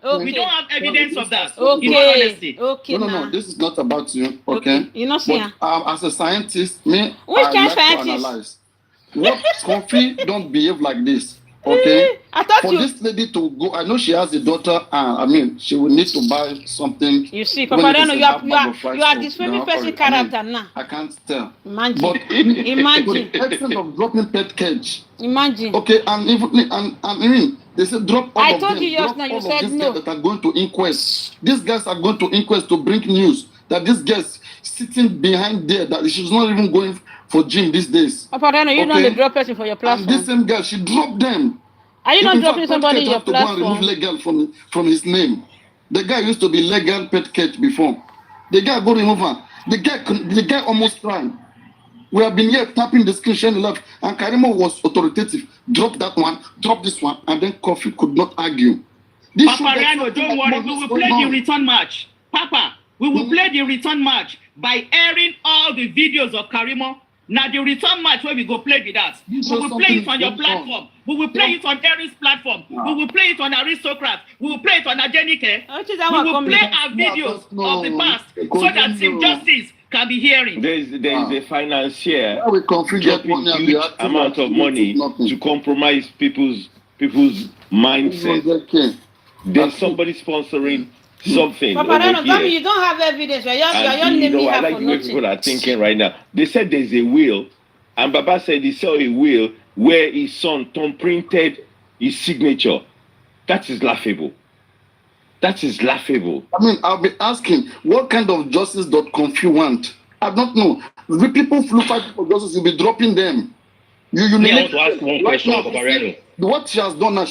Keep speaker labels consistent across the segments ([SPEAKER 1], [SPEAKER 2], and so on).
[SPEAKER 1] Okay.
[SPEAKER 2] We don't have evidence of that.
[SPEAKER 1] Okay. Okay.
[SPEAKER 3] No. This is not about you. Okay.
[SPEAKER 1] You know,
[SPEAKER 3] but as a scientist, me,
[SPEAKER 1] which
[SPEAKER 3] I
[SPEAKER 1] kind
[SPEAKER 3] like
[SPEAKER 1] scientist?
[SPEAKER 3] to analyze. What Comfy don't behave like this. Okay.
[SPEAKER 1] I thought
[SPEAKER 3] for this lady to go, I know she has a daughter, and I mean, she will need to buy something.
[SPEAKER 1] You see, Papa, you are describing person character now.
[SPEAKER 3] I can't tell.
[SPEAKER 1] Imagine.
[SPEAKER 3] But
[SPEAKER 1] imagine.
[SPEAKER 3] To the extent of dropping pet cage.
[SPEAKER 1] Imagine.
[SPEAKER 3] Okay, and even I mean, they said drop all
[SPEAKER 1] I
[SPEAKER 3] of them.
[SPEAKER 1] told you just now. You said no.
[SPEAKER 3] That are going to inquest. These guys are going to inquest to bring news that this guys sitting behind there that she's not even going for gym these days.
[SPEAKER 1] Papa, you know the drop person for your platform.
[SPEAKER 3] And this same girl, she dropped them.
[SPEAKER 1] Are you not dropping somebody in your platform?
[SPEAKER 3] To go and remove legal from his name. The guy used to be legal pet catch before. The guy go remove her. The guy almost tried. We have been here tapping the screen, sharing love, and Karimot was authoritative. Drop that one, drop this one, and then Coffee could not argue.
[SPEAKER 2] Papa Riano, don't worry, we will play the return match. Papa, we will play the return match by airing all the videos of Karimot. Now the return match where we go play with that. We will play it on your platform. We will play it on Eric's platform. We will play it on Aristocrat. We will play it on Adenike. We will play our videos of the past so that Team Justice can be hearing.
[SPEAKER 4] There is a financier
[SPEAKER 3] dropping
[SPEAKER 4] huge amount of money to compromise people's mindset. There's somebody sponsoring something.
[SPEAKER 1] Papa, you don't have evidence. You're
[SPEAKER 4] I like the way people are thinking right now. They said there's a will, and Baba said he saw a will where his son Tom printed his signature. That is laughable. That is laughable.
[SPEAKER 3] I mean, I'll be asking, what kind of justice does Comfy want? I don't know. The people who fight for justice, you'll be dropping them.
[SPEAKER 5] I want to ask one question, Papa.
[SPEAKER 3] What she has done now,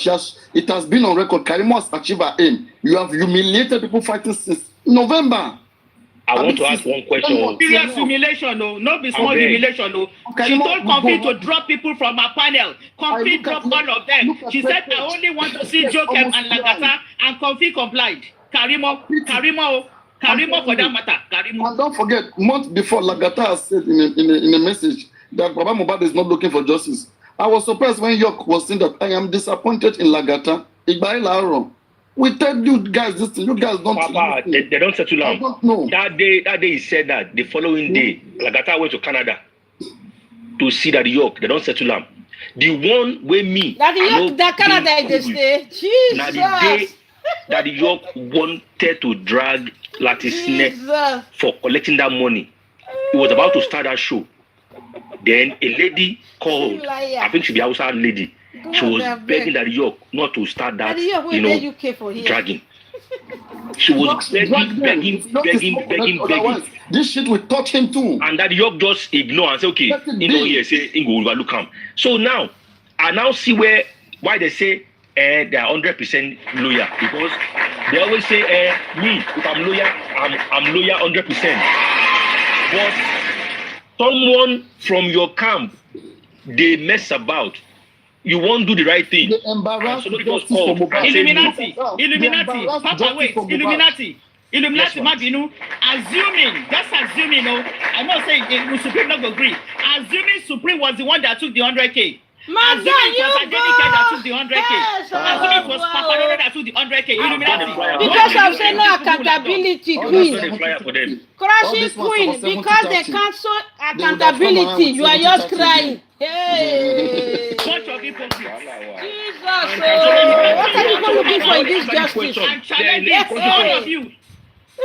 [SPEAKER 3] it has been on record. Karimot has achieved her aim. You have humiliated people fighting since November.
[SPEAKER 5] I want to ask one question.
[SPEAKER 2] Serious humiliation, no, not be small humiliation, no. She told Comfy to drop people from her panel. Comfy dropped all of them. She said, I only want to see Jokem and Lagata, and Comfy complied. Karimot for that matter. Karimot.
[SPEAKER 3] And don't forget, months before, Lagata has said in a message that Baba Mohbad is not looking for justice. I was surprised when York was saying that I am disappointed in Lagata. We tell you guys this thing. You guys don't.
[SPEAKER 5] Papa, they don't settle down.
[SPEAKER 3] I don't know.
[SPEAKER 5] That day he said that. The following day, Lagata went to Canada to see that York. They don't settle down. The one with me.
[SPEAKER 1] That Canada they stay. Jesus.
[SPEAKER 5] Now the day that York wanted to drag Latisne for collecting that money, he was about to start that show. Then a lady called, I think she be outside lady. She was begging that York not to start that, dragging. She was begging.
[SPEAKER 3] This shit will touch him too.
[SPEAKER 5] And that York just ignore and say, okay, here, say, Ingo, look him. So now, I now see why they say they are 100% loyal. Because they always say, me, if I'm loyal, I'm loyal 100%. But someone from your camp, they mess about. You won't do the right thing.
[SPEAKER 2] Illuminati. Papa, wait. Illuminati, Mabinu. Assuming, I'm not saying Supreme not agree. Assuming Supreme was the one that took the 100K. Assuming it was Adenike that took the 100K. Assuming it was Papa that took the 100K. Illuminati.
[SPEAKER 1] Because I'm saying no accountability, queen. Crashing queen. Because they cancel accountability. You are just crying. Hey.
[SPEAKER 2] Bunch of hypocrites.
[SPEAKER 1] Jesus. What are you looking for in this justice?
[SPEAKER 2] I'm challenging all of you.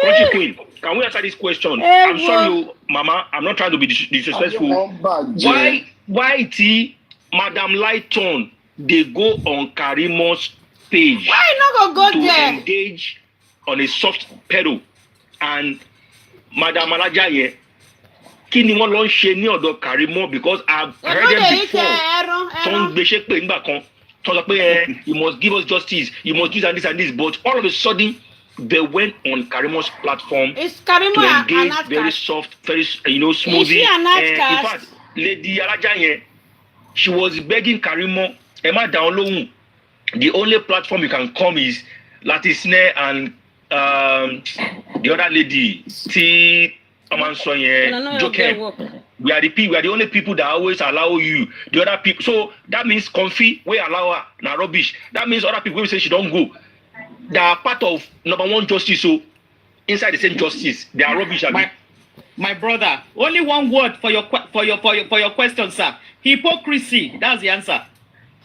[SPEAKER 5] Crunchy Queen, can we answer this question? I'm sorry, Mama. I'm not trying to be disrespectful. Why Madam Lighton, they go on Karimot's page
[SPEAKER 1] to
[SPEAKER 5] engage on a soft pedal, and Madam Alajaye, kí ni wọ́n lọ ń ṣe ní ọ̀dọ̀ Karimot, because I've heard them before. Tó ń gbéṣẹ́ pé nígbà kan, tó sọ pé you must give us justice, you must do this and this, but all of a sudden they went on Karimot's platform to engage very soft, very smoothly. In fact, Lady Alajaye, she was begging Karimot, Emma down the only platform you can come is Latisne and the other lady, Jokem. We are the only people that always allow you. The other people, so that means Comfy we allow her now rubbish. That means other people will say she don't go. they are part of number one justice. So inside the same justice, they are rubbish.
[SPEAKER 2] My brother, only one word for your question, sir. Hypocrisy. That's the answer.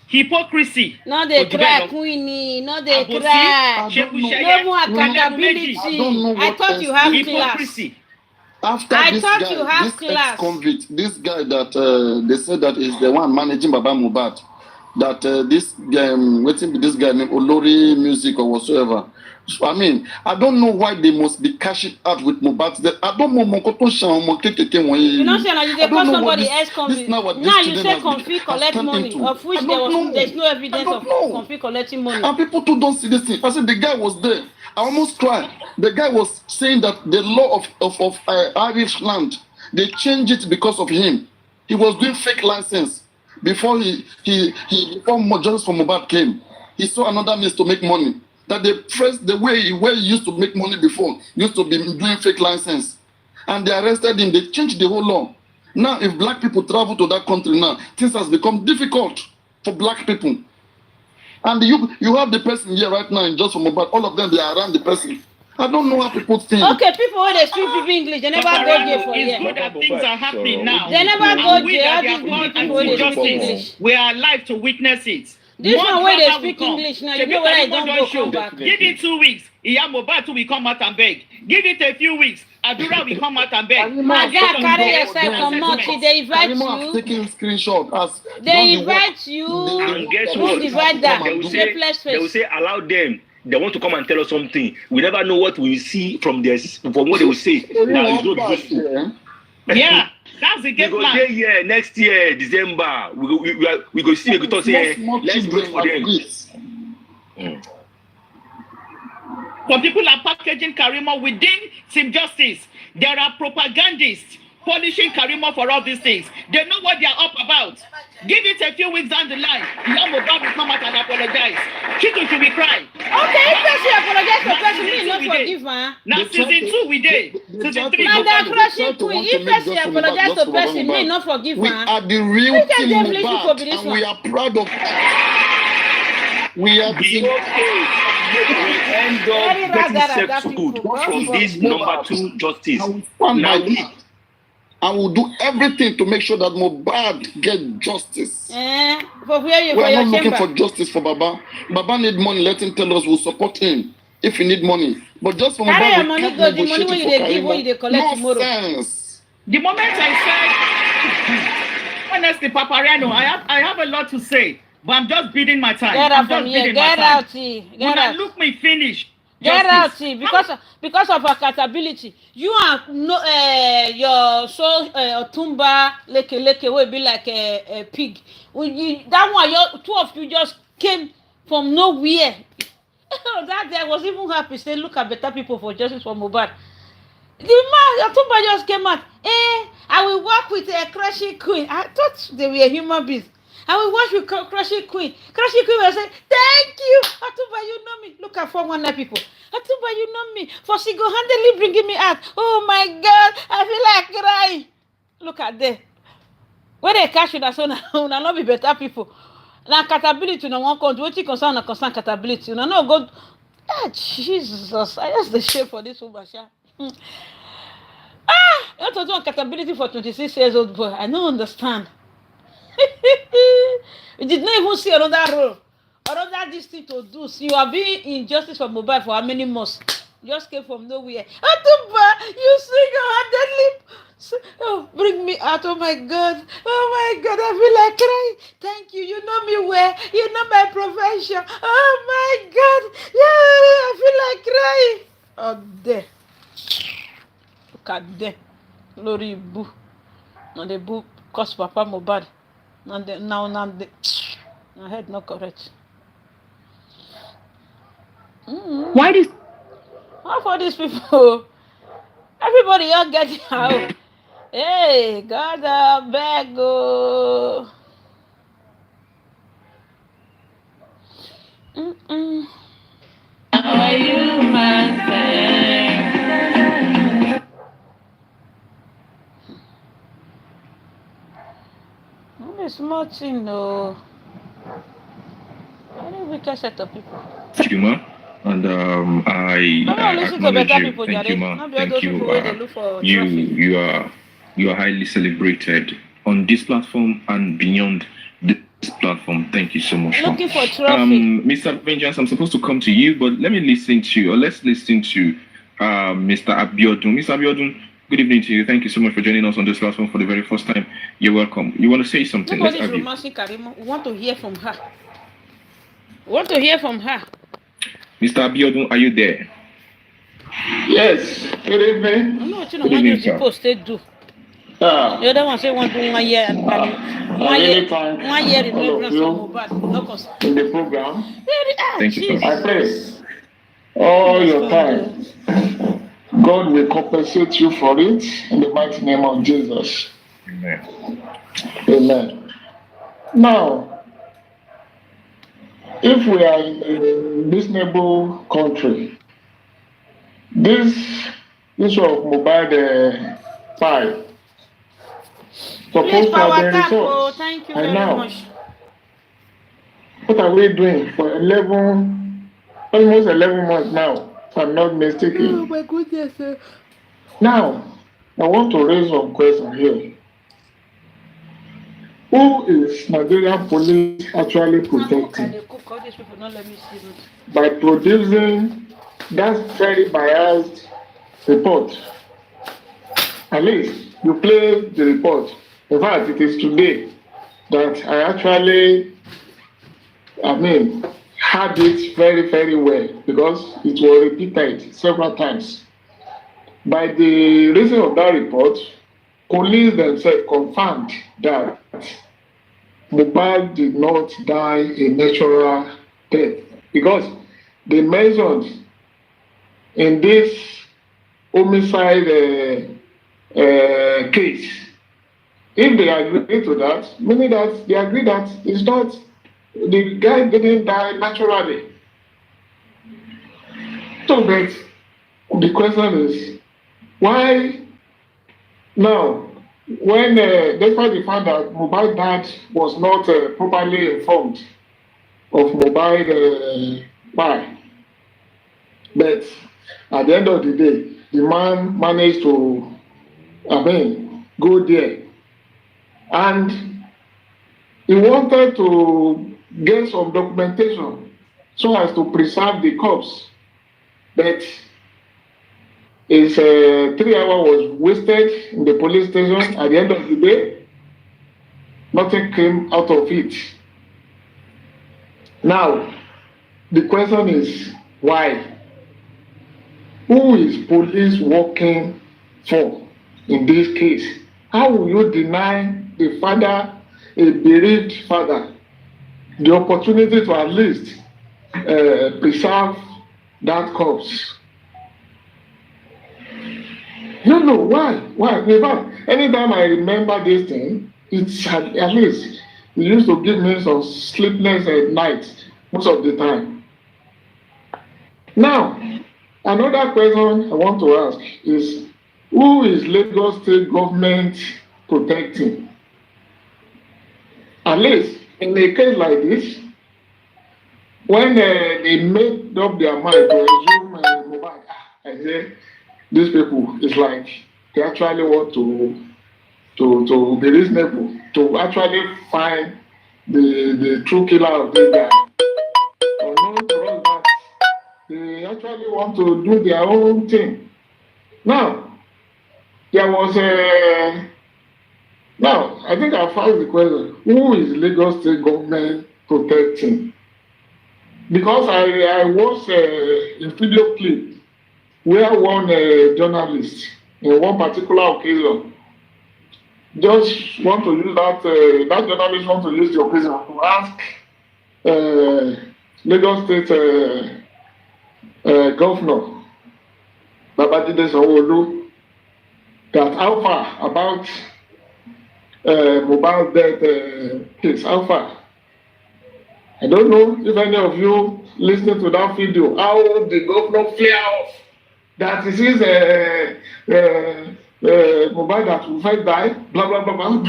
[SPEAKER 2] Hypocrisy.
[SPEAKER 1] No, they cry, Queenie. No, they cry. No more accountability. I thought you have class.
[SPEAKER 3] After this ex-convict, this guy that they said that is the one managing Baba Mohbad, that this guy named Olori Music or whatsoever. So, I mean, I don't know why they must be cashing out with Mohbad. I don't know.
[SPEAKER 1] You know, they call somebody ex-convict. Now you say Confi collect money, of which there's no evidence of Confi collecting money.
[SPEAKER 3] And people too don't see this thing. I said the guy was there. I almost cried. The guy was saying that the law of Irish land, they changed it because of him. He was doing fake license before before Justice for Mohbad came. He saw another means to make money. That the way he used to make money before used to be doing fake license, and they arrested him. They changed the whole law. Now, if black people travel to that country now, things has become difficult for black people. And you have the person here right now in Just for Mohbad. All of them, they are around the person. I don't know how people think.
[SPEAKER 1] Okay, people when they speak people English, they never go there for
[SPEAKER 2] it's good that things are happening now.
[SPEAKER 1] They never go there. People when they speak English.
[SPEAKER 2] We are alive to witness it.
[SPEAKER 1] This one where they speak English now, you know where I don't go come back.
[SPEAKER 2] Give it 2 weeks. Mohbad will come out and beg. Give it a few weeks. Adura will come out and beg.
[SPEAKER 1] My God, carry yourself, come out. They invite you.
[SPEAKER 3] Taking screenshot as
[SPEAKER 1] they invite you.
[SPEAKER 5] And guess what?
[SPEAKER 1] Divide that.
[SPEAKER 5] They will say, allow them. They want to come and tell us something. We never know what we see from what they will say. Now it's not good.
[SPEAKER 2] Yeah. That's the game plan.
[SPEAKER 5] We go next year, December. We go see. We go say, let's wait for them.
[SPEAKER 2] For people are packaging Karimot within Team Justice. There are propagandists polishing Karimot for all these things. They know what they are up about. Give it a few weeks down the line. Mohbad will come out and apologize. Chitu should be crying.
[SPEAKER 1] Okay, if person apologize for person, me not forgive her.
[SPEAKER 2] Now season 2 we did. Season 3.
[SPEAKER 1] Madam Crushing Queen, if person apologize to person, me not forgive her.
[SPEAKER 3] We are the real Team Mohbad, and we are proud of it. We are
[SPEAKER 5] the end of getting settled from this number 2 justice. Now
[SPEAKER 3] I will do everything to make sure that Mohbad get justice.
[SPEAKER 1] We are
[SPEAKER 3] not looking for justice for Baba. Baba need money. Let him tell us we'll support him if he need money. But just for Mohbad, we can't negotiate for Karimot. No sense.
[SPEAKER 2] The moment I said, honestly, Papariano, I have a lot to say, but I'm just bidding my time.
[SPEAKER 1] Get out from here. Get out.
[SPEAKER 2] When I look me finish.
[SPEAKER 1] Get out, because of accountability. You and your soul Tumba leke will be like a pig. That one, two of you just came from nowhere. That there was even happy. Say, look at better people for justice for Mohbad. The man, Tumba just came out. I will work with a Crushing Queen. I thought they were human beings. I will watch with Crushing Queen. Crushing Queen will say, thank you. Atuba, you know me. Look at 419 people. Atuba, you know me. For single-handedly bringing me out. Oh my God. I feel like crying. Look at them. When they catch you, that's not be better people. Now, accountability, no one country. What you concern accountability? No, go. Jesus. I just the shame for this woman. You want to do accountability for 26 years old boy. I don't understand. You did not even see another role, another this thing to do. So you are being injustice for Mohbad for how many months? Just came from nowhere. Atuba, you single-handedly. Oh, bring me out. Oh my God. Oh my God. I feel like crying. Thank you. You know me well. You know my profession. Oh my God. Yeah, I feel like crying. Oh, there. Look at them. Glory boo. Now the boo cost Papa Mohbad. Now, my head not correct.
[SPEAKER 2] Why this?
[SPEAKER 1] How for these people? Everybody all get out. Hey, God, beg. Are you my friend? Small thing, no. Very wicked set of people.
[SPEAKER 5] Chima, And I acknowledge you. Thank you, ma. Thank you. You are highly celebrated on this platform and beyond this platform. Thank you so much.
[SPEAKER 1] Looking for trophy.
[SPEAKER 5] Mr. Vengeance, I'm supposed to come to you, but let's listen to Mr. Abiodun. Mr. Abiodun, good evening to you. Thank you so much for joining us on this platform for the very first time. You're welcome. You want to say something?
[SPEAKER 1] Nobody's romancing Karimot. We want to hear from her.
[SPEAKER 5] Mr. Abiodun, are you there?
[SPEAKER 3] Yes. Good evening.
[SPEAKER 1] I know what you want to post it do. The other one say want to do 1 year and 1 year remembrance from Mobad.
[SPEAKER 3] In the program.
[SPEAKER 5] Thank you, sir.
[SPEAKER 3] I pray all your time. God will compensate you for it in the mighty name of Jesus.
[SPEAKER 5] Amen.
[SPEAKER 3] Amen. Now, if we are in a reasonable country, this issue of mobile file supposed to have been resolved.
[SPEAKER 1] Thank you
[SPEAKER 3] very
[SPEAKER 1] much.
[SPEAKER 3] What are we doing for almost 11 months now, if I'm not mistaken?
[SPEAKER 1] Oh my goodness.
[SPEAKER 3] Now, I want to raise one question here. Who is Nigerian police actually protecting? By producing that very biased report. At least you play the report. In fact, it is today that I actually, had it very, very well because it was repeated several times. By the reason of that report, police themselves confirmed that Mohbad did not die a natural death because they mentioned in this homicide case, if they agree to that, meaning that they agree that it's not, the guy didn't die naturally. So but the question is, why now, when despite the fact that Mohbad dad was not properly informed of Mohbad why, but at the end of the day, the man managed to, go there, and he wanted to get some documentation so as to preserve the corpse, but his 3 hours was wasted in the police station. At the end of the day, nothing came out of it. Now, the question is, why? Who is police working for in this case? How will you deny the father, a bereaved father, the opportunity to at least preserve that corpse? No, why? In fact, anytime I remember this thing, it's at least it used to give me some sleepless at night most of the time. Now, another question I want to ask is, who is Lagos State government protecting? At least in a case like this, when they made up their mind to resume Mohbad, I say, these people is like they actually want to be reasonable, to actually find the true killer of this guy. Or not to run back. They actually want to do their own thing. Now, there was now I think I found the question: who is Lagos State government protecting? Because I watched a video clip where one journalist in one particular occasion just want to use that journalist want to use the occasion to ask Lagos State Governor Babajide Sanwo-Olu that how far about Mohbad death case, how far? I don't know if any of you listening to that video, how the governor flare off that he sees Mohbad that will fight die, blah, blah, blah, blah.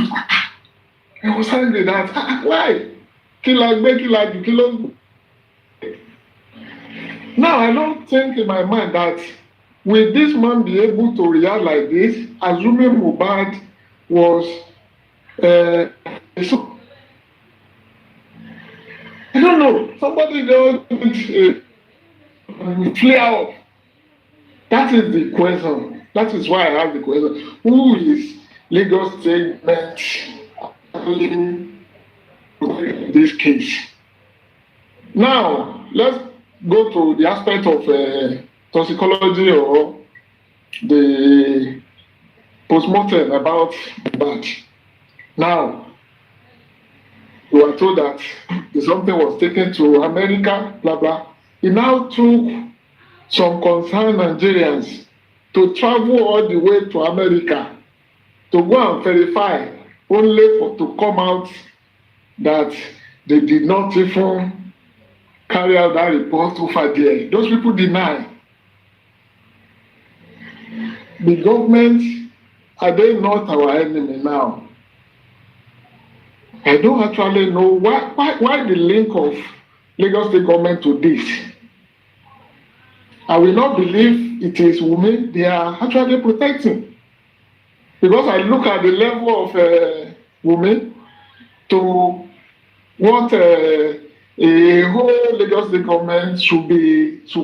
[SPEAKER 3] I was angry that, why? Kill.
[SPEAKER 6] Now, I don't think in my mind that will this man be able to react like this, assuming Mohbad was so I don't know. Somebody don't flare up. That is the question. That is why I have the question. Who is Lagos State handling this case? Now, let's go to the aspect of toxicology or the postmortem about Mohbad. Now, we were told that something was taken to America, blah, blah. It now took some concerned Nigerians to travel all the way to America to go and verify, only for to come out that they did not even carry out that report over there. Those people deny. The government, are they not our enemy now? I don't actually know why the link of Lagos State government to this. I will not believe it is Wummi they are actually protecting. Because I look at the level of Wummi to what a whole Lagos State government should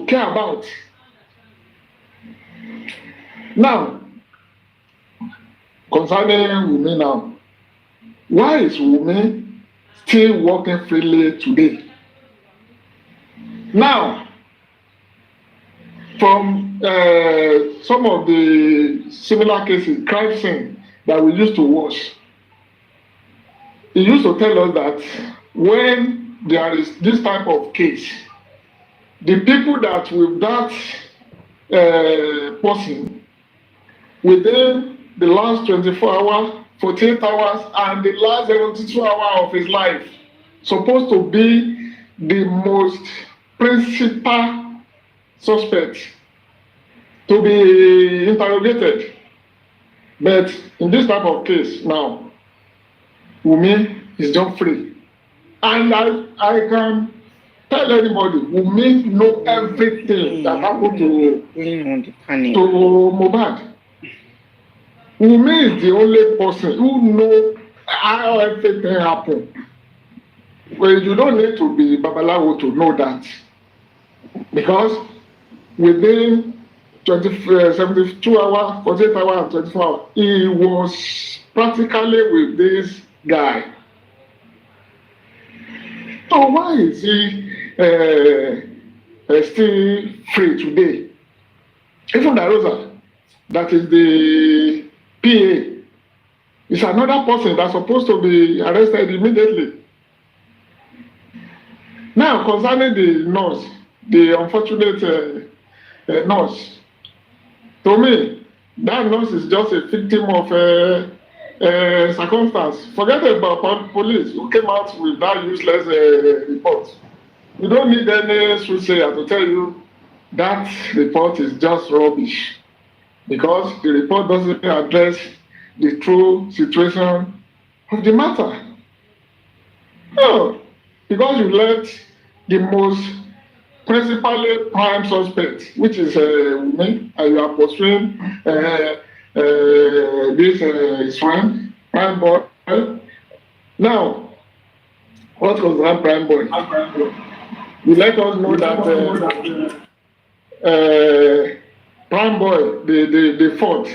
[SPEAKER 6] care about. Now, concerning Wummi now, why is Wummi still working freely today? Now, from some of the similar cases, crime scene that we used to watch, he used to tell us that when there is this type of case, the people that with that person within the last 24 hours, 48 hours, and the last 72 hours of his life supposed to be the most principal suspect to be interrogated. But in this type of case now, Wummi is just free. And I can tell anybody, Wummi know everything that happened to Mohbad. Wummi is the only person who knows how everything happened. Well, you don't need to be Babalawo to know that. Because within 72 hours, 48 hours, and 24 hours, he was practically with this guy. So why is he still free today? Even Darosa, that is the PA, is another person that's supposed to be arrested immediately. Now, concerning the nurse, the unfortunate nurse, to me, that nurse is just a victim of circumstance. Forget about police who came out with that useless report. You don't need any soothsayer to tell you that report is just rubbish, because the report doesn't address the true situation of the matter. No, because you let the most principally prime suspect, which is Wummi, and you are pursuing this his friend, prime boy. Now, what was that prime boy? You let us know that prime boy, the fought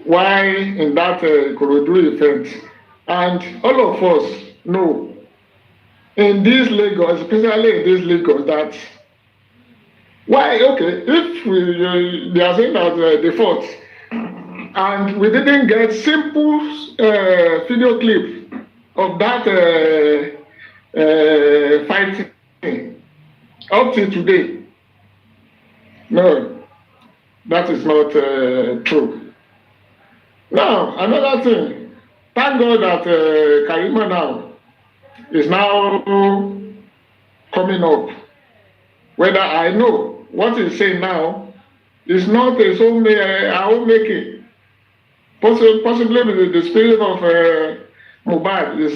[SPEAKER 6] why in that Korodu event, and all of us know in this Lagos, especially in this Lagos, that why, okay, if they are saying that they fought and we didn't get simple video clip of that fighting up to today, no, that is not true. Now, another thing, thank God that Karimot now is now coming up. Whether I know what he's saying now is not his own making. Possibly the spirit of Mohbad is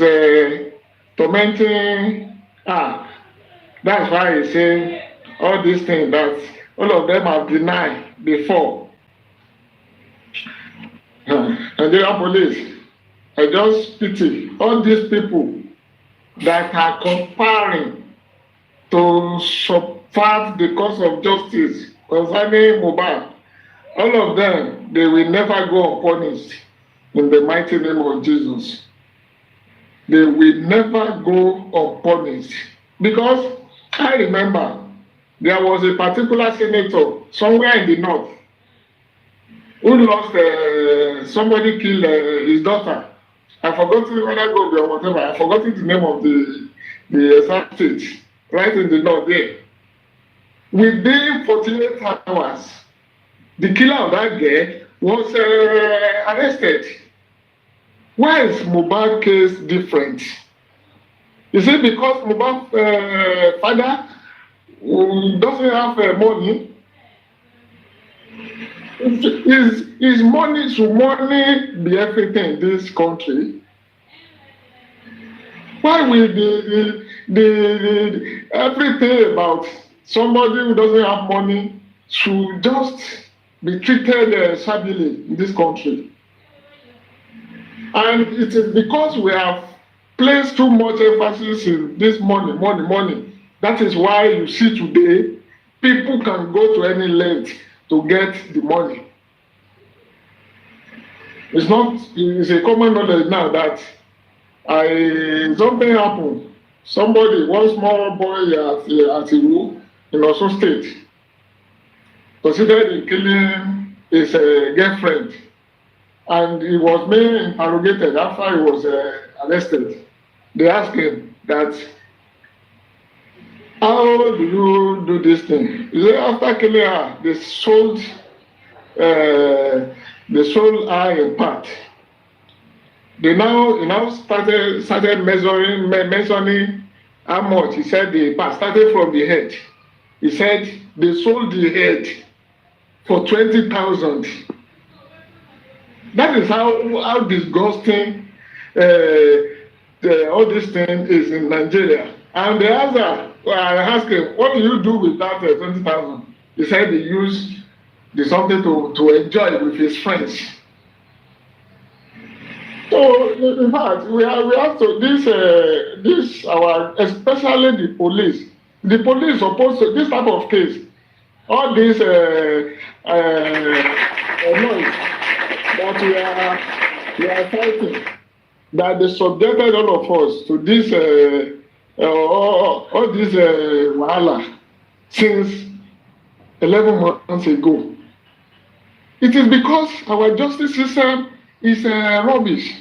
[SPEAKER 6] tormenting. That's why he's saying all these things that all of them have denied before. Nigerian police, I just pity all these people that are conspiring to subvert the cause of justice concerning Mohbad. All of them, they will never go unpunished in the mighty name of Jesus. They will never go unpunished. Because I remember there was a particular senator somewhere in the north who lost, somebody killed his daughter. I forgot whether Gobi or whatever. I forgot the name of the exact state, right in the north there. Within 48 hours, the killer of that girl was arrested. Why is Mohbad case different? Is it because Mohbad's father doesn't have money? Is money, should money be everything in this country? Why will the everything about somebody who doesn't have money should just be treated shabbily in this country? And it is because we have placed too much emphasis in this money. That is why you see today people can go to any length to get the money. It's a common knowledge now that something happened. Somebody, one small boy at Iwu in Osun State, considered in killing his girlfriend. And he was being interrogated after he was arrested. They asked him that, how do you do this thing? He said, after killing her, they sold her in part. He now started mentioning how much. He said the part started from the head. He said they sold the head for 20,000. That is how disgusting all this thing is in Nigeria. And the answer, I asked him, what do you do with that 20,000? He said he used something to enjoy with his friends. So, in fact, we have to, especially the police. The police supposed to, this type of case, all this noise that we are fighting, that they subjected all of us to this, all this wahala since 11 months ago. It is because our justice system is rubbish.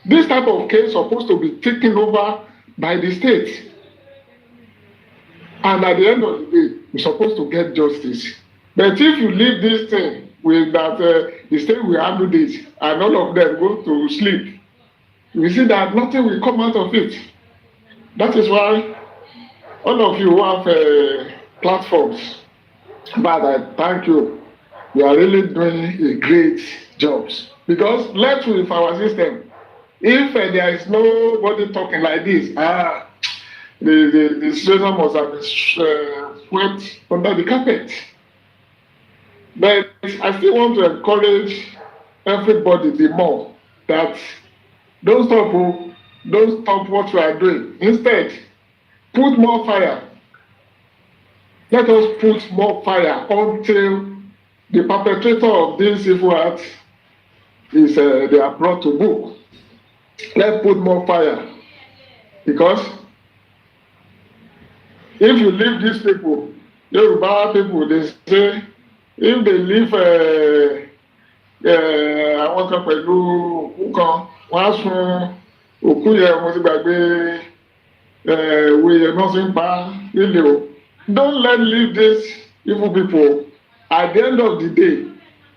[SPEAKER 6] This type of case is supposed to be taken over by the state. And at the end of the day, we're supposed to get justice. But if you leave this thing with that, the state will handle this, and all of them go to sleep, we see that nothing will come out of it. That is why all of you who have platforms, but I thank you. You are really doing a great job. Because let's with our system, if there is nobody talking like this, the situation must have been swept under the carpet. But I still want to encourage everybody the more that don't stop what you are doing. Instead, put more fire. Let us put more fire until the perpetrator of this evil act is they are brought to book. Let's put more fire. Because if you leave these people, Yoruba people, they say, if they leave àwọn kan pẹ̀lú òkú kan, wọ́n á sun òkú yẹn, mo ti gbàgbé òwe yẹn náà sì ń pa nílé o. Don't leave these evil people. At the end of the day,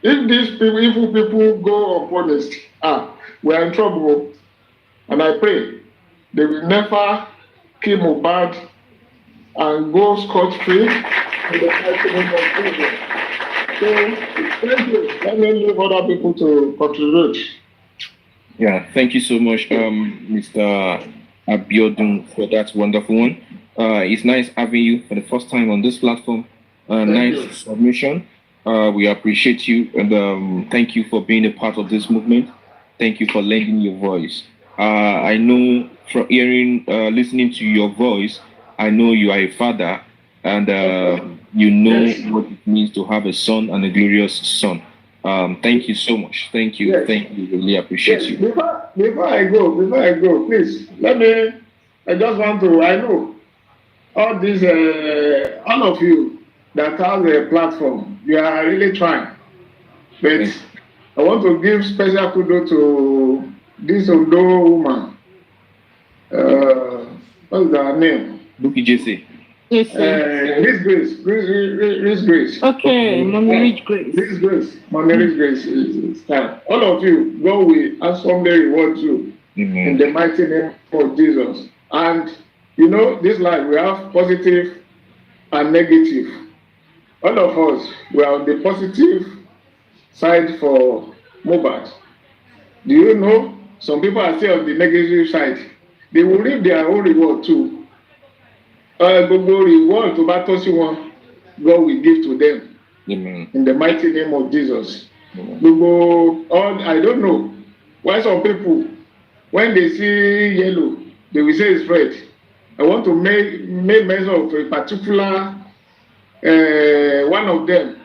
[SPEAKER 6] if these evil people go unpunished, we are in trouble. And I pray they will never kill Mohbad and go scot-free in the mighty name of Jesus. So, thank you. Let me leave other people to contribute.
[SPEAKER 7] Yeah, thank you so much, Mr. Abiodun, for that wonderful one. It's nice having you for the first time on this platform. Nice submission. We appreciate you, and thank you for being a part of this movement. Thank you for lending your voice. I know from hearing, listening to your voice, I know you are a father, and you know what it means to have a son and a glorious son. Thank you so much. Thank you.
[SPEAKER 6] Yes.
[SPEAKER 7] Thank you. Really appreciate you.
[SPEAKER 6] Before I go, please I just want to. I know all these, all of you that have a platform, you are really trying. But I want to give special kudos to this Ondo woman. What's her name?
[SPEAKER 7] Buki JC.
[SPEAKER 1] Yes,
[SPEAKER 6] Rich Grace.
[SPEAKER 1] Okay, Mommy Rich Grace.
[SPEAKER 6] Rich Grace. Mommy Rich Grace is time. All of you, God will handsomely reward you in the mighty name of Jesus. And you know, this life we have positive and negative. All of us, we are on the positive side for Mohbad. Do you know some people are still on the negative side? They will reap their own reward too. Gbogbo reward to bá tọ́ sí wọn, God will give to them.
[SPEAKER 7] Amen.
[SPEAKER 6] In the mighty name of Jesus. Gbogbo I don't know why some people when they see yellow they will say it's red. I want to make mention of a particular one of them.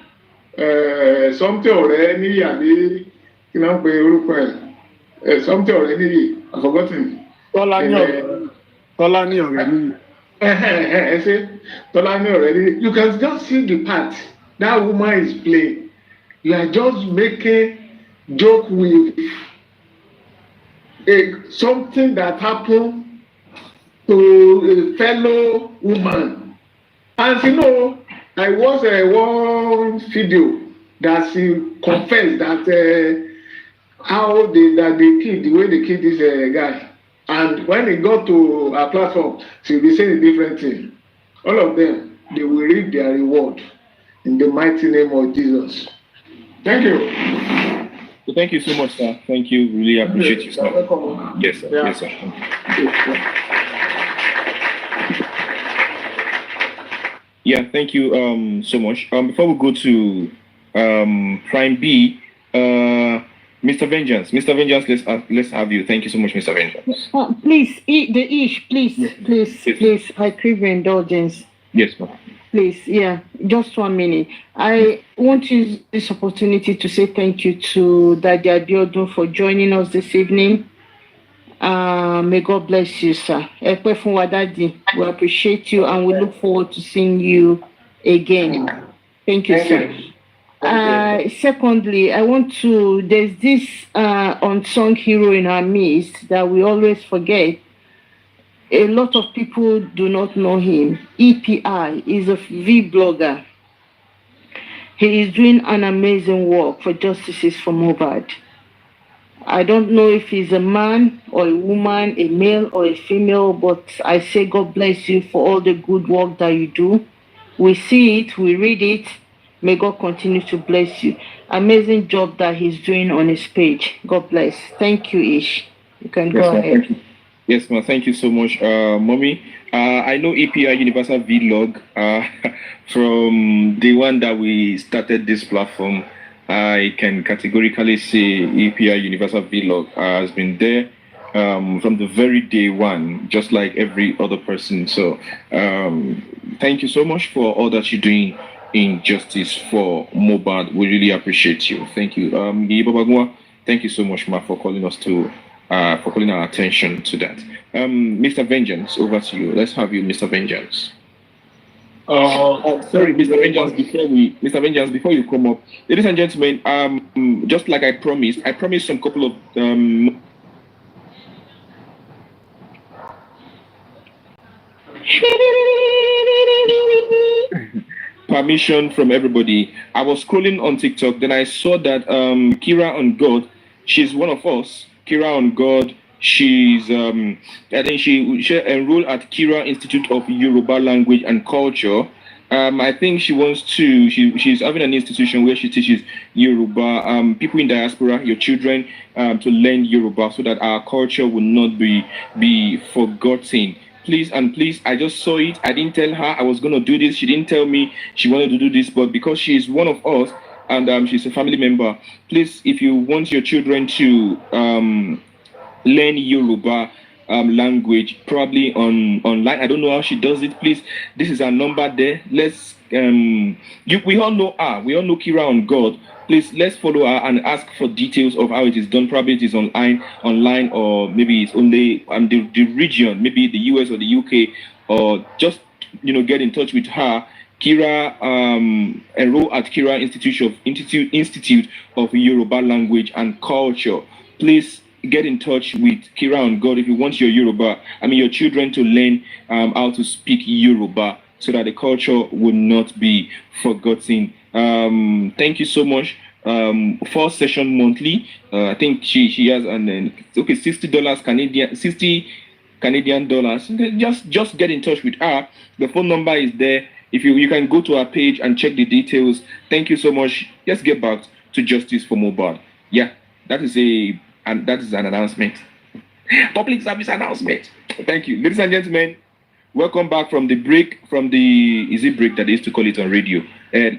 [SPEAKER 6] Something already àbí kí náà ń pe orúkọ something already I've forgotten.
[SPEAKER 8] Tolani already.
[SPEAKER 6] I say Tolani already. You can just see the part that woman is playing. You are just making joke with something that happened to a fellow woman. And you know, I watched one video that she confessed that how the way they killed this guy. And when he got to a platform, she'll be saying a different thing. All of them, they will reap their reward in the mighty name of Jesus. Thank you.
[SPEAKER 7] So thank you so much, sir. Thank you. Really appreciate you, sir. Yes, sir.
[SPEAKER 6] Yeah.
[SPEAKER 7] Yes, sir. Yeah, thank you so much. Before we go to Prime B, Mr. Vengeance, let's have you. Thank you so much, Mr. Vengeance.
[SPEAKER 1] Please, please, I crave your indulgence.
[SPEAKER 7] Yes, ma'am.
[SPEAKER 1] Please, yeah, just 1 minute. I want to use this opportunity to say thank you to Daddy Abiodun for joining us this evening. May God bless you, sir. We appreciate you and we look forward to seeing you again. Thank you, sir. Secondly, there's this unsung hero in our midst that we always forget. A lot of people do not know him. EPI is a V-blogger. He is doing an amazing work for justices for Mohbad. I don't know if he's a man or a woman, a male or a female, but I say God bless you for all the good work that you do. We see it, we read it. May God continue to bless you. Amazing job that he's doing on his page. God bless. Thank you, Ish. You can go ahead.
[SPEAKER 7] Yes, ma'am. Thank you so much, Mommy. I know API Universal Vlog from the one that we started this platform. I can categorically say API Universal Vlog has been there from the very day one, just like every other person. So thank you so much for all that you're doing in justice for Mohbad. We really appreciate you. Thank you. Thank you so much, Ma, for calling us to for calling our attention to that. Mr. Vengeance, over to you. Let's have you, Mr. Vengeance. Sorry, Mr. Vengeance, before you come up, ladies and gentlemen, just like I promised some couple of permission from everybody. I was scrolling on TikTok, then I saw that Kira on God, she's one of us. Kira on God, she's I think she enrolled at Kira Institute of Yoruba Language and Culture. I think she wants to. She's having an institution where she teaches Yoruba people in diaspora, your children, to learn Yoruba, so that our culture will not be forgotten please and please, I just saw it. I didn't tell her I was going to do this. She didn't tell me she wanted to do this, but because she is one of us and she's a family member, please, if you want your children to learn Yoruba language, probably online. I don't know how she does it. Please, this is her number there. Let's we all know her. We all know Kira on God. Please, let's follow her and ask for details of how it is done. Probably it is online, or maybe it's only the region, maybe the US or the UK, or just get in touch with her. Kira, enroll at Kira Institute of Yoruba Language and Culture. Please get in touch with Kira on God if you want your your children to learn how to speak Yoruba, so that the culture will not be forgotten. Thank you so much. 4 session monthly. I think she has $60 Canadian, 60 Canadian dollars. Just get in touch with her. The phone number is there. If you can go to our page and check the details. Thank you so much. Let's get back to Justice for Mohbad. Yeah, that is an announcement. Public service announcement. Thank you, ladies and gentlemen. Welcome back from the break. Is it break that they used to call it on radio?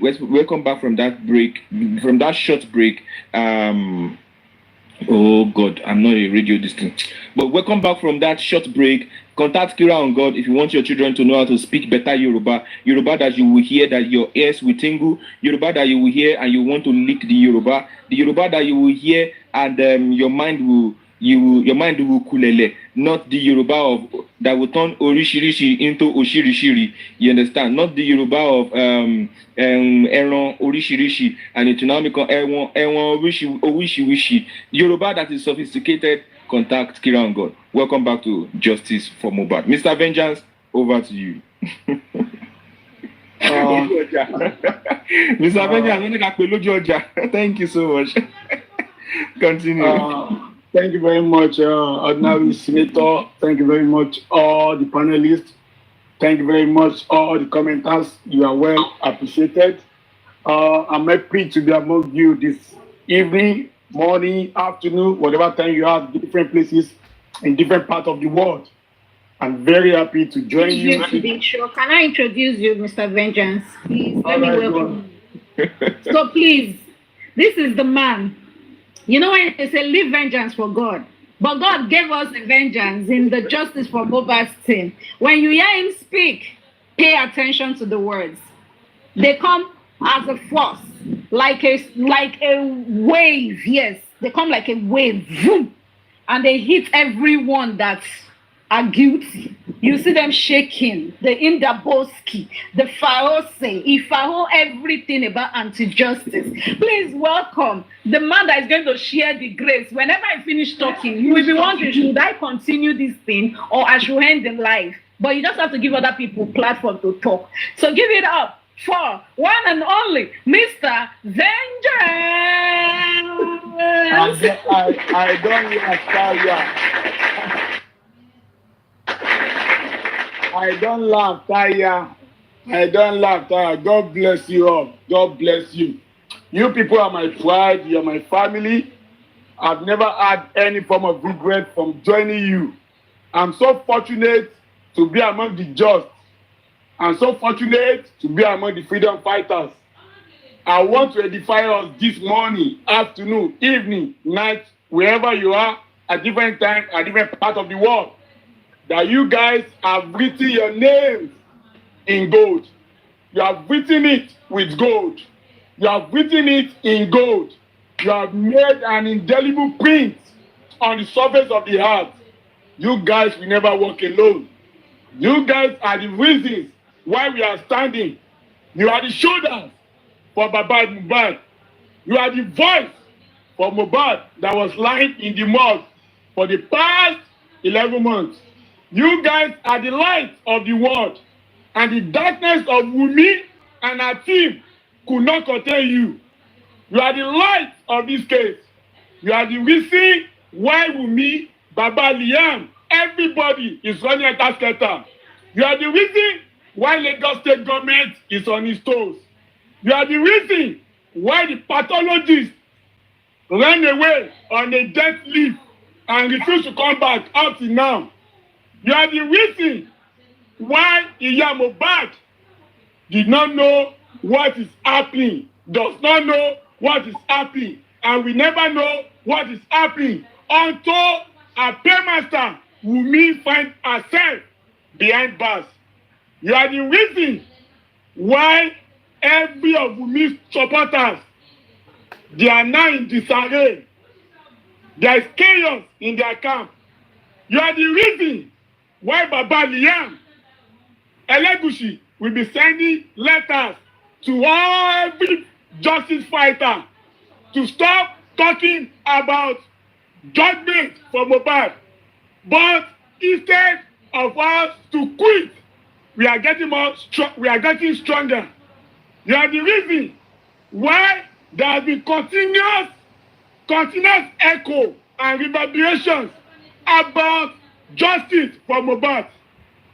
[SPEAKER 7] Welcome back from that break, from that short break. Oh God, I'm not a radio distant. But welcome back from that short break. Contact Kira on God if you want your children to know how to speak better Yoruba. Yoruba that you will hear, that your ears will tingle. Yoruba that you will hear and you want to lick the Yoruba. The Yoruba that you will hear and your mind will kulele. Not the Yoruba that will turn orishirishi into oshirishiri. You understand? Not the Yoruba of eron orishirishi and it will now become eron owishiwishi. Yoruba that is sophisticated. Contact Kira on God. Welcome back to Justice for Mohbad. Mr. Vengeance, over to you. Mr. Vengeance, thank you so much. Continue.
[SPEAKER 8] Thank you very much, Ordinary Senator. Thank you very much, all the panelists. Thank you very much, all the commenters. You are well appreciated. I'm happy to be among you this evening, morning, afternoon, whatever time you are, different places in different parts of the world. I'm very happy to join you.
[SPEAKER 1] Can I introduce you, Mr. Vengeance? Please, let me welcome you. So please, this is the man. You know when they say leave vengeance for God, but God gave us a vengeance in the Justice for Mohbad's team. When you hear him speak, pay attention to the words. They come as a force, like a wave. Yes, they come like a wave, boom, and they hit everyone that are guilty. You see them shaking, the Indaboski, the Pharaoh, Ifao, everything about anti-justice. Please welcome the man that is going to share the grace. Whenever I finish talking, you will be wondering, should I continue this thing or I should end the life? But you just have to give other people platform to talk. So give it up for one and only Mr. Vengeance.
[SPEAKER 8] I don't laugh, I don't laugh, Taya. I don't laugh, Taya. God bless you all. God bless you. You people are my pride. You're my family. I've never had any form of regret from joining you. I'm so fortunate to be among the just. I'm so fortunate to be among the freedom fighters. I want to edify us this morning, afternoon, evening, night, wherever you are, at different times, at different parts of the world, that you guys have written your names in gold. You have written it with gold. You have written it in gold. You have made an indelible print on the surface of the earth. You guys will never walk alone. You guys are the reasons why we are standing. You are the shoulders for Baba Mohbad. You are the voice for Mohbad that was lying in the mud for the past 11 months. You guys are the light of the world, and the darkness of Wummi and her team could not contain you. You are the light of this case. You are the reason why Wummi, Baba Liam, everybody is running a casket. You are the reason why Lagos State government is on its toes. You are the reason why the pathologists ran away on a death leave and refused to come back up till now. You are the reason why Iya Mohbad did not know what is happening, does not know what is happening, and we never know what is happening until our paymaster Wummi find herself behind bars. You are the reason why every of Wummi's supporters, they are now in disarray. There is chaos in their camp. You are the reason why Baba Liam Elegushi will be sending letters to every justice fighter to stop talking about judgment for Mohbad. But instead of us to quit, we are getting stronger. You are the reason why there has been continuous echo and reverberations about justice for Mohbad.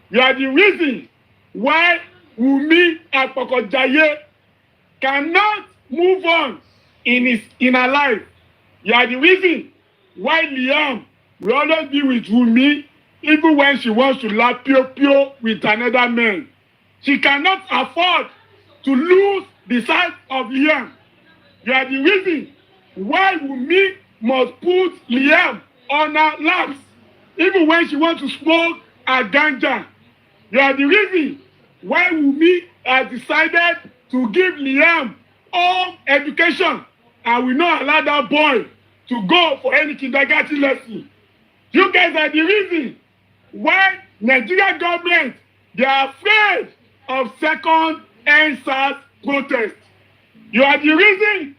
[SPEAKER 8] You are the reason why Wummi Apokojaye cannot move on in her life. You are the reason why Liam will always be with Wummi even when she wants to laugh pure with another man. She cannot afford to lose the sight of Liam. You are the reason why Wummi must put Liam on her laps even when she wants to smoke a ganja. You are the reason why Wummi has decided to give Liam home education and will not allow that boy to go for any kindergarten lesson. You guys are the reason why Nigerian government, they are afraid of second EndSARS protest. You are the reason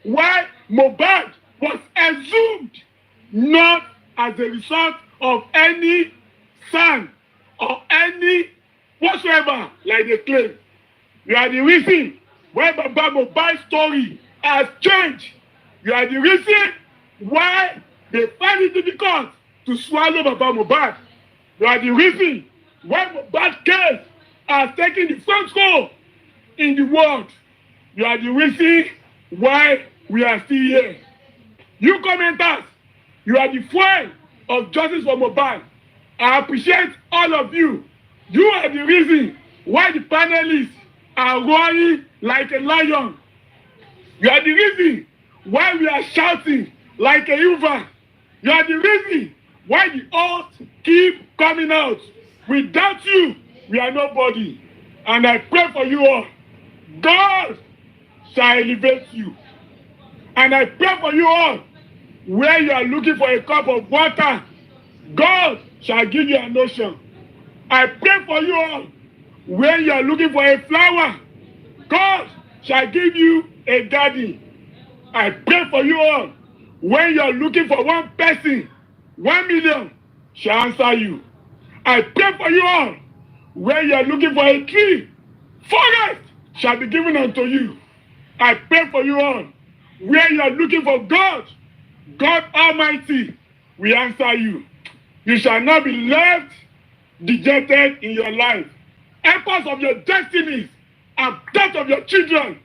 [SPEAKER 8] why Mohbad was exhumed not as a result of any son or any whatsoever like they claim. You are the reason why Baba Mohbad's story has changed. You are the reason why they find it difficult to swallow Baba Mohbad. You are the reason why Mohbad's case has taken the front row in the world. You are the reason why we are still here. You commenters, you are the fuel of justice for Mohbad. I appreciate all of you. You are the reason why the panelists are roaring like a lion. You are the reason why we are shouting like a hoover. You are the reason why the hosts keep coming out. Without you, we are nobody. And I pray for you all. God shall elevate you. And I pray for you all. Where you are looking for a cup of water, God shall give you an ocean. I pray for you all. Where you are looking for a flower, God shall give you a garden. I pray for you all. When you are looking for one person, 1 million shall answer you. I pray for you all. Where you are looking for a tree, forest shall be given unto you. I pray for you all. Where you are looking for God, God Almighty will answer you. You shall not be left dejected in your life. Helpers of your destinies and death of your children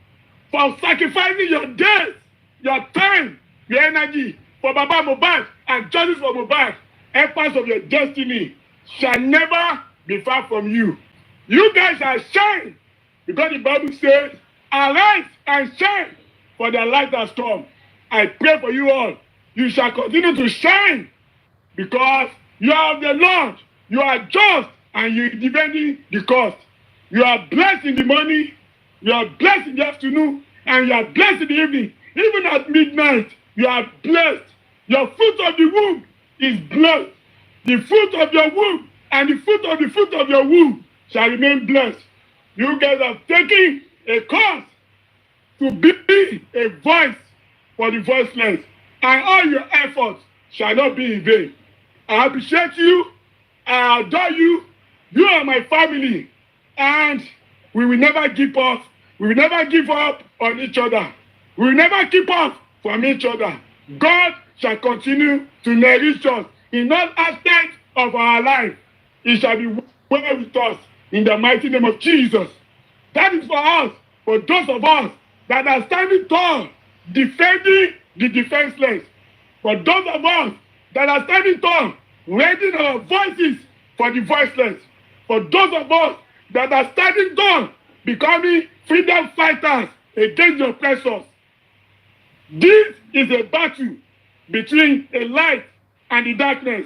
[SPEAKER 8] for sacrificing your days, your time, your energy for Baba Mohbad and justice for Mohbad. Helpers of your destiny shall never be far from you. You guys shall shine because the Bible says, arise and shine, for the light has come. I pray for you all. You shall continue to shine because you are of the Lord. You are just and you are defending the cause. You are blessed in the morning, you are blessed in the afternoon, and you are blessed in the evening. Even at midnight, you are blessed. Your fruit of the womb is blessed. The fruit of your womb and the fruit of your womb shall remain blessed. You guys have taken a course to be a voice for the voiceless, and all your efforts shall not be in vain. I appreciate you. I adore you. You are my family, and we will never give up. We will never give up on each other. We will never keep up from each other. God shall continue to nourish us in all aspects of our life. He shall be well with us in the mighty name of Jesus. That is for us, for those of us that are standing tall, defending the defenseless. For those of us that are standing tall, raising our voices for the voiceless.
[SPEAKER 6] for those of us that are standing tall, becoming freedom fighters against the oppressors. This is a battle between a light and the darkness.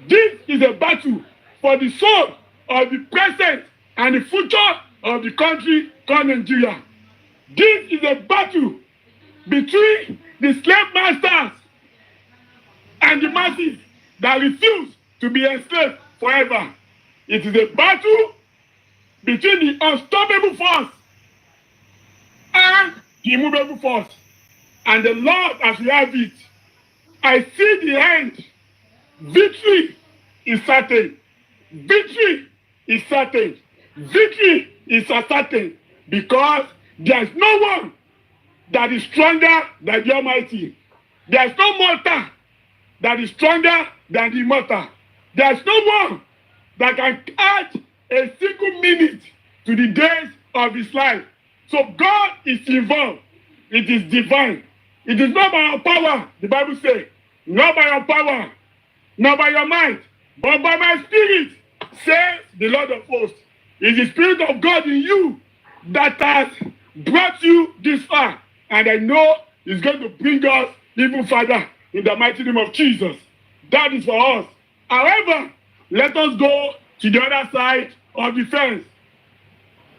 [SPEAKER 6] This is a battle for the soul of the present and the future of the country called Nigeria. This is a battle between the slave masters and the masses that refuse to be enslaved forever. It is a battle between the unstoppable force and the immovable force. And the Lord, as we have it, I see the end. Victory is certain. Victory is certain. Victory is certain because there is no one that is stronger than the Almighty. There is no mortal that is stronger than the immortal. There is no one that can add a single minute to the days of his life. So God is involved. It is divine. It is not by our power, the Bible says, not by our power, not by your might, but by my spirit, says the Lord of hosts. It is the Spirit of God in you that has brought you this far. And I know it's going to bring us even further in the mighty name of Jesus. That is for us. However, let us go to the other side of the fence.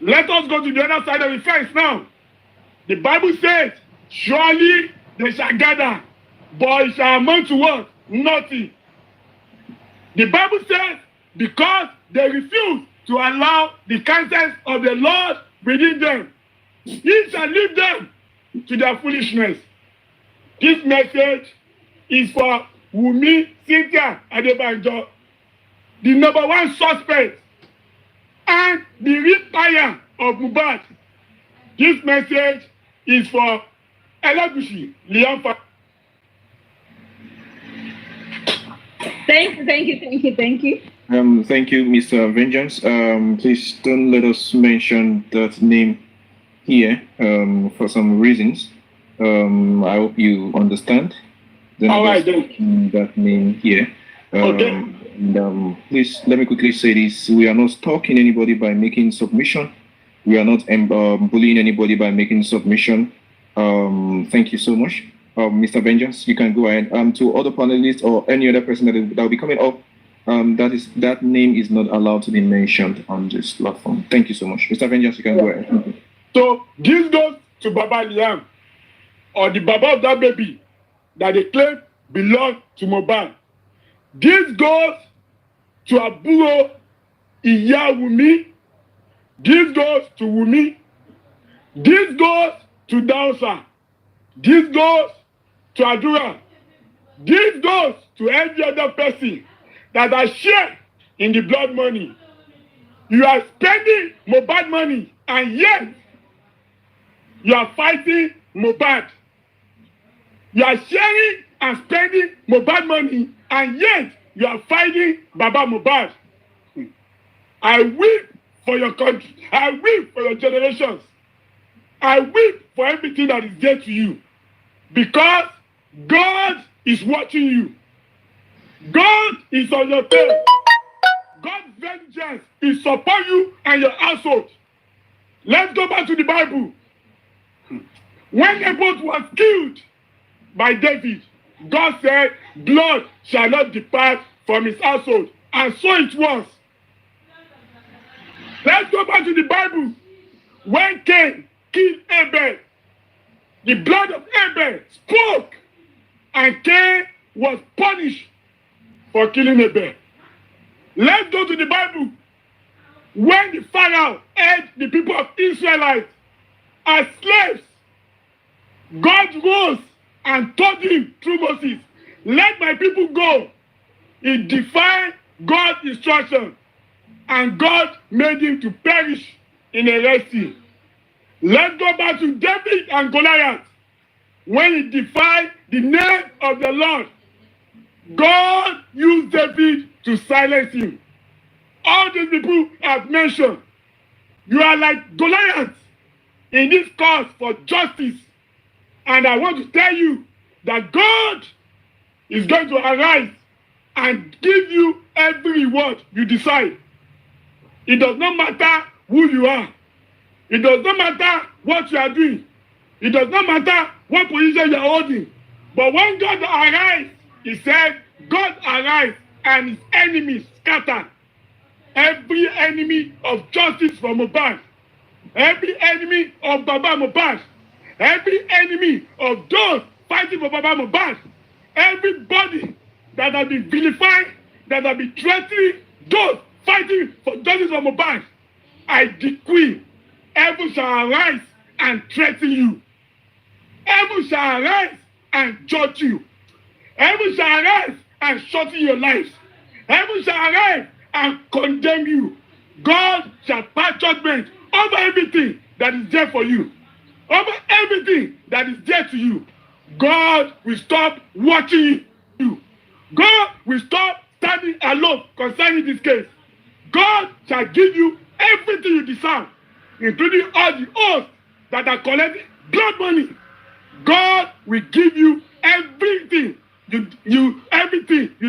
[SPEAKER 6] Let us go to the other side of the fence now. The Bible says, surely they shall gather, but it shall amount to what? Nothing. The Bible says, because they refuse to allow the counsels of the Lord within them, he shall lead them to their foolishness. This message is for Wummi, Cynthia, Adebanjo, the number one suspect and the real fire of Mohbad. This message is for Elagushi, Liam.
[SPEAKER 9] Thank you.
[SPEAKER 7] Thank you, Mr. Vengeance. Please don't let us mention that name here for some reasons. I hope you understand. That name here.
[SPEAKER 6] Okay.
[SPEAKER 7] And, please let me quickly say this: we are not stalking anybody by making submission. We are not bullying anybody by making submission. Thank you so much. Mr. Vengeance, you can go ahead. To other panelists or any other person that will be coming up, that name is not allowed to be mentioned on this platform. Thank you so much. Mr. Vengeance, you can go ahead.
[SPEAKER 6] So this goes to Baba Liam, or the Baba of that baby that they claim belongs to Mohbad. This goes to Aburo Iya Wummi. This goes to Wummi. This goes to Dausa. This goes to Adura. This goes to every other person that are shared in the blood money. You are spending Mohbad money, and yet you are fighting Mohbad. You are sharing and spending Mohbad money, and yet you are fighting Baba Mohbad. I weep for your country. I weep for your generations. I weep for everything that is dear to you. Because God is watching you. God is on your tail. God's vengeance is upon you and your household. Let's go back to the Bible. When Naboth was killed by David, God said, blood shall not depart from his household. And so it was. Let's go back to the Bible. When Cain killed Abel, the blood of Abel spoke, and Cain was punished for killing Abel. Let's go to the Bible. When the Pharaoh held the people of Israelites as slaves, God rose and told him through Moses, let my people go. He defied God's instruction, and God made him to perish in a Red Sea. Let's go back to David and Goliath. When he defied the name of the Lord, God used David to silence him. All these people I've mentioned, you are like Goliath in this cause for justice. And I want to tell you that God is going to arise and give you every reward you decide. It does not matter who you are. It does not matter what you are doing. It does not matter what position you are holding. But when God arrives, he said, God arrives and his enemies scattered. Every enemy of justice from above, every enemy of Baba Mohbad, every enemy of those fighting for Baba Mohbad, everybody that has been vilified, that has been threatening those fighting for justice for Mohbad, I decree, heaven shall arise and threaten you. Heaven shall arise and judge you. Heaven shall arise and shorten your lives. Heaven shall arise and condemn you. God shall pass judgment over everything that is there for you, over everything that is there to you. God will stop watching you. God will stop standing alone concerning this case. God shall give you everything you deserve, including all the oaths that are collecting blood money. God will give you everything you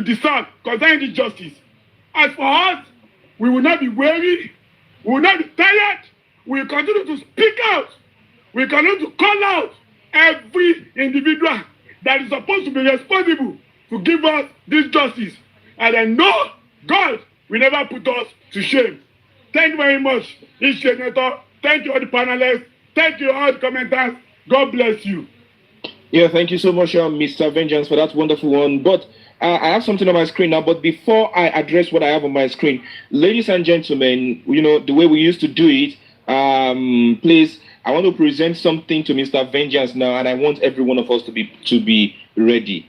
[SPEAKER 6] deserve concerning this justice. As for us, we will not be weary, we will not be tired, we will continue to speak out, we will continue to call out every individual that is supposed to be responsible to give us this justice. And I know God will never put us to shame. Thank you very much, each senator. Thank you all the panelists. Thank you all the commenters. God bless you.
[SPEAKER 7] Yeah, thank you so much, Mr. Vengeance, for that wonderful one. But I have something on my screen now. But before I address what I have on my screen, ladies and gentlemen, you know, the way we used to do it, please, I want to present something to Mr. Vengeance now, and I want every one of us to be ready.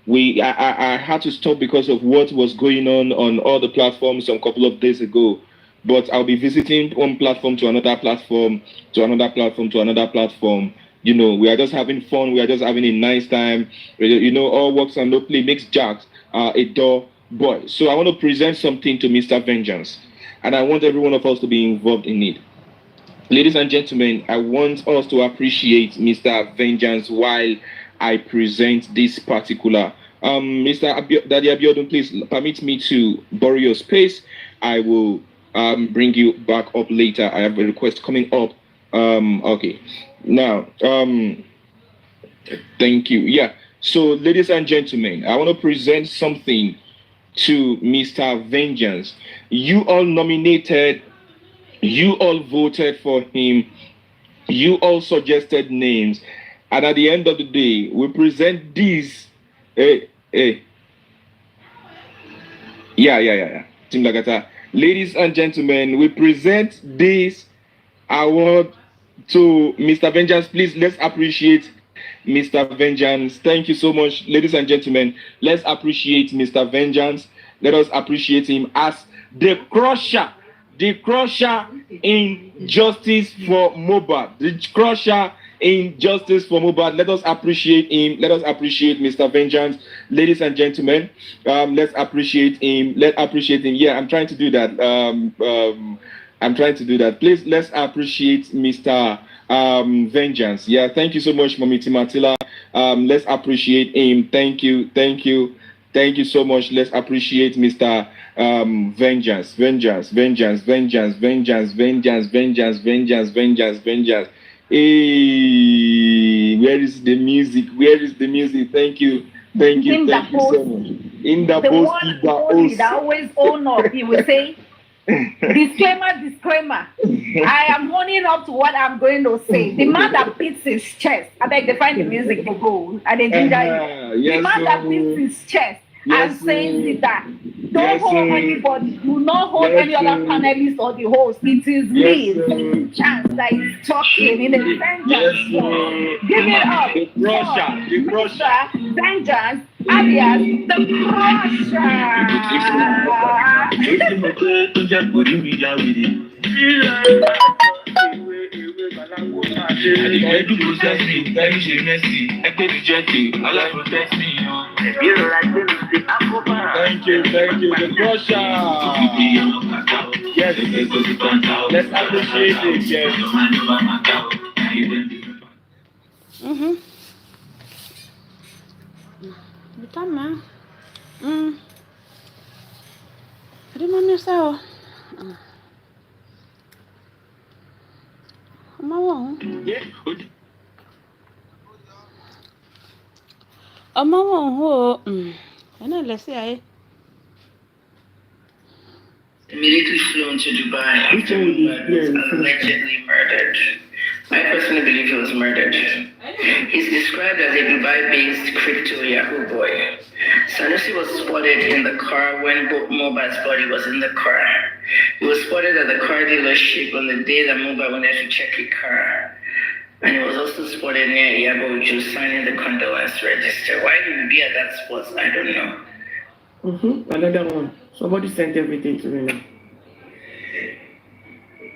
[SPEAKER 7] I had to stop because of what was going on all the platforms a couple of days ago. But I'll be visiting one platform to another platform, to another platform, to another platform. You know, we are just having fun. We are just having a nice time. You know, all works and no play makes Jack a dull boy. So I want to present something to Mr. Vengeance, and I want every one of us to be involved in it. Ladies and gentlemen, I want us to appreciate Mr. Vengeance while I present this particular. Mr. Daddy Abiodun, please permit me to borrow your space. I will bring you back up later. I have a request coming up. Okay. Now, thank you. Yeah. So, ladies and gentlemen, I want to present something to Mr. Vengeance. You all nominated, you all voted for him, you all suggested names, and at the end of the day, we present this. Team Lagata. Ladies and gentlemen, we present this award to Mr. Vengeance. Please, let's appreciate Mr. Vengeance. Thank you so much, ladies and gentlemen. Let's appreciate Mr. Vengeance. Let us appreciate him as the crusher in justice for Mohbad. The crusher in justice for Mohbad. Let us appreciate him. Let us appreciate Mr. Vengeance. Ladies and gentlemen, let's appreciate him. Let's appreciate him. Yeah, I'm trying to do that. I'm trying to do that. Please, let's appreciate Mr. Vengeance. Yeah, thank you so much, Mommy Timatila. Let's appreciate him. Thank you so much. Let's appreciate Mr. Vengeance. Hey, where is the music? Thank you so much. In the post,
[SPEAKER 9] that always own up. He will say, disclaimer. I am owning up to what I'm going to say. The man that beats his chest, I beg they find the music to go and they ginger you. The man that beats his chest and says that don't hold anybody, do not hold any other panelist or the host. It is me, the chance that is talking in the Vengeance. Give it up. The crusher. Vengeance, alias the
[SPEAKER 7] Thank you, the crusher. Yes, let's appreciate it. Yes.
[SPEAKER 1] Bitama. Rimani sawa. Let's see.
[SPEAKER 10] Immediately flown to Dubai after was allegedly murdered. I personally believe he was murdered. He's described as a Dubai-based crypto Yahoo boy. Sanusi was spotted in the car when Mobile's body was in the car. He was spotted at the car dealership on the day that Mobile wanted to check a car. And he was also spotted near Yabo Uju signing the condolence register. Why he would be at that spot, I don't know.
[SPEAKER 11] Another one. Somebody sent everything to me now.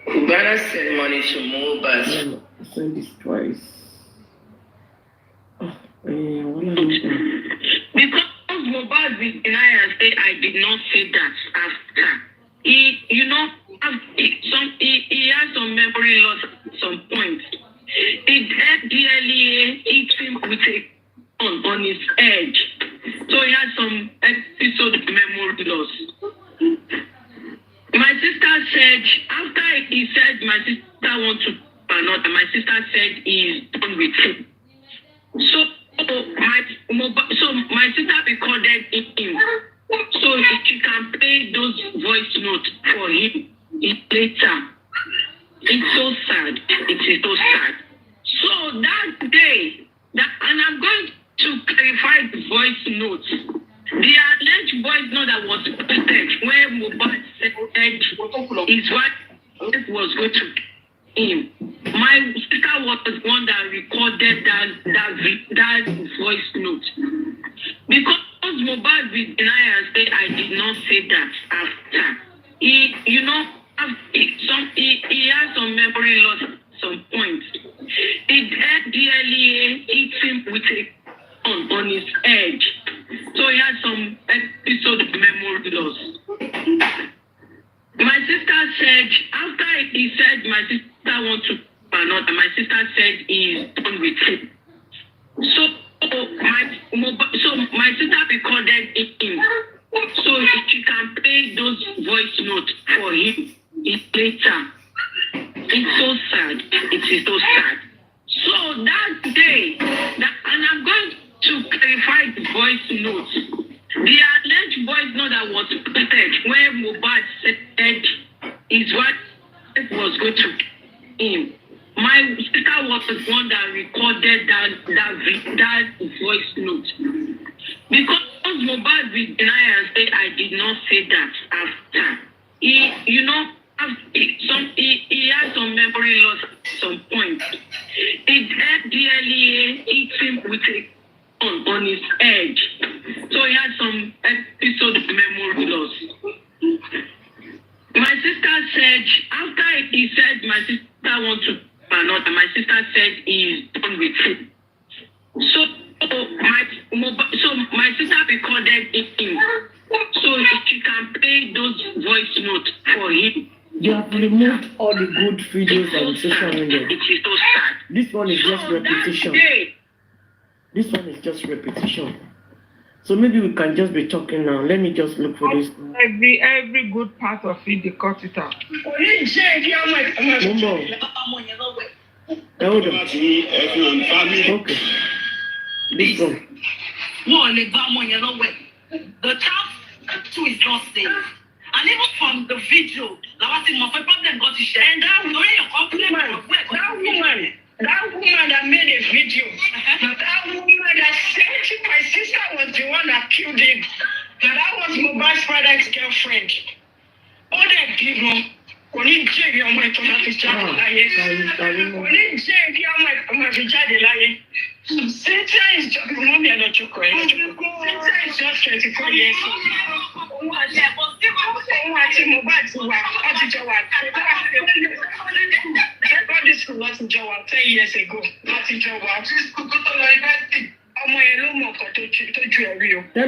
[SPEAKER 10] Cubana sent money to Mobile.
[SPEAKER 11] I sent this twice.
[SPEAKER 12] Because Mobile will deny and say I did not say that after. He has some memory loss at some point. It DLA hit him with a on his edge. So he had some episode of memory loss. My sister said, after he said my sister wants to another, my sister said he's done with him. So my sister recorded him. So she can play those voice notes for him later. It's so sad. It is so sad. So that day, and I'm going to clarify the voice notes. The alleged voice note that was posted where Mobile said his wife was going to him. My sister was the one that recorded that voice note. Because Mobile will deny and say I did not say that after. He has some memory loss at some point. It DLA hit him with a on his edge. So he had some episode of memory loss. My sister said, after he said my sister wants to another, my sister said he's done with him. So my sister recorded him. So she can play those voice notes for him later. It's so sad. It is so sad. So that day, and I'm going to clarify the voice notes. The alleged voice note that was posted where Mobile said his wife was going to him. My sister was the one that recorded that voice note. Because Mobile will deny and say I did not say that after. He has some memory loss at some point. It DLA hit him with a on his edge. So he had some episode of memory loss. My sister said, after he said my sister wants to another, my sister said he's done with him. So my sister recorded him. So she can play those voice notes for him.
[SPEAKER 11] You have removed all the good videos on social media.
[SPEAKER 12] It is so sad.
[SPEAKER 11] This one is just repetition. This one is just repetition. So maybe we can just be talking now. Let me just look for this.
[SPEAKER 13] Every good part of it, they cut it out.
[SPEAKER 11] Hold on. Okay. This one.
[SPEAKER 14] The child too is not safe. And even from the video, and that woman that made a video, that woman that said my sister was the one that killed him. And that was Mobile's father's girlfriend. All that people, only Jay on my tomato child lying. Only Jay on my vijay lying. Cynthia is just mommy and not your Cynthia is just 24 years old. This was 10 years ago.
[SPEAKER 11] 10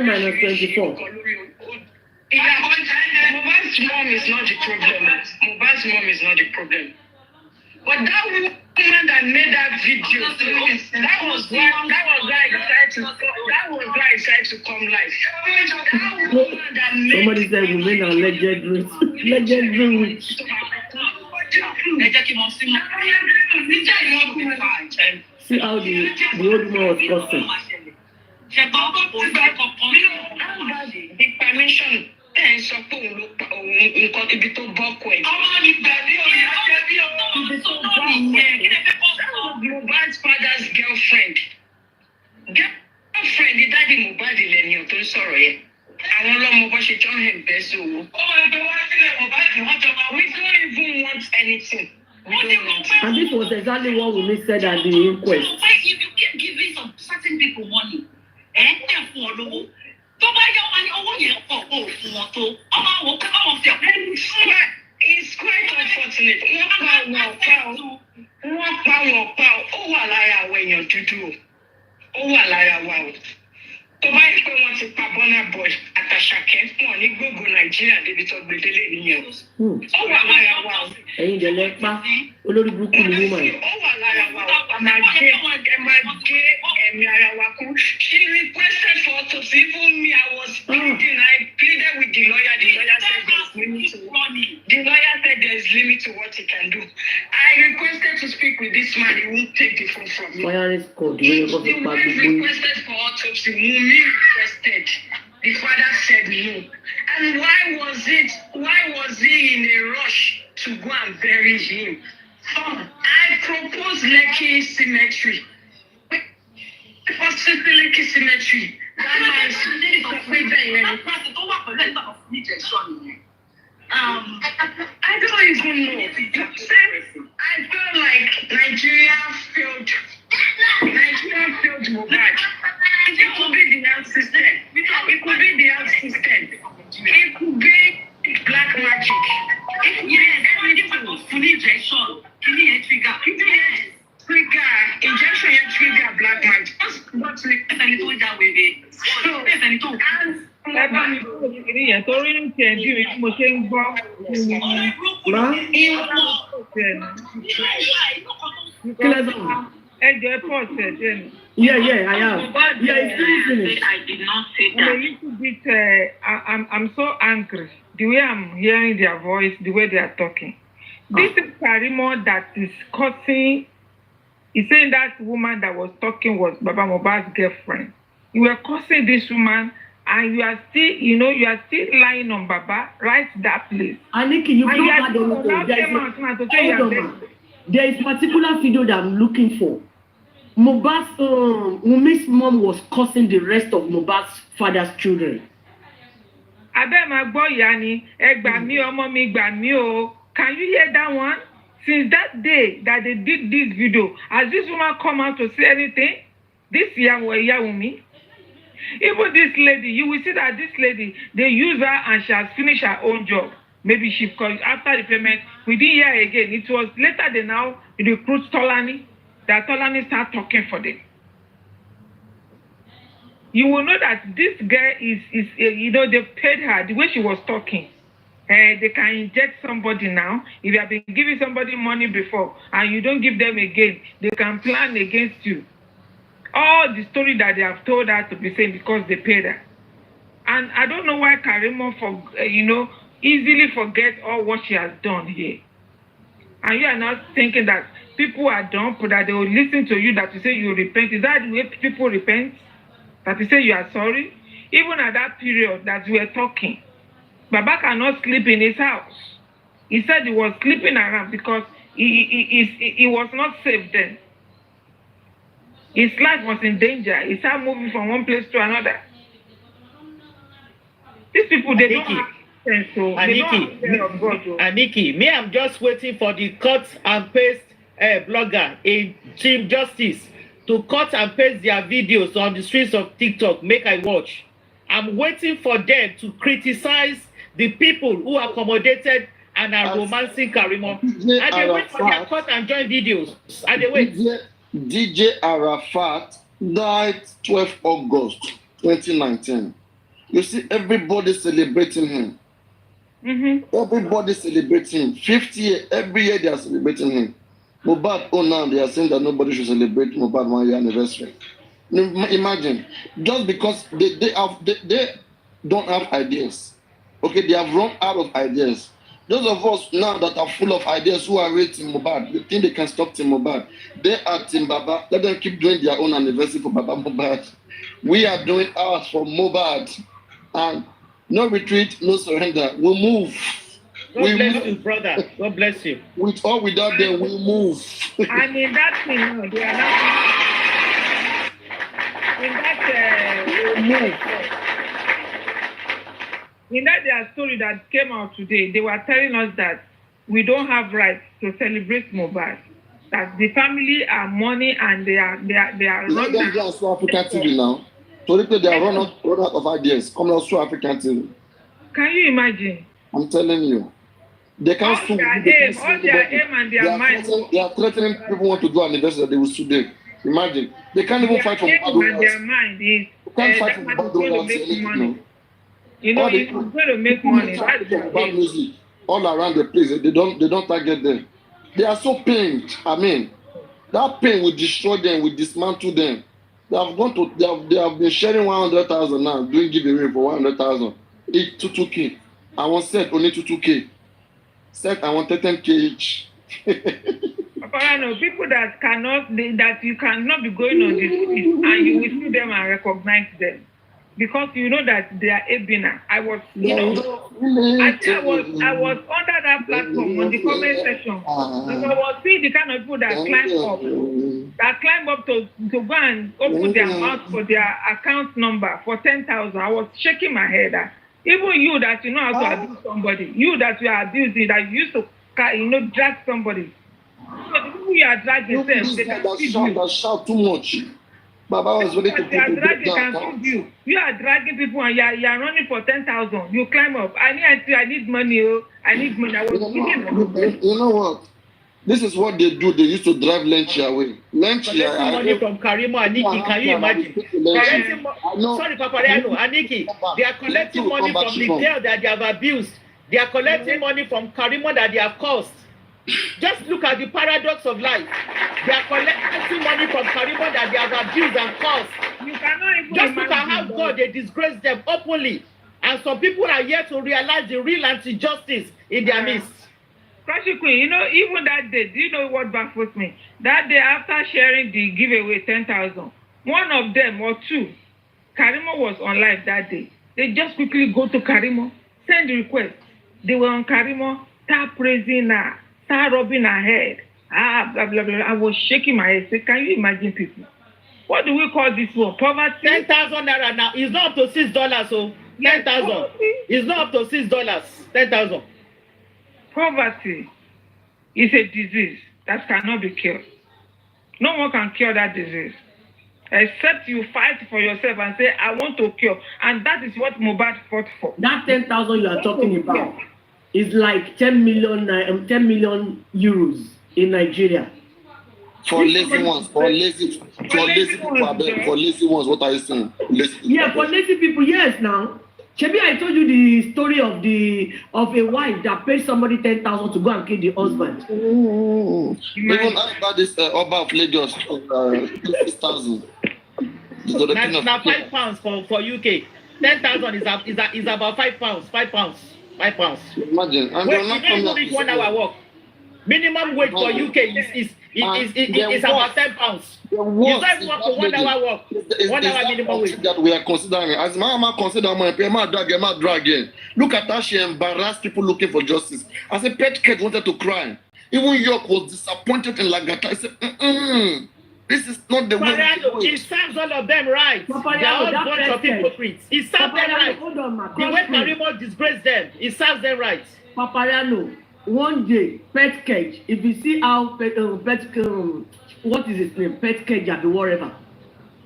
[SPEAKER 11] minus 24.
[SPEAKER 14] Mobile's mom is not the problem. Mobile's mom is not the problem. But that woman that made that video, that was why I decided to come live. That woman that made
[SPEAKER 11] somebody said women are legendary. Legendary. See how the old man was cussing.
[SPEAKER 14] The permission and support Mohbad's father's girlfriend. Girlfriend, the daddy Mohbad lẹ́ni tó ń sọ̀rọ̀ yẹn. Àwọn ọlọ́mọ bó ṣe jọ ń hẹ̀ bẹ́ẹ̀ sí owó. We don't even want anything.
[SPEAKER 11] And this was exactly what Wummi said at the inquest.
[SPEAKER 12] If you keep giving some certain people money, fún ọ lówó. Tó bá yá wọn ní owó yẹn pọ̀ kó fún wọn tó. Ọmọ àwọn kọ́ àwọn fi ọ̀pẹ́ ní sùúrù.
[SPEAKER 14] It's quite unfortunate. Wọ́n pa wọn pa ó wà lára àwọn èèyàn dúdú o. Ó wà lára wa o. Tó bá yẹ pé wọ́n ti pa Burna Boy àtàṣàkẹ́ pọ̀ ní gbogbo Nàìjíríà débi tó gbèdélé nìyẹn o. Ó wà lára wa o.
[SPEAKER 11] Ẹ̀yin dẹ̀ lẹ pa olórí burúkú ni woman.
[SPEAKER 14] Ó wà lára wa o. Ẹ máa gé ẹ̀mí ara wa kú. She requested for autopsy. Even me, I was pleading. I pleaded with the lawyer. The lawyer said there's limit to what he can do. I requested to speak with this man. He won't take the phone from me. The wife requested for autopsy. Wummi requested. The father said no. And why was he in a rush to go and bury him? I proposed Lekki Cemetery. Possibly Lekki Cemetery. That man is I don't even know. I feel like Nigeria failed Mohbad. It could be the health system. It could be the health system. It could be black magic. It could be anything. Full injection. Trigger black magic. But
[SPEAKER 13] torí ń tẹ̀ bí mo ṣe ń gbọ́.
[SPEAKER 11] Yeah, I am. Yeah, it's finished.
[SPEAKER 12] I did not say that.
[SPEAKER 13] I'm a little bit, I'm so angry. The way I'm hearing their voice, the way they are talking. This is Karimot that is causing. He's saying that woman that was talking was Baba Mohbad's girlfriend. You were cursing this woman, and you are still lying on Baba right that place.
[SPEAKER 11] Aniki, you've not had anything. There is particular video that I'm looking for. Wummi's mom was cursing the rest of Mohbad's father's children.
[SPEAKER 13] Abẹ́ máa gbọ́ ìyá ni, ẹ gbà mí ọmọ mi gbà mí o. Can you hear that one? Since that day that they did this video, has this woman come out to say anything? This young Wummi. Even this lady, you will see that this lady, they use her and she has finished her own job. Maybe she, after the payment, we didn't hear again. It was later they now recruit Tolani, that Tolani start talking for them. You will know that this girl is they paid her the way she was talking. They can inject somebody now. If you have been giving somebody money before and you don't give them again, they can plan against you. All the story that they have told her to be saying because they paid her. And I don't know why Karimot easily forget all what she has done here. And you are not thinking that people are dumb, that they will listen to you, that you say you repent. Is that the way people repent? That you say you are sorry? Even at that period that we were talking, Baba cannot sleep in his house. He said he was sleeping around because he was not safe then. His life was in danger. He started moving from one place to another. These people, they don't have sense. So
[SPEAKER 15] Aniki, me, I'm just waiting for the cut and paste blogger in Chief Justice to cut and paste their videos on the streets of TikTok. Make I watch. I'm waiting for them to criticize the people who accommodated and are romancing Karimot. And they wait for their cut and join videos. And they wait.
[SPEAKER 3] DJ Arafat died 12 August 2019. You see, everybody celebrating him. Everybody celebrating him. 50 years, every year they are celebrating him. Mohbad, now they are saying that nobody should celebrate Mohbad 1 year anniversary. Imagine, just because they don't have ideas. Okay, they have run out of ideas. Those of us now that are full of ideas who are rating Mohbad, they think they can stop Team Mohbad. They are Team Baba. Let them keep doing their own anniversary for Baba Mohbad. We are doing ours for Mohbad. And no retreat, no surrender. We'll move.
[SPEAKER 15] God bless you, brother. God bless you.
[SPEAKER 3] With or without them, we'll move.
[SPEAKER 13] And in that thing, no, they are not. In that move. In that their story that came out today, they were telling us that we don't have rights to celebrate Mohbad. That the family are mourning and they are
[SPEAKER 3] running. They are South African TV now. So they are run out of ideas. Come on, South African TV.
[SPEAKER 13] Can you imagine?
[SPEAKER 3] I'm telling you. They can't sue.
[SPEAKER 13] All their aim and their mind.
[SPEAKER 3] They are threatening people want to do anniversary, they will sue them. Imagine. They can't even fight for Mohbad.
[SPEAKER 13] Their mind is
[SPEAKER 3] they can't fight for Mohbad.
[SPEAKER 13] You know, it's going to make money.
[SPEAKER 3] Bad music all around the place. They don't target them. They are so pained. I mean, that pain will destroy them, will dismantle them. They have been sharing 100,000 now, doing giveaway for 100,000. Each 2K. I want set only 2K. Set I want 10K each.
[SPEAKER 13] No, people that you cannot be going on this and you will see them and recognize them. Because you know that they are Ebina. I was under that platform on the comment section. And I was seeing the kind of people that climb up to go and open their mouth for their account number for 10,000. I was shaking my head. Even you that you know how to abuse somebody, you that you are abusing, that you used to drag somebody. So the people you are dragging,
[SPEAKER 3] that shout too much. Baba was ready to
[SPEAKER 13] you are dragging people and you are running for 10,000. You climb up. I need money. I need money.
[SPEAKER 3] You know what? This is what they do. They used to drive Lenchi away.
[SPEAKER 15] Collecting money from Karimot and Nikki. Can you imagine? Sorry, Paparano. Aniki, they are collecting money from the girl that they have abused. They are collecting money from Karimot that they have caused. Just look at the paradox of life. They are collecting money from Karimot that they have abused and caused. Just look at how God they disgrace them openly. And some people are yet to realize the real anti-justice in their midst.
[SPEAKER 13] Crunchy Queen, even that day, do you know what baffles me? That day after sharing the giveaway 10,000, one of them or two, Karimot was on live that day. They just quickly go to Karimot, send the request. They were on Karimot, start praising her, start rubbing her head. Blah, blah, blah. I was shaking my head. Say, can you imagine people? What do we call this one? Poverty?
[SPEAKER 15] 10,000 naira now. It's not up to $6, so 10,000. It's not up to $6. 10,000.
[SPEAKER 13] Poverty is a disease that cannot be cured. No one can cure that disease. Except you fight for yourself and say, I want to cure. And that is what Mohbad fought for.
[SPEAKER 11] That 10,000 you are talking about is like 10 million euros in Nigeria.
[SPEAKER 3] For lazy ones, for lazy ones, what are you saying?
[SPEAKER 11] For lazy people, yes. Now, Chebi, I told you the story of a wife that paid somebody 10,000 to go and kill the husband.
[SPEAKER 3] Even about this Oba of Lagos, 6,000.
[SPEAKER 15] Now £5 for UK. 10,000 is about £5. £5.
[SPEAKER 3] Imagine. And
[SPEAKER 15] wait, not even reach 1 hour work. Minimum wage for UK is about £10. You don't work for 1 hour work. 1 hour minimum wage.
[SPEAKER 3] That we are considering. As Mama consider my dragging. Look at how she embarrassed people looking for justice. As a pet cat wanted to cry. Even York was disappointed in Lagata. I said, this is not the way.
[SPEAKER 15] It serves all of them right. They are all bunch of hypocrites. It serves them right. The way Karimot disgraced them, it serves them right.
[SPEAKER 11] Papariano, one day, Pet Cage, if you see how what is his name? Pet Cage at the whatever.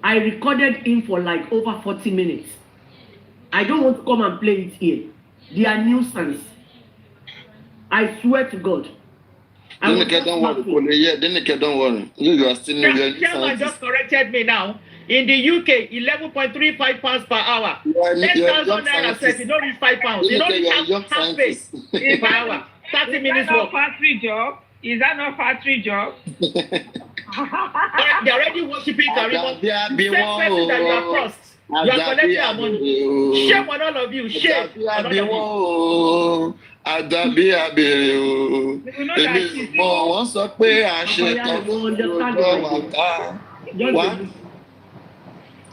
[SPEAKER 11] I recorded him for like over 40 minutes. I don't want to come and play it here. They are nuisance. I swear to God.
[SPEAKER 3] Don't worry. You are still new.
[SPEAKER 15] Chairman just corrected me now. In the UK, 11.35 pounds per hour. 10,000 naira says you don't reach £5. You don't reach half pay per hour. 30 minutes work.
[SPEAKER 13] Is that not factory job?
[SPEAKER 15] They're already worshipping Karimot. Same person that you have crossed. You are collecting our money. Shame on all of you. Shame on all of you.
[SPEAKER 3] Àdàbí àbèrè o. Èmi mọ̀ wọ́n sọ pé àṣetán wàká. What?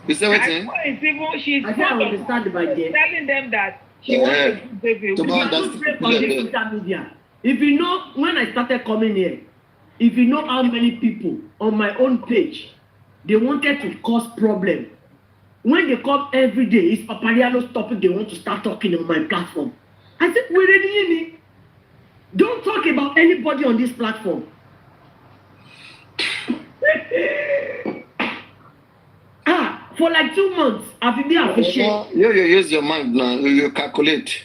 [SPEAKER 3] You say what?
[SPEAKER 13] She's
[SPEAKER 11] I can't understand by there.
[SPEAKER 13] telling them that she wants to baby.
[SPEAKER 11] On the social media. If you know, when I started coming here, if you know how many people on my own page, they wanted to cause problem. When they come every day, it's Papariano's topic they want to start talking on my platform. I said, we're ready in it. Don't talk about anybody on this platform. For like 2 months, I've been there official.
[SPEAKER 3] You use your mind now. You calculate.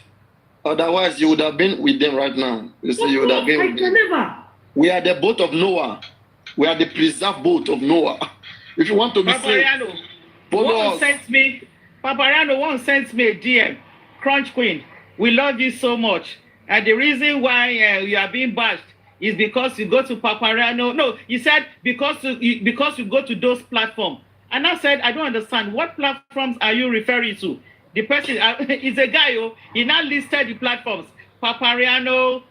[SPEAKER 3] Otherwise, you would have been with them right now. You see, you would have been with them.
[SPEAKER 11] Never.
[SPEAKER 3] We are the boat of Noah. We are the preserved boat of Noah. If you want to be safe, follow us.
[SPEAKER 15] Papariano once sent me a DM. Crunch Queen, we love you so much. And the reason why you are being bashed is because you go to Papariano. No, he said because you go to those platforms. And I said, I don't understand. What platforms are you referring to? The person is a guy, he now listed the platforms. Papariano,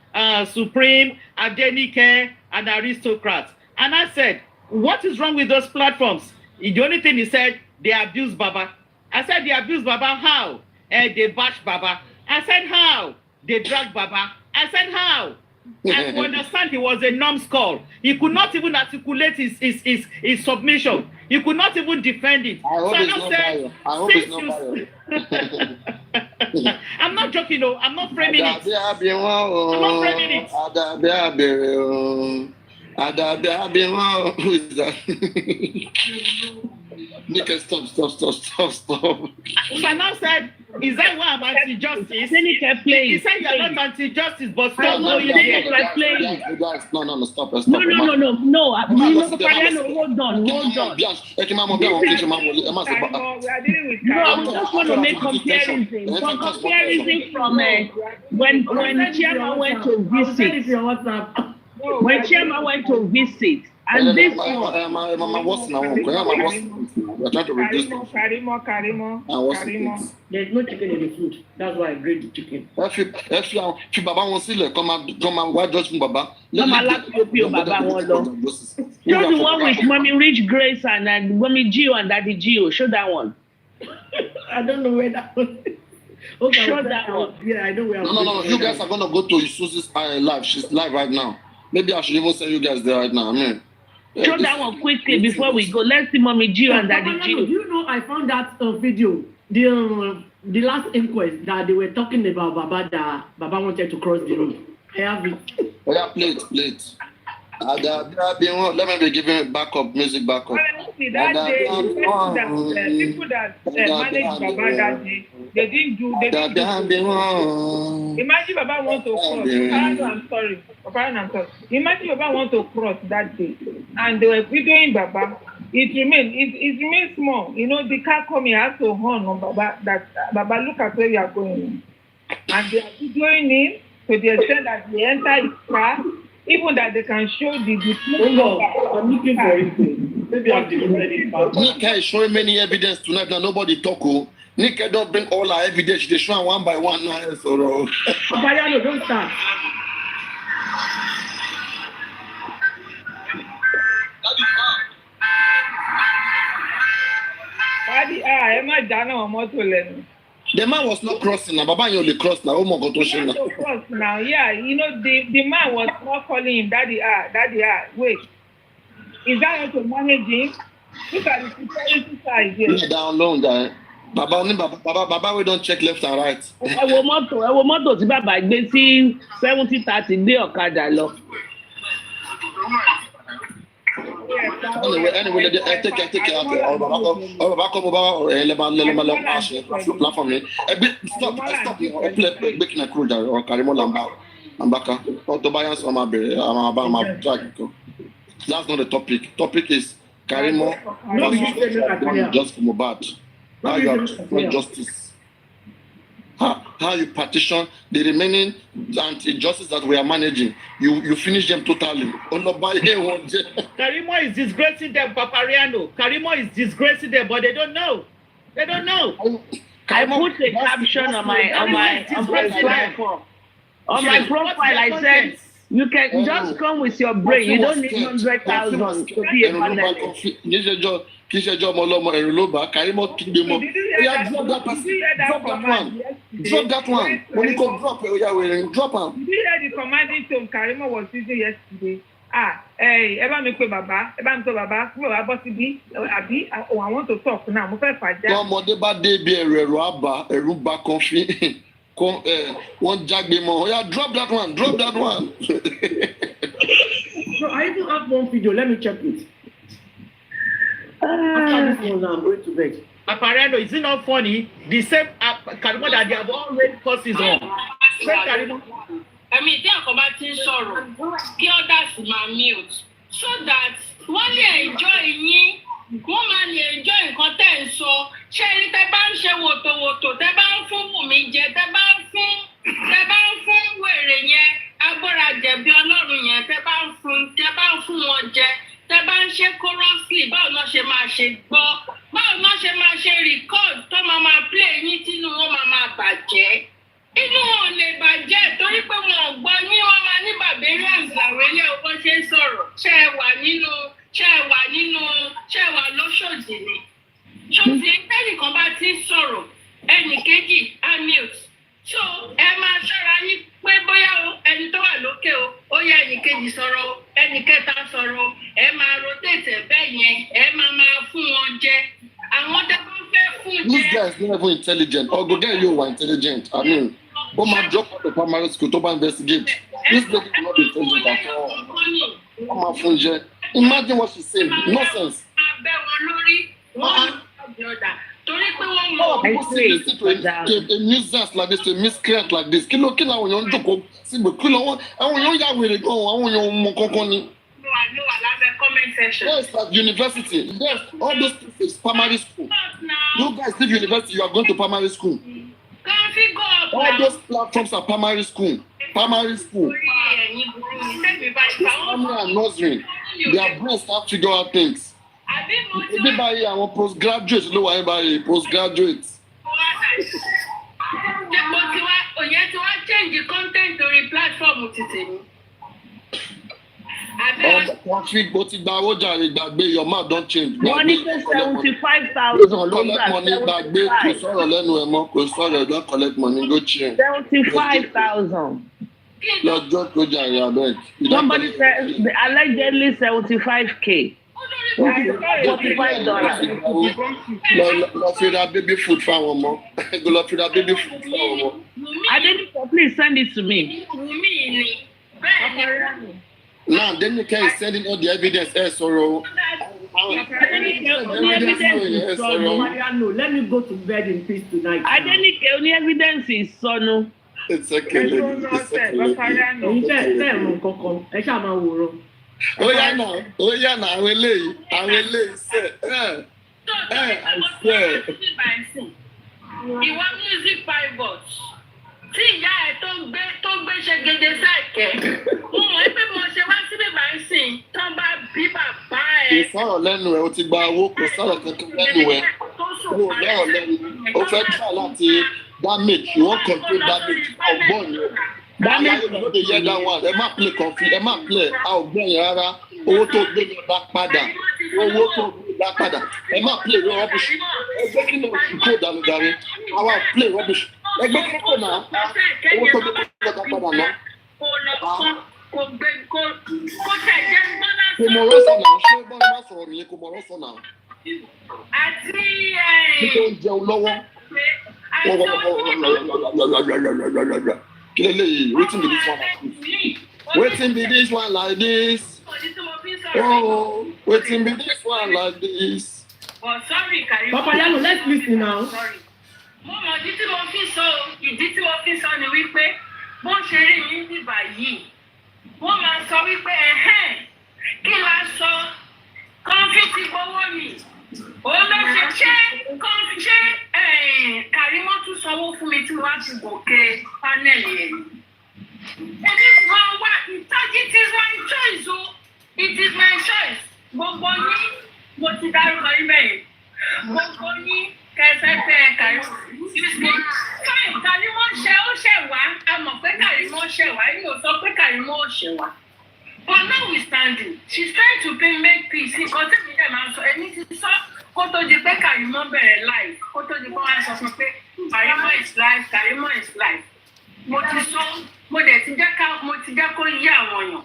[SPEAKER 15] Supreme, Adenike, and Aristocrats. And I said, what is wrong with those platforms? The only thing he said, they abuse Baba. I said, they abuse Baba, how? They bash Baba. I said, how? They drag Baba. I said, how? And to understand, he was a numbskull. He could not even articulate his submission. He could not even defend it.
[SPEAKER 3] I hope it's not bio.
[SPEAKER 15] I'm not joking, though. I'm not framing it. I'm not framing it.
[SPEAKER 3] Who is that? Nika, stop.
[SPEAKER 15] Sana said, is that why I'm anti-justice? He said you're not anti-justice, but stop going there.
[SPEAKER 3] Guys, no, stop.
[SPEAKER 1] No. Hold on.
[SPEAKER 3] No,
[SPEAKER 1] I just want to make comparison. From when Chairman went to visit. When Chairman went to visit, and this one.
[SPEAKER 3] We're trying to reduce it.
[SPEAKER 11] Karimo. There's no chicken in the food. That's why I grilled the chicken.
[SPEAKER 3] If Baba wants to come and why judge Baba?
[SPEAKER 1] Show the one with Mommy Rich Grace and Mommy Gio and Daddy Gio. Show that one.
[SPEAKER 11] I don't know where that one is. Okay,
[SPEAKER 1] show that one.
[SPEAKER 11] Yeah, I know where.
[SPEAKER 3] No. You guys are gonna go to Isuzi's live. She's live right now. Maybe I should even send you guys there right now.
[SPEAKER 1] Show that one quickly before we go. Let's see Mommy Gio and Daddy Gio.
[SPEAKER 11] Do you know I found that video, the last inquest that they were talking about Baba, that Baba wanted to cross the road. I have it.
[SPEAKER 3] Oh yeah, play it. Let me be giving backup music backup.
[SPEAKER 13] Honestly, that day, people that managed Baba that day, they didn't do. Imagine Baba want to cross. I'm sorry. Imagine Baba want to cross that day, and they were videoing Baba. It remains small. You know, the car coming has to horn on Baba that Baba, look at where you are going, and they are videoing him to the extent that they enter his car. Even that they can show the
[SPEAKER 11] I'm looking for it. Maybe I'm delivering it.
[SPEAKER 3] Nika is showing many evidence tonight. Now nobody talk. Nika don't bring all our evidence. They show one by one now. So,
[SPEAKER 11] Bayano, don't start.
[SPEAKER 3] The man was not crossing now. Baba only crossed now. Oh my God,
[SPEAKER 13] cross now. Yeah, you know the man was not calling him Daddy. Wait, is that how to manage him? Look at the security side here.
[SPEAKER 3] Yeah, down low there. Baba, we don't check left and right.
[SPEAKER 1] Ẹ wo mọ́tò tí bàbá gbé sí 70-30 gbé ọ̀kadà lọ.
[SPEAKER 3] Anyway, take it out. Baba come over. Platform. Stop. Making a crew or Karimot Lambaka. Autobias or my drag. That's not the topic. Topic is Karimot just from Mohbad. How you have justice. How you partition the remaining anti-justice that we are managing. You finish them totally.
[SPEAKER 15] Karimot is disgracing them, Papariano. Karimot is disgracing them, but they don't know.
[SPEAKER 1] I put a caption on my platform.
[SPEAKER 11] On my profile, I said you can just come with your brain. You don't need 100,000 to be a panelist.
[SPEAKER 3] Kì í ṣẹjọ́ ọmọ ọlọ́mọ ẹ̀rù ló bá Karimot kígbe mọ́. Oya drop that one. Drop that one. Mo ní kó drop ẹ̀ oya wẹ̀rẹ̀ drop am.
[SPEAKER 13] Did you hear the commanding tone Karimot was using yesterday? Ẹ bá mi pe bàbá, kí bàbá bọ́ síbí, àbí I want to talk now, mo fẹ́ fàjà.
[SPEAKER 3] Tọ́mọdé bá dé ibi ẹ̀rù àbá, ẹ̀rù bá kan fi wọ́n jágbe mọ́. Oya drop that one.
[SPEAKER 11] So I even have one video, let me check it. After this one, I'm going to bed.
[SPEAKER 15] Apparently, is it not funny? The same Karimot that they have all raised courses on. Same Karimot.
[SPEAKER 14] I mean, tí àkọ́bá ti ń sọ̀rọ̀ kí others máa mute so that wọ́n lè enjoy yín, wọ́n máa lè enjoy nǹkan tẹ́ ń sọ. Ṣé ẹni tẹ́ bá ń ṣe wòtòwòtò, tẹ́ bá ń fún Wùmí jẹ, tẹ́ bá ń fún wèrè yẹn, agbára jẹ̀bi Ọlọ́run yẹn, tẹ́ bá ń fún wọn jẹ. Tẹ́ bá ń ṣe chorously, báwo náà ṣe máa ṣe gbọ́, báwo náà ṣe máa ṣe record tó máa play yín tínú wọn máa bàjẹ́. Inú wọn ò lè bàjẹ́ torí pé wọn ò gbọ́ yín, wọn máa ní barbarians làwọn ilé ọkọ ṣe ń sọ̀rọ̀. Ṣé ẹ wà lóṣòdì ni? Ṣòdì ẹnìkan bá ti ń sọ̀rọ̀, ẹnìkejì á mute. So ẹ máa ṣọ́ra yín pé bóyá ẹni tó wà lókè ó yẹ ẹnìkejì sọ̀rọ̀, ẹnìkẹta sọ̀rọ̀, ẹ máa rotate bẹ́ẹ̀ yẹn, ẹ máa fún wọn jẹ. Àwọn tẹ́ bá fẹ́ fún jẹ.
[SPEAKER 3] This guy is not even intelligent. Or go get you who are intelligent. I mean, my drop out of primary school to investigate. This lady is not intelligent at all. Imagine what she's saying. Nonsense. People say listen to a nuisance like this, to a miscreant like this. Kí ló àwọn èèyàn ń jókòó síbò? Kí ló àwọn èèyàn yà wèrè gan, àwọn èèyàn mọ kankan ni. Yes, like university. Yes, all those places, primary school. You guys leave university, you are going to primary school. All those platforms are primary school. Primary school. Primary and nursery. Their brains can't figure out things. Everybody, I want postgraduates. No, everybody postgraduates.
[SPEAKER 14] Change the content to the platform.
[SPEAKER 3] Config, but if that was your mouth don't change.
[SPEAKER 11] Money for 75,000.
[SPEAKER 3] Collect money back. Don't collect money. Go change.
[SPEAKER 11] 75,000. Somebody said allegedly 75K. $45.
[SPEAKER 3] Love you that baby food for one more. Go love you that baby food for one more.
[SPEAKER 11] I didn't. Please send it to me.
[SPEAKER 3] Now, then you can send in all the evidence. Sorrow.
[SPEAKER 11] Let me go to bed in peace tonight. I didn't get any evidence is sono.
[SPEAKER 3] It's okay. Oh yeah, now, I say, I swear.
[SPEAKER 14] You want music pivot? Tí ìyá ẹ̀ tó gbé ṣe gèdè sáìkẹ́, mo mọ̀ pé mo ṣe wá síbí báyìí sìn tán bá bí bàbá ẹ̀.
[SPEAKER 3] Kò sọ̀rọ̀ lẹ́nu ẹ̀, o ti gba owó, kò sọ̀rọ̀ kankan lẹ́nu ẹ̀. O lẹ́rọ̀ lẹ́nu, o fẹ́ try láti damage, you wan control damage, ọgbọ́n yẹn. Damage ló dé yẹ that one, ẹ má play conflict, ẹ má play ọgbọ́n yẹn rárá, owó tó gbé yẹn dá padà, ẹ má play rubbish, ẹgbẹ́ kí ló ń kó dànù darí, àwa play rubbish. Ẹgbẹ́ kíkọ́ náà, owó tó gbé lọ́dọ̀ padà náà. Kò mọ̀ rọ́sọ̀ náà, ṣé bọ́lá máa sọ̀rọ̀ nìyẹn kò mọ̀ rọ́sọ̀ náà. Kí ló ń jẹun lọ́wọ́? Kí ló léyìí? Wetin be this one like this? Oh, wetin be this one like this?
[SPEAKER 14] Oh, sorry, Karimot.
[SPEAKER 11] Papa Yano, let's listen now.
[SPEAKER 14] Sorry. Mo mọ̀ ìdí tí mo fi sọ ni wípé bó ṣe rí yín níbà yìí wọ́n máa sọ wípé kí la sọ kọ́ńfì ti gbowó mi òun ló ṣe Karimot tún sanwó fún mi tí wọ́n á ti gòkè pánẹ́ẹ̀lì yẹn. Èmi máa wá it is my choice o it is my choice gbogbo yín mo ti dárúkọ yín bẹ́ẹ̀ gbogbo yín. Karimot ṣe ó ṣe wá àmọ́ mọ̀ pé Karimot ṣẹ̀wá, èmi ò sọ pé Karimot ṣẹ̀wá. But notwithstanding, she's trying to make peace. Nǹkan tí mi dẹ̀ máa sọ, èmi ti sọ kó tó di pé Karimot bẹ̀rẹ̀ live, kó tó di pé wọ́n á sọ fún pé Karimot is live, Karimot is live. Mo ti sọ, mo ti jẹ́ kó yé àwọn èèyàn.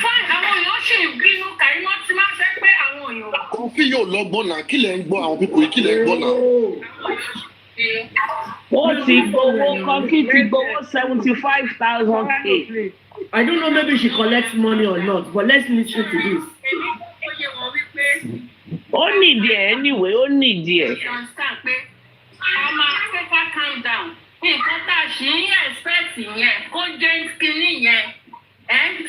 [SPEAKER 14] Fine, àwọn èèyàn ṣì ń bínú, Karimot ti máa fẹ́ pé àwọn èèyàn.
[SPEAKER 3] Kọ́fí yóò lọ gbọ́ náà, kí lẹ̀ ń gbọ́ àwọn pípò yìí, kí lẹ̀ ń gbọ́ náà.
[SPEAKER 15] Ó ti gbowó, Kọ́fí ti gbowó 75,000K.
[SPEAKER 11] I don't know, maybe she collects money or not, but let's listen to this.
[SPEAKER 15] Ó nídìí ẹ̀ anyway, ó nídìí ẹ̀.
[SPEAKER 14] Ọmọ akẹ́kọ̀ọ́ calm down. Nǹkan tá a ṣì ń expect yẹn, kó jẹ́ kínní yẹn,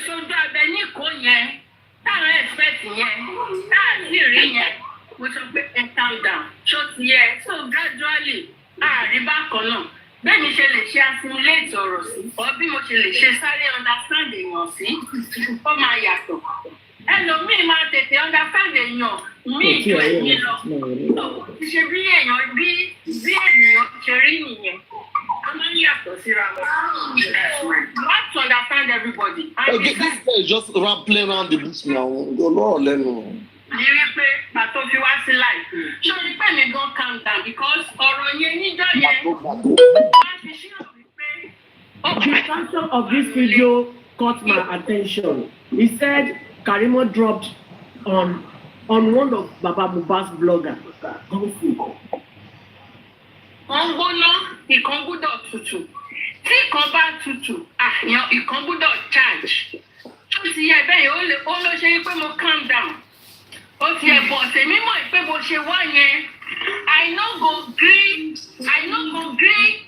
[SPEAKER 14] sojú abẹ ní kò yẹn, táwọn expect yẹn, táà sì rí yẹn, mo sọ pé calm down. Ṣó ti yẹ, so gradually, àríbá kan náà. Bẹ́ẹ̀ mi ṣe lè ṣe assimilate ọ̀rọ̀ sí, ọ bí mo ṣe lè ṣe sáré understand èèyàn sí, ó máa yàtọ̀. Ẹlòmíì máa tètè understand èèyàn míì ju èmi lọ. Ṣé bí èèyàn bí ènìyàn ṣe rí nìyẹn? A máa ń yàtọ̀ síra wọn. You have to understand everybody.
[SPEAKER 3] Okay, this guy is just playing around the bush now. Ọlọ́rọ̀ lẹ́nu.
[SPEAKER 14] Ní wípé pàtó fi wá sí láì. Ṣé o ní pẹ́ mi gan calm down because ọ̀rọ̀ yẹn níjọ́ yẹn.
[SPEAKER 11] The title of this video caught my attention. He said Karimot dropped on one of Baba Mohbad's blogger.
[SPEAKER 14] Wọ́n gbóná, ìkan gbúdọ̀ tutù. Tí ìkan bá tutù, ìkan gbúdọ̀ charge. Ó ti yẹ bẹ́ẹ̀ yẹn, ó ló ṣe pé mo calm down. Ó ti yẹ bọ̀ tèmi mọ̀ pé bó ṣe wá yẹn. I no go gree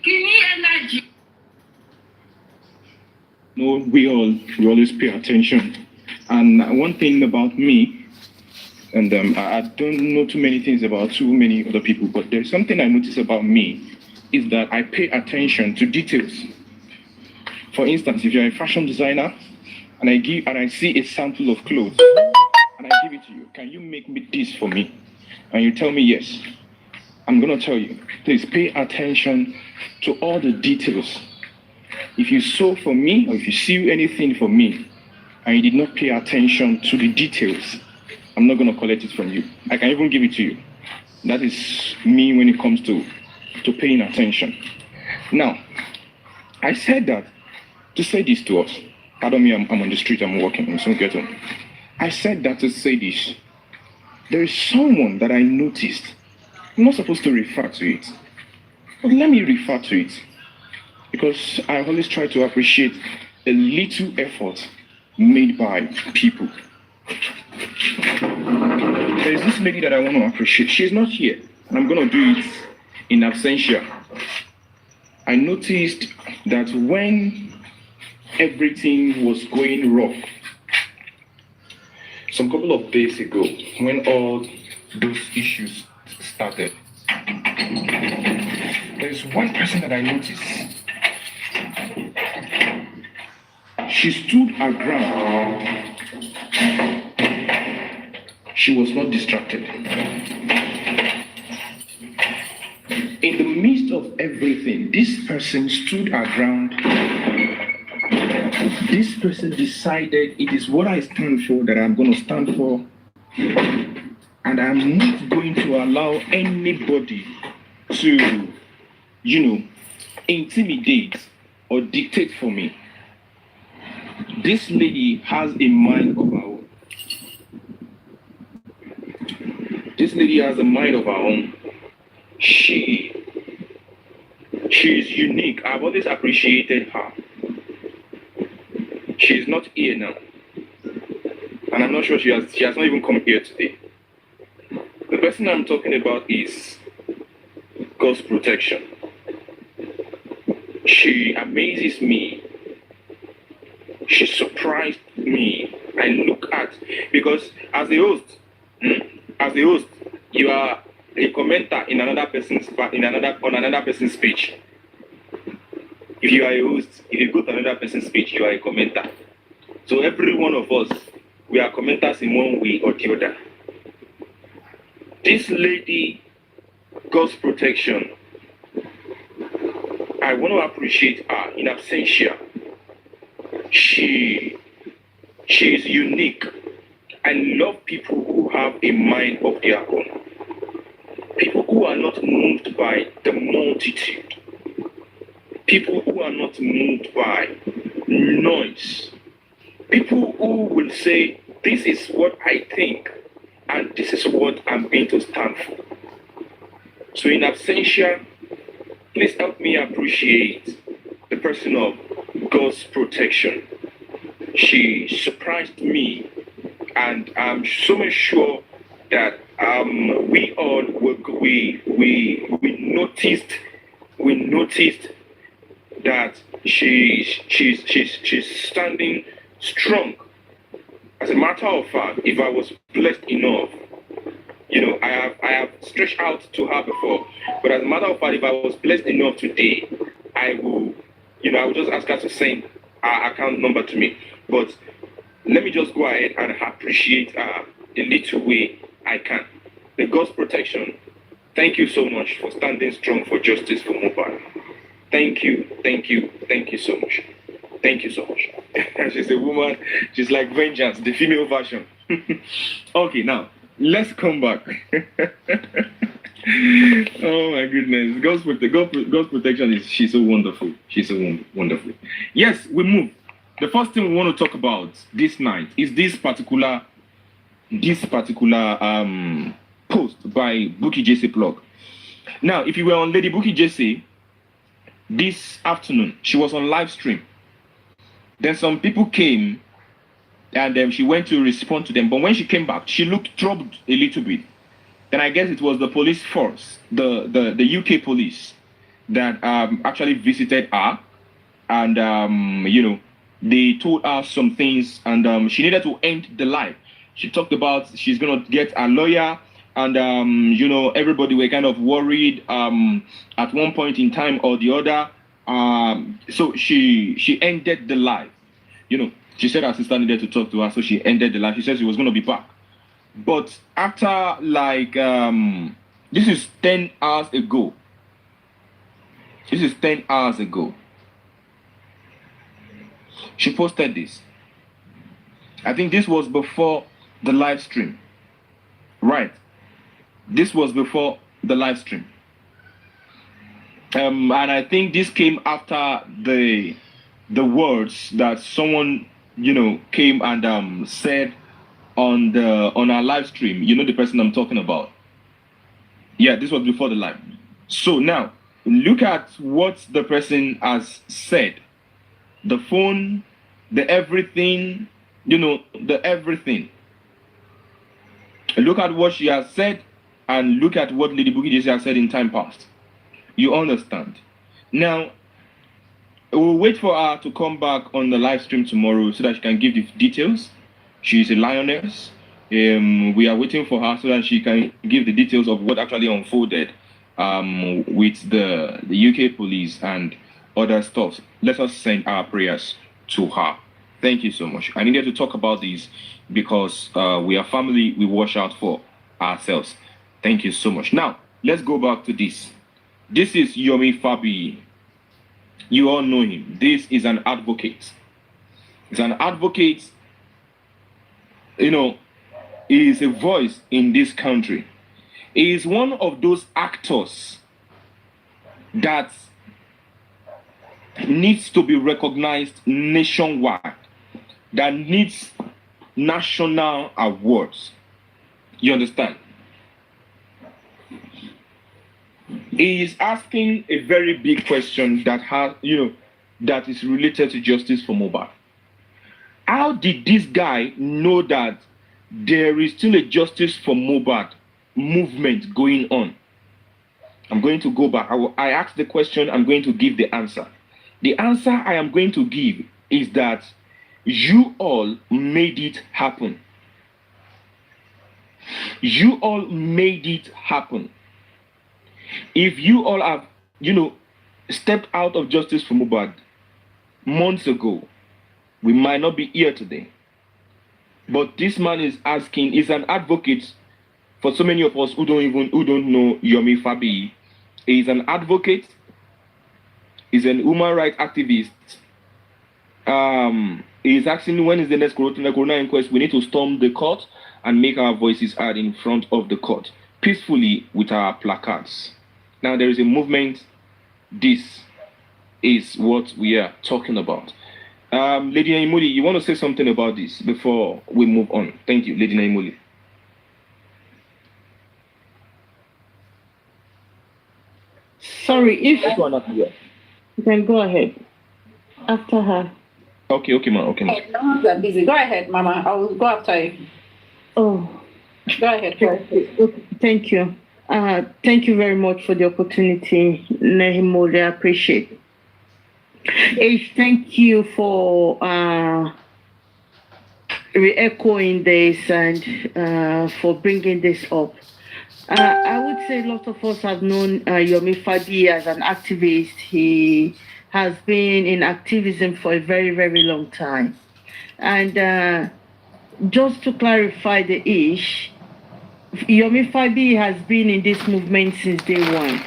[SPEAKER 14] kini energy.
[SPEAKER 7] No, we always pay attention. And one thing about me, and I don't know too many things about too many other people, but there's something I notice about me is that I pay attention to details. For instance, if you're a fashion designer and I see a sample of clothes and I give it to you, can you make me this for me? And you tell me yes. I'm going to tell you, please pay attention to all the details. If you sew for me or if you sew anything for me and you did not pay attention to the details, I'm not going to collect it from you. I can even give it to you. That is me when it comes to paying attention. Now, I said that to say this to us. Pardon me, I'm on the street, I'm walking, I'm so ghetto. I said that to say this. There is someone that I noticed. I'm not supposed to refer to it. But let me refer to it. Because I always try to appreciate a little effort made by people. There is this lady that I want to appreciate. She's not here, and I'm going to do it in absentia. I noticed that when everything was going rough, some couple of days ago, when all those issues started, there's one person that I noticed. She stood her ground. She was not distracted. In the midst of everything, this person stood her ground. This person decided it is what I stand for that I'm going to stand for. And I'm not going to allow anybody to, intimidate or dictate for me. This lady has a mind of her own. This lady has a mind of her own. She is unique. I've always appreciated her. She's not here now. And I'm not sure she has not even come here today. The person I'm talking about is God's protection. She amazes me. She surprised me. I look at, because as a host, you are a commenter in another person's on another person's page. If you are a host, if you go to another person's page, you are a commenter. So every one of us, we are commenters in one way or the other. This lady, God's protection, I want to appreciate her in absentia. She is unique. I love people who have a mind of their own. People who are not moved by the multitude. People who are not moved by noise. People who will say, this is what I think, and this is what I'm going to stand for. So in absentia, please help me appreciate the person of God's protection. She surprised me, and I'm so much sure that we all noticed that she's standing strong. As a matter of fact, if I was blessed enough, I have stretched out to her before, but as a matter of fact, if I was blessed enough today, I will just ask her to send her account number to me. But let me just go ahead and appreciate her the little way I can. The God's protection. Thank you so much for standing strong for justice for Mohbad. Thank you so much. Thank you so much. She's a woman. She's like Vengeance, the female version. Okay, now let's come back. Oh my goodness, God's protection is she's so wonderful. She's so wonderful. Yes, we move. The first thing we want to talk about this night is this particular post by Bukky Jesse blog. Now, if you were on Lady Bukky Jesse this afternoon, she was on live stream. Then some people came and she went to respond to them. But when she came back, she looked troubled a little bit. Then I guess it was the police force, the UK police, that actually visited her. And, they told her some things. And she needed to end the live. She talked about she's going to get a lawyer. And, everybody were kind of worried at one point in time or the other. So she ended the live. She said her sister needed to talk to her, so she ended the live. She said she was going to be back. But after, this is 10 hours ago. She posted this. I think this was before the live stream. Right. This was before the live stream. And I think this came after the words that someone, came and said on our live stream. The person I'm talking about. Yeah, this was before the live. So now, look at what the person has said. The phone, the everything, the everything. Look at what she has said and look at what Lady Bukky Jesse has said in time past. You understand? Now, we'll wait for her to come back on the live stream tomorrow so that she can give the details. She's a lioness. We are waiting for her so that she can give the details of what actually unfolded with the UK police and other stuff. Let us send our prayers to her. Thank you so much. I needed to talk about this because we are family. We watch out for ourselves. Thank you so much. Now, let's go back to this. This is Yomi Fabi. You all know him. This is an advocate. He's an advocate. He is a voice in this country. He is one of those actors that needs to be recognized nationwide, that needs national awards. You understand? He is asking a very big question that has, that is related to justice for Mohbad. How did this guy know that there is still a justice for Mohbad movement going on? I'm going to go back. I asked the question, I'm going to give the answer. The answer I am going to give is that you all made it happen. You all made it happen. If you all have, stepped out of justice for Mohbad months ago, we might not be here today. But this man is asking, is an advocate for so many of us who don't know Yomi Fabi. He is an advocate. is an human rights activist. Is asking when is the next corona inquest. We need to storm the court and make our voices heard in front of the court peacefully with our placards. Now there is a movement. This is what we are talking about. Lady Naimuli, you want to say something about this before we move on? Thank you, Lady Naimuli.
[SPEAKER 11] Sorry, if you can go ahead after her.
[SPEAKER 7] Okay, ma. Okay, ma.
[SPEAKER 9] You are busy. Go ahead, Mama. I will go after you.
[SPEAKER 11] Oh,
[SPEAKER 9] go ahead.
[SPEAKER 11] Thank you. Thank you very much for the opportunity, Nehimole. I appreciate it. Thank you for re-echoing this and for bringing this up. I would say a lot of us have known Yomi Fabi as an activist. He has been in activism for a very, very long time. And just to clarify the issue, Yomi Fabi has been in this movement since day one.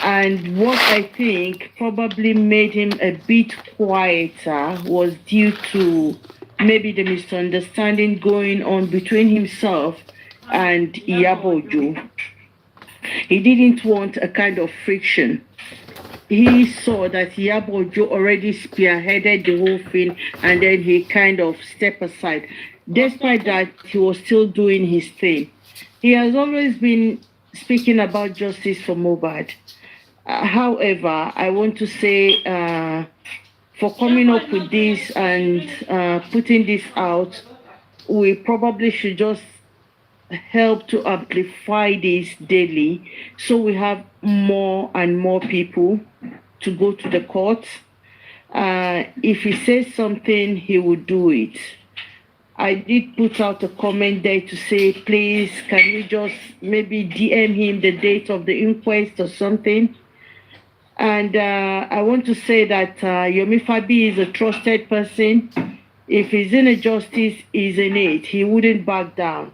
[SPEAKER 11] And what I think probably made him a bit quieter was due to maybe the misunderstanding going on between himself and Iyabojo. He didn't want a kind of friction. He saw that Iyabojo already spearheaded the whole thing, and then he kind of stepped aside. Despite that, he was still doing his thing. He has always been speaking about justice for Mohbad. However, I want to say for coming up with this and putting this out, we probably should just help to amplify this daily so we have more and more people to go to the court. If he says something, he will do it. I did put out a comment there to say, please, can you just maybe DM him the date of the inquest or something? And I want to say that Yomi Fabi is a trusted person. If he's in a justice, he's in it. He wouldn't back down.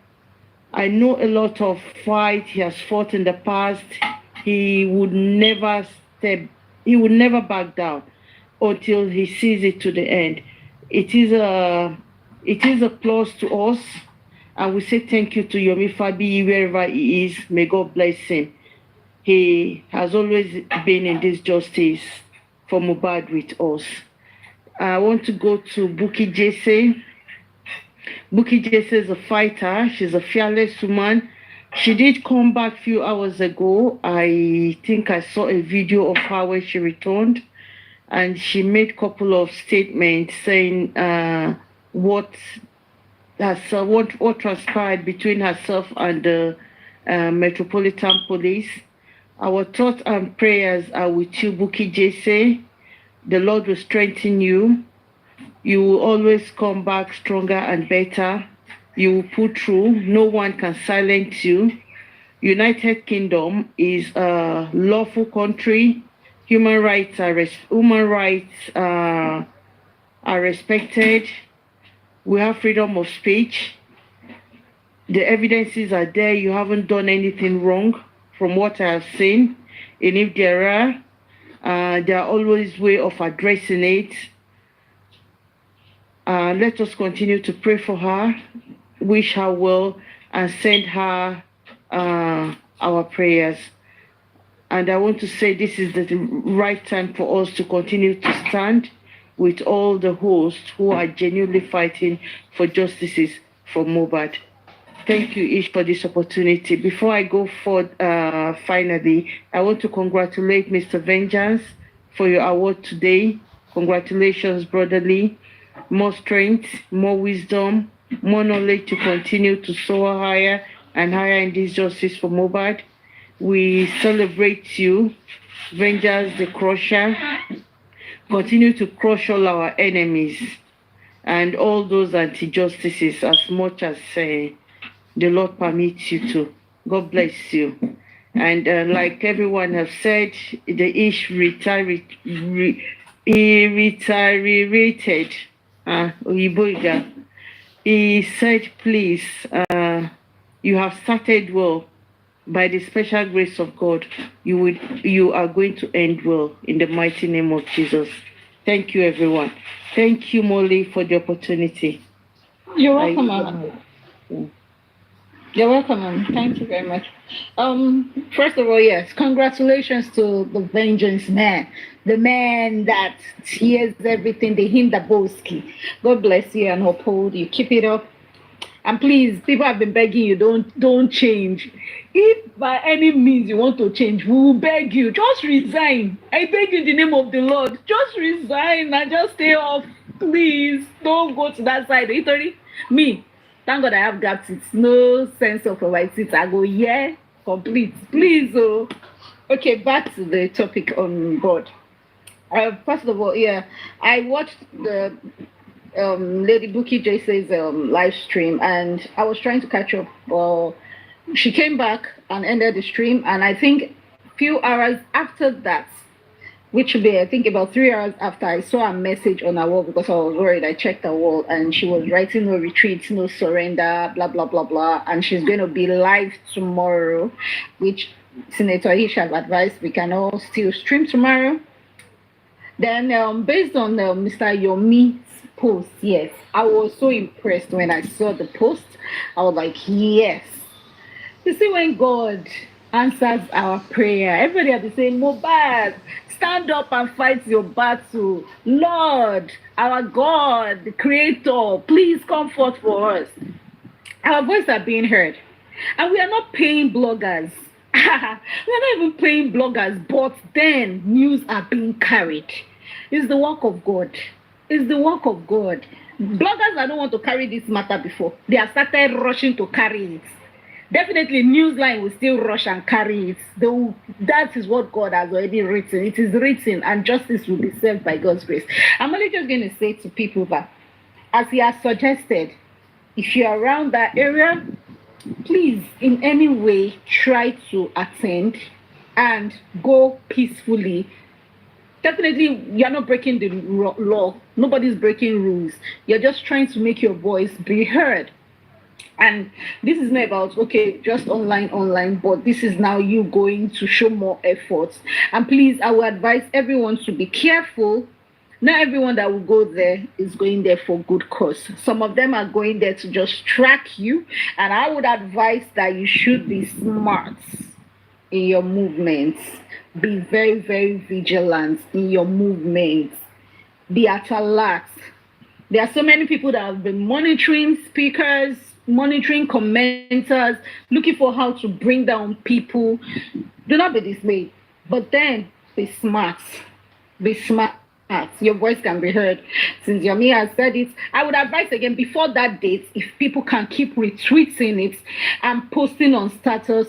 [SPEAKER 11] I know a lot of fights he has fought in the past. He would never back down until he sees it to the end. It is a plus to us, and we say thank you to Yomi Fabi wherever he is. May God bless him. He has always been in this justice for Mohbad with us. I want to go to Buki Jesse. Buki Jesse is a fighter. She's a fearless woman. She did come back a few hours ago. I think I saw a video of her when she returned, and she made a couple of statements saying what transpired between herself and the Metropolitan Police. Our thoughts and prayers are with you, Buki Jesse. The Lord will strengthen you. You will always come back stronger and better. You will pull through. No one can silence you. United Kingdom is a lawful country. Human rights are respected. We have freedom of speech. The evidences are there. You haven't done anything wrong from what I have seen. And if there are always ways of addressing it. Let us continue to pray for her, wish her well, and send her our prayers. And I want to say this is the right time for us to continue to stand with all the hosts who are genuinely fighting for justices for Mohbad. Thank you, Ish, for this opportunity. Before I go forward, finally, I want to congratulate Mr. Vengeance for your award today. Congratulations, brotherly. More strength, more wisdom, more knowledge to continue to soar higher and higher in this justice for Mohbad. We celebrate you, Vengeance the Crusher. Continue to crush all our enemies and all those anti-justices as much as the Lord permits you to. God bless you. And like everyone has said, the Ish retired. He said, please, you have started well.
[SPEAKER 16] by the special grace of God, you are going to end well in the mighty name of Jesus. Thank you, everyone. Thank you, Molly, for the opportunity.
[SPEAKER 9] You're welcome, Mama. You're welcome, Mama. Thank you very much. First of all, yes, congratulations to the Vengeance Man, the man that hears everything, the him that boaski. God bless you and uphold you. Keep it up. And please, people have been begging you, don't change. If by any means you want to change, we will beg you. Just resign. I beg you in the name of the Lord. Just resign and just stay off. Please, don't go to that side. Literally, me, thank God I have gaps. It's no sense of right seat. I go, yeah, complete. Please, oh. Okay, back to the topic on board. First of all, yeah, I watched the Lady Buki Jayce's live stream, and I was trying to catch up. Well, she came back and ended the stream, and I think a few hours after that, which would be I think about 3 hours after, I saw a message on her wall because I was worried. I checked her wall, and she was writing no retreat, no surrender, blah blah blah blah, and she's going to be live tomorrow, which Senator Hish have advised we can all still stream tomorrow. Then based on Mr. Yomi's post, yes, I was so impressed when I saw the post. I was like, yes. You see, when God answers our prayer, everybody has been saying, Mohbad, stand up and fight your battle. Lord, our God, the Creator, please come forth for us. Our voices are being heard. And we are not paying bloggers. We are not even paying bloggers, but then news are being carried. It's the work of God. It's the work of God. Bloggers that don't want to carry this matter before, they have started rushing to carry it. Definitely, Newsline will still rush and carry it. That is what God has already written. It is written, and justice will be served by God's grace. I'm only just going to say to people that, as he has suggested, if you're around that area, please, in any way, try to attend and go peacefully. Definitely, you're not breaking the law. Nobody's breaking rules. You're just trying to make your voice be heard. And this is not about, okay, just online, but this is now you going to show more efforts. And please, I will advise everyone to be careful. Not everyone that will go there is going there for good cause. Some of them are going there to just track you. And I would advise that you should be smart in your movements. Be very, very vigilant in your movements. Be at alert. There are so many people that have been monitoring speakers, monitoring commenters, looking for how to bring down people. Do not be dismayed, but then be smart. Be smart. Your voice can be heard. Since Yomi has said it, I would advise again before that date, if people can keep retweeting it and posting on status,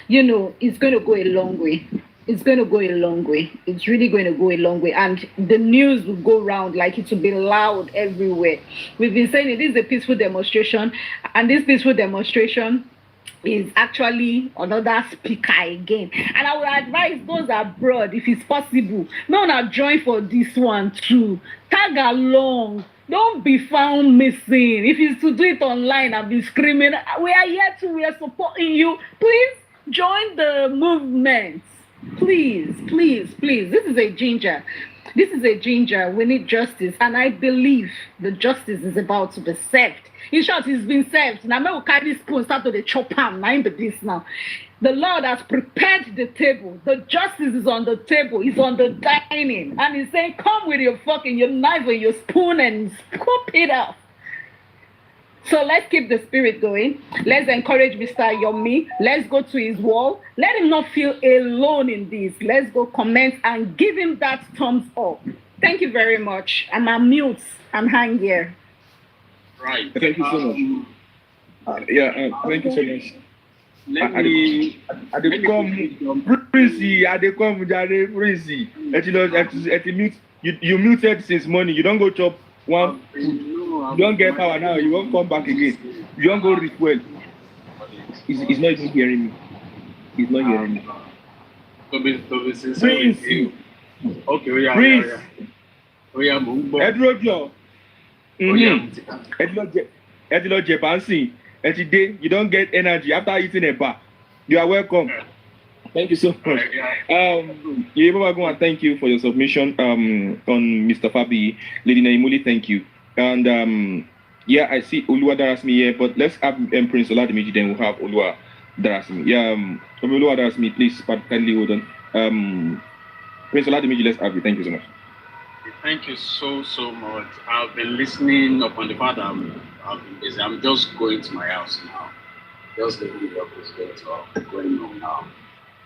[SPEAKER 9] it's going to go a long way. It's going to go a long way. It's really going to go a long way. And the news will go round, like it will be loud everywhere. We've been saying it is a peaceful demonstration. And this peaceful demonstration is actually another speaker again. And I would advise those abroad, if it's possible, not join for this one too. Tag along. Don't be found missing. If it's to do it online and be screaming, we are here too, we are supporting you. Please join the movement. Please, please, please. This is a ginger. This is a ginger. We need justice. And I believe the justice is about to be served. In short, it's been served. Now, I will carry this spoon, start to the chop ham. Now, this now. The Lord has prepared the table. The justice is on the table. It's on the dining. And he's saying, come with your fork and your knife and your spoon and scoop it up. So let's keep the spirit going. Let's encourage Mr. Yomi. Let's go to his wall. Let him not feel alone in this. Let's go comment and give him that thumbs up. Thank you very much. I'm mute. I'm hang here.
[SPEAKER 7] Right. Thank you so much. Thank you so much. You muted since morning. You don't go chop one food. You don't get power now. You won't come back again. You don't go refuel. He's not even hearing me. He's not hearing me. Prince.
[SPEAKER 17] Okay, we are.
[SPEAKER 7] Prince.
[SPEAKER 17] We are.
[SPEAKER 7] Edrojo. Edrojo Jebansi. You don't get energy after eating a bar. You are welcome. Thank you so much. Thank you for your submission on Mr. Fabi. Lady Naimuli, thank you. And yeah, I see Olua Darasmi here, but let's have Prince Oladimiji, then we'll have Olua Darasmi. Yeah, Olua Darasmi, please, kindly hold on. Prince Oladimiji, let's have you. Thank you so much.
[SPEAKER 17] Thank you so much. I've been listening up on the part I've been busy. I'm just going to my house now. Just leaving the office going home now.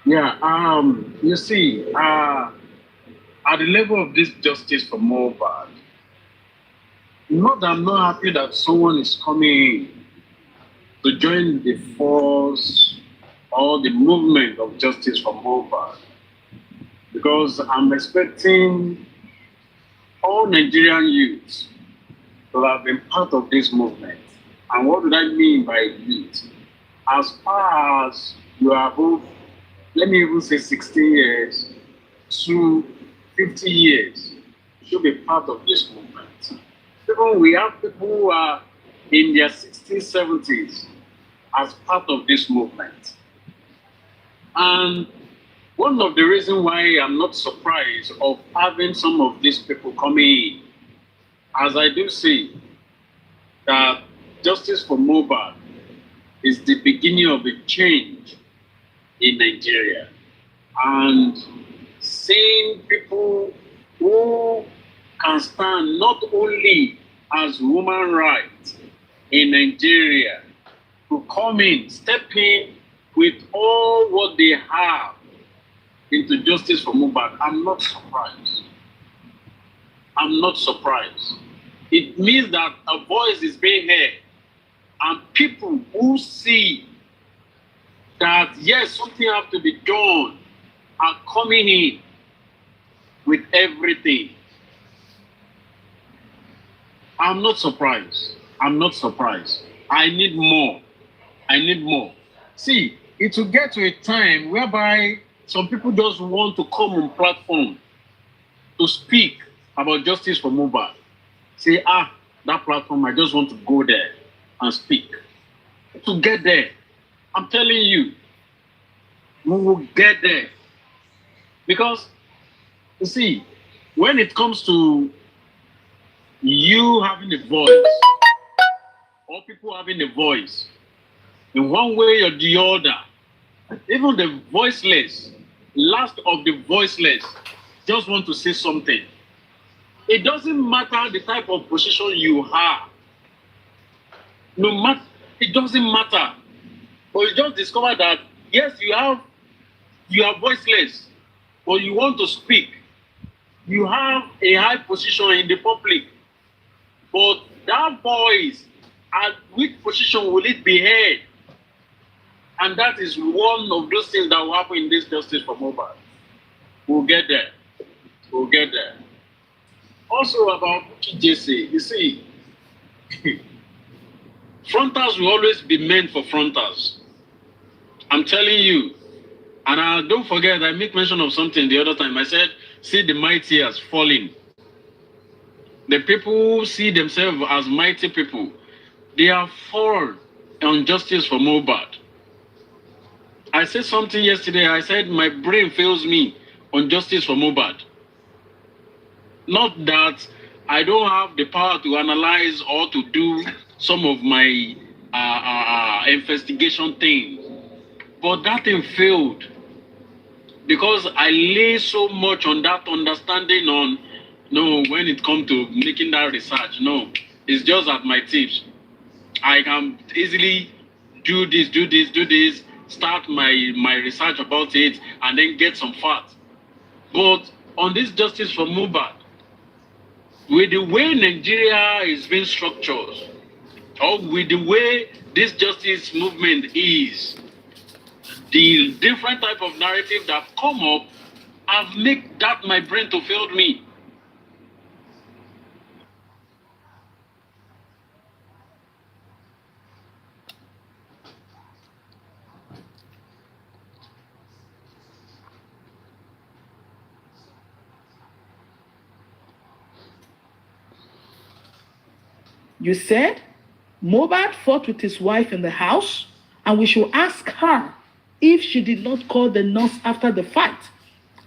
[SPEAKER 17] Yeah, you see, at the level of this justice for Mohbad, not that I'm not happy that someone is coming to join the force or the movement of justice for Mohbad, because I'm expecting all Nigerian youths to have been part of this movement. And what do I mean by youth? As far as you are both, let me even say 16 years to 50 years, you should be part of this movement. Even we have people who are in their 60s, 70s as part of this movement. And one of the reasons why I'm not surprised of having some of these people coming in, as I do see that justice for Mohbad is the beginning of a change in Nigeria. And seeing people who can stand not only as human rights in Nigeria to come in, step in with all what they have into justice for Mohbad, I'm not surprised. I'm not surprised. It means that a voice is being heard, and people who see that yes, something has to be done are coming in with everything. I'm not surprised. I'm not surprised. I need more. I need more. See, it will get to a time whereby some people just want to come on platform to speak about justice for Mohbad. Say, that platform, I just want to go there and speak. To get there, I'm telling you, we will get there. Because, you see, when it comes to you having a voice, or people having a voice, in one way or the other, even the voiceless, last of the voiceless, just want to say something. It doesn't matter the type of position you have. No matter, it doesn't matter. But you just discover that, yes, you are voiceless, but you want to speak. You have a high position in the public, but that voice, at which position will it be heard? And that is one of those things that will happen in this justice for Mohbad. We'll get there. We'll get there. Also about Jesse, you see, frontals will always be meant for frontals. I'm telling you. And don't forget, I make mention of something the other time. I said, see the mighty as falling. The people who see themselves as mighty people, they are fall on justice for Mohbad. I said something yesterday. I said my brain fails me on justice for Mohbad. Not that I don't have the power to analyze or to do some of my investigation things, but that thing failed because I lay so much on that understanding on, no, when it comes to making that research, no, it's just at my tips. I can easily do this, start my research about it, and then get some facts. But on this justice for Mohbad, with the way Nigeria is being structured, or with the way this justice movement is, the different type of narrative that come up have made that my brain to fail me.
[SPEAKER 18] You said Mohbad fought with his wife in the house, and we should ask her if she did not call the nurse after the fight.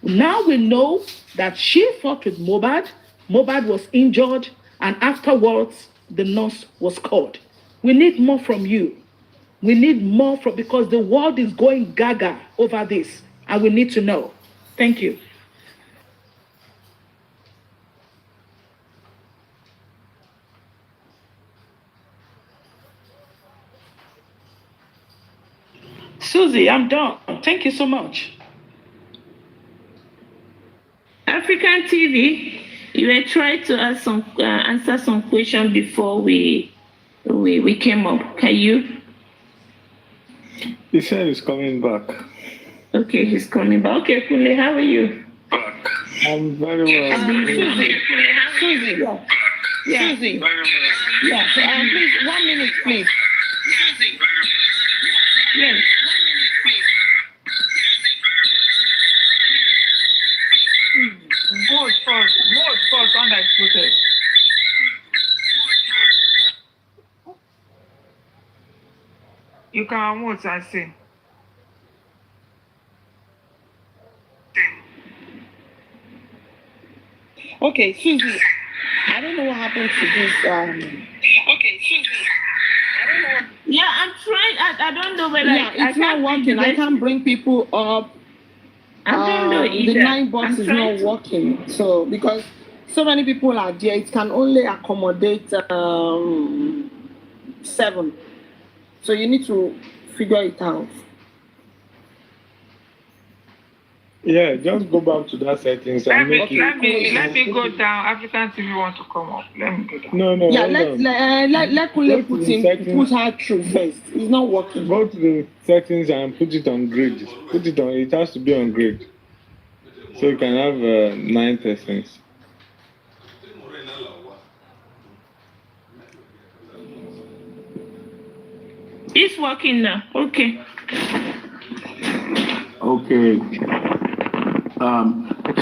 [SPEAKER 18] Now we know that she fought with Mohbad. Mohbad was injured, and afterwards, the nurse was called. We need more from you. We need more from, because the world is going gaga over this, and we need to know. Thank you. Susie, I'm done. Thank you so much.
[SPEAKER 12] African TV, you were trying to answer some questions before we came up. Can you?
[SPEAKER 19] He said he's coming back.
[SPEAKER 12] Okay, he's coming back. Okay, Kule, how are you?
[SPEAKER 19] I'm very well.
[SPEAKER 18] Susie. Yeah. Susie. Yeah. Please, 1 minute, please. Yes.
[SPEAKER 13] Vote first under protest. You can vote, I say.
[SPEAKER 18] Okay, Susie. I don't know what happened to this. Okay, Susie. I don't know.
[SPEAKER 12] Yeah, I'm trying. I don't know whether
[SPEAKER 18] it's not working. I can't bring people up.
[SPEAKER 12] I don't know either.
[SPEAKER 18] The 9 box is not working. So because so many people are there, it can only accommodate 7. So you need to figure it out.
[SPEAKER 19] Yeah, just go back to that settings and
[SPEAKER 13] let me go down. African TV want to come up. Let me go down.
[SPEAKER 19] No.
[SPEAKER 18] Yeah, let Kule put her through first. It's not working.
[SPEAKER 19] Go to the settings and put it on grid. Put it on. It has to be on grid, so you can have 9 persons.
[SPEAKER 12] It's working now. Okay.
[SPEAKER 20] Okay.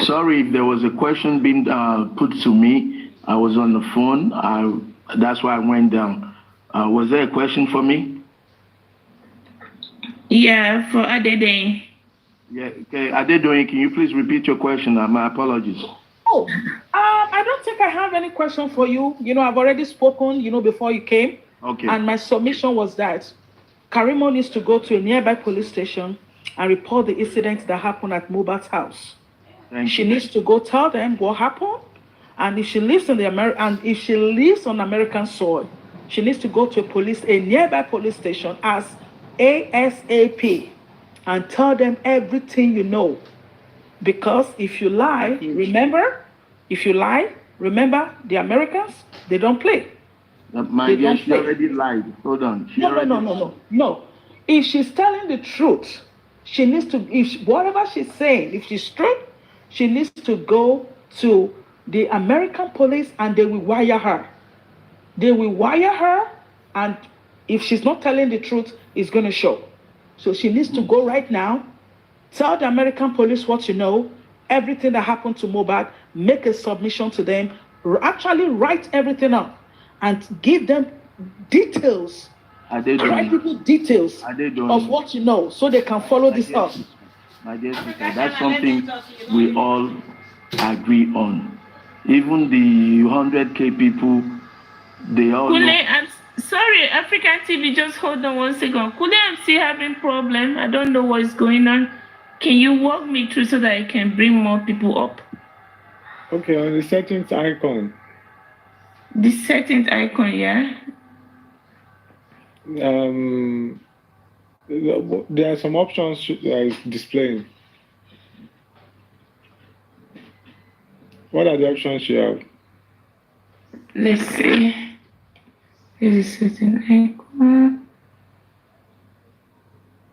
[SPEAKER 20] Sorry if there was a question being put to me. I was on the phone. That's why I went down. Was there a question for me?
[SPEAKER 12] Yeah, for Adede.
[SPEAKER 20] Yeah. Okay. Adedoyin, can you please repeat your question? My apologies.
[SPEAKER 18] Oh, I don't think I have any question for you. You know, I've already spoken, before you came.
[SPEAKER 20] Okay.
[SPEAKER 18] And my submission was that Karimot needs to go to a nearby police station and report the incident that happened at Mohbad's house. She needs to go tell them what happened, and if she lives in on American soil, she needs to go to a nearby police station as ASAP and tell them everything you know. Because if you lie, remember, the Americans, they don't play.
[SPEAKER 20] My dear, she already lied. Hold on.
[SPEAKER 18] No. If she's telling the truth, she needs to, whatever she's saying, if she's true, she needs to go to the American police and they will wire her. And if she's not telling the truth, it's going to show. So she needs to go right now, tell the American police what you know, everything that happened to Mohbad, make a submission to them, actually write everything up and give them details. Write people details of what you know so they can follow this up.
[SPEAKER 20] My dear sister, that's something we all agree on. Even the 100K people, they all
[SPEAKER 12] Kule,
[SPEAKER 20] know.
[SPEAKER 12] I'm sorry, African TV, just hold on 1 second. Kule, I'm still having problem. I don't know what's going on. Can you walk me through so that I can bring more people up?
[SPEAKER 19] Okay, on the settings icon.
[SPEAKER 12] The settings icon, yeah?
[SPEAKER 19] There are some options that is displaying. What are the options you have?
[SPEAKER 12] Let's see. There's a setting icon.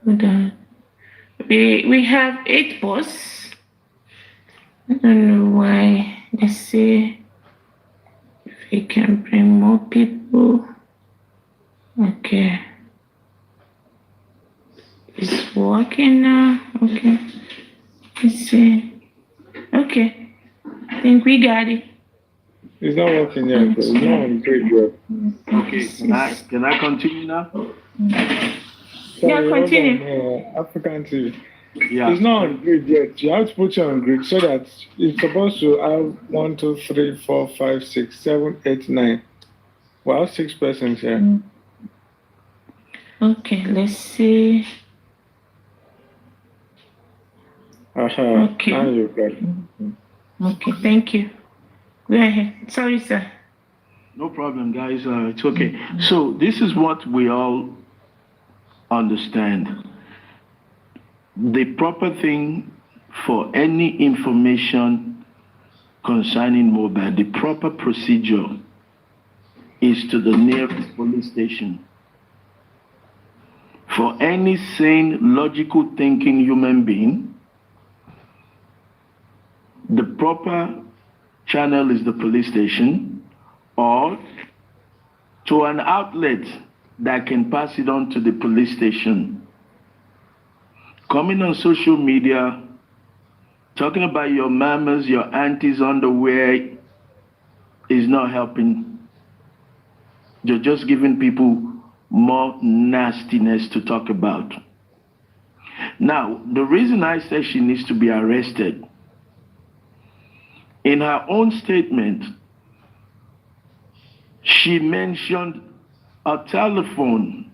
[SPEAKER 12] Hold on. We have 8 posts. I don't know why. Let's see if we can bring more people. Okay. It's working now. Okay. Let's see. Okay. I think we got it.
[SPEAKER 19] It's not working yet. It's not on grid yet.
[SPEAKER 20] Okay. Can I continue now?
[SPEAKER 19] Sorry,
[SPEAKER 13] continue.
[SPEAKER 19] Hold on, African TV.
[SPEAKER 20] Yeah.
[SPEAKER 19] It's not on grid yet. You have to put it on grid so that it's supposed to have 1, 2, 3, 4, 5, 6, 7, 8, 9. Well, 6 persons here.
[SPEAKER 13] Okay, let's see. Okay.
[SPEAKER 19] Now you got it.
[SPEAKER 13] Okay, thank you. Go ahead. Sorry, sir.
[SPEAKER 20] No problem, guys. It's okay. So this is what we all understand. The proper thing for any information concerning mobile, the proper procedure is to the nearest police station. For any sane, logical thinking human being, the proper channel is the police station, or to an outlet that can pass it on to the police station. Coming on social media, talking about your mamas, your aunties' underwear is not helping. You're just giving people more nastiness to talk about. Now, the reason I say she needs to be arrested, in her own statement, she mentioned a telephone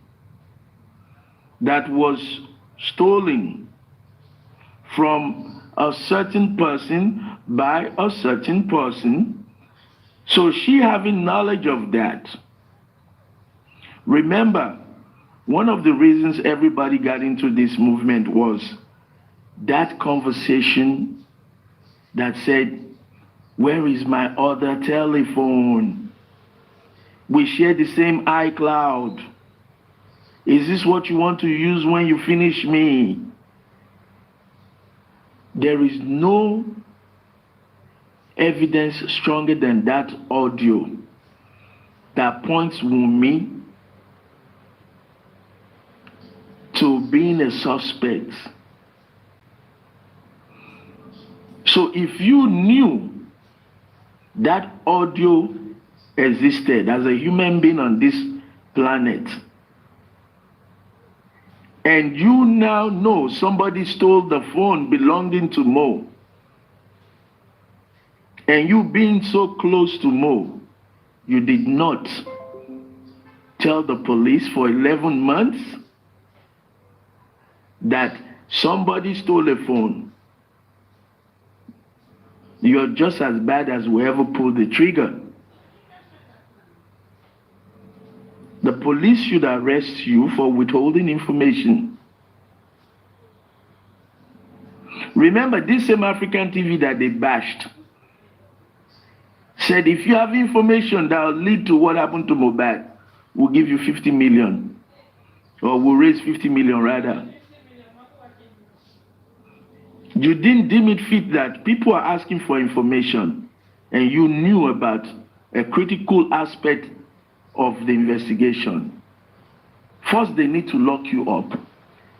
[SPEAKER 20] that was stolen from a certain person by a certain person. So she having knowledge of that. Remember, one of the reasons everybody got into this movement was that conversation that said, where is my other telephone? We share the same iCloud. Is this what you want to use when you finish me? There is no evidence stronger than that audio that points Wummi to being a suspect. So if you knew that audio existed as a human being on this planet, and you now know somebody stole the phone belonging to Mo, and you being so close to Mo, you did not tell the police for 11 months that somebody stole a phone. You're just as bad as whoever pulled the trigger. The police should arrest you for withholding information. Remember, this same African TV that they bashed said, if you have information that will lead to what happened to Mohbad, we'll give you 50 million. Or we'll raise 50 million rather. You didn't deem it fit that people are asking for information and you knew about a critical aspect of the investigation. First, they need to lock you up,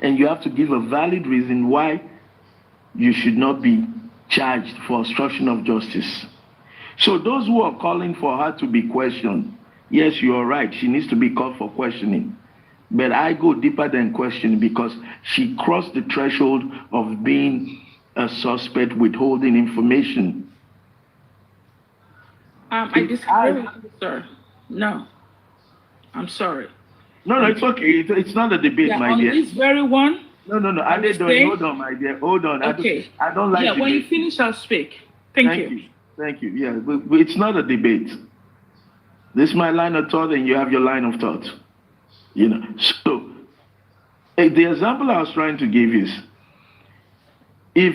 [SPEAKER 20] and you have to give a valid reason why you should not be charged for obstruction of justice. So those who are calling for her to be questioned, yes, you are right, she needs to be called for questioning. But I go deeper than questioning because she crossed the threshold of being a suspect withholding information.
[SPEAKER 18] I disagree with you, sir. No. I'm sorry.
[SPEAKER 20] No, it's okay. It's not a debate, my
[SPEAKER 18] on
[SPEAKER 20] dear.
[SPEAKER 18] This very one.
[SPEAKER 20] No. I don't. Hold on, my dear. Hold on.
[SPEAKER 18] Okay.
[SPEAKER 20] I don't like.
[SPEAKER 18] Yeah, when you finish, I'll speak. Thank you.
[SPEAKER 20] Thank you. Yeah, but it's not a debate. This is my line of thought, and you have your line of thought. You know. So, the example I was trying to give is, if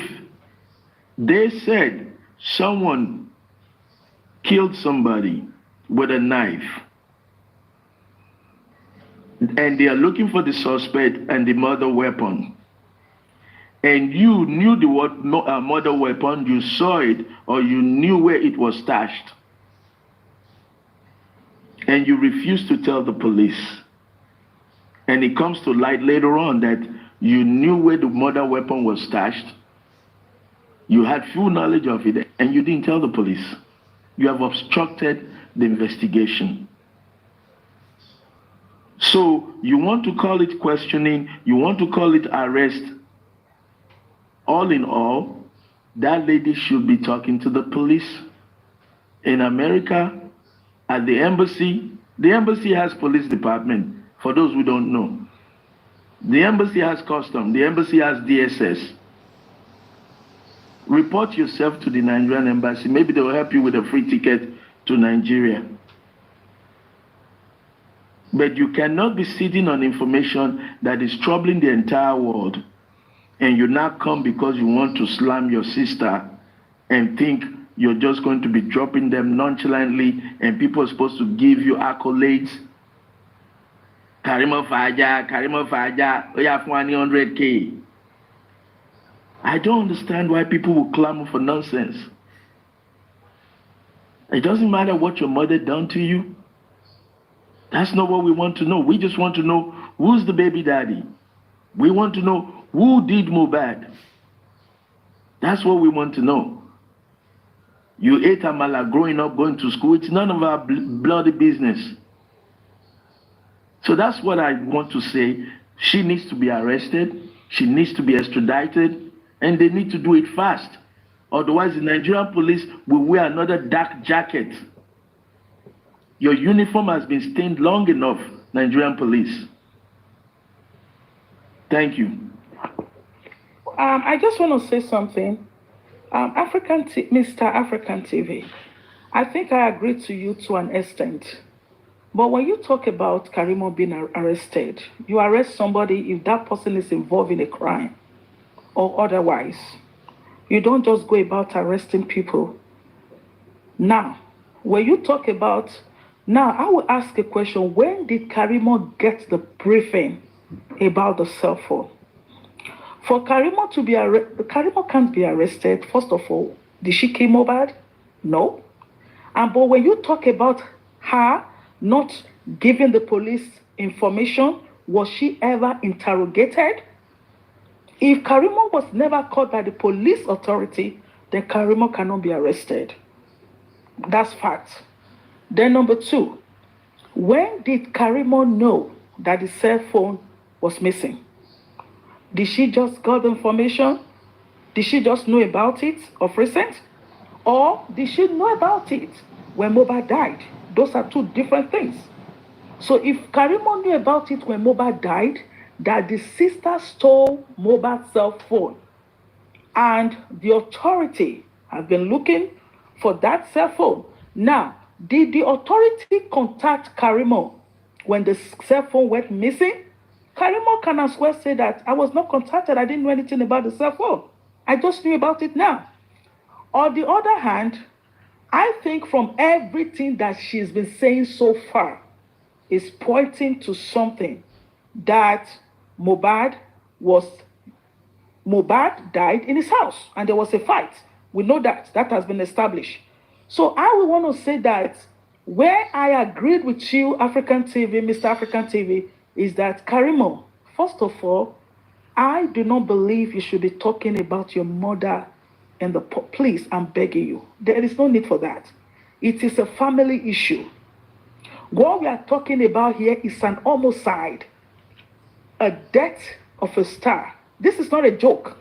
[SPEAKER 20] they said someone killed somebody with a knife, and they are looking for the suspect and the murder weapon, and you knew the murder weapon, you saw it, or you knew where it was stashed, and you refused to tell the police, and it comes to light later on that you knew where the murder weapon was stashed, you had full knowledge of it, and you didn't tell the police. You have obstructed the investigation. So you want to call it questioning, you want to call it arrest. All in all, that lady should be talking to the police. In America, at the embassy has police department, for those who don't know. The embassy has custom, the embassy has DSS. Report yourself to the Nigerian embassy. Maybe they will help you with a free ticket to Nigeria. But you cannot be sitting on information that is troubling the entire world, and you now come because you want to slam your sister and think you're just going to be dropping them nonchalantly and people are supposed to give you accolades. Karimot Faja, we have 100K. I don't understand why people will clamor for nonsense. It doesn't matter what your mother done to you. That's not what we want to know. We just want to know who's the baby daddy. We want to know who did Mohbad. That's what we want to know. You ate amala growing up, going to school. It's none of our bloody business. So that's what I want to say. She needs to be arrested. She needs to be extradited. And they need to do it fast. Otherwise, the Nigerian police will wear another dark jacket. Your uniform has been stained long enough, Nigerian police. Thank you.
[SPEAKER 18] I just want to say something. Mr. African TV, I think I agree to you to an extent. But when you talk about Karimot being arrested, you arrest somebody if that person is involved in a crime or otherwise. You don't just go about arresting people. Now, when you talk about, now I will ask a question. When did Karimot get the briefing about the cell phone? For Karimot to be arrested, Karimot can't be arrested. First of all, did she kill Mohbad? No. But when you talk about her not giving the police information, was she ever interrogated? If Karimot was never caught by the police authority, then Karimot cannot be arrested. That's fact. Then number two, when did Karimot know that the cell phone was missing? Did she just got the information? Did she just know about it of recent? Or did she know about it when Mohbad died? Those are two different things. So if Karimot knew about it when Mohbad died, that the sister stole Mohbad's cell phone, and the authority have been looking for that cell phone. Now, did the authority contact Karimot when the cell phone went missing? Karimot can as well say that I was not contacted. I didn't know anything about the cell phone. I just knew about it now. On the other hand, I think from everything that she's been saying so far is pointing to something that Mohbad died in his house and there was a fight. We know that has been established. So I would want to say that where I agreed with you, African TV, Mr. African TV, is that Karimot, first of all, I do not believe you should be talking about your mother and the please, I'm begging you. There is no need for that. It is a family issue. What we are talking about here is an homicide, a death of a star. This is not a joke.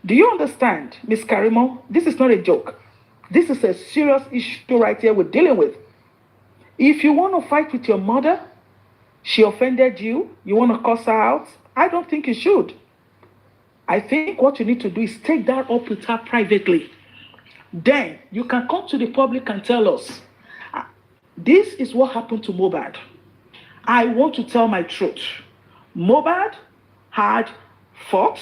[SPEAKER 18] Do you understand, Miss Karimot? This is not a joke. This is a serious issue right here we're dealing with. If you want to fight with your mother, she offended you, you want to cuss her out, I don't think you should. I think what you need to do is take that up with her privately. Then you can come to the public and tell us, this is what happened to Mohbad. I want to tell my truth. Mohbad had fought.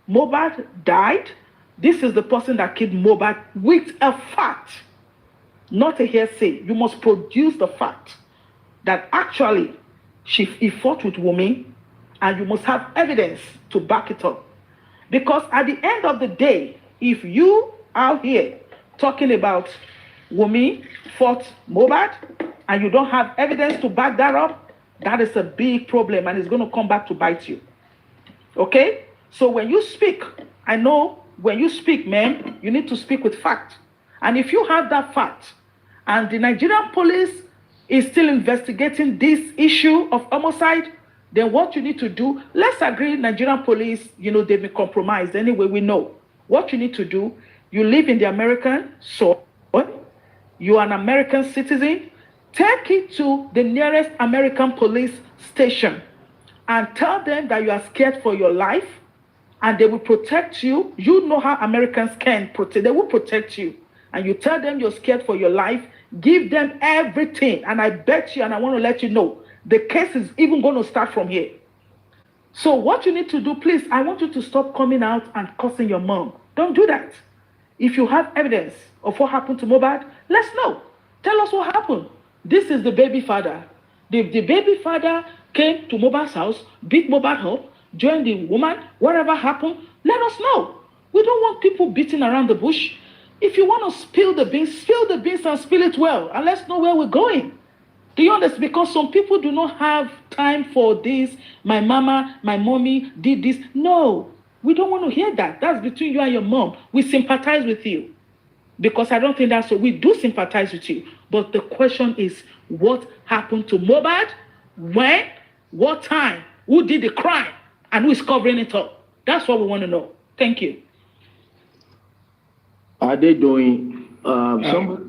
[SPEAKER 18] Mohbad died. This is the person that killed Mohbad with a fact, not a hearsay. You must produce the fact that actually he fought with Wummi, and you must have evidence to back it up. Because at the end of the day, if you are here talking about Wummi fought Mohbad and you don't have evidence to back that up, that is a big problem and it's going to come back to bite you. Okay? So when you speak, I know when you speak, ma'am, you need to speak with fact. And if you have that fact and the Nigerian police is still investigating this issue of homicide, then what you need to do, let's agree Nigerian police, they've been compromised. Anyway, we know. What you need to do, you live in the American soil, you are an American citizen, take it to the nearest American police station and tell them that you are scared for your life and they will protect you. You know how Americans can protect. They will protect you. And you tell them you're scared for your life, give them everything. And I bet you, and I want to let you know, the case is even going to start from here. So what you need to do, please, I want you to stop coming out and cursing your mom. Don't do that. If you have evidence of what happened to Mohbad, let's know. Tell us what happened. This is the baby father. The baby father came to Mohbad's house, beat Mohbad up, joined the woman, whatever happened, let us know. We don't want people beating around the bush. If you want to spill the beans and spill it well, and let's know where we're going. Do you understand? Because some people do not have time for this. My mama, my mommy did this. No, we don't want to hear that. That's between you and your mom. We sympathize with you. Because I don't think that's what we do sympathize with you. But the question is, what happened to Mohbad? When? What time? Who did the crime? And who is covering it up? That's what we want to know. Thank you.
[SPEAKER 20] Are they doing? Somebody,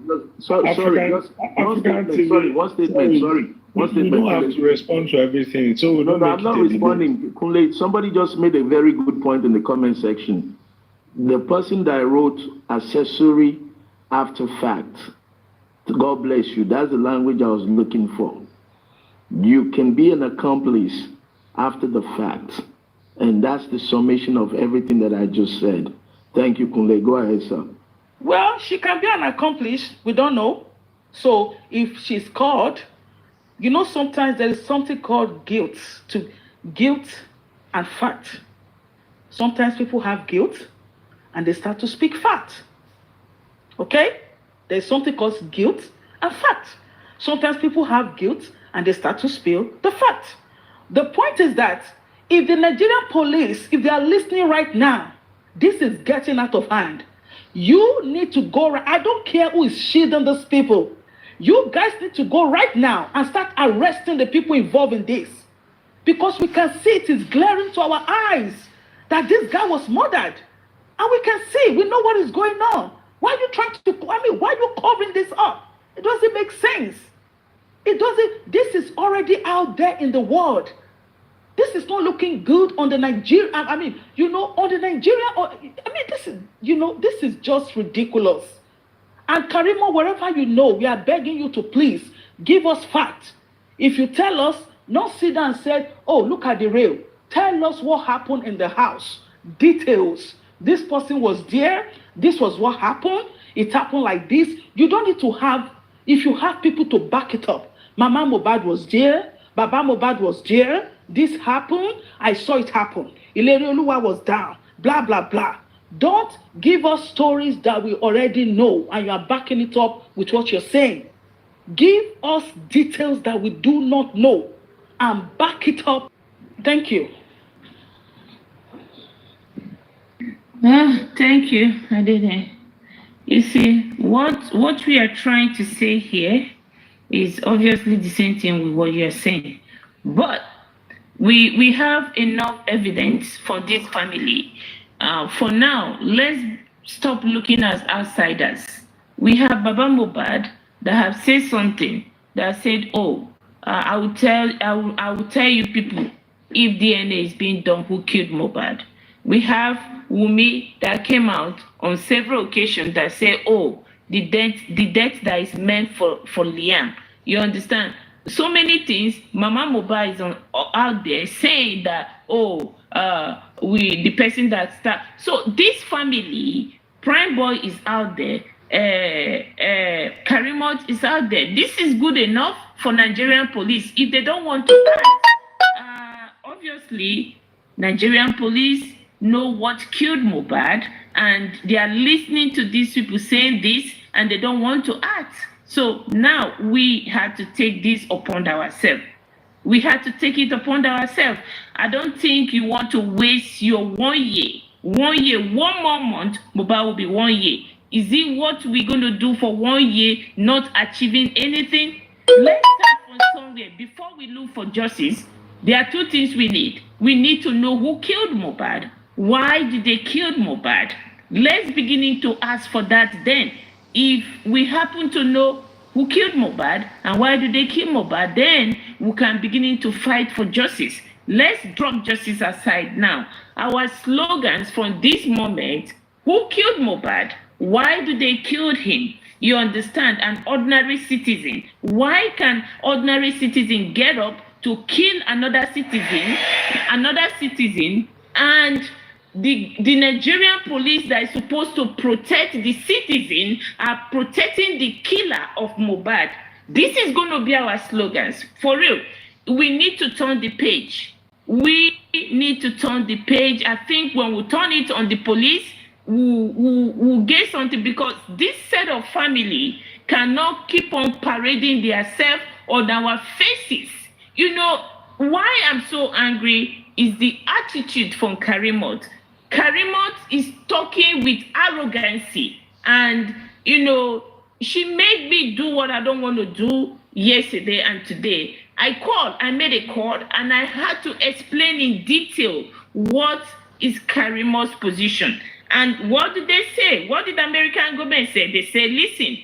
[SPEAKER 20] one statement.
[SPEAKER 19] You don't have to respond to everything. So
[SPEAKER 20] no, I'm not responding. Kunle, somebody just made a very good point in the comment section. The person that wrote accessory after fact, God bless you. That's the language I was looking for. You can be an accomplice after the fact. And that's the summation of everything that I just said. Thank you, Kunle. Go ahead, sir.
[SPEAKER 18] Well, she can be an accomplice. We don't know. So if she's caught, sometimes there is something called guilt and fact. Sometimes people have guilt and they start to speak fact. Okay? There's something called guilt and fact. Sometimes people have guilt and they start to spill the fact. The point is that if the Nigerian police, if they are listening right now, this is getting out of hand. You need to go, I don't care who is shielding these people. You guys need to go right now and start arresting the people involved in this. Because we can see it is glaring to our eyes that this guy was murdered. And we can see, we know what is going on. Why are you why are you covering this up? It doesn't make sense. This is already out there in the world. This is not looking good on the Nigerian, on the Nigerian, this is just ridiculous. And Karimot, wherever we are begging you to please give us facts. If you tell us, not sit down and say, oh, look at the rail. Tell us what happened in the house. Details. This person was there. This was what happened. It happened like this. You don't need to have, if you have people to back it up. Mama Mohbad was there. Baba Mohbad was there. This happened. I saw it happen. Ileri Oluwa was down. Blah, blah, blah. Don't give us stories that we already know and you are backing it up with what you're saying. Give us details that we do not know and back it up. Thank you.
[SPEAKER 13] Thank you, Adede. You see, what we are trying to say here is obviously the same thing with what you're saying. But we have enough evidence for this family. For now, let's stop looking as outsiders. We have Baba Mohbad that have said something that said, "Oh, I will tell you people if DNA is being done who killed Mohbad." We have Wummi that came out on several occasions that say, "Oh, the death that is meant for Liam." You understand? So many things. Mama Mohbad is out there saying that, "Oh, the person that start." So this family, Prime Boy is out there. Karimot is out there. This is good enough for Nigerian police. If they don't want to act, obviously, Nigerian police know what killed Mohbad, and they are listening to these people saying this, and they don't want to act. So now we had to take this upon ourselves. We had to take it upon ourselves. I don't think you want to waste your 1 year. 1 year, 1 more month, Mohbad will be 1 year. Is it what we're going to do for 1 year, not achieving anything?
[SPEAKER 21] Let's start from somewhere. Before we look for justice, there are two things we need. We need to know who killed Mohbad. Why did they kill Mohbad? Let's begin to ask for that then. If we happen to know who killed Mohbad and why did they kill Mohbad, then we can begin to fight for justice. Let's drop justice aside now. Our slogans from this moment: who killed Mohbad? Why do they kill him? You understand? An ordinary citizen. Why can ordinary citizen get up to kill another citizen, and the Nigerian police that is supposed to protect the citizen are protecting the killer of Mohbad? This is going to be our slogans. For real, we need to turn the page. We need to turn the page. I think when we turn it on the police, we'll get something, because this set of family cannot keep on parading themselves on our faces. You know, why I'm so angry is the attitude from Karimot. Karimot is talking with arrogancy, and, you know, she made me do what I don't want to do yesterday and today. I made a call, and I had to explain in detail what is Karimot's position. And what did they say? What did the American government say? They said, listen,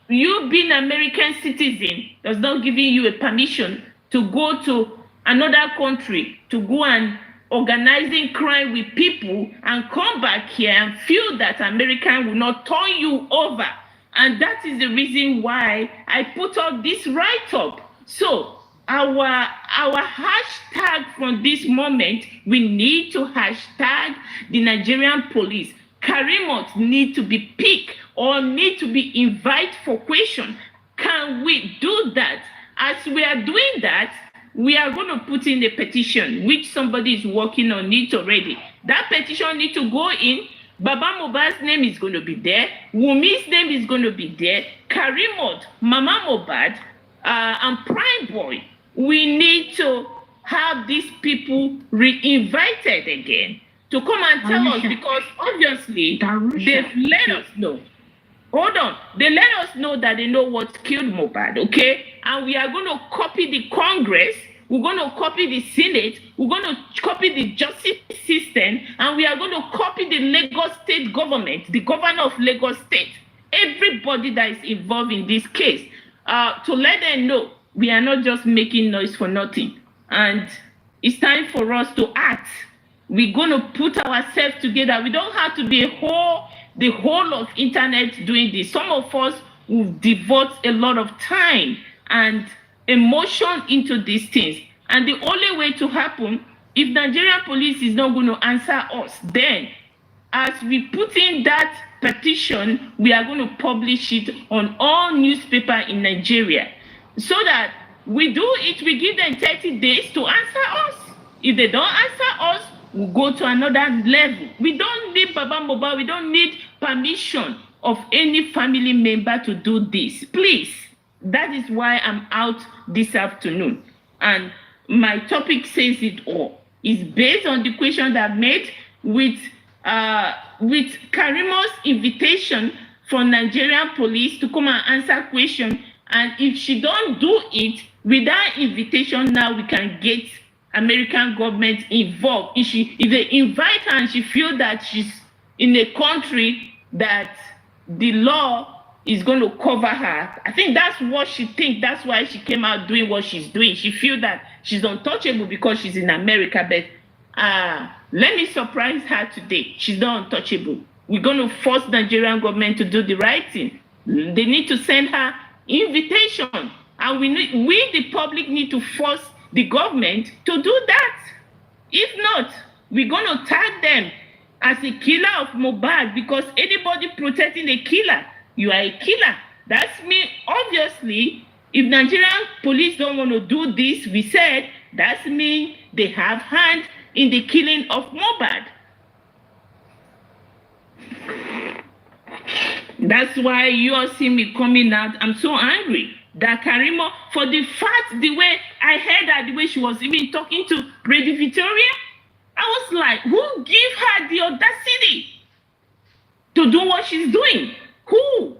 [SPEAKER 21] you being an American citizen does not give you a permission to go to another country to go and organizing crime with people and come back here and feel that American will not turn you over. And that is the reason why I put out this write-up. So our hashtag from this moment, we need to hashtag the Nigerian police. Karimot need to be picked or need to be invited for question. Can we do that? As we are doing that, we are going to put in a petition, which somebody is working on it already. That petition need to go in. Baba Mohbad's name is going to be there. Wummi's name is going to be there. Karimot, Mama Mohbad, and Prime Boy. We need to have these people re-invited again to come and tell us, because obviously they've let us know. Hold on. They let us know that they know what killed Mohbad, okay? And we are going to copy the Congress. We're going to copy the Senate. We're going to copy the justice system. And we are going to copy the Lagos State government, the governor of Lagos State. Everybody that is involved in this case, to let them know we are not just making noise for nothing. And it's time for us to act. We're going to put ourselves together. We don't have to be the whole of internet doing this. Some of us will devote a lot of time and emotion into these things. And the only way to happen, if Nigerian police is not going to answer us, then as we put in that petition, we are going to publish it on all newspapers in Nigeria, so that we do it, we give them 30 days to answer us. If they don't answer us, we'll go to another level. We don't need Baba Mohbad, we don't need permission of any family member to do this. Please, that is why I'm out this afternoon. And my topic says it all. It's based on the question that I made with Karimot's invitation for Nigerian police to come and answer questions. And if she don't do it, with that invitation now, we can get American government involved. If they invite her and she feels that she's in a country that the law is going to cover her, I think that's what she thinks. That's why she came out doing what she's doing. She feels that she's untouchable because she's in America. But let me surprise her today. She's not untouchable. We're going to force Nigerian government to do the right thing. They need to send her invitation. And we the public, need to force the government to do that. If not, we're going to tag them as a killer of Mohbad, because anybody protecting a killer, you are a killer. That's me. Obviously, if Nigerian police don't want to do this, we said, that's me. They have hand in the killing of Mohbad. That's why you all see me coming out. I'm so angry that Karimot, for the fact, the way I heard her, the way she was even talking to Lady Victoria, I was like, who gave her the audacity to do what she's doing? Who?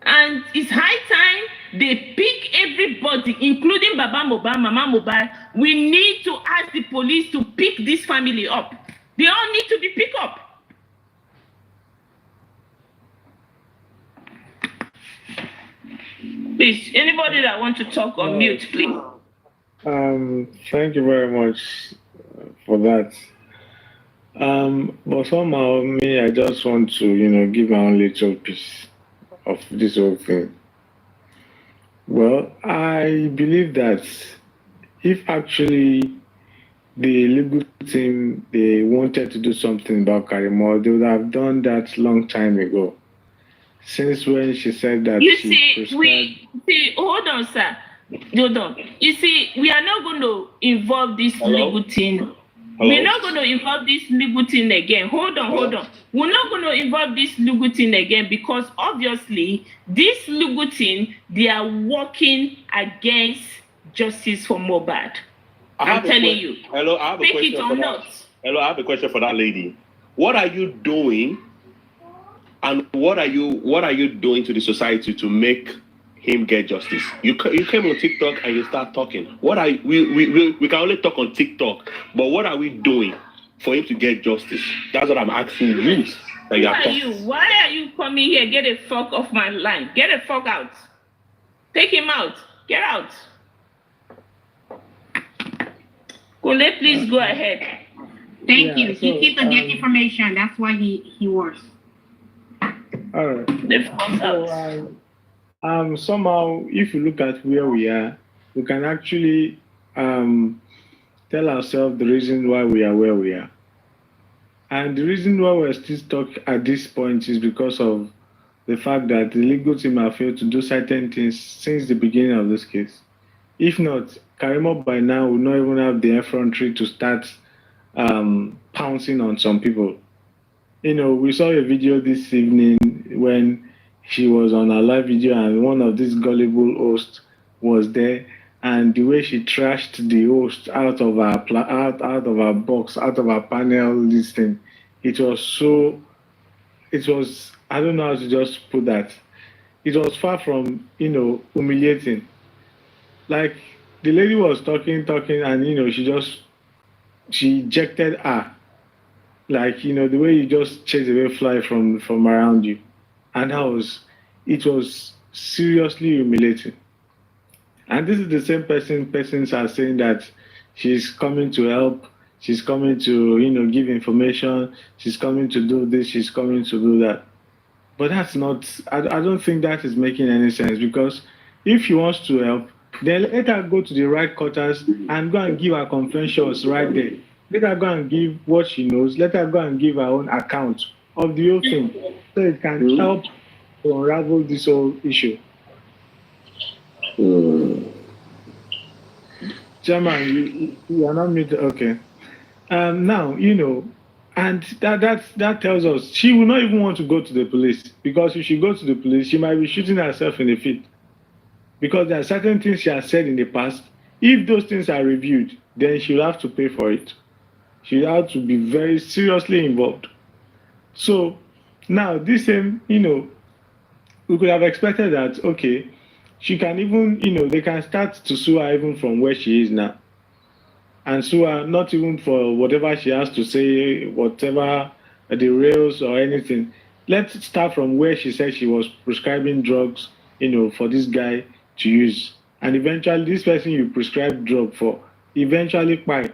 [SPEAKER 21] And it's high time they pick everybody, including Baba Mohbad, Mama Mohbad. We need to ask the police to pick this family up. They all need to be picked up. Please, anybody that wants to talk on mute, please.
[SPEAKER 19] Thank you very much for that. But somehow, me, I just want to, give my own little piece of this whole thing. Well, I believe that if actually the legal team, they wanted to do something about Karimot, they would have done that long time ago. Since when she said that
[SPEAKER 21] hold on, sir. Hold on. You see, we are not going to involve this legal team. We're not going to involve this legal team again. Hold on. We're not going to involve this legal team again because obviously this legal team, they are working against justice for Mohbad. I'm telling you.
[SPEAKER 4] Hello, I have a question for that. Hello, I have a question for that lady. What are you doing? And what are you doing to the society to make him get justice? You came on TikTok and you start talking. What are we can only talk on TikTok, but what are we doing for him to get justice? That's what I'm asking you.
[SPEAKER 21] Why are you coming here? Get the fuck off my line. Get the fuck out. Take him out. Get out. Kunle, please go ahead.
[SPEAKER 22] Thank you. He keeps to get information. That's why he works.
[SPEAKER 19] All right. So, somehow, if you look at where we are, we can actually tell ourselves the reason why we are where we are. And the reason why we're still stuck at this point is because of the fact that the legal team have failed to do certain things since the beginning of this case. If not, Karimot by now would not even have the effrontery to start pouncing on some people. We saw a video this evening when she was on a live video and one of these gullible hosts was there, and the way she trashed the host out of her box, out of her panel, this thing, it was I don't know how to just put that. It was far from, humiliating. Like, the lady was talking, and, she ejected her. Like, the way you just chase away fly from around you. And it was seriously humiliating. And this is the same persons are saying that she's coming to help, she's coming to, give information, she's coming to do this, she's coming to do that. But that's not, I don't think that is making any sense, because if she wants to help, then let her go to the right quarters and go and give her confessions right there. Let her go and give what she knows. Let her go and give her own account of the whole thing, so it can help to unravel this whole issue. Chairman, you are not muted. Okay. Now, and that tells us she will not even want to go to the police, because if she goes to the police, she might be shooting herself in the feet. Because there are certain things she has said in the past. If those things are reviewed, then she'll have to pay for it. She'll have to be very seriously involved. So now this same, we could have expected that, okay, she can even, they can start to sue her even from where she is now. And sue her not even for whatever she has to say, whatever the rails or anything. Let's start from where she said she was prescribing drugs, for this guy to use. And eventually this person you prescribe drug for, eventually buy.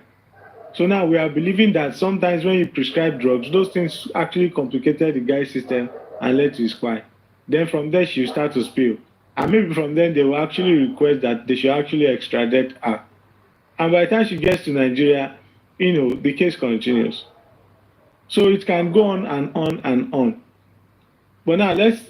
[SPEAKER 19] So now we are believing that sometimes when you prescribe drugs, those things actually complicated the guy's system and led to his crime. Then from there, she'll start to spill. And maybe from then, they will actually request that they should actually extradite her. And by the time she gets to Nigeria, the case continues. So it can go on and on and on. But now let's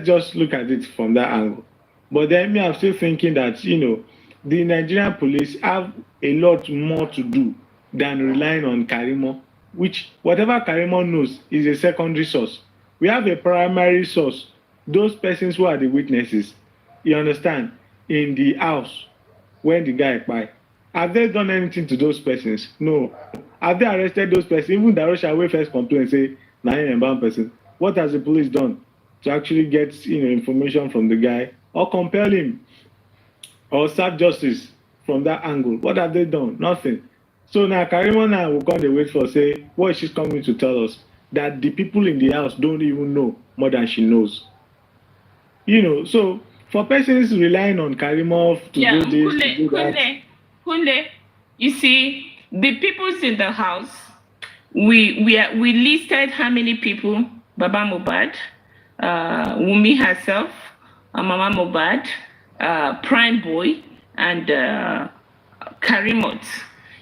[SPEAKER 19] just look at it from that angle. But then I'm still thinking that, the Nigerian police have a lot more to do than relying on Karimot, which whatever Karimot knows is a secondary source. We have a primary source, those persons who are the witnesses, you understand, in the house when the guy died. Have they done anything to those persons? No. Have they arrested those persons? Even Darosha will first complain and say, "Nah, I'm a bad person." What has the police done? to actually get information from the guy or compel him or serve justice from that angle. What have they done? Nothing. So now Karimot now will come and wait for say what is she coming to tell us? That the people in the house don't even know more than she knows. So for persons relying on Karimot to do this, to do that.
[SPEAKER 21] Kunle, you see, the peoples in the house, we listed how many people? Baba Mohbad, Wummi herself, Mama Mohbad, Prime Boy, and Karimot.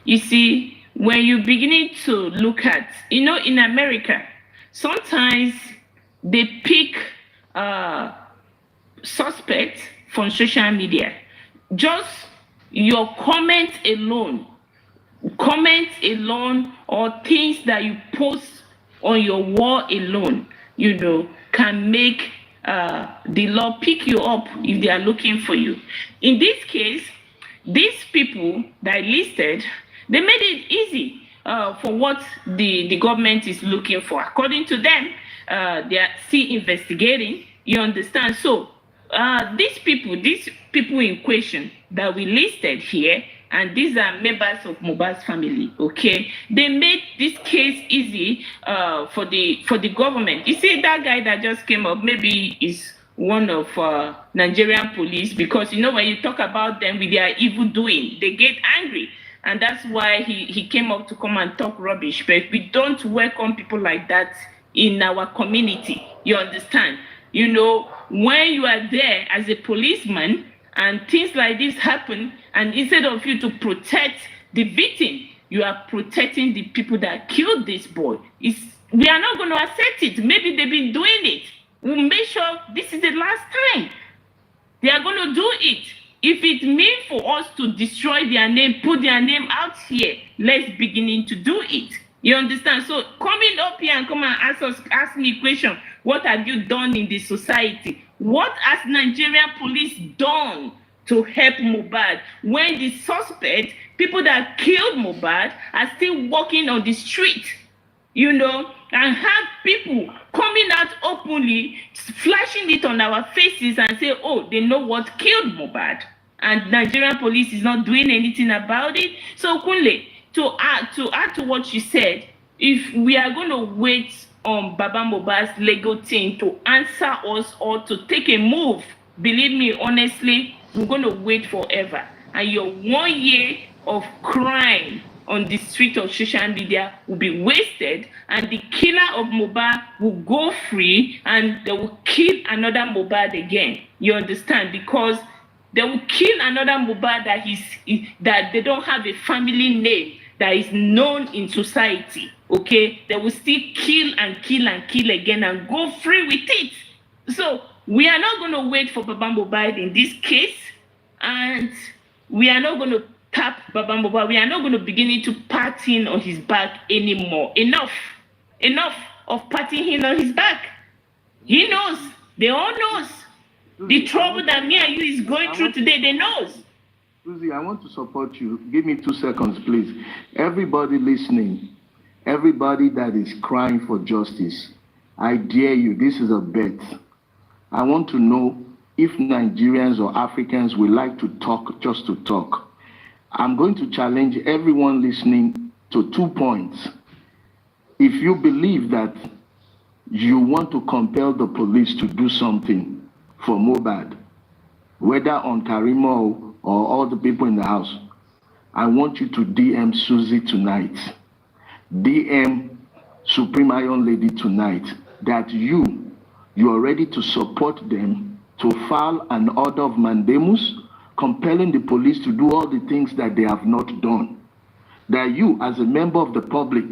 [SPEAKER 21] You see, when you're beginning to look at, in America, sometimes they pick suspects from social media. Just your comment alone, or things that you post on your wall alone, can make the law pick you up if they are looking for you. In this case, these people that I listed, they made it easy for what the government is looking for. According to them, they are still investigating. You understand? So these people in question that we listed here, and these are members of Mohbad's family, okay? They made this case easy for the government. You see, that guy that just came up, maybe is one of Nigerian police, because when you talk about them with their evil doing, they get angry. And that's why he came up to come and talk rubbish. But we don't welcome people like that in our community. You understand? When you are there as a policeman and things like this happen, and instead of you to protect the victim, you are protecting the people that killed this boy. We are not going to accept it. Maybe they've been doing it. We'll make sure this is the last time they are going to do it. If it means for us to destroy their name, put their name out here, let's begin to do it. You understand? So coming up here and come and ask me a question, what have you done in the society? What has Nigerian police done to help Mohbad when the suspect, people that killed Mohbad, are still walking on the street, and have people coming out openly, flashing it on our faces and say, oh, they know what killed Mohbad. And Nigerian police is not doing anything about it. So Kunle, to add to what you said, if we are going to wait on Baba Mohbad's legal team to answer us or to take a move, believe me, honestly, we're going to wait forever. And your 1 year of crime on the street of social media will be wasted, and the killer of Mohbad will go free, and they will kill another Mohbad again. You understand? Because they will kill another Mohbad that they don't have a family name that is known in society. Okay, they will still kill and kill and kill again and go free with it. So we are not going to wait for Baba Mohbad in this case, and we are not going to tap Baba Mohbad. We are not going to begin to pat him on his back anymore. Enough of patting him on his back. He knows. They all knows. The trouble that me and you is going through today, they knows.
[SPEAKER 20] Susie, I want to support you. Give me 2 seconds, please. Everybody listening, everybody that is crying for justice, I dare you, this is a bet. I want to know if Nigerians or Africans would like to talk just to talk. I'm going to challenge everyone listening to 2 points. If you believe that you want to compel the police to do something for Mohbad, whether on Karimot or all the people in the house, I want you to DM Susie tonight. DM Supreme Iron Lady tonight that you are ready to support them to file an order of mandamus compelling the police to do all the things that they have not done. That you, as a member of the public,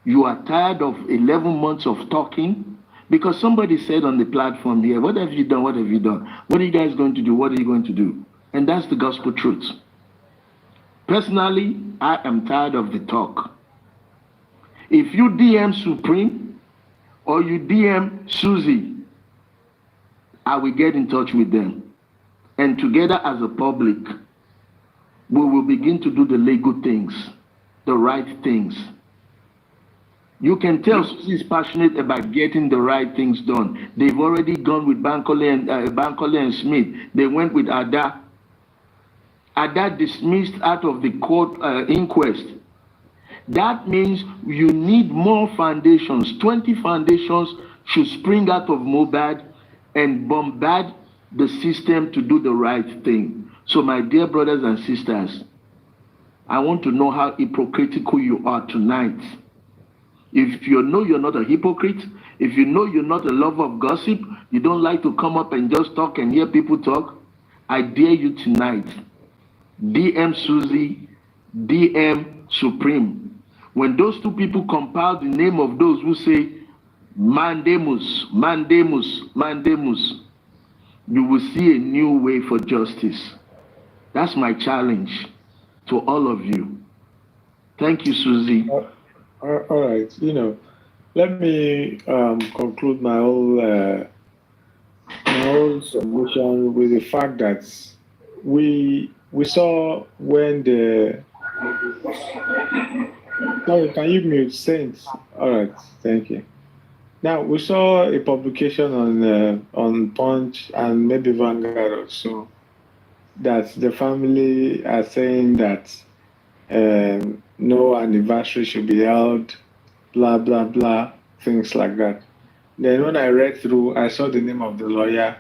[SPEAKER 20] you are tired of 11 months of talking, because somebody said on the platform here, what have you done? What have you done? What are you guys going to do? What are you going to do? And that's the gospel truth. Personally, I am tired of the talk. If you DM Supreme or you DM Susie, I will get in touch with them. And together as a public, we will begin to do the legal things, the right things. You can tell Susie is passionate about getting the right things done. They've already gone with Bankole and Smith. They went with Ada. Ada dismissed out of the court inquest. That means you need more foundations. 20 foundations should spring out of Mobad and bombard the system to do the right thing. So my dear brothers and sisters, I want to know how hypocritical you are tonight. If you know you're not a hypocrite, if you know you're not a lover of gossip, you don't like to come up and just talk and hear people talk, I dare you tonight. DM Susie, DM Supreme. When those two people compile the name of those who say, Mandemus, Mandemus, Mandemus, you will see a new way for justice. That's my challenge to all of you. Thank you, Susie.
[SPEAKER 19] All right, let me conclude my whole submission with the fact that we saw when the sorry, can you mute Saints? All right, thank you. Now we saw a publication on Punch and maybe Vanguard also that the family are saying that no anniversary should be held, blah, blah, blah, things like that. Then when I read through, I saw the name of the lawyer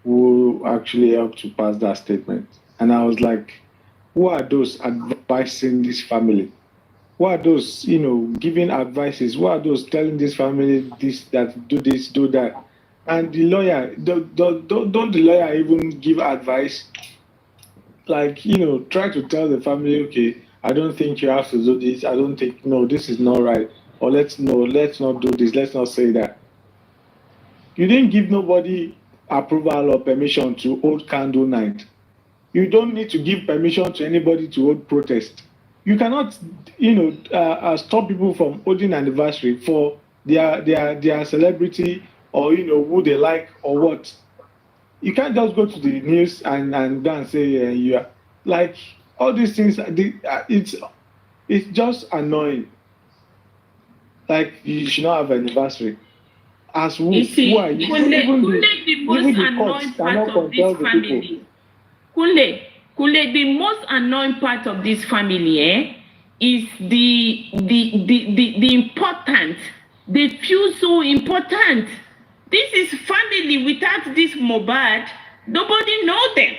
[SPEAKER 19] who actually helped to pass that statement. And I was like, who are those advising this family? Who are those, giving advices? Who are those telling this family this, that, do this, do that? And the lawyer, don't the lawyer even give advice? Like, try to tell the family, okay, I don't think you have to do this. I don't think, no, this is not right. Or let's not do this. Let's not say that. You didn't give nobody approval or permission to hold candle night. You don't need to give permission to anybody to hold protest. You cannot, stop people from holding anniversary for their celebrity or, who they like or what. You can't just go to the news and go and say you are like all these things. It's just annoying. Like you should not have an anniversary. As who are you?
[SPEAKER 21] Kunle, the most annoying part of this family. Kunle, the most annoying part of this family, is the important. They feel so important. This is family. Without this Mohbad, nobody know them.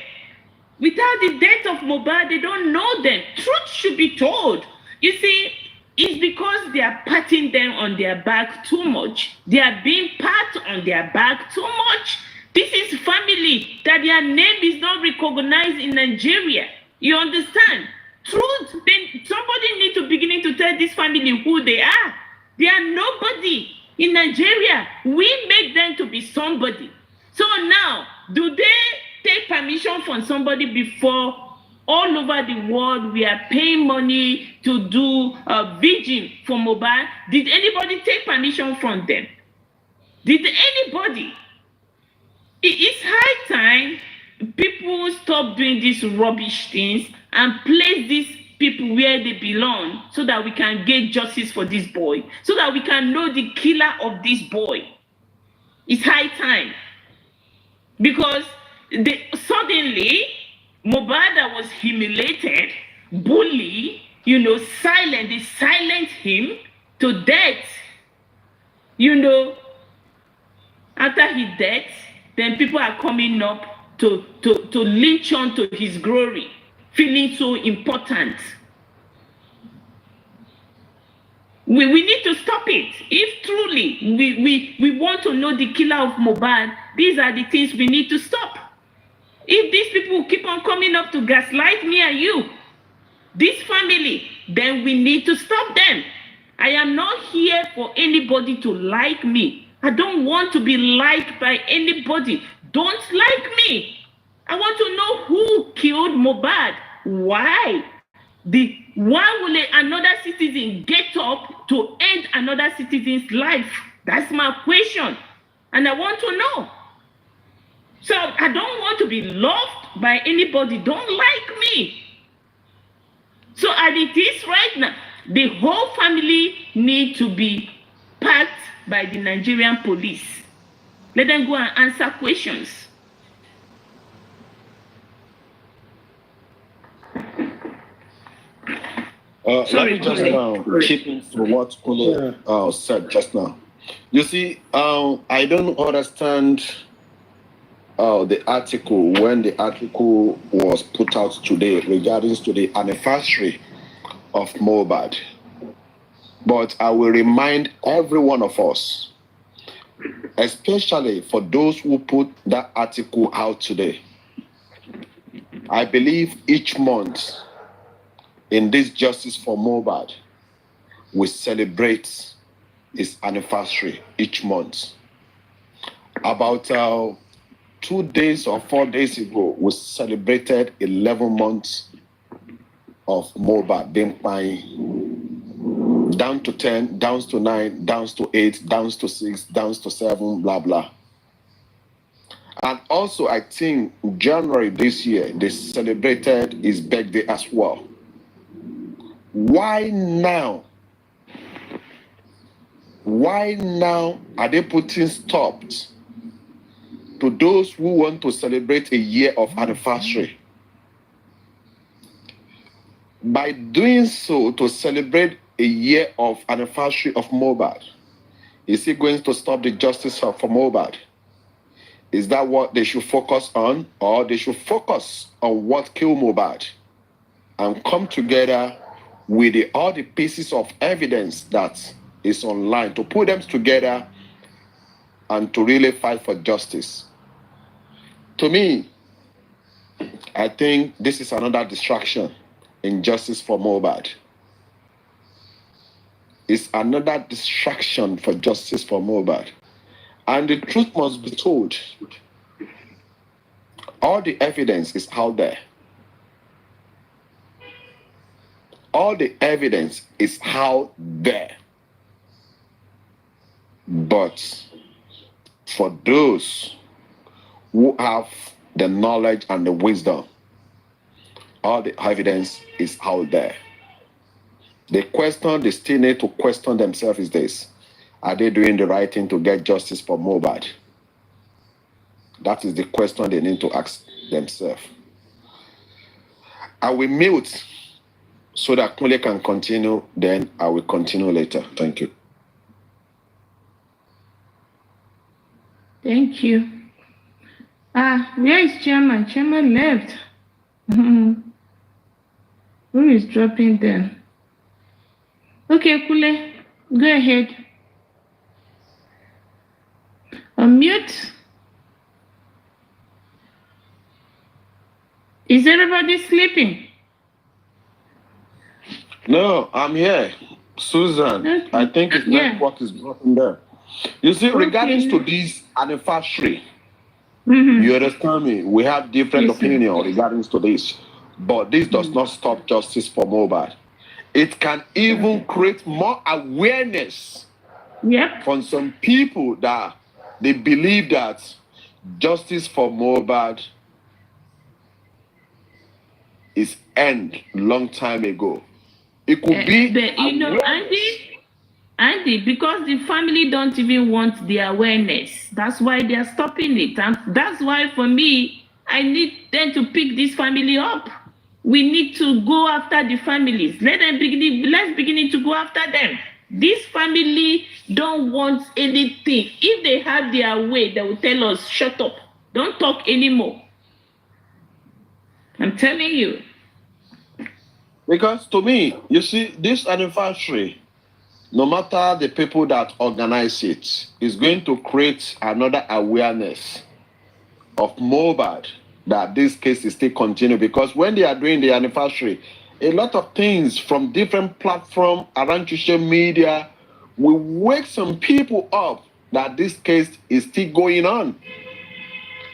[SPEAKER 21] Without the death of Mohbad, they don't know them. Truth should be told. You see, it's because they are patting them on their back too much. They are being pat on their back too much. This is family that their name is not recognized in Nigeria. You understand? Truth, then somebody need to begin to tell this family who they are. They are nobody. In Nigeria, we make them to be somebody. So now, do they take permission from somebody before? All over the world, we are paying money to do a vigil for Mohbad. Did anybody take permission from them? Did anybody? It's high time people stop doing these rubbish things and place these people where they belong so that we can get justice for this boy, so that we can know the killer of this boy. It's high time. Because suddenly, Mohbad was humiliated, bullied, silent. They silent him to death. After his death, then people are coming up to lynch on to his glory, feeling so important. We need to stop it. If truly we want to know the killer of Mohbad, these are the things we need to stop. If these people keep on coming up to gaslight me and you, this family, then we need to stop them. I am not here for anybody to like me. I don't want to be liked by anybody. Don't like me. I want to know who killed Mohbad. Why? Why will another citizen get up to end another citizen's life? That's my question. And I want to know. So I don't want to be loved by anybody. Don't like me. So as it is right now, The whole family need to be packed by the Nigerian police. Let them go and answer questions.
[SPEAKER 2] Let me just chip in to what Kule said just now. You see, I don't understand the article when the article was put out today regarding to the anniversary of Mohbad. But I will remind every one of us, especially for those who put that article out today. I believe each month in this Justice for Mohbad, we celebrate its anniversary each month. About 2 days or 4 days ago, we celebrated 11 months of Mohbad being fine, down to 10, down to 9, down to 8, down to 6, down to 7, blah, blah. And also, I think January this year, they celebrated his birthday as well. Why now? Why now are they putting stops to those who want to celebrate a year of anniversary? By doing so, to celebrate a year of anniversary of Mohbad, is it going to stop the justice for Mohbad? Is that what they should focus on? Or they should focus on what killed Mohbad and come together with all the pieces of evidence that is online, to put them together and to really fight for justice? To me, I think this is another distraction in justice for Mohbad. It's another distraction for justice for Mohbad. And the truth must be told. All the evidence is out there. All the evidence is out there. But for those who have the knowledge and the wisdom, all the evidence is out there. The question they still need to question themselves is this: are they doing the right thing to get justice for Mohbad? That is the question they need to ask themselves. I will mute so that Kule can continue, then I will continue later. Thank you.
[SPEAKER 21] Thank you. Where is Chairman? Chairman left. Who is dropping them? Okay, Kule, go ahead. Unmute. Is everybody sleeping?
[SPEAKER 2] No, I'm here. Susan, okay. I think it's network is broken there. You see, regarding to this anniversary, you understand me? We have different opinions regarding to this, but this does not stop justice for Mohbad. It can even create more awareness from some people that they believe that justice for Mohbad is end long time ago. It could be,
[SPEAKER 21] but, you know, Andy, because the family don't even want the awareness. That's why they are stopping it. And that's why, for me, I need them to pick this family up. We need to go after the families. Let's begin to go after them. This family don't want anything. If they have their way, they will tell us, shut up. Don't talk anymore. I'm telling you.
[SPEAKER 2] Because to me, you see, this anniversary, no matter the people that organize it, is going to create another awareness of Mohbad that this case is still continuing. Because when they are doing the anniversary, a lot of things from different platforms around social media will wake some people up that this case is still going on.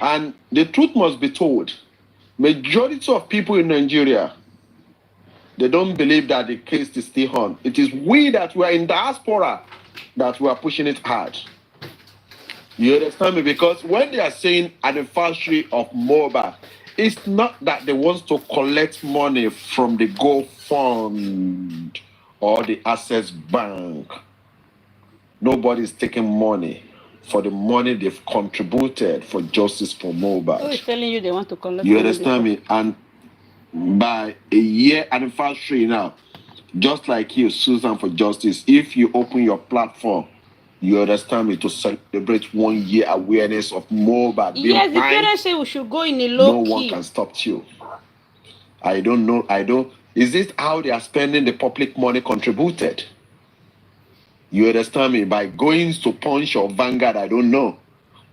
[SPEAKER 2] And the truth must be told. Majority of people in Nigeria, they don't believe that the case is still on. It is we that were in diaspora that we are pushing it hard. You understand me? Because when they are saying anniversary of Mohbad, it's not that they want to collect money from the GoFund or the Access Bank. Nobody's taking money for the money they've contributed for justice for Mohbad.
[SPEAKER 1] Who is telling you they want to collect
[SPEAKER 2] You
[SPEAKER 1] money
[SPEAKER 2] understand me? And by a year anniversary now, just like you, Susan for Justice, if you open your platform, you understand me, to celebrate 1 year awareness of Mohbad.
[SPEAKER 1] Yes, the parents say we should go in a low key.
[SPEAKER 2] No one can stop you. I don't know. Is this how they are spending the public money contributed? You understand me? By going to Punch or Vanguard, I don't know.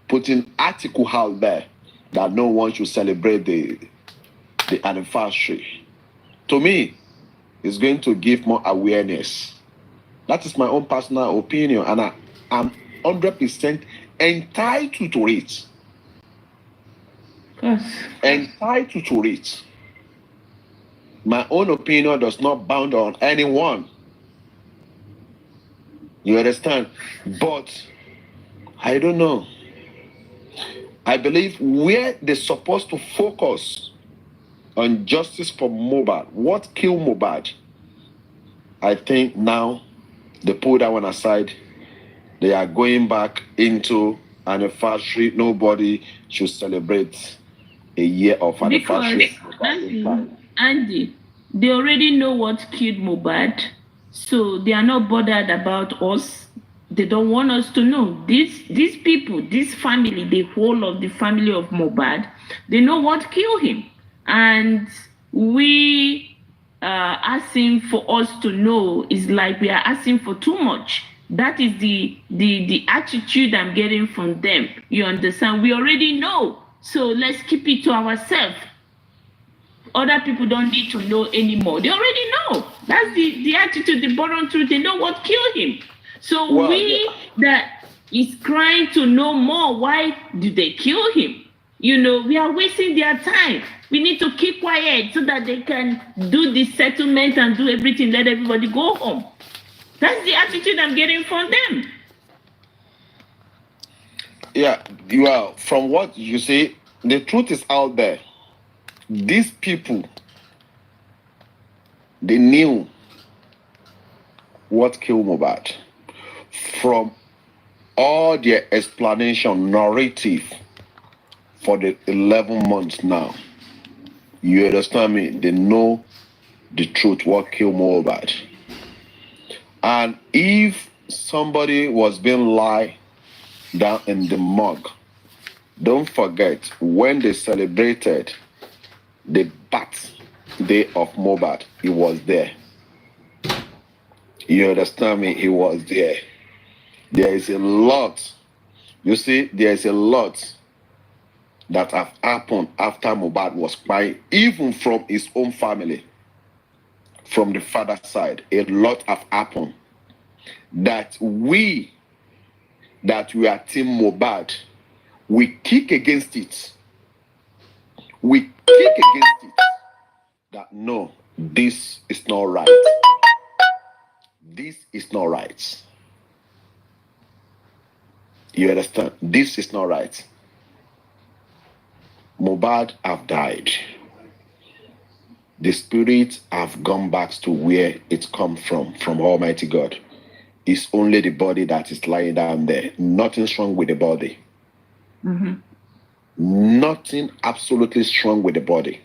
[SPEAKER 2] Putting article out there that no one should celebrate the anniversary. To me, it's going to give more awareness. That is my own personal opinion, and I'm 100% entitled to it.
[SPEAKER 21] Yes.
[SPEAKER 2] Entitled to it. My own opinion does not bound on anyone. You understand? But I don't know. I believe where they're supposed to focus on justice for Mohbad, what killed Mohbad, I think now they put that one aside. They are going back into anniversary. Nobody should celebrate a year of anniversary.
[SPEAKER 21] Because Andy, they already know what killed Mohbad, so they are not bothered about us. They don't want us to know. These people, this family, the whole of the family of Mohbad, they know what killed him. And we asking for us to know is like we are asking for too much. That is the attitude I'm getting from them. You understand? We already know. So let's keep it to ourselves. Other people don't need to know anymore. They already know. That's the attitude, the bottom truth. They know what killed him. So that is crying to know more. Why did they kill him? You know, we are wasting their time. We need to keep quiet so that they can do the settlement and do everything, let everybody go home. That's the attitude I'm getting from them.
[SPEAKER 2] Yeah, from what you say, the truth is out there. These people, they knew what killed Mohbad. From all their explanation, narrative for the 11 months now. You understand me? They know the truth, what killed Mohbad. And if somebody was being lied down in the mug, don't forget, when they celebrated the birthday of Mohbad, he was there. You understand me? He was there. There is a lot. You see, there is a lot that have happened after Mohbad was crying, even from his own family, from the father's side. A lot have happened that we are Team Mohbad, we kick against it. We kick against it. That no, this is not right. This is not right. You understand? This is not right. Mohbad have died. The spirits have gone back to where it comes from Almighty God. It's only the body that is lying down there. Nothing's wrong with the body.
[SPEAKER 21] Mm-hmm.
[SPEAKER 2] Nothing absolutely strong with the body.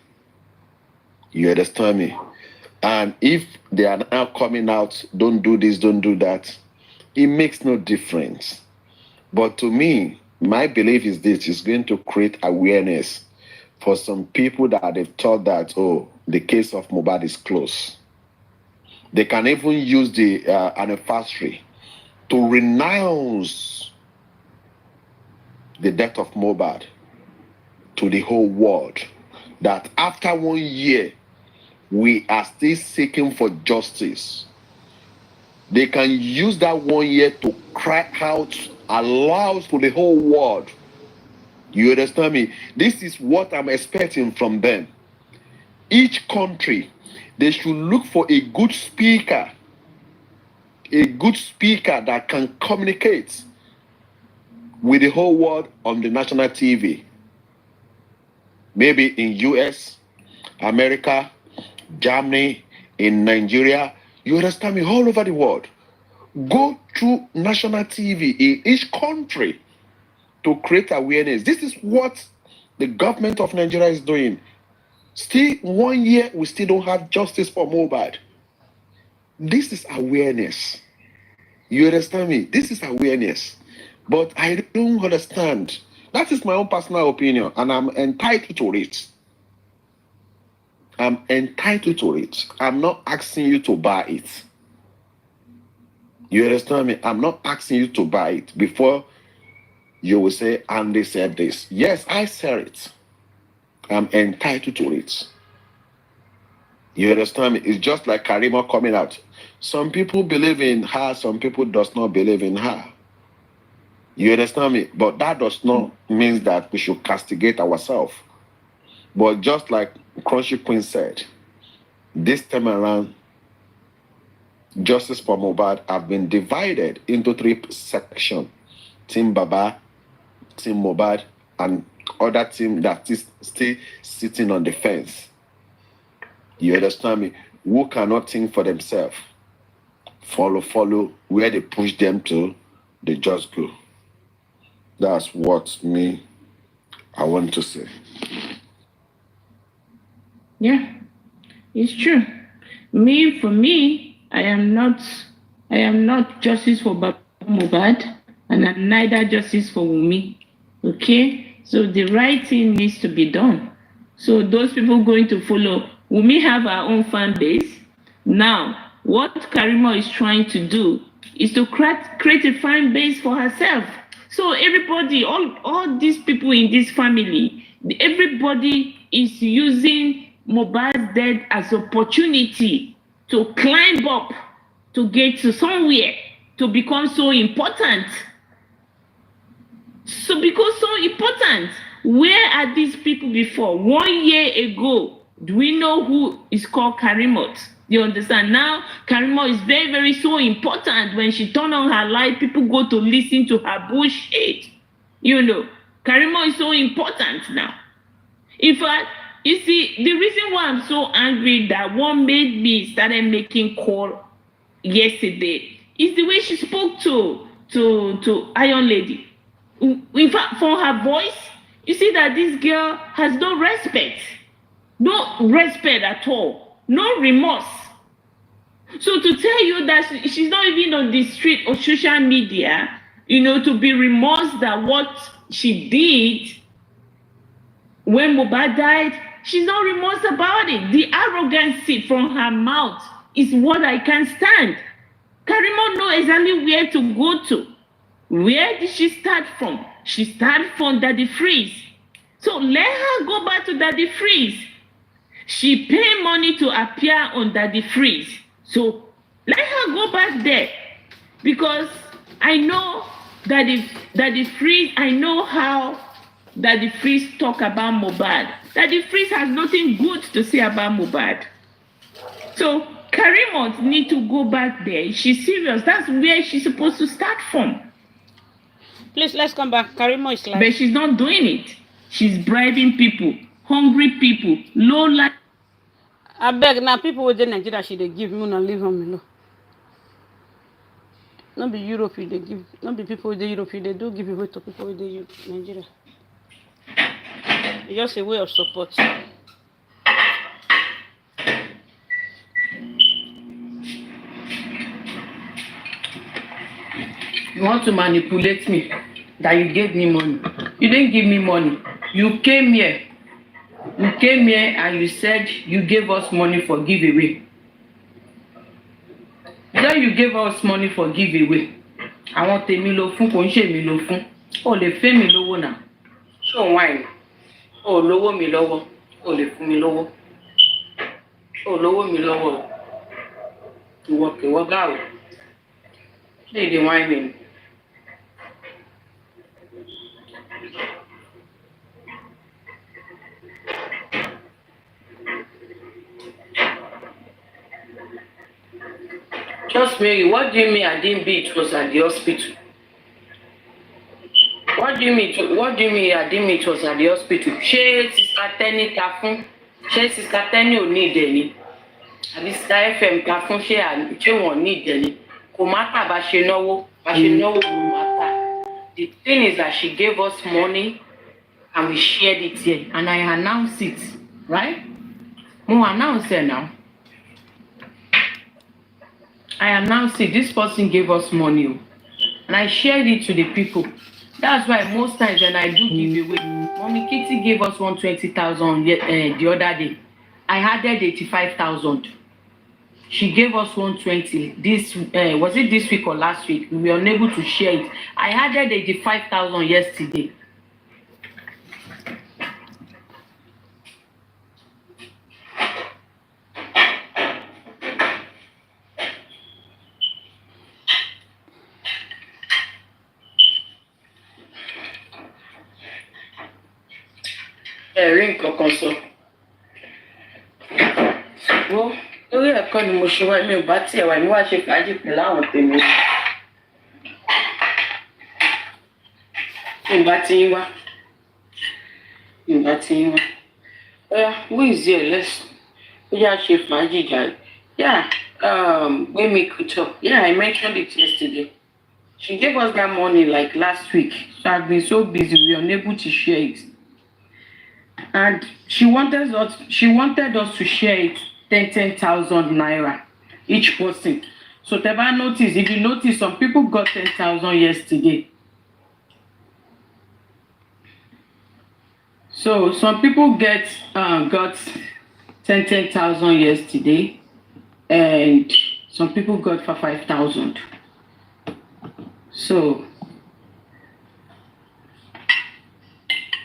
[SPEAKER 2] You understand me? And if they are now coming out, don't do this, don't do that, it makes no difference. But to me, my belief is this is going to create awareness for some people that they've thought that, oh, the case of Mohbad is closed. They can even use the anniversary to renounce the death of Mohbad to the whole world. That after 1 year, we are still seeking for justice. They can use that 1 year to cry out aloud to the whole world. You understand me? This is what I'm expecting from them. Each country, they should look for a good speaker that can communicate with the whole world on the national TV. Maybe in US, America, Germany, in Nigeria, You understand me? All over the world. Go through national TV in each country to create awareness. This is what the government of Nigeria is doing. Still 1 year, we still don't have justice for Mohbad. This is awareness. You understand me? This is awareness. But I don't understand. That is my own personal opinion, and I'm entitled to it. I'm entitled to it. I'm not asking you to buy it. You understand me? I'm not asking you to buy it before you will say, and they said this. Yes, I said it. I'm entitled to it. You understand me? It's just like Karimot coming out. Some people believe in her, some people does not believe in her. You understand me? But that does not mean that we should castigate ourselves. But just like Crunchy Queen said, this time around, justice for Mohbad have been divided into 3 sections. Team Baba, Team Mohbad, and other team that is still sitting on the fence. You understand me? Who cannot think for themselves. Follow where they push them to, they just go. That's what I want to say.
[SPEAKER 21] Yeah, it's true. For me, I am not justice for Mohbad, and I'm neither justice for Wummi. Okay? So the right thing needs to be done. So those people going to follow, Wummi have our own fan base. Now, what Karimot is trying to do is to create a fan base for herself. So everybody, all these people in this family, everybody is using Mohbad's death as opportunity to climb up, to get to somewhere, to become so important. So because so important, where are these people before? 1 year ago, do we know who is called Karimot? You understand? Now, Karimot is very, very so important. When she turn on her light, people go to listen to her bullshit. You know, Karimot is so important now. In fact, you see, the reason why I'm so angry that what made me started making call yesterday is the way she spoke to Iron Lady. In fact, from her voice, you see that this girl has no respect. No respect at all. No remorse. So to tell you that she's not even on the street or social media, you know, to be remorsed that what she did when Mohbad died, she's not remorse about it. The arrogancy from her mouth is what I can't stand. Karimot knows exactly where to go to. Where did she start from? She started from Daddy Freeze. So let her go back to Daddy Freeze. She paid money to appear on Daddy Freeze. So let her go back there. Because I know Daddy Freeze, I know how Daddy Freeze talk about Mohbad. Daddy Freeze has nothing good to say about Mohbad. So Karimot need to go back there. She's serious. That's where she's supposed to start from.
[SPEAKER 1] Please, let's come back. Karimot is like...
[SPEAKER 21] But she's not doing it. She's bribing people, hungry people, low life.
[SPEAKER 1] I beg now, people within Nigeria, they give me and leave them alone. Not be Europe, they give. Not be people within Europe, they do give away to people within Nigeria. It's just a way of support.
[SPEAKER 16] You want to manipulate me, that you gave me money. You didn't give me money. You came here. You came here and you said you gave us money for giveaway. Then you gave us money for giveaway. I want to me lo fun, ko nse mi lo fun. O le fe mi lowo na. So why? O lowo mi lowo. O le fun mi lowo. O lowo mi lowo. Ìwọ ga o. They why me. Just Mary, what do you mean I didn't be? It was at the hospital. What do you mean? What do you mean I didn't meet? It was at the hospital. She Sister Tenny ta fún. She Sister Tenny ò ní ìdẹ ni. àbí Star FM ká fún ṣé wọ́n ní ìdẹ́ni kò má bá ṣe náwó kò má. The thing is that she gave us money and we shared it here and I announced it, right? Mo announce it now. I announced it. This person gave us money and I shared it to the people. That's why most times when I do give away, Mommy Kitty gave us 120,000 the other day. I added 85,000. She gave us 120. This was it this week or last week? We were unable to share it. I added 85,000 yesterday. Ring Kokonso. Well, lórí ẹ̀kọ́ ni mo ṣe wá mi ò bá tiẹ̀ wá mi wá ṣe fàájì pẹ̀lú àwọn tèmi. Mi bá ti yín wá. Who is here? Let's ṣe fàájì jàre. Yeah, Wummi Kuto. Yeah, I mentioned it yesterday. She gave us that money like last week. So I've been so busy we were unable to share it. And she wanted us to share it 10,000 naira each person. So Teba notice, if you notice, some people got 10,000 yesterday. So some people got 10,000 yesterday, and some people got for 5,000. So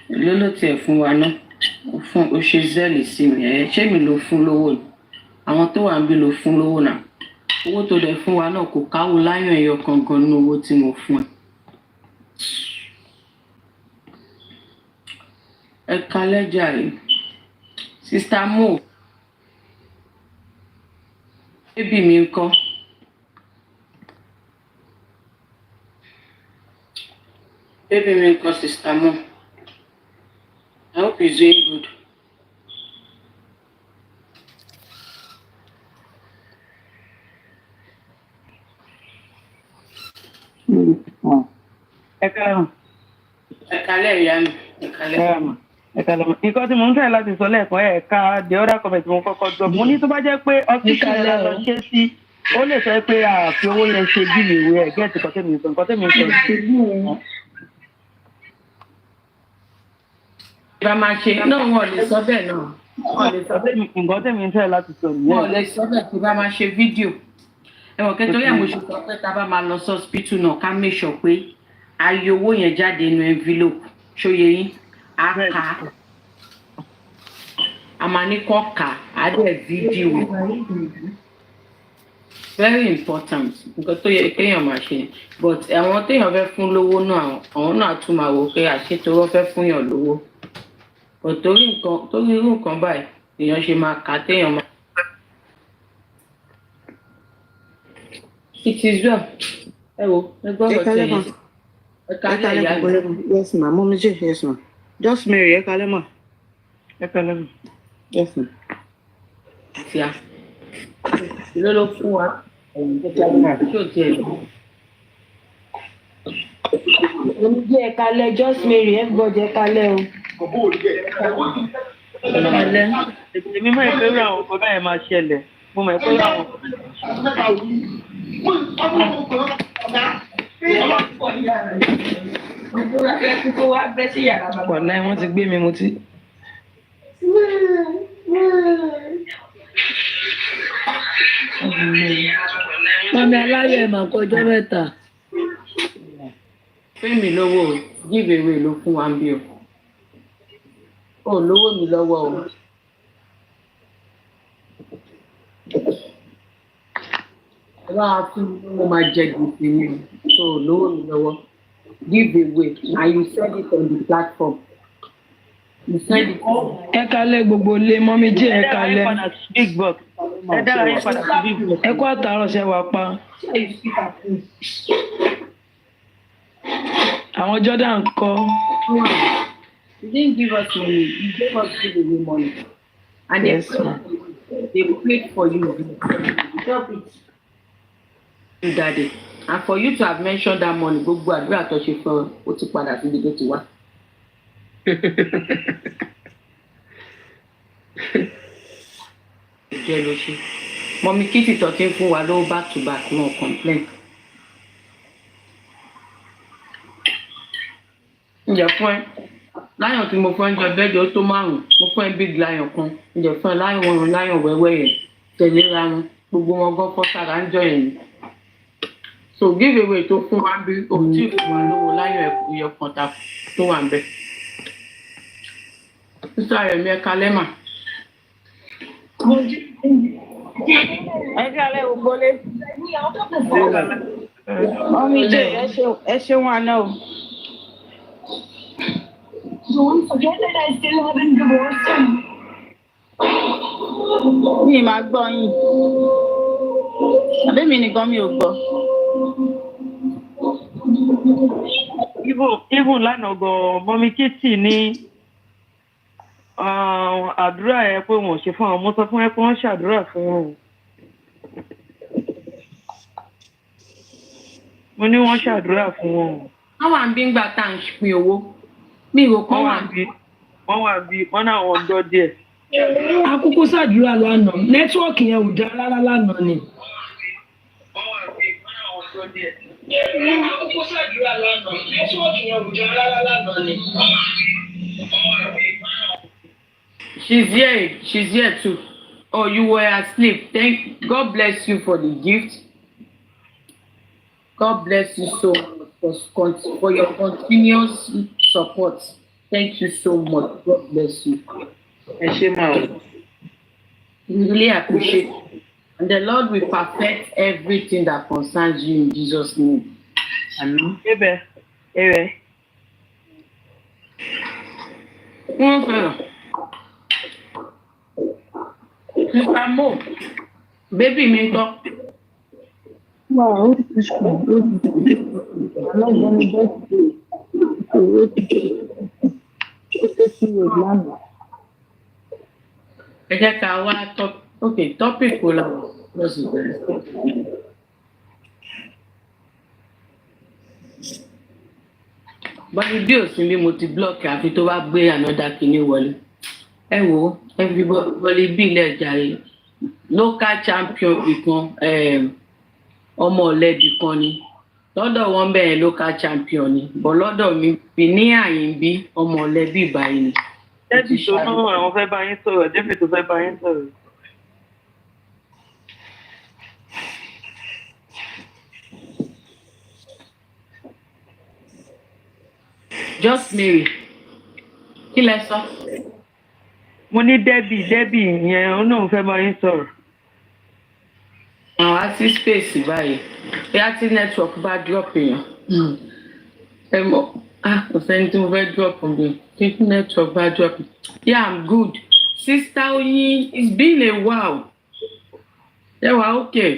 [SPEAKER 16] lolo te fún wa náà. Fún o ṣe zẹ́lì sí mi ṣé mi ló fún lówó ni àwọn tó wà ń bí ló fún lówó náà owó tó dẹ̀ fún wa náà kò káwó láyọ̀ ẹyọ kankan nínú owó tí mo fún ẹ kalẹ́ jàre Sister Mo bébì mi ńkọ́ Sister Mo. I hope he's doing good.
[SPEAKER 5] Ẹ kálẹ́ ìyá mi. Nǹkan tí mo ń tẹ̀ láti sọ lẹ́ẹ̀kan ẹ̀ka the other comment mo kọ́kọ́ jọ mo ní tó bá jẹ́ pé hospital yẹn lọ ṣe sí ó lè sọ pé àfi owó yẹn ṣe bí ìwé ẹ̀ gẹ́ẹ̀tì nǹkan tẹ́mi sọ.
[SPEAKER 16] Bá máa ṣe náà wọn lè sọ bẹ́ẹ̀ náà.
[SPEAKER 5] Wọ́n lè sọ bẹ́ẹ̀ nǹkan tẹ́mi ń tẹ̀ láti sọ nìyẹn.
[SPEAKER 16] Wọ́n lè sọ bẹ́ẹ̀ tí bá máa ṣe fídíò. Ẹ̀wọ̀n kẹ́tọ́ yà mo ṣe sọ pé tá a bá máa lọ sí hospital náà ká make sure pé a yọ owó yẹn jáde nínú envelope ṣóye yín á kà á. A máa ní kọ́ kà á dẹ̀ fídíò. Very important nǹkan tó yẹ kéèyàn máa ṣe but àwọn téèyàn fẹ́ fún lówó náà àwọn náà tún máa wò pé àṣetòrọ́ fẹ́ fún yàn lówó. Torí irú nǹkan báyìí èèyàn ṣe máa kà téèyàn máa. It is well. Ẹ wo ẹ gbọ́dọ̀ tẹ̀ yẹn. Ẹ kálẹ̀ ìyá mi.
[SPEAKER 5] Yes ma, Mommy J, yes ma. Just Mary, ẹ kálẹ̀ ma. Yes ma.
[SPEAKER 16] Àfíà. Ìlú ló fún wa. Ṣé o tiẹ̀ lọ?
[SPEAKER 5] Mommy J, ẹ kálẹ̀, Just Mary, everybody ẹ kálẹ̀ o. Èmi mọ̀ pé àwọn ọkọ̀ báyìí máa ṣẹlẹ̀. Mo mọ̀ pé àwọn Wàláì wọ́n ti gbé mi mo ti.
[SPEAKER 8] Mami aláyọ̀ ẹ̀ máa kọjọ́ mẹ́ta.
[SPEAKER 16] Fẹ́mi lówó give away ló fún wa ń bí o. O lówó mi lọ́wọ́ o. Wá fún mo máa jẹ gbèsè mi o lówó mi lọ́wọ́. Give away and you said it on the platform. You said it.
[SPEAKER 8] Ẹ kálẹ̀ gbogbo ilé Mommy J ẹ kálẹ̀.
[SPEAKER 5] Big box. Ẹ dára yín padà sí big box.
[SPEAKER 8] Ẹ kó àtàrọ̀ ṣe wà pa. Àwọn Jordan kọ́.
[SPEAKER 16] You didn't give us money. You gave us giveaway money. And
[SPEAKER 8] yes,
[SPEAKER 16] They prayed for you. Stop it. Daddy. And for you to have mentioned that money, go àdúrà tó ṣe fún ó ti padà sí ibi tó ti wá. Jẹ́ ló ṣe. Mọ̀mí Kitty tó ti ń fún wa lówó back to back no complain. Ǹjẹ́ fún ẹ láyọ̀n tí mo fún ẹ jọ bẹ́ẹ̀dì ó tó 5 mo fún ẹ big lion kan ǹjẹ́ fún ẹ láyọ̀n wẹ́wẹ́ yẹn tẹ̀léra wọn gbogbo wọn gan fọ́sára ń jọ yẹn. So give away tó fún wa bí òtí fún wa lówó láyọ̀ ẹ̀yọ̀ kan tó wà ń bẹ̀. Sísá rẹ̀ mi ẹ̀ka lẹ́mà.
[SPEAKER 1] Ẹ kálẹ́ ògbólé. Mọ́mí jẹ́ ẹ ṣeun àná o.
[SPEAKER 22] Don't forget that I still haven't divorced him.
[SPEAKER 1] Mi máa gbọ́ yín. Àbí mi nìkan mi ò gbọ́.
[SPEAKER 5] Even lánàá gan Mọ́mí Kitty ní àdúrà ẹ pé wọn ò ṣe fún àwọn ọmọ sọ fún ẹ pé wọ́n ṣàdúrà fún wọn. Mo ní wọ́n ṣàdúrà fún wọn.
[SPEAKER 16] Wọ́n wà ń bí ńgbà tá à ń pín owó. Mi ò kọ́ wà bí.
[SPEAKER 5] Wọ́n náà wọ́n gbọ́ díẹ̀.
[SPEAKER 8] Akókó ṣàdúrà lánàá. Nẹ́tíwọ́ọ̀kì yẹn ò dá rárá lánàá ni. Akókó ṣàdúrà lánàá. Nẹ́tíwọ́ọ̀kì yẹn ò dá rárá lánàá ni.
[SPEAKER 16] She's here too. Oh, you were asleep. God bless you for the gift. God bless you so much for your continuous support. Thank you so much. God bless you. Really appreciate it. And the Lord will perfect everything that concerns you in Jesus' name. Amen.
[SPEAKER 5] Amen.
[SPEAKER 16] Mr. Mo, baby mi talk.
[SPEAKER 22] Wow, it's cool. I'm not going to get you.
[SPEAKER 16] Ẹ jẹ́ ká wá topic wo la lọ sí bẹ̀rẹ̀. Bọ́dí bí òsín bí mo ti blọ́ọ̀kì àfi tó bá gbé ànádà kìíní wọlé. Ẹ wo everybody bí ilẹ̀ jàre local champion kan ọmọ ọ̀lẹ́bí kan ni lọ́dọ̀ wọn bẹ̀rẹ̀ local champion ni bọ̀ lọ́dọ̀ mi bí ní àyìn bí ọmọ ọ̀lẹ́bí ìbáyìí ni.
[SPEAKER 5] Débì tó náà àwọn fẹ́ bá yín sọ̀rọ̀ Débì tó fẹ́ bá yín sọ̀rọ̀.
[SPEAKER 16] Just Mary kí lẹ sọ.
[SPEAKER 5] Mo ní Débì yẹn ó náà fẹ́ bá yín sọ̀rọ̀.
[SPEAKER 16] Àwọn àti space báyìí bóyá tí network bá drop èèyàn ẹ mọ̀ kò sẹ́ni tí mo fẹ́ drop mi tí network bá drop. Yeah, I'm good. Sister Oyin, it's been a while. Ṣé wàá okay?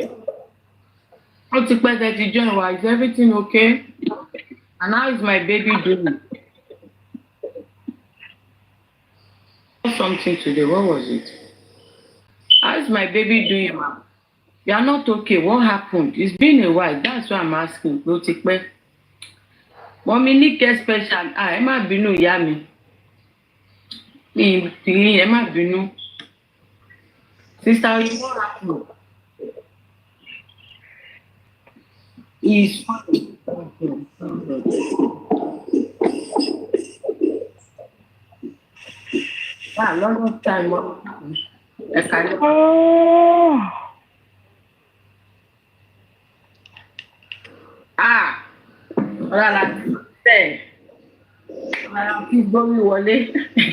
[SPEAKER 16] Ó ti pẹ́ tẹ́ ti join wa. Is everything okay? And how is my baby doing? Something today. What was it? How is my baby doing, ma'am? You are not okay. What happened? It's been a while. That's why I'm asking. Ló ti pẹ́. Mommy ní care special. Ẹ má bínú ìyá mi. Ẹ má bínú. Sister, what happened? It's fine. Long time.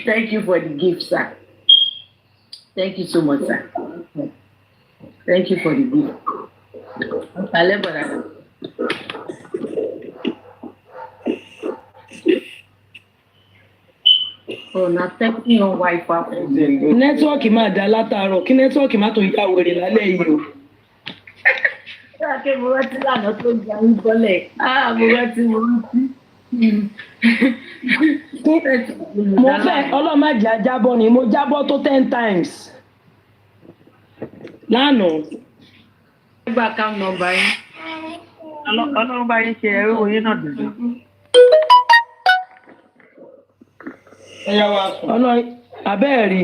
[SPEAKER 16] Thank you for the gift, sir. Thank you so much, sir. Thank you for the gift. Oh, now thank you on Wi-Fi.
[SPEAKER 8] Nẹ́tíwọ́ọ̀kì máa dá látàárọ̀ kí nẹ́tíwọ́ọ̀kì má tó yá wèrè lálẹ́ yìí o.
[SPEAKER 22] Ṣé mo rántí lànà tó ń jẹun bọ́lẹ̀? Mo rántí.
[SPEAKER 8] Mo fẹ́ ọlọ́màjà jábọ́ ni mo jábọ́ tó 10 times.
[SPEAKER 18] Lánàá.
[SPEAKER 16] Ẹgbẹ́ account number yín.
[SPEAKER 5] Ọlọ́run bá yín ṣe ẹrú oyin náà dùdú.
[SPEAKER 18] Ọlọ́run abẹ́ẹ̀rí.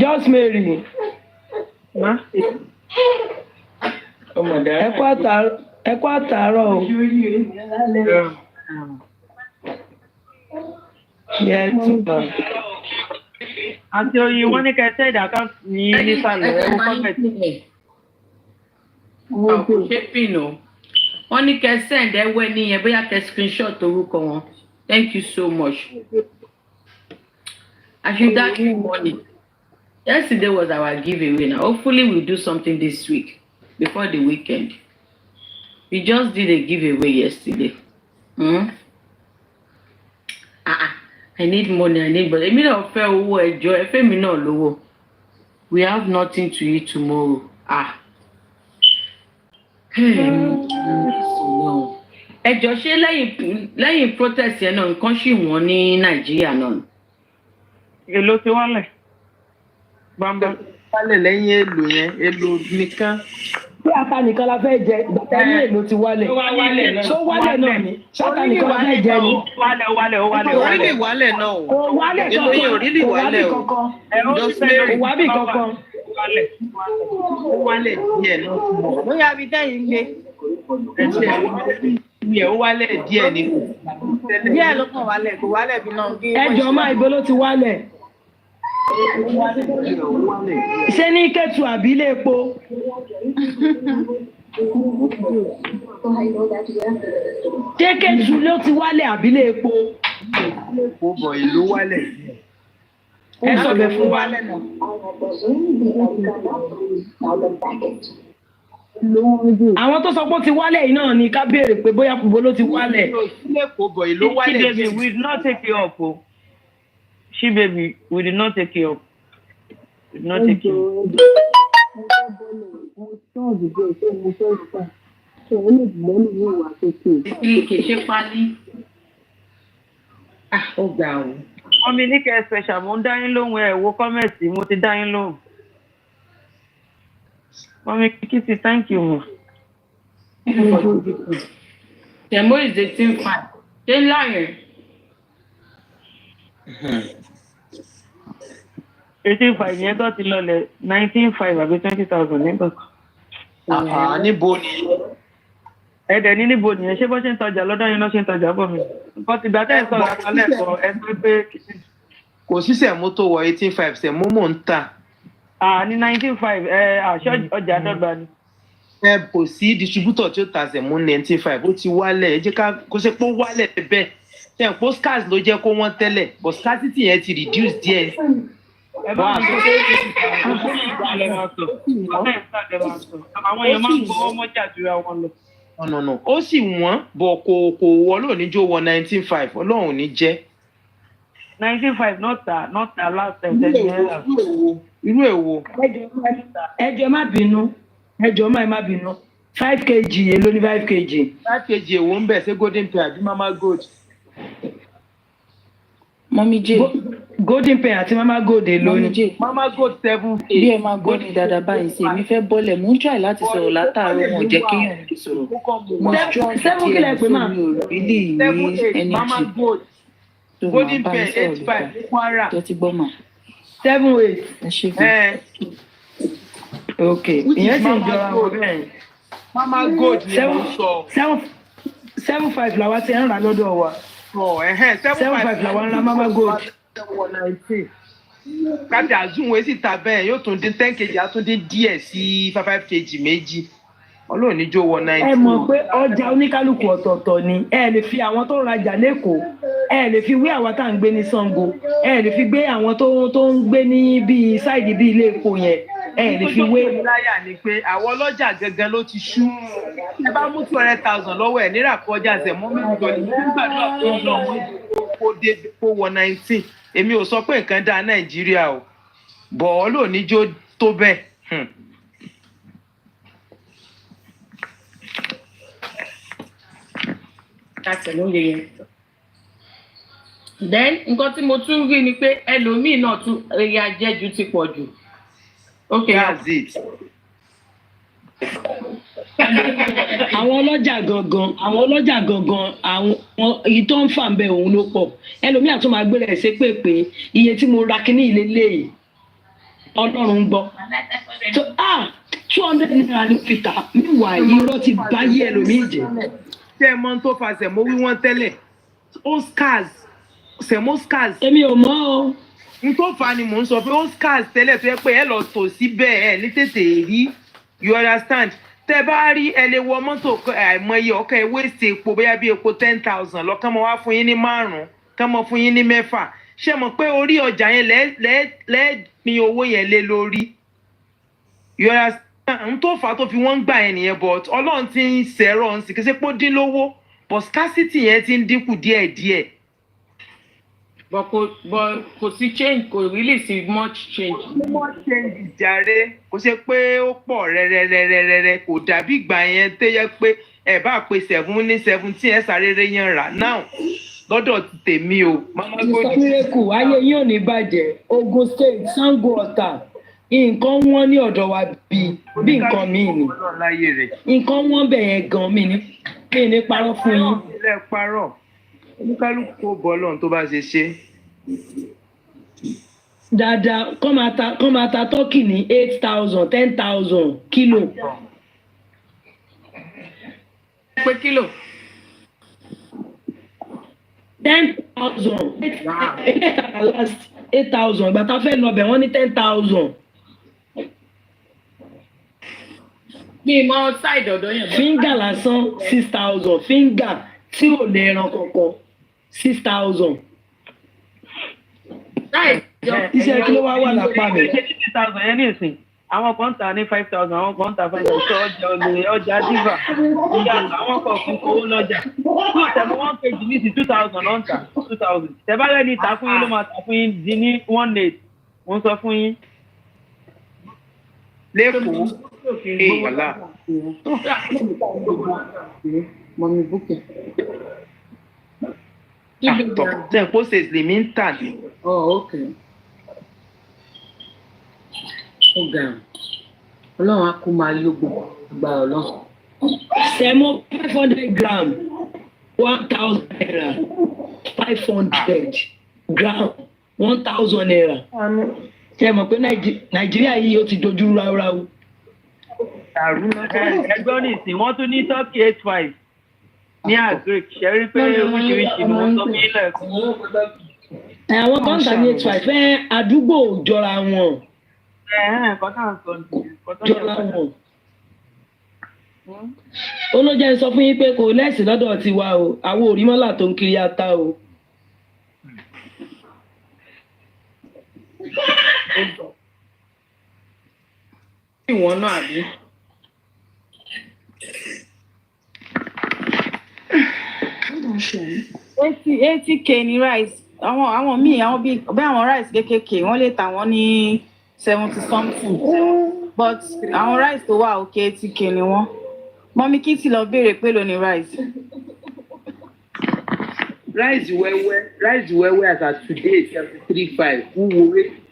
[SPEAKER 18] Just Mary. Ẹ kú àtàárọ̀ o.
[SPEAKER 5] Àti oyin wọ́n ní kẹ́ send account ní nísàlẹ̀ ẹ̀wọ̀n kọ́mẹ̀tì.
[SPEAKER 16] Kò ṣe pin o. Wọ́n ní kẹ́ send ẹwẹ́ níyẹn bóyá kẹ́ screenshot orúkọ wọn. Thank you so much. I should thank you money. Yesterday was our giveaway. Now, hopefully we'll do something this week before the weekend. We just did a giveaway yesterday. I need money, but I mean, I feel enjoy. I feel me no low. We have nothing to eat tomorrow. Ẹjọ́ ṣé lẹ́yìn protest yẹn náà nǹkan ṣì wọ́n ní Nàìjíríà náà.
[SPEAKER 5] Èlò ti wálẹ̀. Bàbá
[SPEAKER 15] wálẹ̀ lẹ́yìn èlò yẹn, èlò nìkan.
[SPEAKER 18] Bí ata nìkan la fẹ́ jẹ, ìgbàta ní èlò ti wálẹ̀. Ṣó wálẹ̀ náà ni? Ṣáta nìkan la fẹ́ jẹ ni?
[SPEAKER 5] Wálẹ̀.
[SPEAKER 15] Orílẹ̀ wálẹ̀ náà o.
[SPEAKER 18] Kò wálẹ̀ kankan.
[SPEAKER 15] Èlò yẹn orílẹ̀ wálẹ̀ o.
[SPEAKER 18] Kò wábì kankan.
[SPEAKER 15] Ó wálẹ̀ díẹ̀ náà. Bóyá abi tẹ́yìn gbé. Ẹ̀jẹ̀ ó wálẹ̀ díẹ̀ ni. Díẹ̀ ló kàn wálẹ̀, kò wálẹ̀ bí náà.
[SPEAKER 18] Ẹjọ́ máa ibo ló ti wálẹ̀. Ṣé ní Kẹ́tù àbí ilé epo? Ṣé Kẹ́tù ló ti wálẹ̀ àbí ilé epo?
[SPEAKER 15] Ó bọ̀ ìlú wálẹ̀.
[SPEAKER 18] Ẹ sọ̀bẹ̀ fún wálẹ̀ náà. Àwọn tó sọ pé ó ti wálẹ̀ yìí náà ni ká béèrè pé bóyá kùbó ló ti wálẹ̀.
[SPEAKER 15] Ilé epo bọ̀ ìlú wálẹ̀.
[SPEAKER 5] Baby, we did not take you up o. She baby, we did not take you up. We did not take you up.
[SPEAKER 16] Kì í ṣe pálí. Ó gbà o.
[SPEAKER 5] Wọ́n mi ní kẹ́ ẹ special, mo ń dá yín lóhùn ẹ̀ wo kọ́mẹ̀tì, mo ti dá yín lóhùn. Wọ́n mi kí ti thank you mo.
[SPEAKER 16] Tẹ̀mó is 18.5. Ṣé láyẹ̀?
[SPEAKER 5] 18.5 yẹn tó ti lọlẹ̀ 19.5 àbí 20,000 nígbà kan.
[SPEAKER 15] Níbo ni?
[SPEAKER 5] Ẹ̀dẹ̀ ní níbo nìyẹn ṣé bó ṣe ń tajà lọ́dọ̀ yín náà ṣe ń tajà bọ̀ mí. Nǹkan ti gbà tẹ́ ẹ̀ sọ̀rọ̀ àkọlẹ̀ ẹ̀kọ́ ẹgbẹ́ pé.
[SPEAKER 15] Kò sí sẹ̀mú tó wọ 18.5 sẹ̀mú mò ń tà.
[SPEAKER 5] Ní 19.5 àṣọ ọjà dọ́gba ni.
[SPEAKER 15] Kò sí distributor tí ó ta sẹ̀mú 19.5 ó ti wálẹ̀ ẹ jẹ́ ká kó ṣe pé ó wálẹ̀ bẹ́ẹ̀. Ṣé ẹ̀ pé scars ló jẹ́ kó wọ́n tẹ́lẹ̀ but scarcity yẹn ti reduce díẹ̀.
[SPEAKER 5] Àwọn èèyàn máa ń gbọ́ ọmọjà ju àwọn lọ.
[SPEAKER 15] No. Ó sì wọ́n bọ̀ kò wọ́ lónìí jó wọ 19.5 ọlọ́run ò ní jẹ́.
[SPEAKER 5] 19.5 not last time.
[SPEAKER 15] Irú èwo.
[SPEAKER 18] Ẹjọ́ má bínú. Ẹjọ́ má bínú. 5 kg èló ní 5 kg.
[SPEAKER 15] 5 kg èwo ń bẹ̀ ṣé golden pen àbí mama gold.
[SPEAKER 16] Mọ́mí J.
[SPEAKER 18] Golden pen àti mama gold èló ní.
[SPEAKER 15] Mama gold 7.
[SPEAKER 16] Bí ẹ máa gbọ́ ní dáadáa báyìí sí èmi fẹ́ bọ́lẹ̀ mò ń try láti sọ̀rọ̀ látàárọ̀ wọn jẹ́ kéèyàn lè sọ̀rọ̀. Mo strong díẹ̀ tó mi ò rí lè rí energy.
[SPEAKER 15] Golden pen 85 Kwara.
[SPEAKER 16] Tó ti gbọ́ mà.
[SPEAKER 18] 7-8.
[SPEAKER 16] Ẹ ṣe fún.
[SPEAKER 18] Ok. Ìyẹn sì ń jọra wọn bẹ́ẹ̀.
[SPEAKER 15] Mama gold ni mo sọ.
[SPEAKER 18] 7.5 làwa ti ń rà lọ́dọ̀ wa. 7.5 làwa ń ra mama gold.
[SPEAKER 15] 19. Kájà zoom wé síta bẹ́ẹ̀ yóò tún dín 10 kg á tún dín díẹ̀ sí 5 kg méjì. Ọlọ́run ní jó wọ 19.
[SPEAKER 18] Ẹ mọ̀ pé ọjà oníkálukú ọ̀tọ̀ọ̀tọ̀ ni. Ẹ lè fi àwọn tó ń rajà lẹ́kọ̀ọ́. Ẹ lè fi wé àwa tá à ń gbé ní Ṣàngó. Ẹ lè fi gbé àwọn tó ń gbé ní bíi sáìdì bíi ilé epo yẹn. Ẹ lè fi wé.
[SPEAKER 15] Láyà ni pé àwọn ọlọ́jà gangan ló ti ṣú. Ẹ bá mú 200,000 lọ́wọ́ ẹ̀ nírà kọjá ṣẹ̀ mọ́ mẹ́jọ ní nígbàdúrà tó ń lọ kó dé kó wọ 19. Èmi ò sọ pé nǹkan dá Nàìjíríà o. Bọ̀ ọ́ lò ní jó tó bẹ́ẹ̀.
[SPEAKER 16] Then nǹkan tí mo tún rí ni pé ẹlòmíì náà tún eré ajẹ́jú ti pọ̀ jù. Okay.
[SPEAKER 15] That's it.
[SPEAKER 11] àwọn ọlọ́jà gangan àwọn èyí tó ń fà ń bẹ òun ló pọ̀ ẹlòmíà tó máa gbé rẹ̀ ṣe pé iye tí mo ra kíní ilé léyìí ọlọ́run gbọ́ so 200 naira ní fìtà níwà irọ́ ti báyé ẹlòmíì jẹ́.
[SPEAKER 15] Ṣé ẹ mọ tó fa sẹ̀mó wí wọ́n tẹ́lẹ̀? Sẹ̀mó scars.
[SPEAKER 11] Èmi ò mọ̀ o.
[SPEAKER 15] N tó fa ni mò ń sọ pé ó scars tẹ́lẹ̀ tó yẹ pé ẹ lọ tò síbẹ̀ ẹ ní tètè rí. You understand? Tẹ bá rí ẹ lè wọ mọ́tò àìmọye ọkọ̀ ẹ wéṣẹ̀ epo bóyá bí epo 10,000 lọ kán mọ wá fún yín ní 5 kán mọ fún yín ní 6. Ṣé mọ̀ pé orí ọjà yẹn lẹ́ẹ̀pin owó yẹn lé lórí? You understand? N tó fà á tó fi wọ́n gbà yẹn nìyẹn but Ọlọ́run ti ń ṣẹ̀rọ̀ ń sì kí ṣe pé ó dín lówó but scarcity yẹn ti ń dínkù díẹ̀díẹ̀.
[SPEAKER 16] But kò sí change, kò really see much change.
[SPEAKER 15] Much change jàre. Kò ṣe pé ó pọ̀ rẹ́rẹ́rẹ́rẹ́rẹ́ kò dàbí ìgbà yẹn tó yẹ pé ẹ bá pe 7 ní 17 ẹ sáré rẹ yẹn rà now lọ́dọ̀ ti tèmi o.
[SPEAKER 11] Miracle ayé yín ò ní bàjẹ́ Ogun State Sango Ọ̀tà nǹkan wọ́n ní ọ̀dọ̀ wa bí nǹkan míì ni nǹkan wọ́n bẹ̀ yẹn gan mi ní parọ́ fún yín.
[SPEAKER 15] Ilé parọ́ oníkálukú bọ́ọ̀lù tó bá ṣe ṣe.
[SPEAKER 11] Dáadáa kọ́ máa ta tọ́kì ní 8,000 10,000 kílò.
[SPEAKER 16] Pé kílò.
[SPEAKER 11] 10,000 8,000 ìgbà tá a fẹ́ lọ bẹ̀ wọ́n ní 10,000.
[SPEAKER 16] Mi mọ side ọ̀dọ̀ yẹn.
[SPEAKER 11] Fíńgà lásán 6,000 fíńgà tí ò lè ran kankan 6,000. Iṣẹ́ kí ló wá wà lápá mi?
[SPEAKER 5] 6,000 yẹn ní ìsìn. Àwọn kan tà ní 5,000, àwọn kan tà 5,000. Sọ ọjà diva. Ìyá àwọn kan fún owó lọ́jà. Tí o tẹ̀mọ́ 1 kg ní sí 2,000 ló ń tà 2,000. Tẹ̀bá lẹ́ni tà fún yín ló máa tà fún yín di ní 1,800. Mo ń sọ fún yín.
[SPEAKER 15] Lẹ́kọ̀ọ́. Wàhálà.
[SPEAKER 16] Mọ̀mí búkẹ̀.
[SPEAKER 15] Then process lèmi ń tà ní.
[SPEAKER 16] Oh, okay. Ó ga Ọlọ́run á kó máa yógbó gba Ọlọ́run.
[SPEAKER 11] Sẹ́mo 500 gram 1,000 naira 500 gram 1,000 naira. Ṣé ẹ mọ̀ pé Nàìjíríà yìí ó ti dojú ráúráú?
[SPEAKER 5] Ẹgbẹ́ ní ìsìn wọ́n tún ní Turkey 85 ní Agric. Ṣé rí pé oríṣiríṣi ni wọ́n sọ fún ilẹ̀ ẹ̀kọ́?
[SPEAKER 11] Àwọn kan tà ní 85 fẹ́ àdúgbò jọra wọn. Jọra wọn. Ó ló jẹ́ sọ fún yín pé kò lẹ́sì lọ́dọ̀ tiwa o, àwọn òrímọ́là tó ń kiri ata o.
[SPEAKER 16] Ìwọ̀n náà àbí? 80K ní rice. Àwọn míì àwọn bí àwọn rice kékèké wọ́n lè tà wọ́n ní 70 something. But àwọn rice tó wà òkè 80K ni wọ́n. Mọ́mí kí tí lọ béèrè pé ló ní rice.
[SPEAKER 15] Rice wẹ́wẹ́ as at today 73.5 wúwo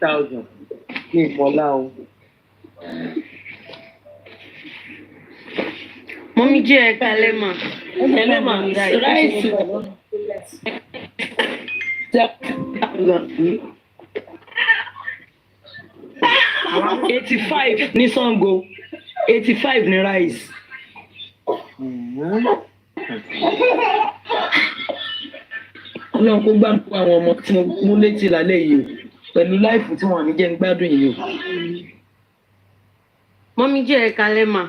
[SPEAKER 15] 8,000 ní ìmọ̀lá o.
[SPEAKER 6] Mọ́mí jẹ́ ẹ̀ka ẹlẹ́mà.
[SPEAKER 11] Rice 85 ní Sango 85 ní rice. Ọlọ́run kó gbàgbọ́ àwọn ọmọ tí mo mú létí lálẹ́ yìí o pẹ̀lú láìfù tí wọ́n ní jẹ́ ń gbádùn yìí o.
[SPEAKER 6] Mọ́mí jẹ́ ẹ̀ka lẹ́mà.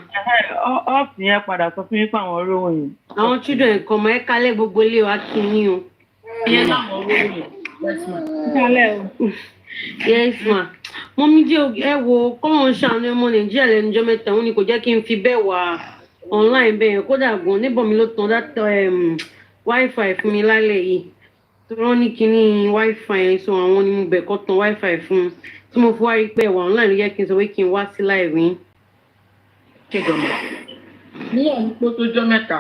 [SPEAKER 5] Ọ́ọ̀fù yẹn padà sọ fún yín pé àwọn olówó yìí.
[SPEAKER 6] Àwọn children nǹkan ọmọ ẹ̀ka lẹ́ gbogbo ilé wa kí yín o.
[SPEAKER 16] Ìyẹn láwọn olówó yìí.
[SPEAKER 6] Yes ma. Mọ́mí jẹ́ ẹ wo kọ́mọ̀ ṣàánú ọmọ Nàìjíríà lẹ́nujọ́ mẹ́ta òun ni kò jẹ́ kí n fi bẹ́ẹ̀ wà online bẹ́ẹ̀ kódà gan níbọ̀ mi ló tan dátà wifi fún mi lálẹ́ yìí. Wọ́n ní kíní wifi yẹn so àwọn ni mo bẹ̀ kọ́ tan wifi fún tí mo fi wá rí pé ẹ̀wà online ló yẹ kí n sọ pé kí n wá sí láìrí.
[SPEAKER 16] Ṣé gbọ̀mọ̀? Ní ọ̀hún pé tó jọ́ mẹ́ta.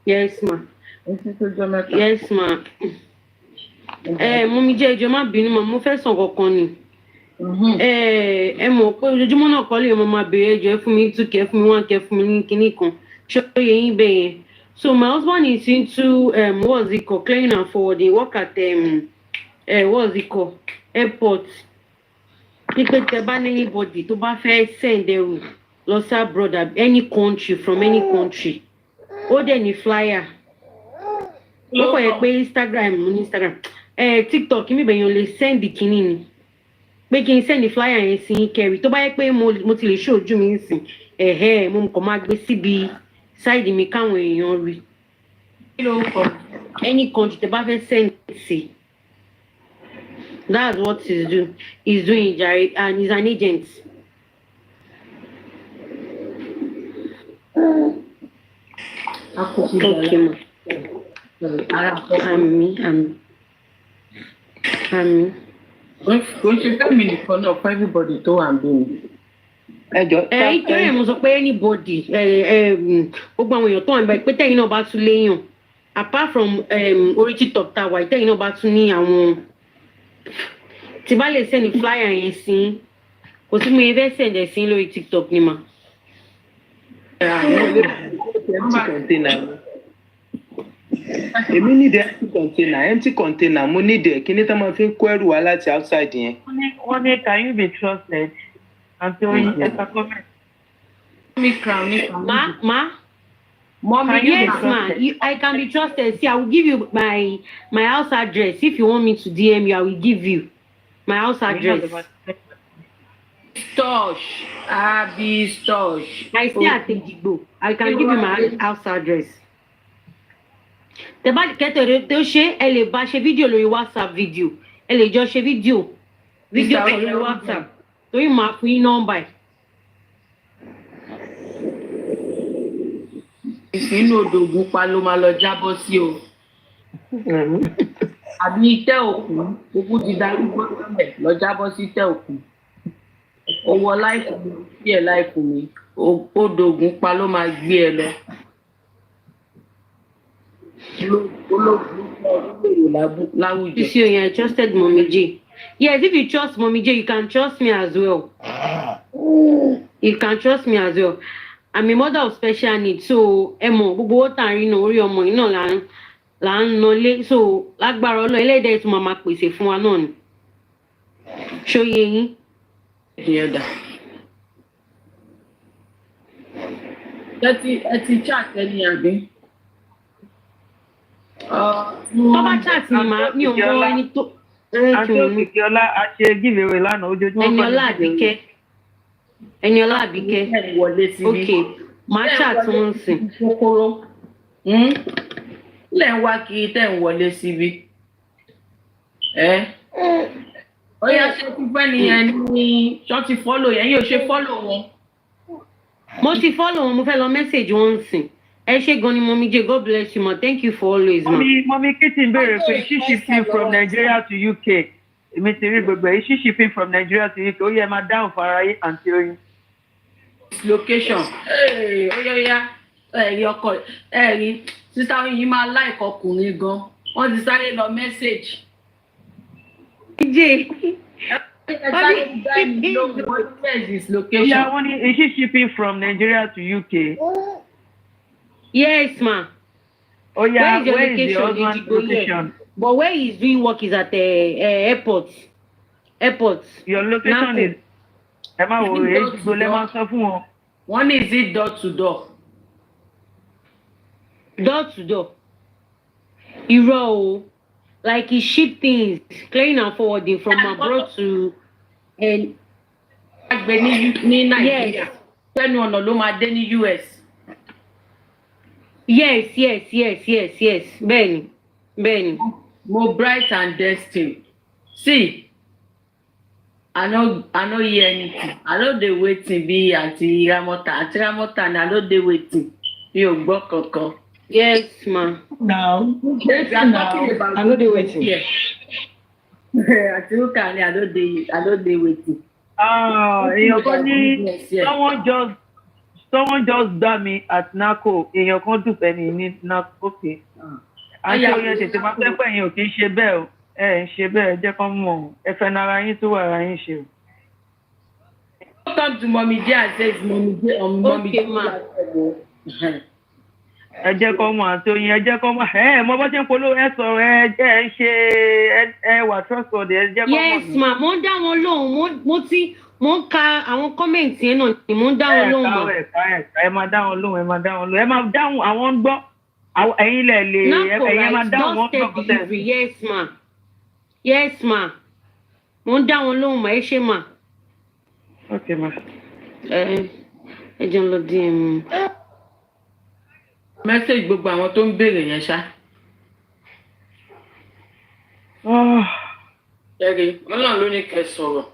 [SPEAKER 6] Yes ma.
[SPEAKER 16] Tó jọ́ mẹ́ta.
[SPEAKER 6] Yes ma. Mọ́mí jẹ́ ìjọ má bínú mà mo fẹ́ sàn kankan ni. ẹ mọ̀ pé ojoojúmọ́ náà kọ́ lè mọ máa béèrè ẹjọ́ fún mi 2k fún mi 1k fún mi ní kinní kan ṣé ó yẹ yín bẹ́ẹ̀ yẹn. So my husband is into what's it called, clearing and forwarding, work at what's it called, airport. Pípé tẹ bá ní anybody tó bá fẹ́ send ẹrù lọ sí abroad any country from any country ó dẹ̀ ní flyer. Ó kọ̀ yẹ pé Instagram TikTok mi bẹ̀yàn lè send kinní ni pé kí n send flyer yẹn sí kẹrì tó bá yẹ pé mo ti lè ṣe ojú mi sí mo kàn máa gbé síbi side mi káwọn èèyàn rí. Kí ló ń kọ any country tẹ bá fẹ́ send sí. That's what he's doing, Jerry, and he's an agent. Okay, ma.
[SPEAKER 16] Kò ṣe fẹ́mi nìkan náà fún everybody tó wà ń bí mi.
[SPEAKER 6] Ìtọ́jú ẹ̀ mo sọ pé anybody gbogbo àwọn èèyàn tó wà ń bá pé tẹ́yìn náà bá tún léèyàn apart from orí TikTok tá a wà tẹ́yìn náà bá tún ní àwọn tí bá lè send flyer yẹn sí kò sí mo yẹ fẹ́ send ẹ̀ sí lórí TikTok ni mà.
[SPEAKER 5] Èmi need empty container mo need ẹ̀ kí ní tá máa fi ń kó ẹrù wá láti outside yẹn.
[SPEAKER 13] Wọ́n ní can you be trusted until you get a comment.
[SPEAKER 6] Mommy, yes, ma. I can be trusted. See, I will give you my house address. If you want me to DM you, I will give you my house address.
[SPEAKER 16] Stosh. Stosh.
[SPEAKER 6] I stay at Ejigbo. I can give you my house address. Tẹ́ bá kẹ́tẹ̀ tó ṣe ẹ lè bá ṣe fídíò lórí WhatsApp video. Ẹ lè jọ ṣe fídíò kan lórí WhatsApp. Torí màá fún yín nọ́mbà ẹ̀.
[SPEAKER 16] Ìsínú odò Ògùnpa ló máa lọ jábọ́ sí o. Àbí ìtẹ́ òkú, òkú ti darúgbó tẹ́lẹ̀ lọ jábọ́ sí ìtẹ́ òkú. Owó láìpù mi, bí ẹ̀ láìpù mi, odò Ògùnpa ló máa gbé ẹ lọ.
[SPEAKER 6] You see, I trusted Mommy J. Yes, if you trust Mommy J, you can trust me as well. You can trust me as well. I'm a mother of special needs, so gbogbo owó tá à ń rí náà orí ọmọ yìí náà là ń nọlé, so lágbára Ọlọ́run ẹlẹ́dẹ̀ẹ́ tí màá máa pèsè fún wa náà ni. Ṣóyè yín.
[SPEAKER 16] Ẹ ti chat ẹni àbí?
[SPEAKER 6] Bàbá chat ni màá mi ò mọ ẹni tó.
[SPEAKER 13] Àti Òkìkí Ọlá a ṣe giveaway lánàá ojoojúmọ́.
[SPEAKER 6] Ẹniọlá Àbíkẹ́. Ok, máa ṣàtún sìn.
[SPEAKER 16] Lẹ́ ń wá kiri tẹ́ ń wọlé síbí. Ó yá ṣe ti fẹ́ nìyẹn ní ṣọ́ ti follow yẹn yóò ṣe follow wọn.
[SPEAKER 6] Mo ti follow wọn, mo fẹ́ lọ message wọn sìn. Ẹ ṣé gan ni Mommy J, God bless you ma, thank you for always ma.
[SPEAKER 13] Mommy Kitty béèrè pé is she shipping from Nigeria to UK? Èmi ti rí gbogbo is she shipping from Nigeria to UK? Ó yẹ máa dáhùn fún ara yín àǹtí oyin.
[SPEAKER 16] Location. Oya ẹ̀rí ọkọ ẹ̀rí sísá yìí máa láìkọ ọkùnrin gan. Wọ́n ti sáré lọ message.
[SPEAKER 6] J.
[SPEAKER 16] Where is this location?
[SPEAKER 13] Yeah, is she shipping from Nigeria to UK?
[SPEAKER 6] Yes, ma.
[SPEAKER 13] Oh yeah, where is your husband's location?
[SPEAKER 6] But where he's doing work is at the airport.
[SPEAKER 13] Your location is.
[SPEAKER 16] One is it door to door?
[SPEAKER 6] Door to door. Irọ́, like he ship things, clearing and forwarding from abroad to
[SPEAKER 16] ní Nigeria. Tẹ́nu ọ̀nà ló máa dé ní US.
[SPEAKER 6] Yes. Bẹ́ẹ̀ni.
[SPEAKER 16] Mo bright and destined. See, I no hear anything. I no dey waiting bí àti Ramota. Àti Ramota ni I no dey waiting. Mi ò gbọ́ kankan.
[SPEAKER 6] Yes, ma.
[SPEAKER 8] Now.
[SPEAKER 16] Yes, I
[SPEAKER 8] no dey waiting.
[SPEAKER 16] Yeah. Àti Ruka ni I no dey waiting.
[SPEAKER 13] Èèyàn kan ní someone just dá mi at NACO. Èèyàn kan dùpẹ́ ní NACO. Okay. Àti oyin tètè máa pẹ́ pẹ́ yín ò kì í ṣe bẹ́ẹ̀ o. Ẹ ń ṣe bẹ́ẹ̀ jẹ́ kán mọ̀ ẹ fẹ́ nara yín tó wà ara yín ṣe o.
[SPEAKER 16] Come to Mommy J and says Mommy J on Mommy J.
[SPEAKER 5] Ẹ jẹ́ kọ́ mọ̀ àti oyin, ẹ jẹ́ kọ́ mọ̀ mo bá ṣe ń polówó ẹ sọ̀rọ̀ ẹ jẹ́ ẹ ṣe ẹ wà trustworthy ẹ jẹ́ kọ́ mọ̀.
[SPEAKER 6] Yes ma, mo ń dá wọn lóhùn, mo ń ka àwọn kọ́mẹ̀ntì yẹn náà ni mo ń dá wọn lóhùn ma.
[SPEAKER 5] Ẹ máa dá wọn lóhùn, ẹ máa dáhùn àwọn ń gbọ́ ẹ̀yin lẹ̀ lè ẹ̀yin máa dáhùn wọn gbọ́ kọ́tẹ́. Yes ma, mo ń dá wọn lóhùn ma, ẹ ṣe ma. Okay ma.
[SPEAKER 6] Ẹ jẹun lọ díẹ̀ mu.
[SPEAKER 16] Message gbogbo àwọn tó ń béèrè yẹn ṣá. Ẹ̀rí, Ọlọ́run ló ní kẹ́ sọ̀rọ̀.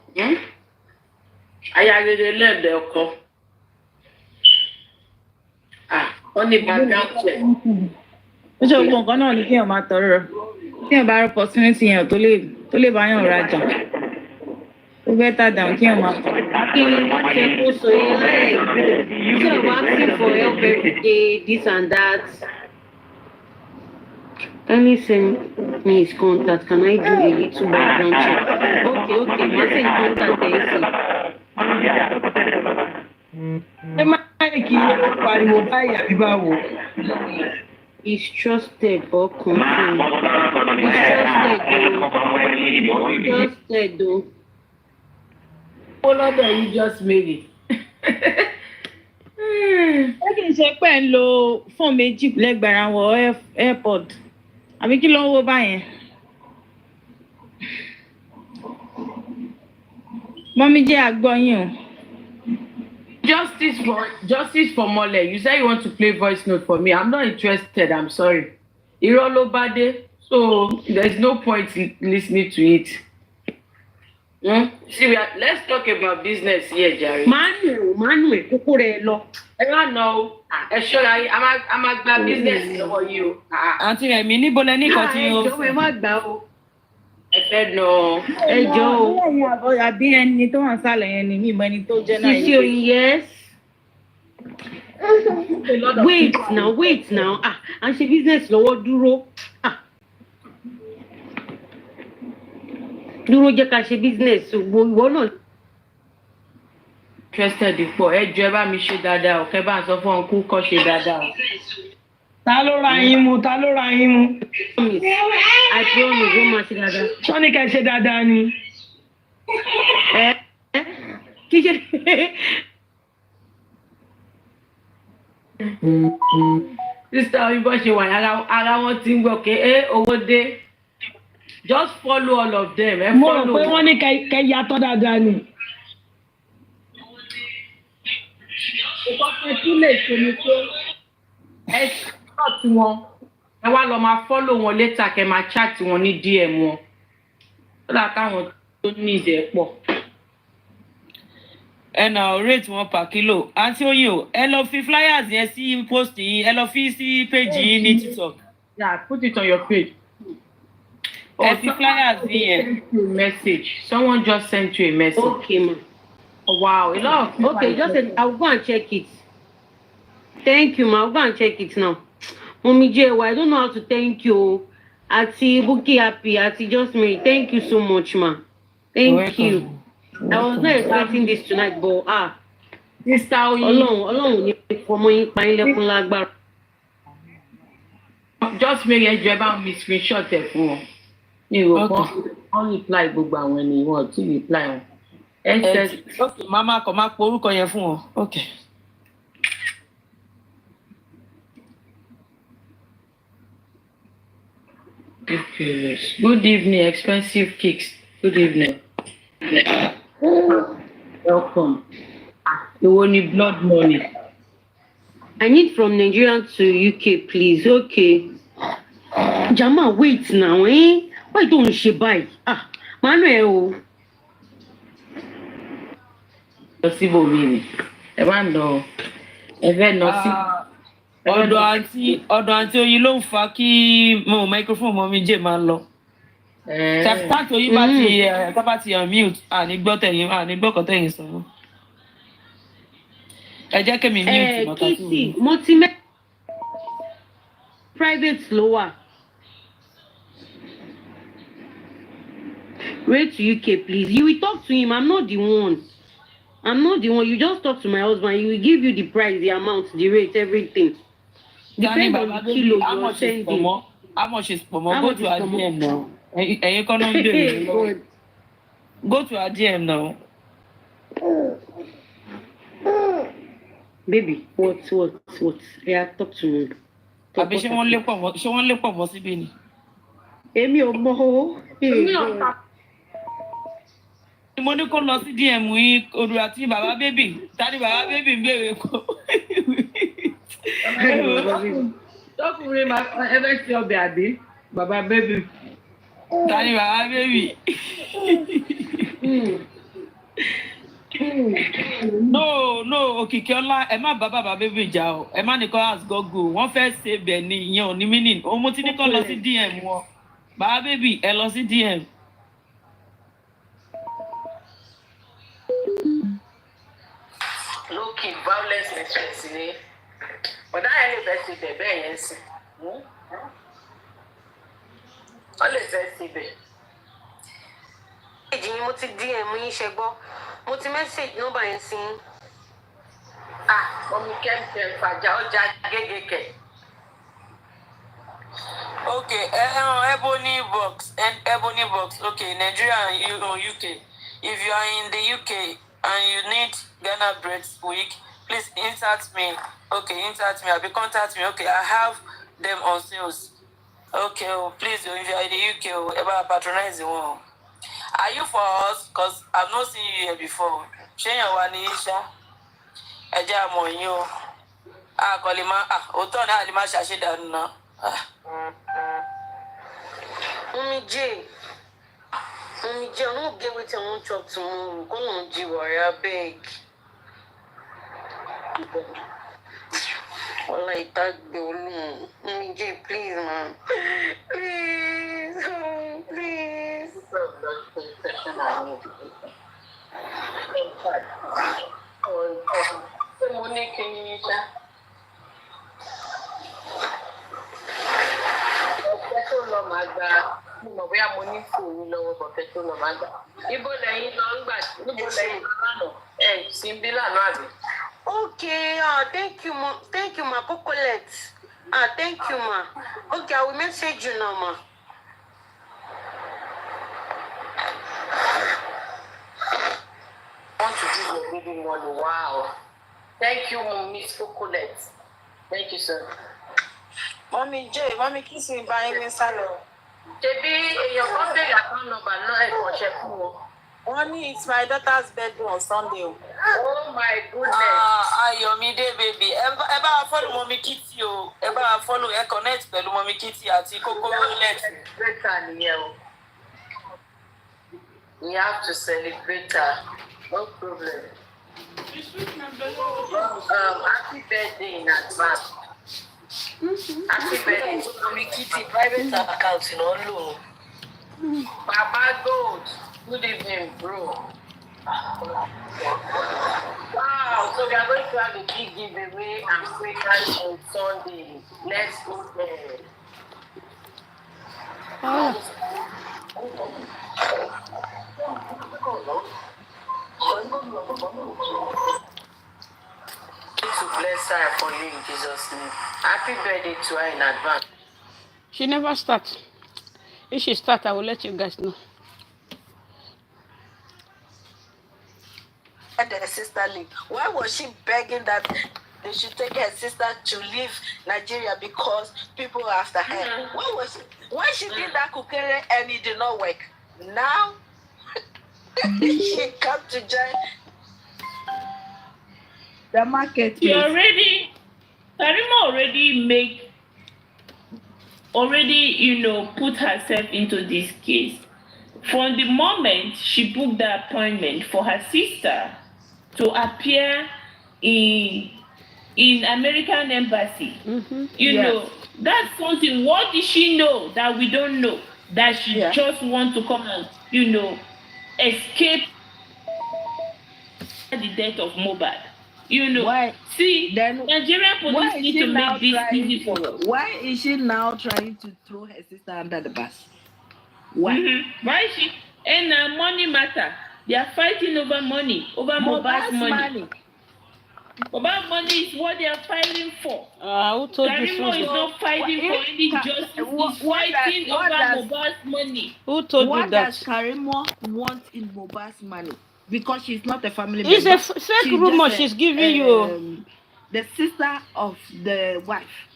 [SPEAKER 16] Aya rere lẹ́ẹ̀dẹ̀ ọkọ. Wọ́n ní background check.
[SPEAKER 3] Ó ṣe gbogbo nǹkan náà ní kí èèyàn máa tọrọ. Tí èèyàn bá rí opportunity yẹn tó lè bá yàn rajà. Ó better than kí èèyàn máa tọrọ.
[SPEAKER 6] Kí ni wọ́n ṣe kó so yẹn láì ṣe wá sí for help every day, this and that. Kindly send me his contact. Can I do a little background check? Okay, ma send contact ẹ̀ sí.
[SPEAKER 8] Ẹ máa ń kí pariwo báyìí àbí báwo.
[SPEAKER 6] Is trusted or confirmed. Is trusted though.
[SPEAKER 16] Follow them, you just made it.
[SPEAKER 3] Ó kì í ṣe pé ń lo fóònù méjì lẹ́gbẹ̀rẹ̀ àwọn airpod. Àbí kí ló ń wo báyẹn? Mọ́mí jẹ́ àgbọ̀yìn o.
[SPEAKER 16] Justice for Mole. You say you want to play voice note for me. I'm not interested. I'm sorry. Irọ́ ló bá dé, so there's no point listening to it. See, let's talk about business here, Jerry.
[SPEAKER 6] Manuel, kókó rẹ̀ lọ.
[SPEAKER 16] Ẹ má nà o. Ẹ ṣọ́ra yín, a máa gba business lọ́wọ́ yìí o.
[SPEAKER 3] Àǹtí rẹ̀ mi níbo lẹ ní kan tí o.
[SPEAKER 6] Ẹjọ́ ẹ má gbà o.
[SPEAKER 16] Ẹ fẹ́ nà o.
[SPEAKER 3] Ẹjọ́ o. Àbí ẹni tó wà sálẹ̀ yẹn ni mí mọ ẹni tó jẹ́ náà.
[SPEAKER 6] Sisi oyin, yes. Wait now. À ń ṣe business lọ́wọ́ dúró. Dúró jẹ́ ká ṣe business ìwọ náà.
[SPEAKER 16] Interested pọ̀ ẹ jọ ẹ bá mi ṣe dáadáa o kẹ bá ń sọ fún ọkùn kọ́ ṣe dáadáa o.
[SPEAKER 8] Ta ló ra yín mu?
[SPEAKER 6] I promise ó máa ṣe dáadáa.
[SPEAKER 8] Sọ́ni kẹ́ ṣe dáadáa ni.
[SPEAKER 6] Kí ṣe.
[SPEAKER 16] Sísá òyìnbó ṣe wà ara wọn ti ń gbọ́ pé owó dé. Just follow all of them.
[SPEAKER 8] Mo rò pé wọ́n ní kẹ́ yàtọ̀ dáadáa ni.
[SPEAKER 16] Ìkọ́kẹ́ tún lè ṣe ni pé ẹ chat wọn. Ẹ wá lọ máa follow wọn later kẹ́ máa chat wọn ní DM wọn. Ó dà káwọn tó ní ìdẹ̀ pọ̀.
[SPEAKER 3] Ẹ nà rate wọn per kilo. Àǹtí Oyin o, ẹ lọ fi flyers yẹn sí post yín, ẹ lọ fi sí page yín ní TikTok.
[SPEAKER 16] Yeah, put it on your page.
[SPEAKER 3] Flyers here.
[SPEAKER 16] Message. Someone just sent you a message.
[SPEAKER 6] Okay, ma.
[SPEAKER 16] Oh, wow, a lot of people.
[SPEAKER 6] Okay, I'll go and check it. Thank you, ma. I'll go and check it now. Mommy J, I don't know how to thank you. Ati Buki Happy, Ati Just Mary. Thank you so much, ma. Thank you. I was not expecting this tonight, but
[SPEAKER 16] Sister
[SPEAKER 6] Ọlọ́run ní fọmọ yín pa yín lẹ́kún lágbára.
[SPEAKER 16] Just Mary ẹjọ́ ẹ bá mi screenshot ẹ̀ fún wọn. Ní ìrọ̀pọ̀ wọ́n reply gbogbo àwọn ènìyàn wọn tí reply wọn.
[SPEAKER 3] Okay, mama kò máa pe orúkọ yẹn fún wọn. Okay.
[SPEAKER 16] Good evening, expensive kicks. Good evening. Welcome. You need blood money.
[SPEAKER 6] I need from Nigeria to UK, please. Okay. Jama, wait now, eh? Why don't she buy? Manuel.
[SPEAKER 16] Possible meaning. I want to.
[SPEAKER 3] Ọ̀dọ̀ àǹtí Oyin ló ń fa kí mo microphone mọ́ mi jẹ́ máa lọ. Táàtì Oyin bá ti mute, ànígbọ́kọ̀ tẹ̀yìn sọ̀rọ̀. Ẹ jẹ́ kí mi mute mọ́tà sí mi.
[SPEAKER 6] Mo ti private ló wà. Rate to UK, please. You will talk to him. I'm not the one. I'm not the one. You just talk to my husband. He will give you the price, the amount, the rate, everything.
[SPEAKER 3] Danny,
[SPEAKER 6] Depends on
[SPEAKER 3] Baba,
[SPEAKER 6] the kilo
[SPEAKER 3] how
[SPEAKER 6] you're
[SPEAKER 3] much is
[SPEAKER 6] sending.
[SPEAKER 3] Pomo? How much is Pomo?
[SPEAKER 6] How
[SPEAKER 3] Go
[SPEAKER 6] much
[SPEAKER 3] to
[SPEAKER 6] is
[SPEAKER 3] our
[SPEAKER 6] Pomo?
[SPEAKER 3] DM now. You can't do it.
[SPEAKER 6] God.
[SPEAKER 3] Go to our DM now.
[SPEAKER 6] Baby, what? Yeah, talk to me.
[SPEAKER 3] Àbí ṣé wọ́n lé pọ̀ mọ́ síbí ni?
[SPEAKER 6] Èmi ò mọ̀ o.
[SPEAKER 3] Mo ní kó lọ sí DM yín odò àti bàbá bébì. Tani bàbá bébì ń béèrè kó.
[SPEAKER 16] Tọkùnrin ẹ fẹ́ ṣe ọbẹ̀ àdé, bàbá bébì.
[SPEAKER 3] Tani bàbá bébì. No, Òkìkí ọlá ẹ má bá bàbá bébì jà o. Ẹ má nìkan ask Google. Wọ́n fẹ́ ṣe bẹ̀ ni ìyẹn ò ní meaning. Òun mo ti ní kó lọ sí DM wọn. Bàbá bébì ẹ lọ sí DM.
[SPEAKER 16] Lókè violence express ni. Ọ̀dà yẹn lè fẹ́ ṣe bẹ̀ bẹ́ẹ̀ yẹn sí. Wọ́n lè fẹ́ ṣe bẹ̀.
[SPEAKER 6] Èjì ni mo ti DM yín ṣe gbọ́. Mo ti message nọ́mbà yẹn sí.
[SPEAKER 16] Omi kẹ́ńtẹ̀ fàjà ọjà gégékẹ̀.
[SPEAKER 3] Okay, Ebony box. Okay, Nigeria and UK. If you are in the UK and you need Ghana Breaks Week, please insert me. Okay, insert me. I'll contact me. Okay, I have them on sales. Okay, please, if you are in the UK, about patronize the one. Are you for us? Because I've not seen you here before. Shenya Wanisha. Eja Monyo. Kolima. Otona Alima Shashidana.
[SPEAKER 6] Mummy J, I don't get what I want to talk tomorrow. Come on, G, worry, I beg. All I tag the balloon. Mummy J, please, man. Please.
[SPEAKER 16] Tó lọ máa gba mo bóyá mo ní fòònù lọ́wọ́ bọ̀kẹ́ tó lọ máa gbà. Ibo lẹ́yìn lọ ń gbà níbo lẹ́yìn lánàá sí bí lánàá àbí.
[SPEAKER 6] Okay, thank you, ma. Cocolette. Thank you, ma. Okay, I will message you now, ma.
[SPEAKER 16] I want to give your baby money. Wow. Thank you, Miss Cocolette. Thank you, sir.
[SPEAKER 1] Mommy kiss me by any salon.
[SPEAKER 16] Ṣebí èèyàn kan béèrè account number náà ẹ̀kọ́ ṣe fún wọn.
[SPEAKER 1] Honey, it's my daughter's birthday on Sunday.
[SPEAKER 16] Oh my goodness.
[SPEAKER 3] Ayọ̀mídé baby. Ẹ bá follow Mommy Kitty o. Ẹ bá follow ẹ connect pẹ̀lú Mommy Kitty àti Cocolette.
[SPEAKER 16] Celebrate her nìyẹn o. We have to celebrate her. No problem. Happy birthday in advance. Happy birthday to Mommy Kitty. Private account in Olu. Baba Gold. Good evening, bro. Wow, so we are going to have a big giveaway and fragrance on Sunday. Let's go there. To bless her for you in Jesus' name. Happy birthday to her in advance.
[SPEAKER 1] She never starts. If she starts, I will let you guys know.
[SPEAKER 16] The sister leave. Why was she begging that they should take her sister to leave Nigeria because people are after her? Why she did that kukere and it did not work? Now she come to join
[SPEAKER 1] the market.
[SPEAKER 21] Karimot already put herself into this case. From the moment she booked the appointment for her sister to appear in American embassy, that's something. What did she know that we don't know? That she just want to come and escape the death of Mohbad.
[SPEAKER 1] Why?
[SPEAKER 21] See, Nigerian police need to make this easy for us.
[SPEAKER 1] Why is she now trying to throw her sister under the bus? Why?
[SPEAKER 21] Why is she? And money matter. They are fighting over money, over Mohbad's money. Mohbad's money is what they are fighting for.
[SPEAKER 1] Who told you
[SPEAKER 21] Karimot
[SPEAKER 1] so?
[SPEAKER 21] is not fighting for any justice. He's fighting over Mohbad's money.
[SPEAKER 1] Who told you that?
[SPEAKER 9] What does Karimot want in Mohbad's money? Because she's not a family
[SPEAKER 1] It's
[SPEAKER 9] member.
[SPEAKER 1] a fake rumor she's giving you.
[SPEAKER 9] The sister of the wife.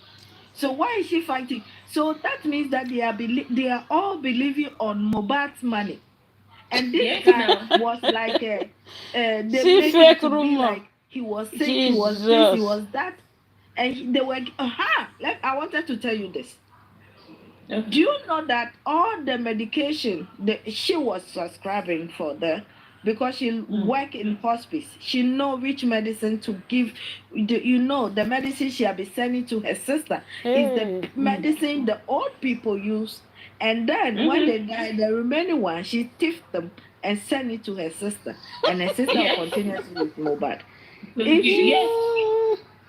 [SPEAKER 9] So why is she fighting? So that means that they are all believing on Mohbad's money. And this guy was like they made
[SPEAKER 1] fake
[SPEAKER 9] it to be
[SPEAKER 1] rumor.
[SPEAKER 9] like he was sick, he was this, he was that. And they were I wanted to tell you this. Okay. Do you know that all the medication that she was subscribing for because she work in hospice, she know which medicine to give. The medicine she had been sending to her sister is the medicine the old people use. And then when they die, the remaining one, she thieved them and sent it to her sister. And her sister continues with Mohbad.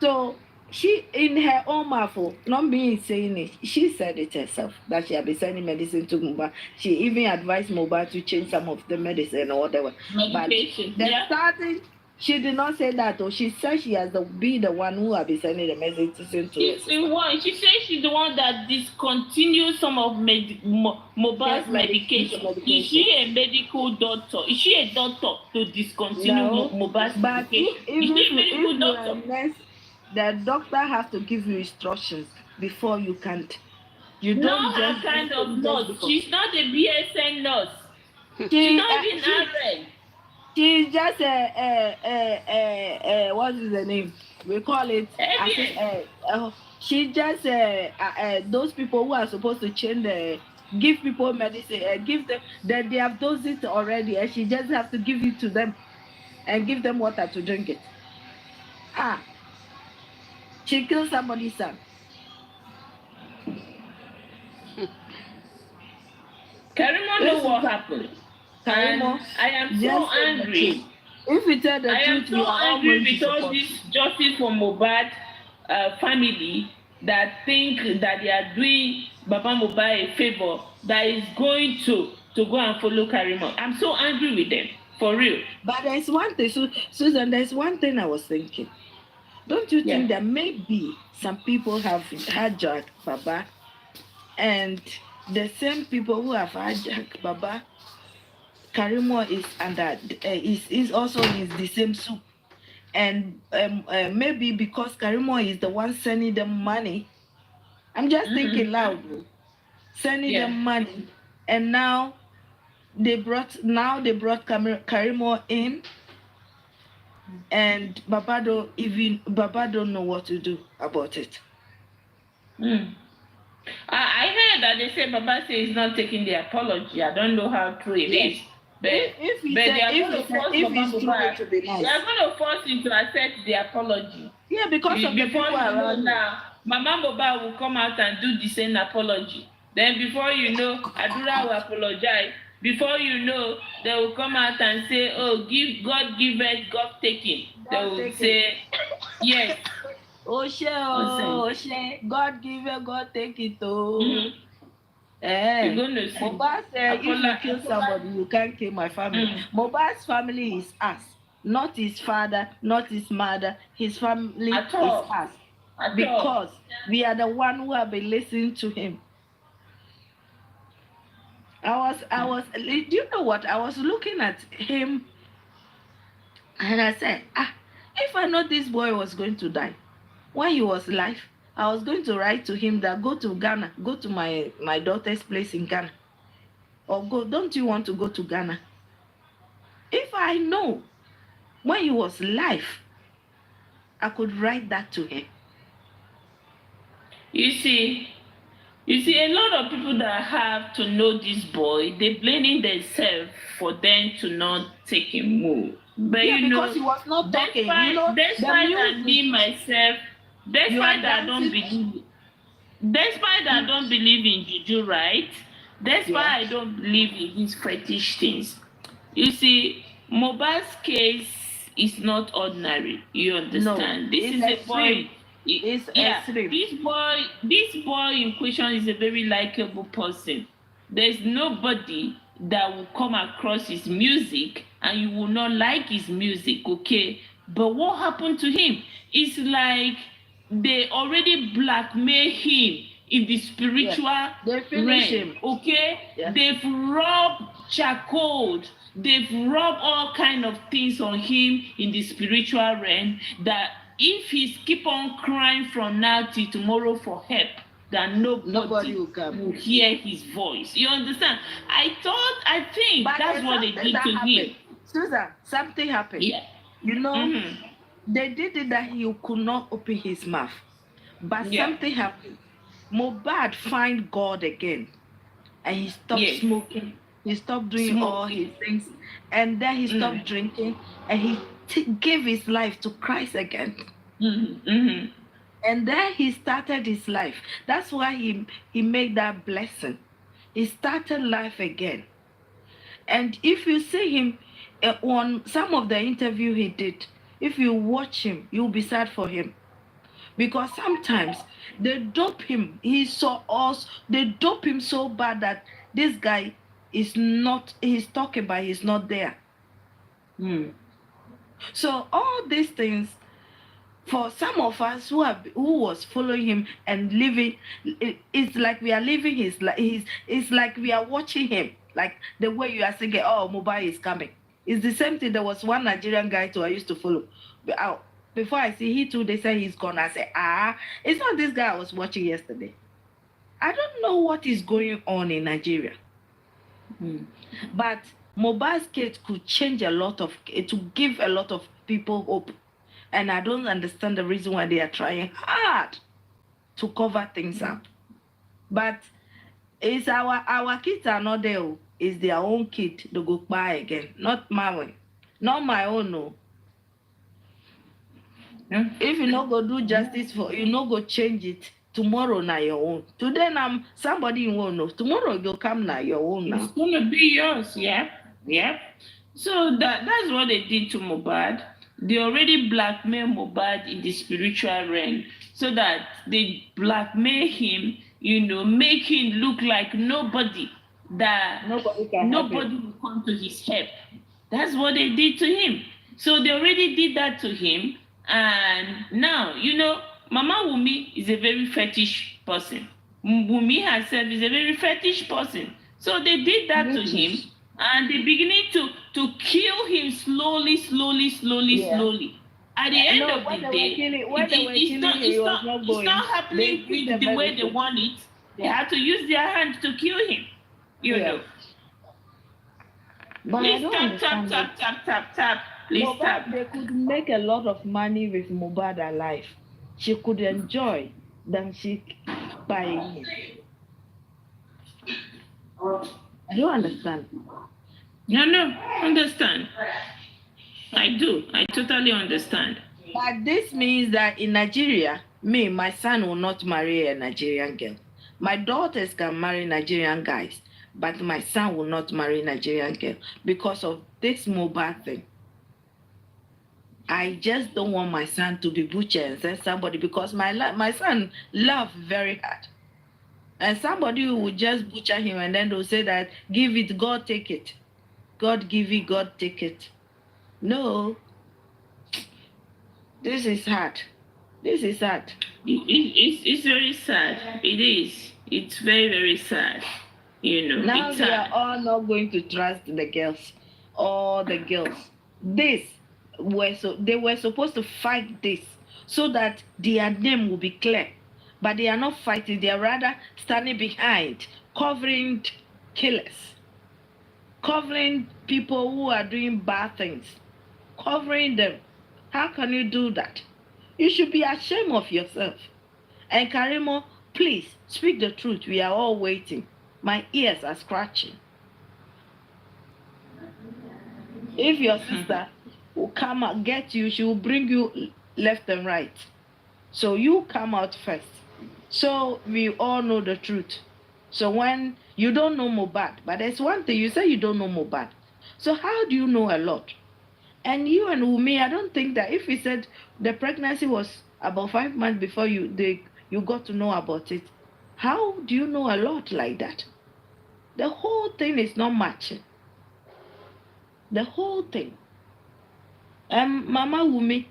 [SPEAKER 9] So she, in her own mouth, not me saying it, she said it herself that she had been sending medicine to Mohbad. She even advised Mohbad to change some of the medicine or whatever.
[SPEAKER 21] Medication.
[SPEAKER 9] But starting, she did not say that, or she said she has to be the one who has been sending the medicine to her sister.
[SPEAKER 21] She says she's the one that discontinued some of Mohbad's medication. Is she a medical doctor? Is she a doctor to discontinue Mohbad's medication? Is she a medical doctor?
[SPEAKER 9] The doctor has to give you instructions before you can't. You don't
[SPEAKER 21] not
[SPEAKER 9] just
[SPEAKER 21] her kind of nurse. She's not a BSN nurse. She's not even RN.
[SPEAKER 9] She's just what is the name? We call it. She just those people who are supposed to change give people medicine, give them that they have dosed it already, and she just have to give it to them, and give them water to drink it. She killed somebody's son.
[SPEAKER 21] Karimot know what happened.
[SPEAKER 9] Karimot,
[SPEAKER 21] I am so angry.
[SPEAKER 9] If you tell the truth,
[SPEAKER 21] I am so angry with all this justice for Mohbad family that think that they are doing Baba Mohbad a favor that is going to go and follow Karimot. I'm so angry with them, for real.
[SPEAKER 9] But there's one thing, Susan, there's one thing I was thinking. Don't you think that maybe some people have hijacked Baba, and the same people who have hijacked Baba, Karimot is under is also in the same soup, and maybe because Karimot is the one sending them money. I'm just thinking loud, sending them money, and now they brought Karimot in. And Baba don't know what to do about it.
[SPEAKER 21] I heard that they say Baba says he's not taking the apology. I don't know how true it is. But they are going to force him to accept the apology.
[SPEAKER 9] Yeah, because of the people around
[SPEAKER 21] now. Mama Mohbad will come out and do the same apology. Then before you know, Adura will apologize. Before you know, they will come out and say, "Oh, God give it, God taking." They will say, "Yes."
[SPEAKER 9] God give it, God take it.
[SPEAKER 21] You're going to see.
[SPEAKER 9] Mohbad said, if you kill somebody, you can't kill my family. Mohbad's family is us, not his father, not his mother. His family is us. Because we are the one who have been listening to him. I was. Do you know what? I was looking at him, and I said, if I know this boy was going to die when he was alive, I was going to write to him that go to Ghana, go to my daughter's place in Ghana, or go. Don't you want to go to Ghana? If I know when he was alive, I could write that to him.
[SPEAKER 21] You see, a lot of people that have to know this boy, they blaming themselves for them to not take a move. But
[SPEAKER 9] yeah, because he was not talking.
[SPEAKER 21] Despite I don't believe in juju, right? Despite I don't believe in these fetish things. You see, Mohbad's case is not ordinary. You understand?
[SPEAKER 9] No,
[SPEAKER 21] this is a boy.
[SPEAKER 9] This
[SPEAKER 21] boy in question is a very likable person. There's nobody that will come across his music and you will not like his music, okay? But what happened to him? It's like they already blackmail him in the spiritual
[SPEAKER 1] They finish
[SPEAKER 21] realm,
[SPEAKER 1] him.
[SPEAKER 21] okay?
[SPEAKER 1] Yeah.
[SPEAKER 21] They've rubbed charcoal, they've rubbed all kind of things on him in the spiritual realm, that if he's keep on crying from now till tomorrow for help, that nobody will hear his voice. You understand? I think
[SPEAKER 9] But
[SPEAKER 21] that's what they did to him.
[SPEAKER 9] Susan, something happened.
[SPEAKER 21] Yeah.
[SPEAKER 9] You know,
[SPEAKER 21] Mhm.
[SPEAKER 9] they did it that he could not open his mouth. But
[SPEAKER 21] Yeah.
[SPEAKER 9] something happened. Mohbad find God again. And he stopped
[SPEAKER 21] Yes.
[SPEAKER 9] smoking. He stopped doing all his things. And then he stopped drinking. And he gave his life to Christ again. And then he started his life. That's why he made that blessing. He started life again. And if you see him on some of the interview he did, if you watch him, you'll be sad for him. Because sometimes they dope him. He's they dope him so bad that this guy is not, he's talking but he's not there. So all these things, for some of us who was following him and living, it's like we are living his life. It's like we are watching him, like the way you are thinking, oh, Mohbad is coming. It's the same thing. There was one Nigerian guy too I used to follow. Before I see he too, they say he's gone. I say, it's not this guy I was watching yesterday. I don't know what is going on in Nigeria. But Mohbad's case could change a lot of, to give a lot of people hope. And I don't understand the reason why they are trying hard to cover things up. But it's our kids are not there. It's their own kid to go buy again. Not my one. Not my own, no. If you not go do justice for you, not go change it. Tomorrow na your own. Today now somebody won't know. Tomorrow you'll come na your own now.
[SPEAKER 21] It's gonna be yours, yeah. So that's what they did to Mohbad. They already blackmail Mohbad in the spiritual realm, so that they blackmail him, make him look like nobody, that nobody will come to his help. That's what they did to him. So they already did that to him, and now, Mama Wummi is a very fetish person. Wummi herself is a very fetish person. So they did that to him, and they beginning to kill him slowly. At the end of the day, it's not happening the way they want it. They had to use their hands to kill him. Please tap. Please tap.
[SPEAKER 9] They could make a lot of money with Mohbad alive. She could enjoy than she buying him. I don't understand.
[SPEAKER 21] No, understand. I do. I totally understand.
[SPEAKER 9] But this means that in Nigeria, my son will not marry a Nigerian girl. My daughters can marry Nigerian guys, but my son will not marry a Nigerian girl because of this Mohbad thing. I just don't want my son to be butchered and send somebody, because my son loves very hard. And somebody who will just butcher him and then they'll say that, give it, God take it. God give it, God take it. No. This is hard. It's
[SPEAKER 21] very sad. It is. It's very, very sad.
[SPEAKER 9] Now they are all not going to trust the girls. All the girls. They were supposed to fight this so that their name will be clear. But they are not fighting. They are rather standing behind, covering killers, covering people who are doing bad things, covering them. How can you do that? You should be ashamed of yourself. And Karimot, please speak the truth. We are all waiting. My ears are scratching. If your sister will come and get you, she will bring you left and right. So you come out first. So we all know the truth. So when you don't know Mohbad, but there's one thing, you say you don't know Mohbad. So how do you know a lot? And you and Wummi, I don't think that if we said the pregnancy was about 5 months before you got to know about it, how do you know a lot like that? The whole thing is not matching.
[SPEAKER 10] The whole thing. Mama Wummi,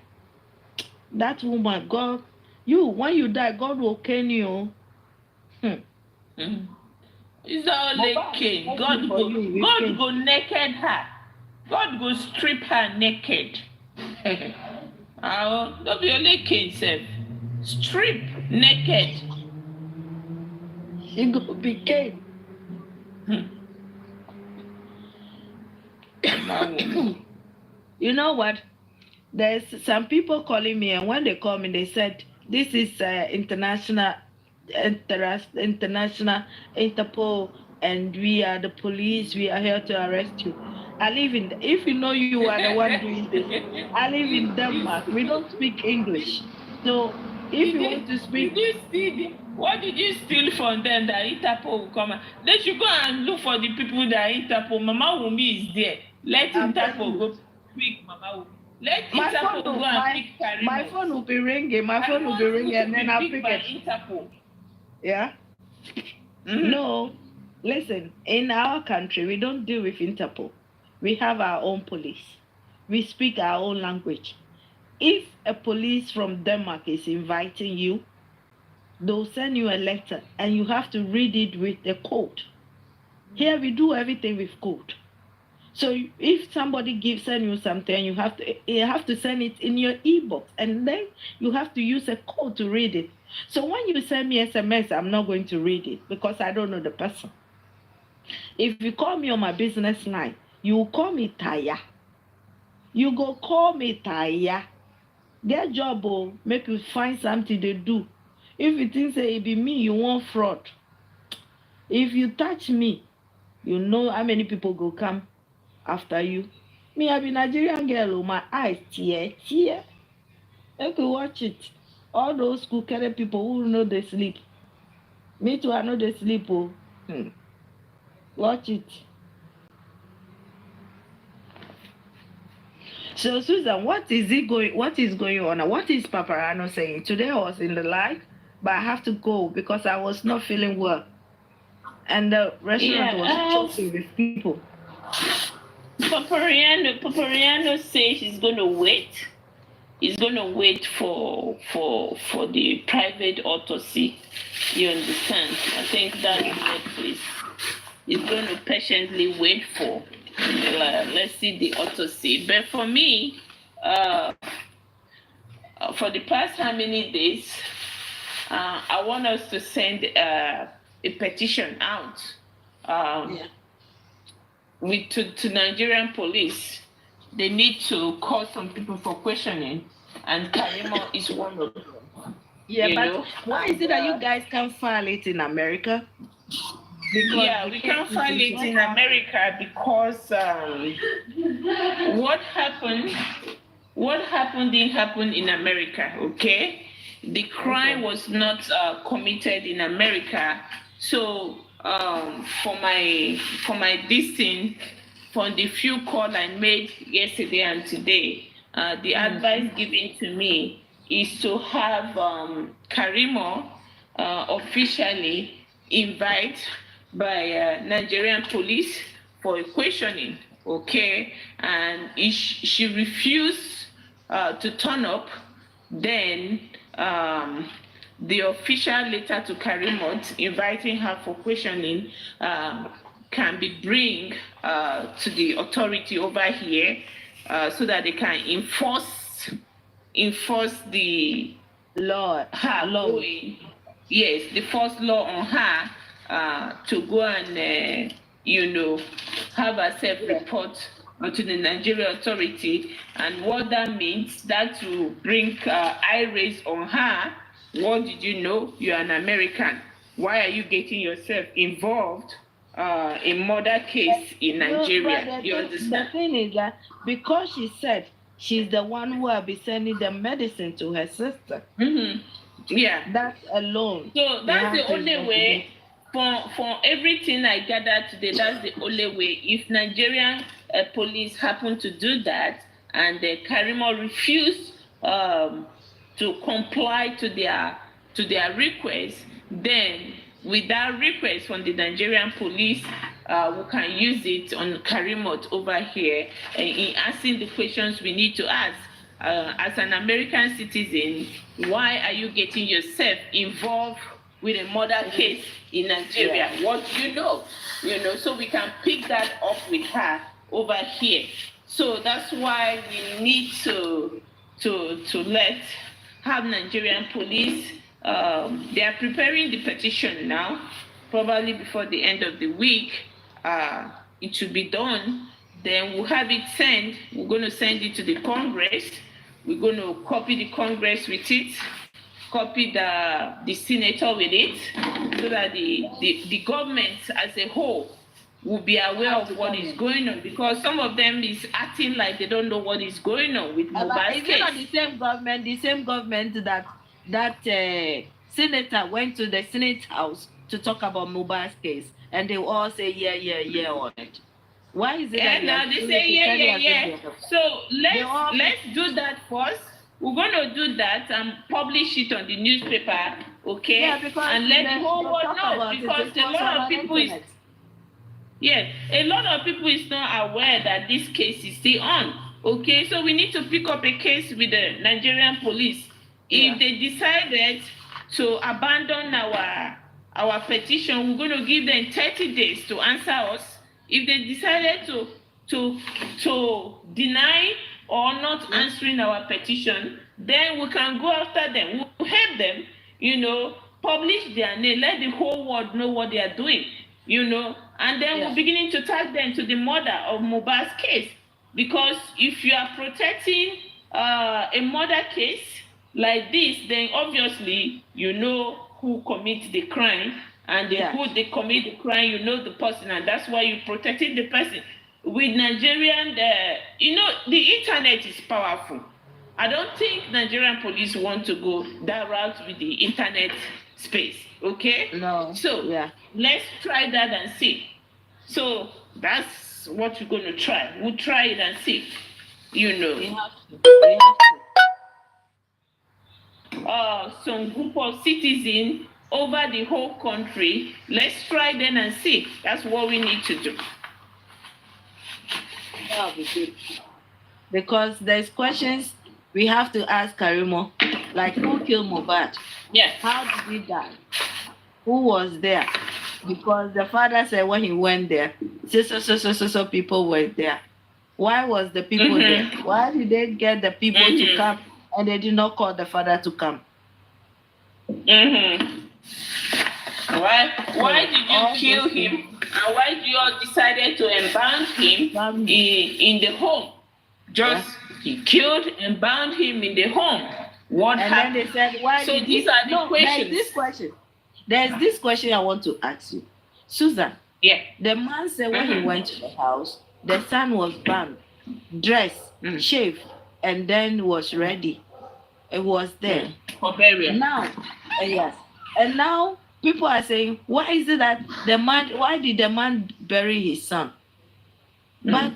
[SPEAKER 10] that woman, God, when you die, God will cane you.
[SPEAKER 21] It's not only cane. God go naked her. God go strip her naked. Don't be only cane self. Strip naked.
[SPEAKER 10] She go be cane. You know what? There's some people calling me, and when they call me, they said, this is international Interpol, and we are the police. We are here to arrest you. If you know you are the one doing this, I live in Denmark. We don't speak English. So if you want to speak...
[SPEAKER 21] What did you steal from them that Interpol will come? They should go and look for the people that Interpol. Mama Wummi is there. Let Interpol go pick Mama Wummi. Let Interpol go and pick Karimot.
[SPEAKER 10] My phone will be ringing. And then I'll pick it.
[SPEAKER 21] Interpol.
[SPEAKER 10] Yeah? No. Listen, in our country, we don't deal with Interpol. We have our own police. We speak our own language. If a police from Denmark is inviting you, they'll send you a letter and you have to read it with the code. Here we do everything with code. So if somebody send you something, you have to send it in your e-box, and then you have to use a code to read it. So when you send me SMS, I'm not going to read it because I don't know the person. If you call me on my business line, you will call me Taya. You go call me Taya. Get job, make you find something to do. If you think say it be me, you want fraud. If you touch me, you know how many people go come after you. Me, I be Nigerian girl, my eyes tear. You can watch it. All those school carry people who know they sleep. Me too, I know they sleep. Watch it. So Susan, what is going on? What is Paparano saying? Today I was in the live, but I have to go because I was not feeling well. And the restaurant was choking with people.
[SPEAKER 21] Papariano says he's gonna wait. He's gonna wait for the private autopsy. You understand? I think that's what he's gonna patiently wait for. Let's see the autopsy. But for me, for the past how many days, I want us to send a petition out to Nigerian police. They need to call some people for questioning, and Karimot is one of them.
[SPEAKER 10] Yeah, why is it that you guys can't file it in America?
[SPEAKER 21] Because we can't file it in America because what happened didn't happen in America, okay? The crime was not committed in America. So for my listing, from the few calls I made yesterday and today, the advice given to me is to have Karimot officially invite by Nigerian police for a questioning, okay? And if she refused to turn up, then the official letter to Karimot inviting her for questioning can be bring to the authority over here so that they can enforce the
[SPEAKER 10] law.
[SPEAKER 21] Yes, the first law on her to go and have herself report to the Nigerian authority. And what that means, that will bring eye raise on her. What did you know? You're an American. Why are you getting yourself involved in murder case in Nigeria? You understand?
[SPEAKER 10] The thing is that because she said she's the one who will be sending the medicine to her sister.
[SPEAKER 21] Yeah.
[SPEAKER 10] That alone.
[SPEAKER 21] So that's the only way. For everything I gathered today, that's the only way. If Nigerian police happen to do that and Karimot refuse to comply to their request, then with that request from the Nigerian police, we can use it on Karimot over here in asking the questions we need to ask. As an American citizen, why are you getting yourself involved with a murder case in Nigeria?
[SPEAKER 1] Yeah.
[SPEAKER 21] What do you know? So we can pick that up with her over here. So that's why we need to have Nigerian police. They are preparing the petition now. Probably before the end of the week, it should be done. Then we'll have it sent. We're going to send it to the Congress. We're going to copy the Congress with it, copy the senator with it, so that the government as a whole will be aware of what is going on, because some of them is acting like they don't know what is going on with Mohbad's
[SPEAKER 7] Is it
[SPEAKER 21] case.
[SPEAKER 7] not the same government that senator went to the Senate House to talk about Mohbad's case, and they all say yeah on it? Why is it that
[SPEAKER 21] Now they say yeah. So let's do that first. We're going to do that and publish it on the newspaper, okay?
[SPEAKER 7] Yeah, because
[SPEAKER 21] and let the whole world know, because a lot of people is a lot of people is not aware that this case is still on. Okay, so we need to pick up a case with the Nigerian police. If they decided to abandon our petition, we're going to give them 30 days to answer us. If they decided to deny or not answering our petition, then we can go after them. We'll help them, publish their name, let the whole world know what they are doing, and then we're beginning to tag them to the murder of Mohbad's case. Because if you are protecting a murder case like this, then obviously you know who commits the crime, and who they commit the crime, you know the person, and that's why you protected the person. With Nigerian, the internet is powerful. I don't think Nigerian police want to go that route with the internet space, okay?
[SPEAKER 7] No.
[SPEAKER 21] So let's try that and see. So that's what we're going to try. We'll try it and see, We have to. Some group of citizens over the whole country, let's try them and see. That's what we need to do.
[SPEAKER 7] That'll be good. Because there's questions we have to ask Karimot, like who killed Mohbad?
[SPEAKER 21] Yes.
[SPEAKER 7] How did he die? Who was there? Because the father said when he went there, so people were there. Why was the people there? Why did they get the people to come and they did not call the father to come?
[SPEAKER 21] Why did you kill him? And why did you all decided to embalm him in the home? He killed and bound him in the home. What happened?
[SPEAKER 7] Then they said, why
[SPEAKER 21] so
[SPEAKER 7] did
[SPEAKER 21] these are the questions.
[SPEAKER 7] There's this question I want to ask you. Susan.
[SPEAKER 21] Yeah.
[SPEAKER 7] The man said when he went to the house, the son was bound, dressed, shaved, and then was ready. It was there.
[SPEAKER 21] For burial.
[SPEAKER 7] Now, yes. And now people are saying, why is it that why did the man bury his son? But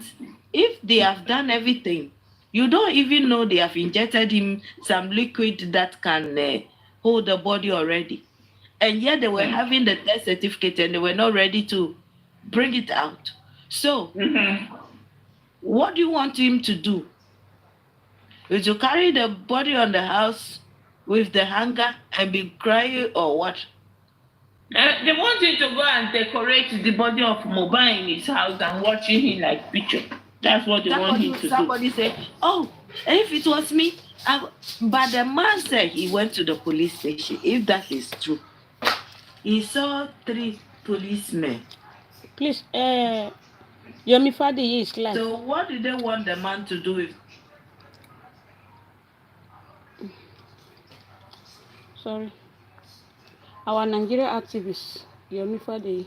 [SPEAKER 7] if they have done everything, you don't even know they have injected him some liquid that can hold the body already. And yet they were having the test certificate and they were not ready to bring it out. So, what do you want him to do? Is to carry the body on the house with the hanger and be crying, or what?
[SPEAKER 21] They want him to go and decorate the body of Mohbad in his house and watching him like picture. That's what they want him to do.
[SPEAKER 7] Somebody said, oh, if it was me, but the man said he went to the police station. If that is true, he saw 3 policemen.
[SPEAKER 1] Please, Yomi Fadi is live.
[SPEAKER 7] So what did they want the man to do with?
[SPEAKER 1] Sorry. Our Nigeria activist, Yomi Fadi.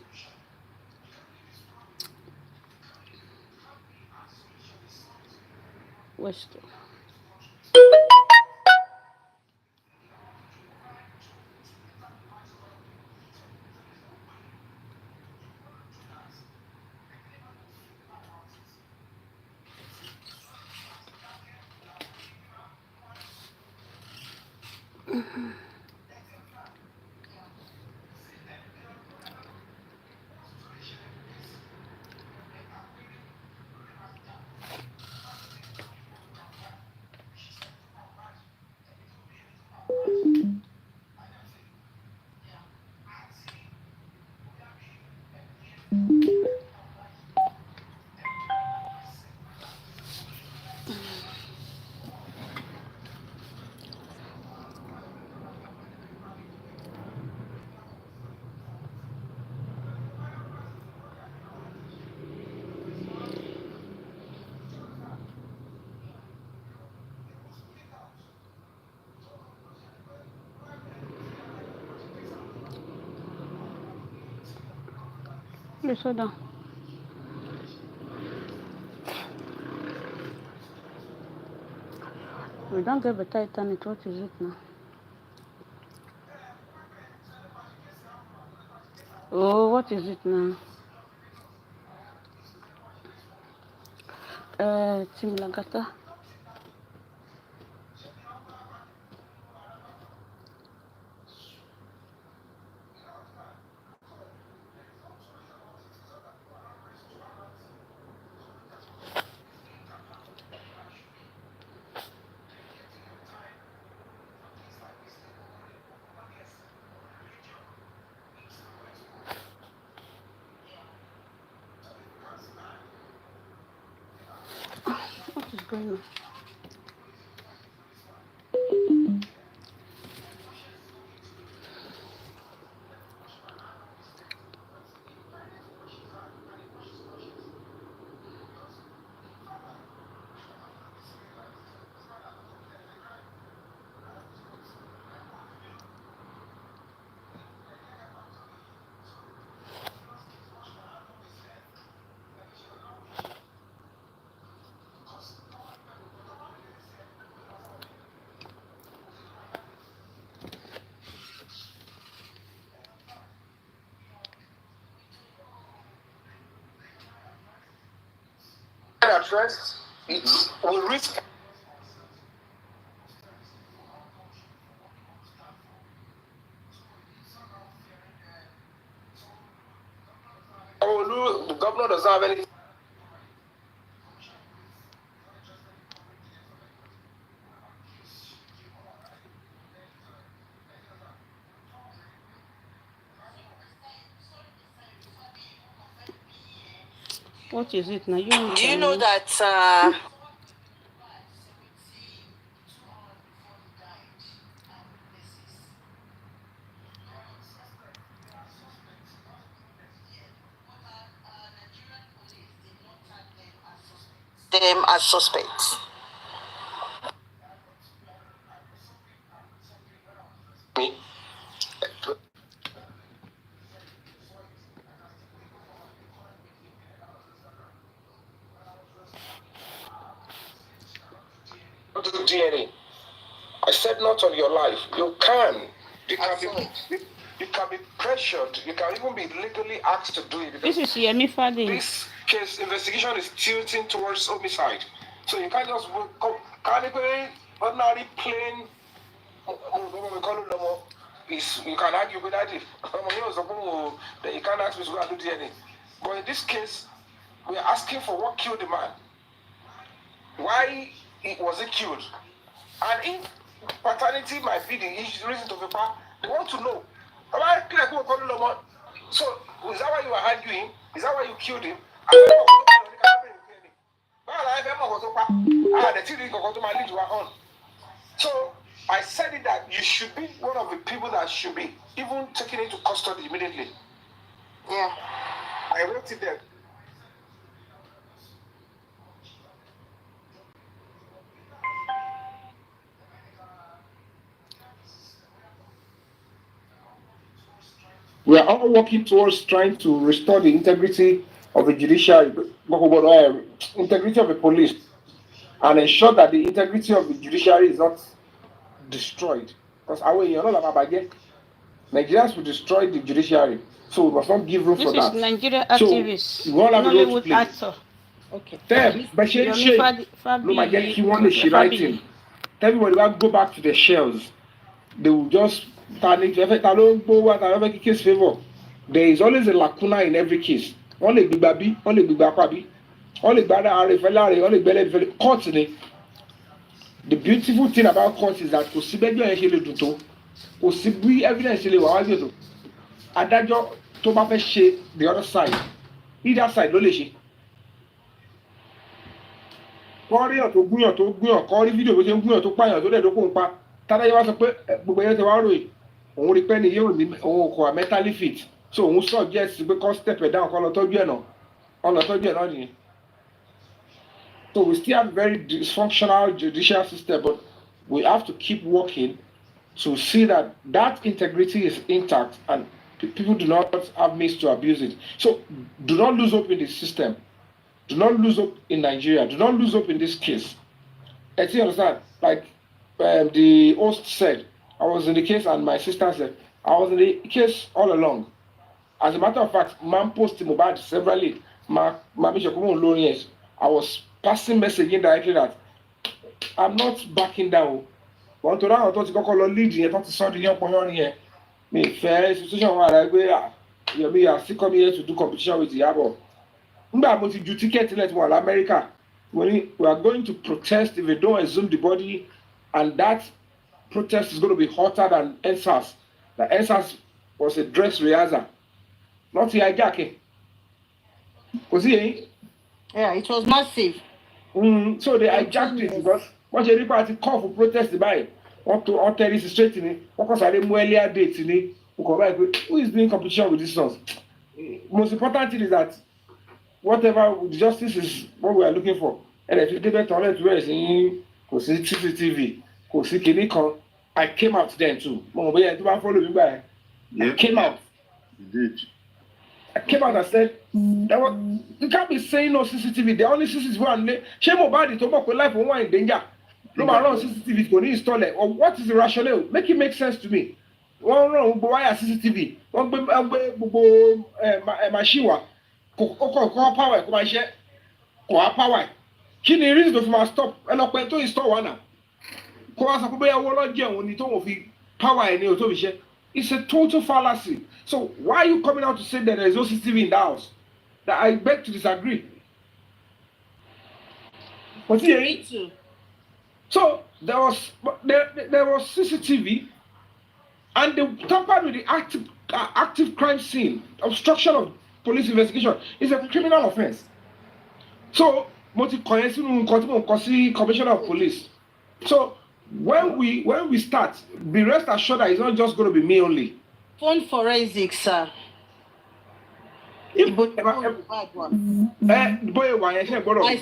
[SPEAKER 1] West. Please hold on. We don't get better internet. What is it now? Oh, what is it now? Team Lagata. What is going on?
[SPEAKER 2] Address, it will risk. Oh, the governor doesn't have any.
[SPEAKER 1] What is it now?
[SPEAKER 7] Do you know that them as suspects?
[SPEAKER 2] Do DNA. I said not on your life. You can. You can be pressured. You can even be legally asked to do it.
[SPEAKER 1] This is Yemi Fadi.
[SPEAKER 2] This case investigation is tilting towards homicide. So you can't just ordinary plain. You can argue with that. Then you can't ask me to go and do DNA. But in this case, we are asking for what killed the man. Why was he killed? And if paternity might be the reason to be part, they want to know. So, is that why you are arguing? Is that why you killed him? So, I said it that you should be one of the people that should be even taken into custody immediately. Yeah. I wrote it there. We are all working towards trying to restore the integrity of the judiciary, integrity of the police, and ensure that the integrity of the judiciary is not destroyed. Because Nigerians will destroy the judiciary, so we must not give room for that.
[SPEAKER 1] This is Nigeria activist,
[SPEAKER 2] so,
[SPEAKER 1] Nollywood actor.
[SPEAKER 2] Okay. Everybody will go back to the shells. They will just panic. There is always a lacuna in every case. Only big baby, only big baby, only bada are only belly courts. The beautiful thing about courts is that evidence adájọ́ tó bá fẹ́ ṣe the other side, either side ló lè ṣe. Kọ́ríyàn tó gúnyàn kọ́rí fídíò bó ṣe ń gúnyàn tó pààyàn tó dẹ̀ tó kó ń pa tádájọ́ wá sọ pé gbogbo ẹyẹ ti wá ròyìn òun rí pé ní yóò ní òun kò wà mentally fit, so òun suggest pé kọ́ step it down kọ́ lọ tọ́jú ẹ̀ náà nìyẹn. So we still have a very dysfunctional judicial system, but we have to keep working to see that integrity is intact and
[SPEAKER 14] people do not have means to abuse it. So do not lose hope in the system. Do not lose hope in Nigeria. Do not lose hope in this case. I think you understand. Like the host said, I was in the case, and my sister said, I was in the case all along. As a matter of fact, man posted mobile severally. I was passing message indirectly that I'm not backing down. But to that, I thought you call lead here, thought to sort the young boy here. Me fair situation where I go, you are still coming here to do competition with the Yabo. I'm going to do ticket to America. We are going to protest if they don't exhume the body, and that protest is going to be hotter than NSAS. The NSAS was a dress rehearsal, not the hijacking. Was he?
[SPEAKER 7] Yeah, it was massive.
[SPEAKER 14] So they hijacked it because what you require to call for protest by or to alter this straight in it. Because I didn't earlier date in it. Who is doing competition with this ones? Most important thing is that whatever justice is what we are looking for. And if you did it on it, where is in CCTV, I came out then too. I came out.
[SPEAKER 2] You did.
[SPEAKER 14] I came out and said, you can't be saying no CCTV. The only CCTV one, shame about it, about life for one in danger. No matter CCTV, going to install it. Or what is the rationale? Make it make sense to me. One wrong, why a CCTV? One machine, power, power. Kí ni reason to stop? And I went to install one now. Power it's a total fallacy. So why are you coming out to say that there is no CCTV in the house? That I beg to disagree. But
[SPEAKER 7] Me too.
[SPEAKER 14] so there was CCTV, and they tampered with the active crime scene. Obstruction of police investigation is a criminal offense. So commissioner of police. So when we start, be rest assured that it's not just going to be me only.
[SPEAKER 7] Phone forensics, sir.
[SPEAKER 14] I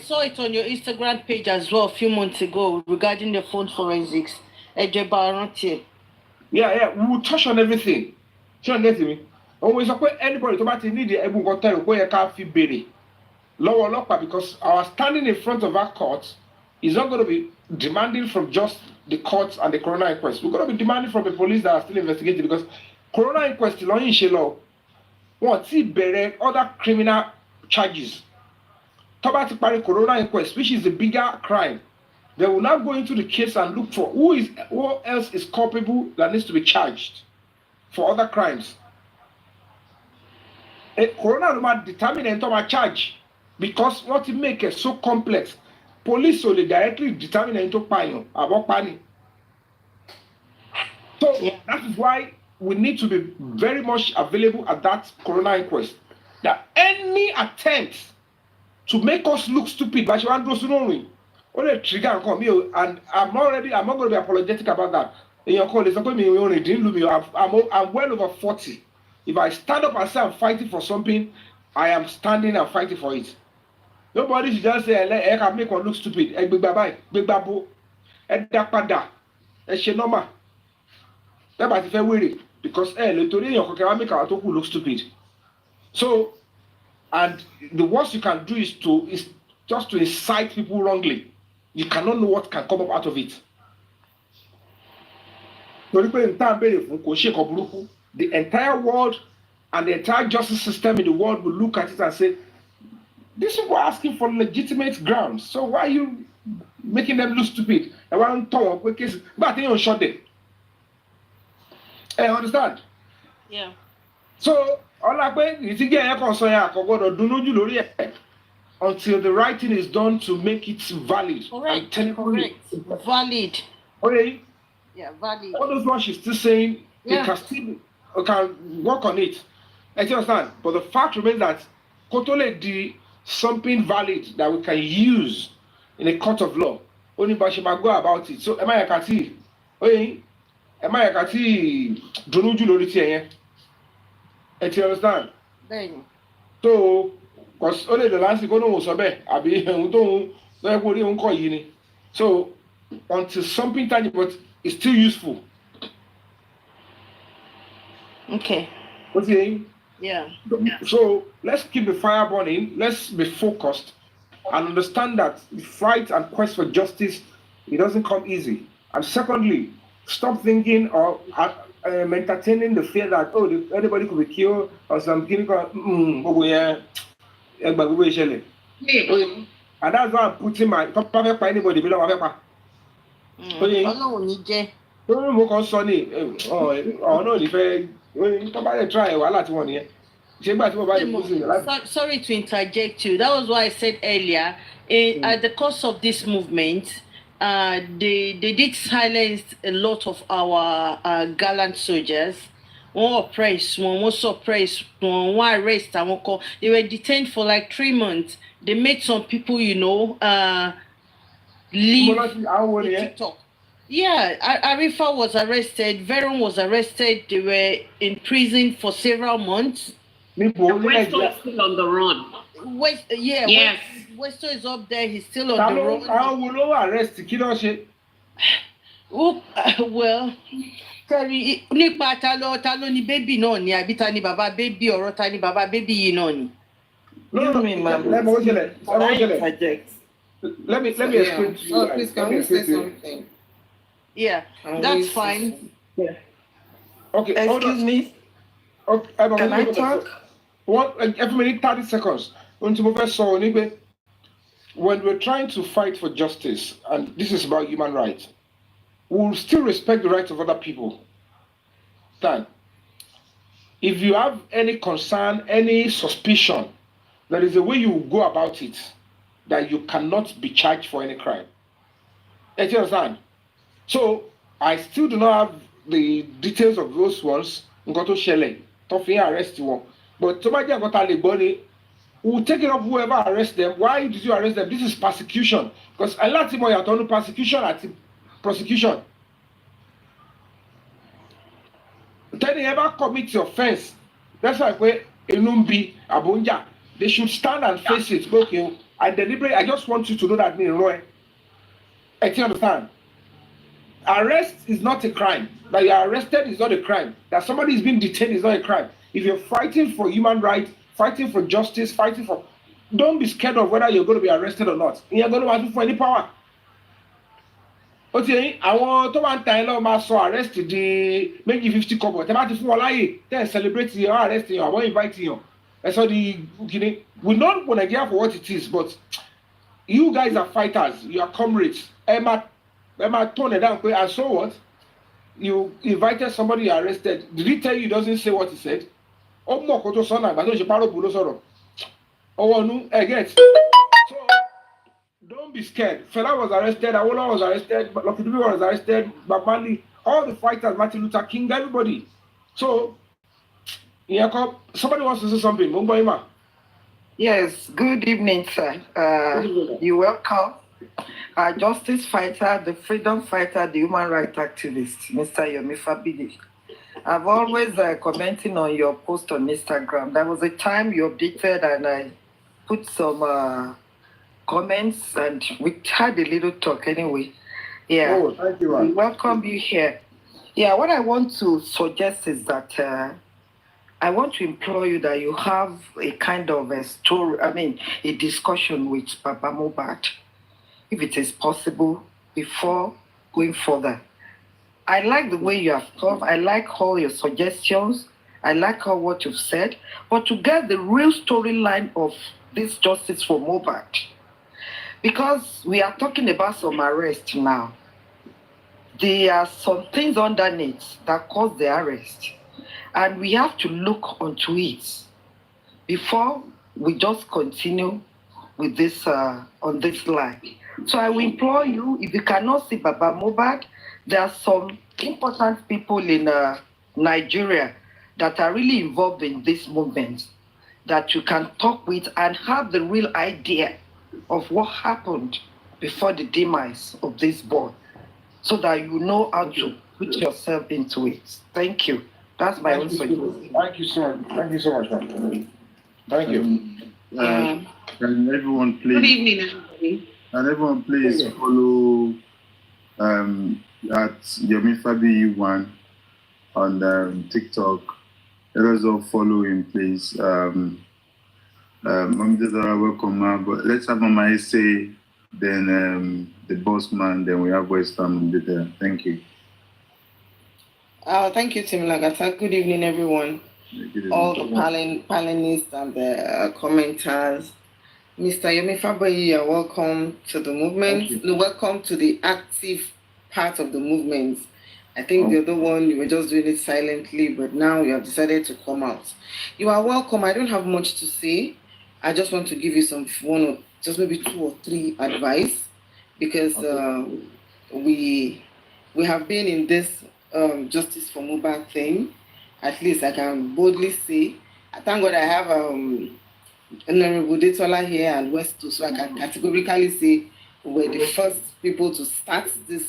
[SPEAKER 7] saw it on your Instagram page as well a few months ago regarding the phone forensics.
[SPEAKER 14] Yeah, we will touch on everything. When we support anybody to need the because our standing in front of our court is not going to be demanding from just the courts and the coroner inquest. We're going to be demanding from the police that are still investigating, because coroner inquest is in Shelo. What other criminal charges? Tobati coroner inquest, which is the bigger crime. They will now go into the case and look for who else is culpable that needs to be charged for other crimes. A coroner will not determine a charge because what it makes it so complex. Police only directly determine into about pani. So that is why we need to be very much available at that coroner inquest. That any attempt to make us look stupid, but you want to know only trigger and come here, and I'm not going to be apologetic about that. In your call, it's not me only didn't do me. I'm well over 40. If I stand up and say I'm fighting for something, I am standing and fighting for it. Nobody should just say, I can make one look stupid. Big babo, pada, normal. That's if I worry because literally your can make our look stupid. So, and the worst you can do is just to incite people wrongly. You cannot know what can come up out of it. The entire world and the entire justice system in the world will look at it and say, these people are asking for legitimate grounds. So why are you making them look stupid? I want to talk with cases, but they don't shut them. I understand.
[SPEAKER 7] Yeah.
[SPEAKER 14] So all I say is to get until the writing is done to make it valid.
[SPEAKER 7] Correct. Valid.
[SPEAKER 14] Okay.
[SPEAKER 7] Yeah, valid.
[SPEAKER 14] All those ones she's still saying, they can still work on it. I understand. But the fact remains that Kotole something valid that we can use in a court of law. Only Bashima go about it. So am I a kati? Am I a kati? Donuju loriti here. Do you understand?
[SPEAKER 7] Then.
[SPEAKER 14] So, because only the last go no sobe, abi don't so until something tangible, but it's still useful.
[SPEAKER 7] Okay.
[SPEAKER 14] Okay.
[SPEAKER 7] Yeah.
[SPEAKER 14] So let's keep the fire burning. Let's be focused and understand that the fight and quest for justice, it doesn't come easy. And secondly, stop thinking or entertaining the fear that anybody could be killed or something. And that's why I'm putting my perfect by anybody below my paper.
[SPEAKER 7] Ọlọ́run ní jẹ́.
[SPEAKER 14] Mo kàn sọ ni náà ní fẹ́ tó bá lè try wàhálà tí wọ́n nìyẹn.
[SPEAKER 7] Sorry to interject you. That was why I said earlier, at the course of this movement, they did silence a lot of our gallant soldiers. One oppressed, one suppressed, one arrest. They were detained for like 3 months. They made some people, leave TikTok. Yeah, Arifa was arrested. Veron was arrested. They were in prison for several months.
[SPEAKER 12] Westo is still on the run.
[SPEAKER 7] Yes. Westo is up there. He's still on the run.
[SPEAKER 14] How will arrest Kidoshi?
[SPEAKER 7] Well, Terry, nípa ta ló ni baby náà ni àbí ta ni bàbá baby ọ̀rọ̀ ta ni bàbá baby yìí náà ni.
[SPEAKER 14] No, let me explain to you.
[SPEAKER 17] Oh, please, can we say something?
[SPEAKER 7] Yeah, that's fine.
[SPEAKER 17] Yeah.
[SPEAKER 14] Okay,
[SPEAKER 17] excuse me.
[SPEAKER 14] Okay,
[SPEAKER 17] can I talk?
[SPEAKER 14] Every minute, 30 seconds. When we're trying to fight for justice, and this is about human rights, we'll still respect the rights of other people. Then, if you have any concern, any suspicion, there is a way you go about it that you cannot be charged for any crime. Do you understand? So, I still do not have the details of those ones. Arrest you. But we'll take it up whoever arrests them. Why did you arrest them? This is persecution. Because a lot of people are persecution and prosecution. Then they ever commit the offense. That's why Enumbi, Abunja, they should stand and face it. Okay, I deliberate. I just want you to know that in Roy. I can understand. Arrest is not a crime. That you are arrested is not a crime. That somebody is being detained is not a crime. If you're fighting for human rights, fighting for justice, don't be scared of whether you're going to be arrested or not. You're going to ask for any power. Okay, I want to one time arrest the make you 50 kobo. Then celebrate your arrest you. I want to invite you. And so we don't want to get for what it is, but you guys are fighters. You are comrades. Emma tone it down. And so what? You invited somebody you arrested. Did he tell you he doesn't say what he said? Oh, no, koto sona, but don't you paro bulo soro. Oh, no, I get. So don't be scared. Fela was arrested, Awola was arrested, Lokidubi was arrested, Babali, all the fighters, Martin Luther King, everybody. So, somebody wants to say something. Mumbaima.
[SPEAKER 17] Yes, good evening, sir. You're welcome. Justice fighter, the freedom fighter, the human rights activist, Mr. Yomi Fabidi. I've always commenting on your post on Instagram. There was a time you updated and I put some comments and we had a little talk anyway. Yeah.
[SPEAKER 14] Oh, thank you, man.
[SPEAKER 17] We welcome you here. Yeah, what I want to suggest is that I want to implore you that you have a kind of a a discussion with Baba Mohbad, if it is possible, before going further. I like the way you have come. I like all your suggestions. I like all what you've said. But to get the real storyline of this justice for Mohbad, because we are talking about some arrest now, there are some things underneath that caused the arrest. And we have to look onto it before we just continue with this on this line. So I will implore you, if you cannot see Baba Mohbad, there are some important people in Nigeria that are really involved in this movement that you can talk with and have the real idea of what happened before the demise of this boy, so that you know how to put yourself into it. Thank you. That's my own suggestion.
[SPEAKER 14] Thank you so much. Thank you so much, man. Thank you.
[SPEAKER 23] Can everyone please?
[SPEAKER 12] Good evening, everybody.
[SPEAKER 23] Can everyone please follow at Yomi Fabi1 on TikTok, let us all follow him, please. Mom Dada, welcome, ma. But let's have Mama say, then the boss man, then we have West Ham Dada. Thank you.
[SPEAKER 4] Thank you, Tim Lagata. Good evening, everyone.
[SPEAKER 23] Good evening.
[SPEAKER 4] All the panelists and the commenters. Mr. Yomi Fabayi, you're welcome to the movement. No, welcome to the active part of the movement. I think the other one, you were just doing it silently, but now you have decided to come out. You are welcome. I don't have much to say. I just want to give you just maybe 2 or 3 advice, because we have been in this justice for mobile thing. At least I can boldly say, I thank God I have Honorable Detola here and Westo, so I can categorically say we're the first people to start this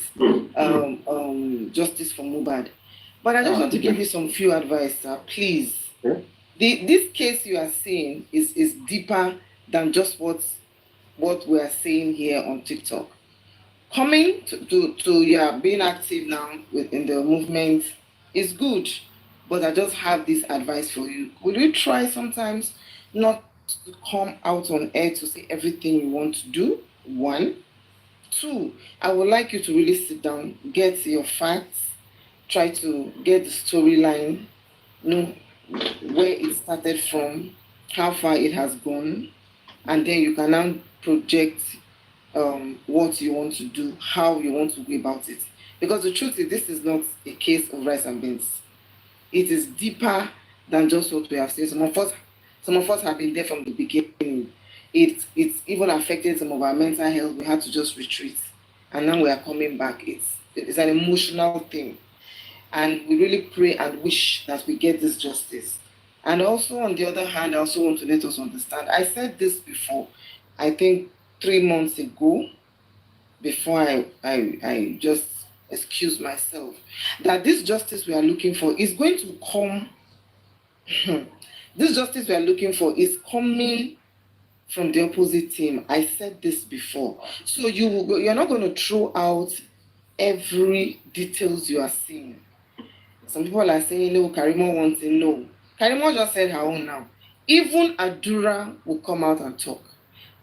[SPEAKER 4] justice for Mubad. But I just want to give you some few advice, please. This case you are seeing is deeper than just what we are saying here on TikTok. Coming to being active now in the movement is good, but I just have this advice for you. Will you try sometimes not to come out on air to say everything you want to do? 1. 2, I would like you to really sit down, get your facts, try to get the storyline, know where it started from, how far it has gone, and then you can now project what you want to do, how you want to go about it. Because the truth is, this is not a case of rice and beans. It is deeper than just what we have seen. Some of us have been there from the beginning. It's even affected some of our mental health. We had to just retreat, and now we are coming back. It's an emotional thing, and we really pray and wish that we get this justice. And also, on the other hand, I also want to let us understand. I said this before, I think 3 months ago, before I just excuse myself, that this justice we are looking for is going to come. This justice we are looking for is coming from the opposite team. I said this before. So you're not going to throw out every details you are seeing. Some people are saying, no, Karimot wants to know. Karimot just said her own now. Even Adura will come out and talk.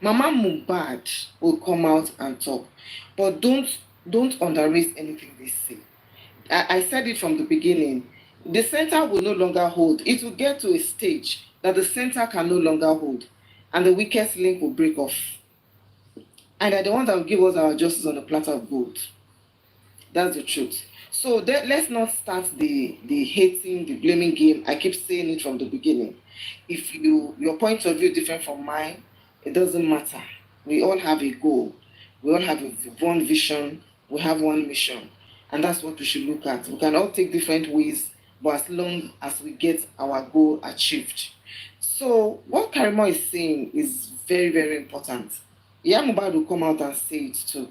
[SPEAKER 4] Mama Mohbad will come out and talk. But don't underrate anything they say. I said it from the beginning. The center will no longer hold. It will get to a stage that the center can no longer hold, and the weakest link will break off. And they're the ones that will give us our justice on a platter of gold. That's the truth. So let's not start the hating, the blaming game. I keep saying it from the beginning. If your point of view is different from mine, it doesn't matter. We all have a goal. We all have one vision. We have one mission. And that's what we should look at. We can all take different ways, but as long as we get our goal achieved. So what Karimot is saying is very, very important. Mohbad will come out and say it too.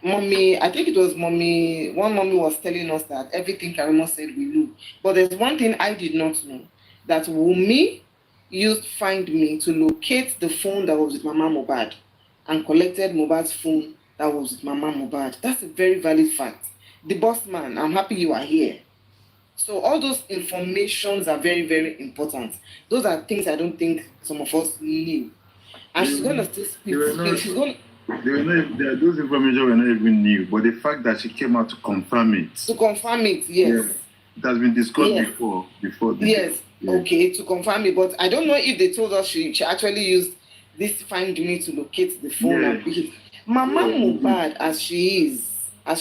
[SPEAKER 4] Mommy, I think it was Mommy, one Mommy was telling us that everything Karimot said we knew. But there's one thing I did not know, that Wummi used Find Me to locate the phone that was with Mama Mohbad and collected Mohbad's phone that was with Mama Mohbad. That's a very valid fact. The boss man, I'm happy you are here. So all those informations are very, very important. Those are things I don't think some of us knew. And she's going to still speak.
[SPEAKER 23] Those information were not even new, but the fact that she came out to confirm it.
[SPEAKER 4] To confirm it, yes.
[SPEAKER 23] Yeah. It has been discussed before.
[SPEAKER 4] Yes, okay, to confirm it. But I don't know if they told us she actually used this Find Me to locate the phone and pick it. Mama Mohbad, as she is, I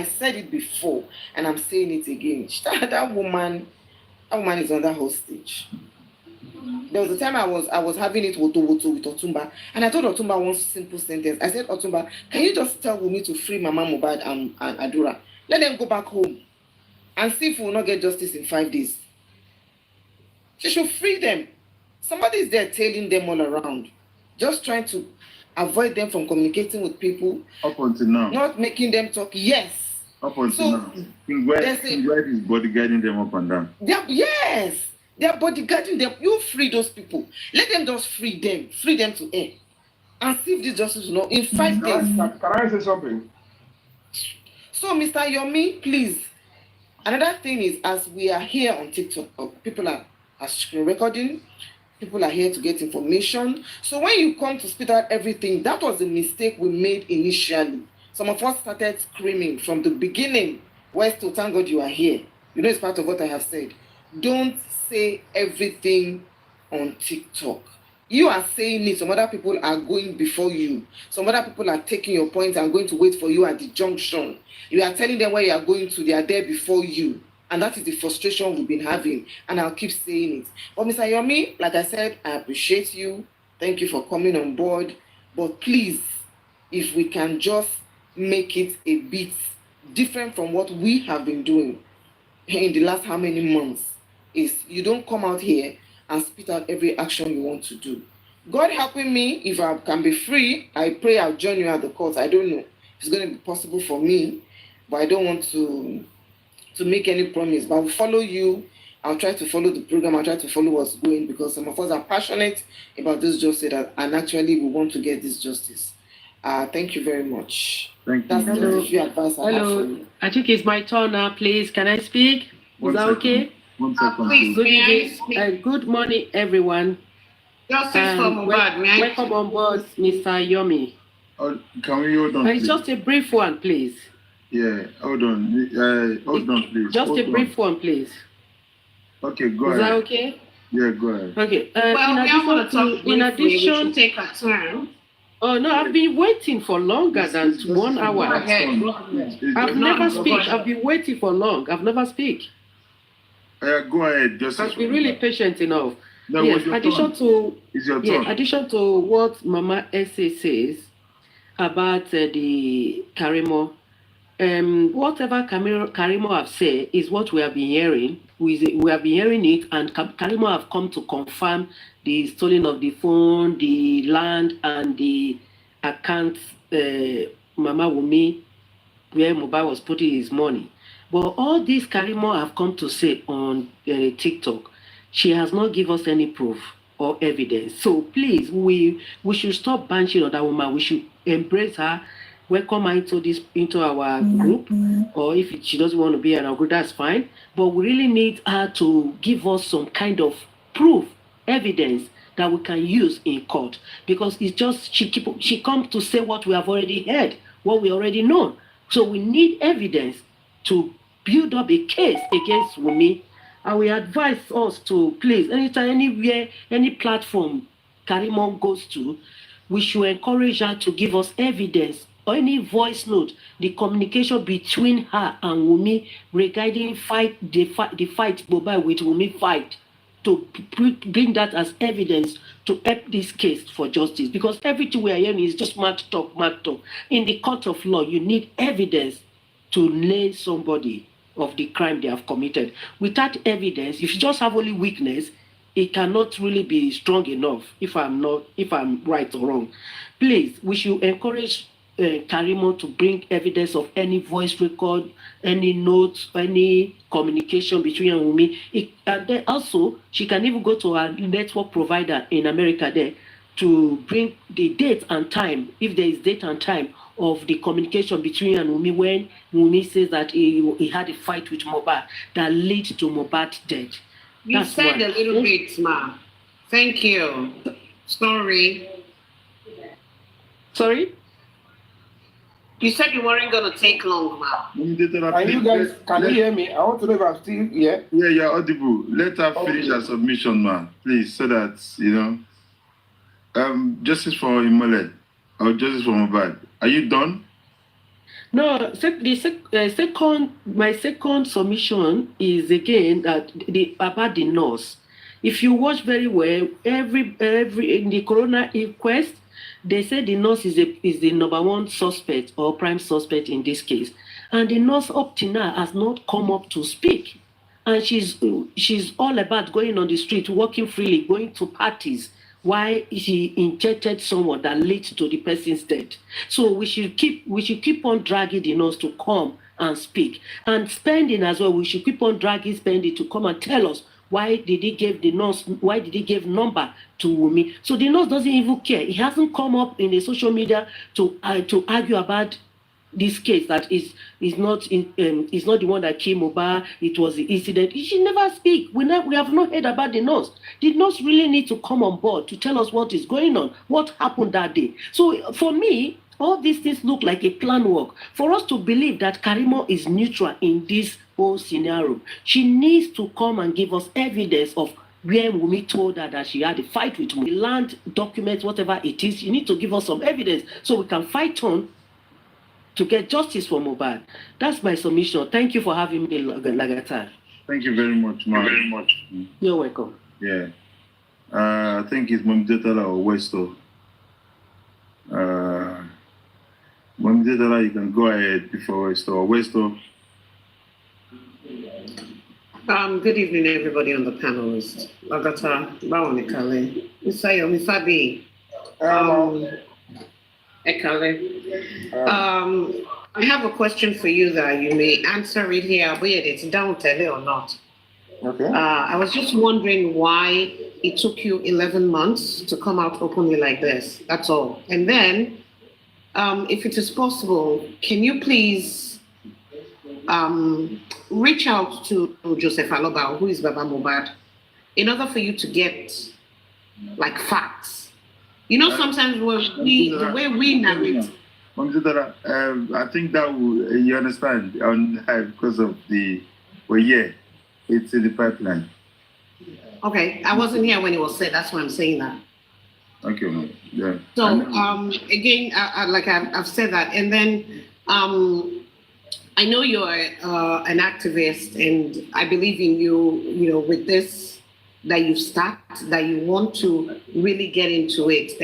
[SPEAKER 4] said it before, and I'm saying it again. That woman is under hostage. There was a time I was having it with Otumba, and I told Otumba one simple sentence. I said, Otumba, can you just tell Wummi to free Mama Mohbad and Adura? Let them go back home and see if we will not get justice in 5 days. She should free them. Somebody is there tailing them all around, just trying to avoid them from communicating with people.
[SPEAKER 23] Up until now.
[SPEAKER 4] Not making them talk. Yes.
[SPEAKER 23] Up until now. King White is bodyguarding them up and down.
[SPEAKER 4] Yes. They are bodyguarding them. You free those people. Let them just free them. Free them to air. And see if this justice will not in 5 days.
[SPEAKER 14] Can I say something?
[SPEAKER 4] So, Mr. Yomi, please. Another thing is, as we are here on TikTok, people are screen recording, people are here to get information. So when you come to spit out everything, that was a mistake we made initially. Some of us started screaming from the beginning. Where's to thank God you are here? You know, it's part of what I have said. Don't say everything on TikTok. You are saying it, some other people are going before you. Some other people are taking your point and going to wait for you at the junction. You are telling them where you are going to, they are there before you. And that is the frustration we've been having. And I'll keep saying it. But Mr. Yomi, like I said, I appreciate you. Thank you for coming on board. But please, if we can just make it a bit different from what we have been doing in the last how many months, is you don't come out here and spit out every action you want to do. God helping me, if I can be free, I pray I'll join you at the court. I don't know if it's going to be possible for me, but I don't want to make any promise. But I'll follow you. I'll try to follow the program. I'll try to follow what's going, because some of us are passionate about this justice, and actually we want to get this justice. Thank you very much.
[SPEAKER 23] Thank you.
[SPEAKER 4] That's
[SPEAKER 6] Hello.
[SPEAKER 4] just a few advice I have for
[SPEAKER 6] Hello.
[SPEAKER 4] you.
[SPEAKER 6] I think it's my turn now, please. Can I speak? Is that okay?
[SPEAKER 23] 1 second.
[SPEAKER 9] Please,
[SPEAKER 6] Good
[SPEAKER 9] may I
[SPEAKER 6] evening.
[SPEAKER 9] speak?
[SPEAKER 6] Good morning, everyone.
[SPEAKER 9] Justice for Mohbad, may I
[SPEAKER 6] Welcome on board, Mr. Yomi.
[SPEAKER 23] Can we hold on,
[SPEAKER 6] It's
[SPEAKER 23] please?
[SPEAKER 6] just a brief one, please.
[SPEAKER 23] Yeah, hold on. Hold on, please.
[SPEAKER 6] Just
[SPEAKER 23] Hold
[SPEAKER 6] a brief one, please.
[SPEAKER 23] Okay, go
[SPEAKER 6] Is
[SPEAKER 23] ahead.
[SPEAKER 6] that okay?
[SPEAKER 23] Yeah, go ahead.
[SPEAKER 6] Okay.
[SPEAKER 9] Well, we all want to talk
[SPEAKER 6] in
[SPEAKER 9] briefly. We
[SPEAKER 6] addition,
[SPEAKER 9] should take our time.
[SPEAKER 6] oh no, I've been waiting for longer than 1
[SPEAKER 9] Go
[SPEAKER 6] hour.
[SPEAKER 9] ahead. Go ahead.
[SPEAKER 6] I've never speak. I've been waiting for long. I've never speak.
[SPEAKER 23] Go ahead. Just
[SPEAKER 6] I've been really patient enough.
[SPEAKER 23] No,
[SPEAKER 6] Yes,
[SPEAKER 23] it's your
[SPEAKER 6] addition
[SPEAKER 23] turn.
[SPEAKER 6] to
[SPEAKER 23] It's your turn.
[SPEAKER 6] addition to what Mama Essay says about the Karimot, whatever Karimot have said is what we have been hearing. We have been hearing it, and Karimot have come to confirm the stealing of the phone, the land, and the account Mama Wummi, where Mohbad was putting his money. But all these Karimot have come to say on TikTok, she has not given us any proof or evidence. So please, we should stop banishing on that woman. We should embrace her, welcome her into our group, or if she doesn't want to be in our group, that's fine. But we really need her to give us some kind of proof, evidence that we can use in court, because it's just she comes to say what we have already heard, what we already know. So we need evidence to build up a case against Wummi. And we advise us to please, anytime, anywhere, any platform Karimot goes to, we should encourage her to give us evidence or any voice note, the communication between her and Wummi regarding the fight Mohbad with Wummi fight, to bring that as evidence to help this case for justice. Because everything we are hearing is just mad talk. In the court of law, you need evidence to lay somebody of the crime they have committed. Without evidence, if you just have only weakness, it cannot really be strong enough. If I'm right or wrong, please, we should encourage Karimot to bring evidence of any voice record, any notes, any communication between her and Wummi. And then also, she can even go to her network provider in America there to bring the date and time, if there is date and time, of the communication between her and Wummi when Wummi says that he had a fight with Mohbad that led to Mohbad's death.
[SPEAKER 9] You said a little bit, ma. Thank you. Sorry.
[SPEAKER 6] Sorry?
[SPEAKER 9] You said you weren't going to take long, ma.
[SPEAKER 14] Can you hear me? I want to know if I'm still here.
[SPEAKER 23] Yeah, you're audible. Let her finish her submission, man. Please, so that, justice for Imole or justice for Mohbad. Are you done?
[SPEAKER 6] No, my second submission is again that about the nurse. If you watch very well, every in the coroner inquest, they said the nurse is the number one suspect or prime suspect in this case, and the nurse up to now has not come up to speak, and she's all about going on the street, walking freely, going to parties. Why he injected someone that led to the person's death. So we should keep on dragging the nurse to come and speak. And Spending as well, we should keep on dragging Spending to come and tell us why did he give number to Wummi. So the nurse doesn't even care. He hasn't come up in the social media to argue about
[SPEAKER 19] this case that is not the one that came over. It was the incident. She never speak. We have not heard about the nurse. The nurse really need to come on board to tell us what is going on, what happened that day. So for me, all these things look like a plan work. For us to believe that Karimot is neutral in this whole scenario, she needs to come and give us evidence of where Wummi told her that she had a fight with Wummi. Land documents, whatever it is, you need to give us some evidence so we can fight on to get justice for Mohbad. That's my submission. Thank you for having me, Lagata.
[SPEAKER 23] Thank you very much, man. Very much.
[SPEAKER 19] You're welcome.
[SPEAKER 23] Yeah. I think it's Momdetala or Westo. Momdetala, you can go ahead before Westo. Westo.
[SPEAKER 12] Good evening, everybody on the panelist. Lagata, Baonikale, Misayo, Misabi, Ekale. I have a question for you that you may answer it here, whether it's down tele or not.
[SPEAKER 14] Okay.
[SPEAKER 12] I was just wondering why it took you 11 months to come out openly like this. That's all. And then, if it is possible, can you please reach out to Joseph Aloba, who is Baba Mohbad, in order for you to get like facts. You know, sometimes the way we narrate.
[SPEAKER 23] I think that will, you understand, because of it's in the pipeline.
[SPEAKER 12] Okay, I wasn't here when it was said. That's why I'm saying that.
[SPEAKER 23] Okay, man. Yeah.
[SPEAKER 12] So again, I've said that, and then I know you're an activist, and I believe in you. You know, with this that you start, that you want to really get into it.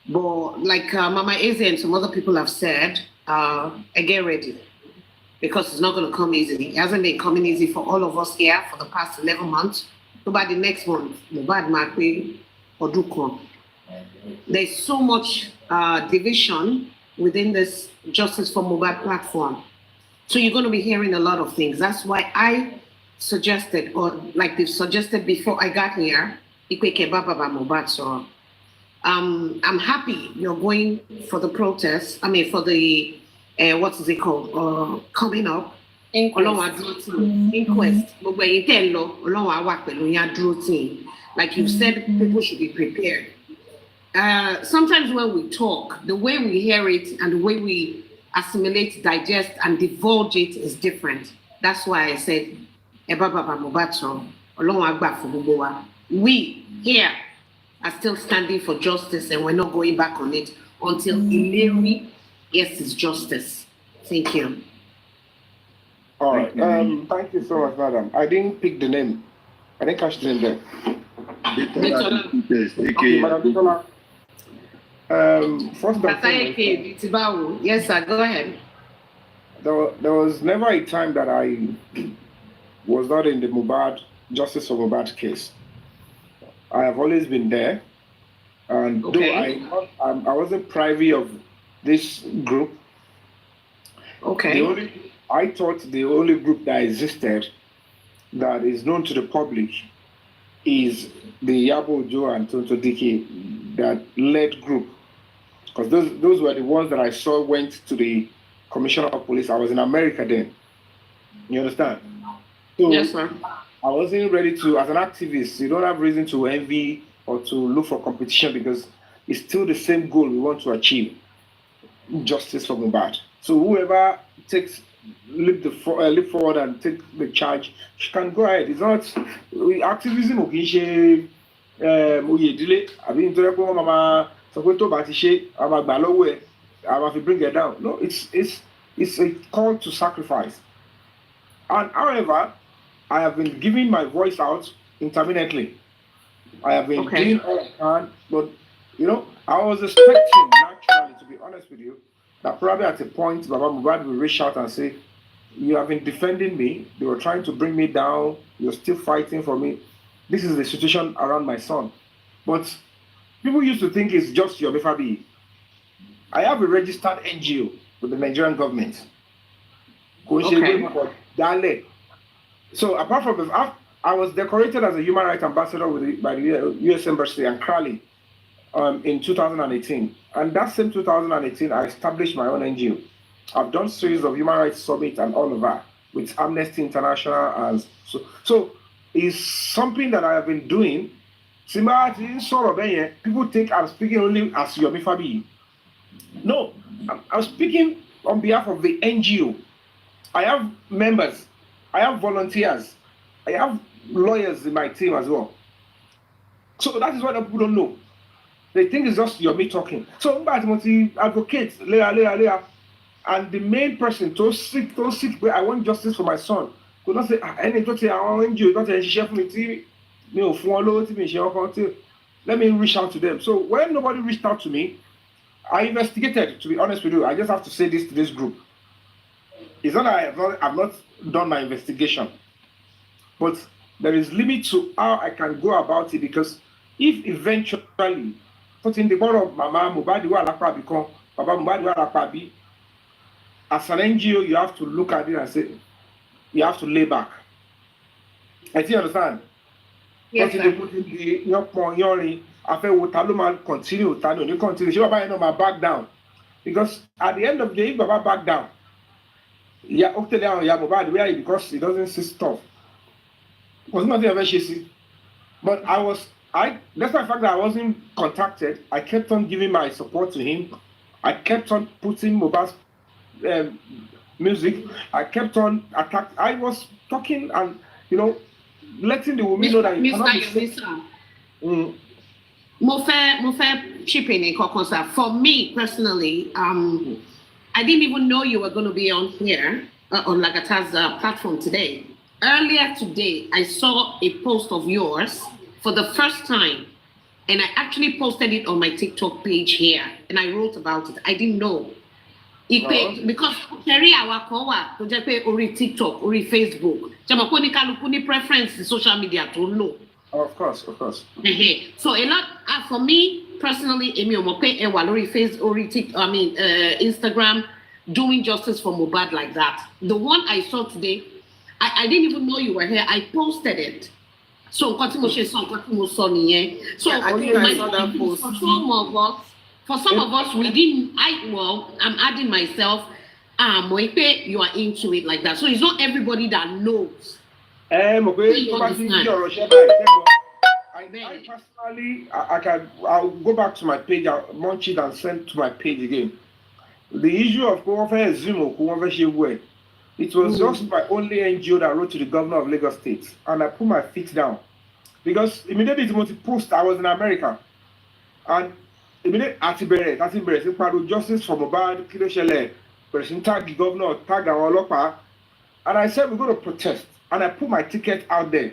[SPEAKER 12] But like Mama Eze and some other people have said, get ready, because it's not going to come easily. It hasn't been coming easy for all of us here for the past 11 months. So by the next month, there's so much division within this Justice for Mohbad platform. So you're going to be hearing a lot of things. That's why I suggested, or like they've suggested before I got here, so I'm happy you're going for the protest. I mean, for the, what is it called? Coming up. Inquest. Like you said, people should be prepared. Sometimes when we talk, the way we hear it and the way we assimilate, digest, and divulge it is different. That's why I said, we here are still standing for justice, and we're not going back on it until Ileri gets his justice. Thank you.
[SPEAKER 14] All right. Thank you so much, madam. I didn't pick the name. I didn't catch the name there. Okay, Madam Bitola. First and foremost,
[SPEAKER 12] yes, sir. Go ahead.
[SPEAKER 14] There was never a time that I was not in the Mohbad Justice for Mohbad case. I have always been there, and though I wasn't privy of this group.
[SPEAKER 12] Okay.
[SPEAKER 14] I thought the only group that existed that is known to the public is the Yabo Joe and Tonto Dike, that led group. Because those were the ones that I saw went to the Commissioner of Police. I was in America then. You understand? So
[SPEAKER 12] yes, sir.
[SPEAKER 14] I wasn't ready to, as an activist, you don't have reason to envy or to look for competition, because it's still the same goal we want to achieve, justice for Mohbad. So whoever leap forward and take the charge, she can go ahead. It's not activism. Bring it down. No, it's a call to sacrifice. And however, I have been giving my voice out intermittently. I have been doing all I can, but you know, I was expecting naturally, to be honest with you, that probably at a point Baba Mohbad will reach out and say, you have been defending me, they were trying to bring me down, you're still fighting for me. This is the situation around my son. But people used to think it's just your BFAB. I have a registered NGO with the Nigerian government. So apart from I was decorated as a human rights ambassador by the US Embassy and Crowley in 2018. And that same 2018, I established my own NGO. I've done series of human rights summit and all of that with Amnesty International. And so it's something that I have been doing. People think I'm speaking only as Yomi Fabi. No, I'm speaking on behalf of the NGO. I have members, I have volunteers, I have lawyers in my team as well. So that is what people don't know. They think it's just Yomi talking. So advocates, later. And the main person, don't sick, I want justice for my son. Could not say, let me reach out to them. So when nobody reached out to me, I investigated, to be honest with you. I just have to say this to this group. It's not that I've not done my investigation, but there is limit to how I can go about it, because if eventually, putting the ball of Mama Mubadiwa Lakwa become Baba Mubadiwa Lakwabi, as an NGO, you have to look at it and say, you have to lay back. I think you understand?
[SPEAKER 12] Yes,
[SPEAKER 14] sir. Continue. She Baba back down. Because at the end of the day, if Baba back down, because he doesn't see stuff. Was nothing ever she see. But that's the fact that I wasn't contacted. I kept on giving my support to him. I kept on putting Moba's music. I kept on I was talking and, letting the women know that you cannot be sick.
[SPEAKER 12] For me personally, I didn't even know you were going to be on here on Lagata's platform today. Earlier today, I saw a post of yours for the first time, and I actually posted it on my TikTok page here, and I wrote about it. I didn't know. Because Kerry Awakowa, to just pay Ori TikTok, Ori Facebook, Jamakoni Kalukuni preference in social media to know.
[SPEAKER 14] Of course.
[SPEAKER 12] So a lot for me personally, Emi Omope and Walori Face Ori TikTok, Instagram, doing justice for Mohbad like that. The one I saw today, I didn't even know you were here. I posted it. So I think I saw that post. For some of us, we didn't. I'm adding myself. Moipe, you are into it like that. So it's not everybody that knows.
[SPEAKER 14] I personally, I'll go back to my page. I'll launch it and send to my page again. The issue of it was just my only NGO that wrote to the governor of Lagos State, and I put my feet down because immediately Timothy post I was in America, and immediately Atibere, justice for Mohbad, Kiloshele, person tag the governor, tag our lopa, and I said we're going to protest, and I put my ticket out there.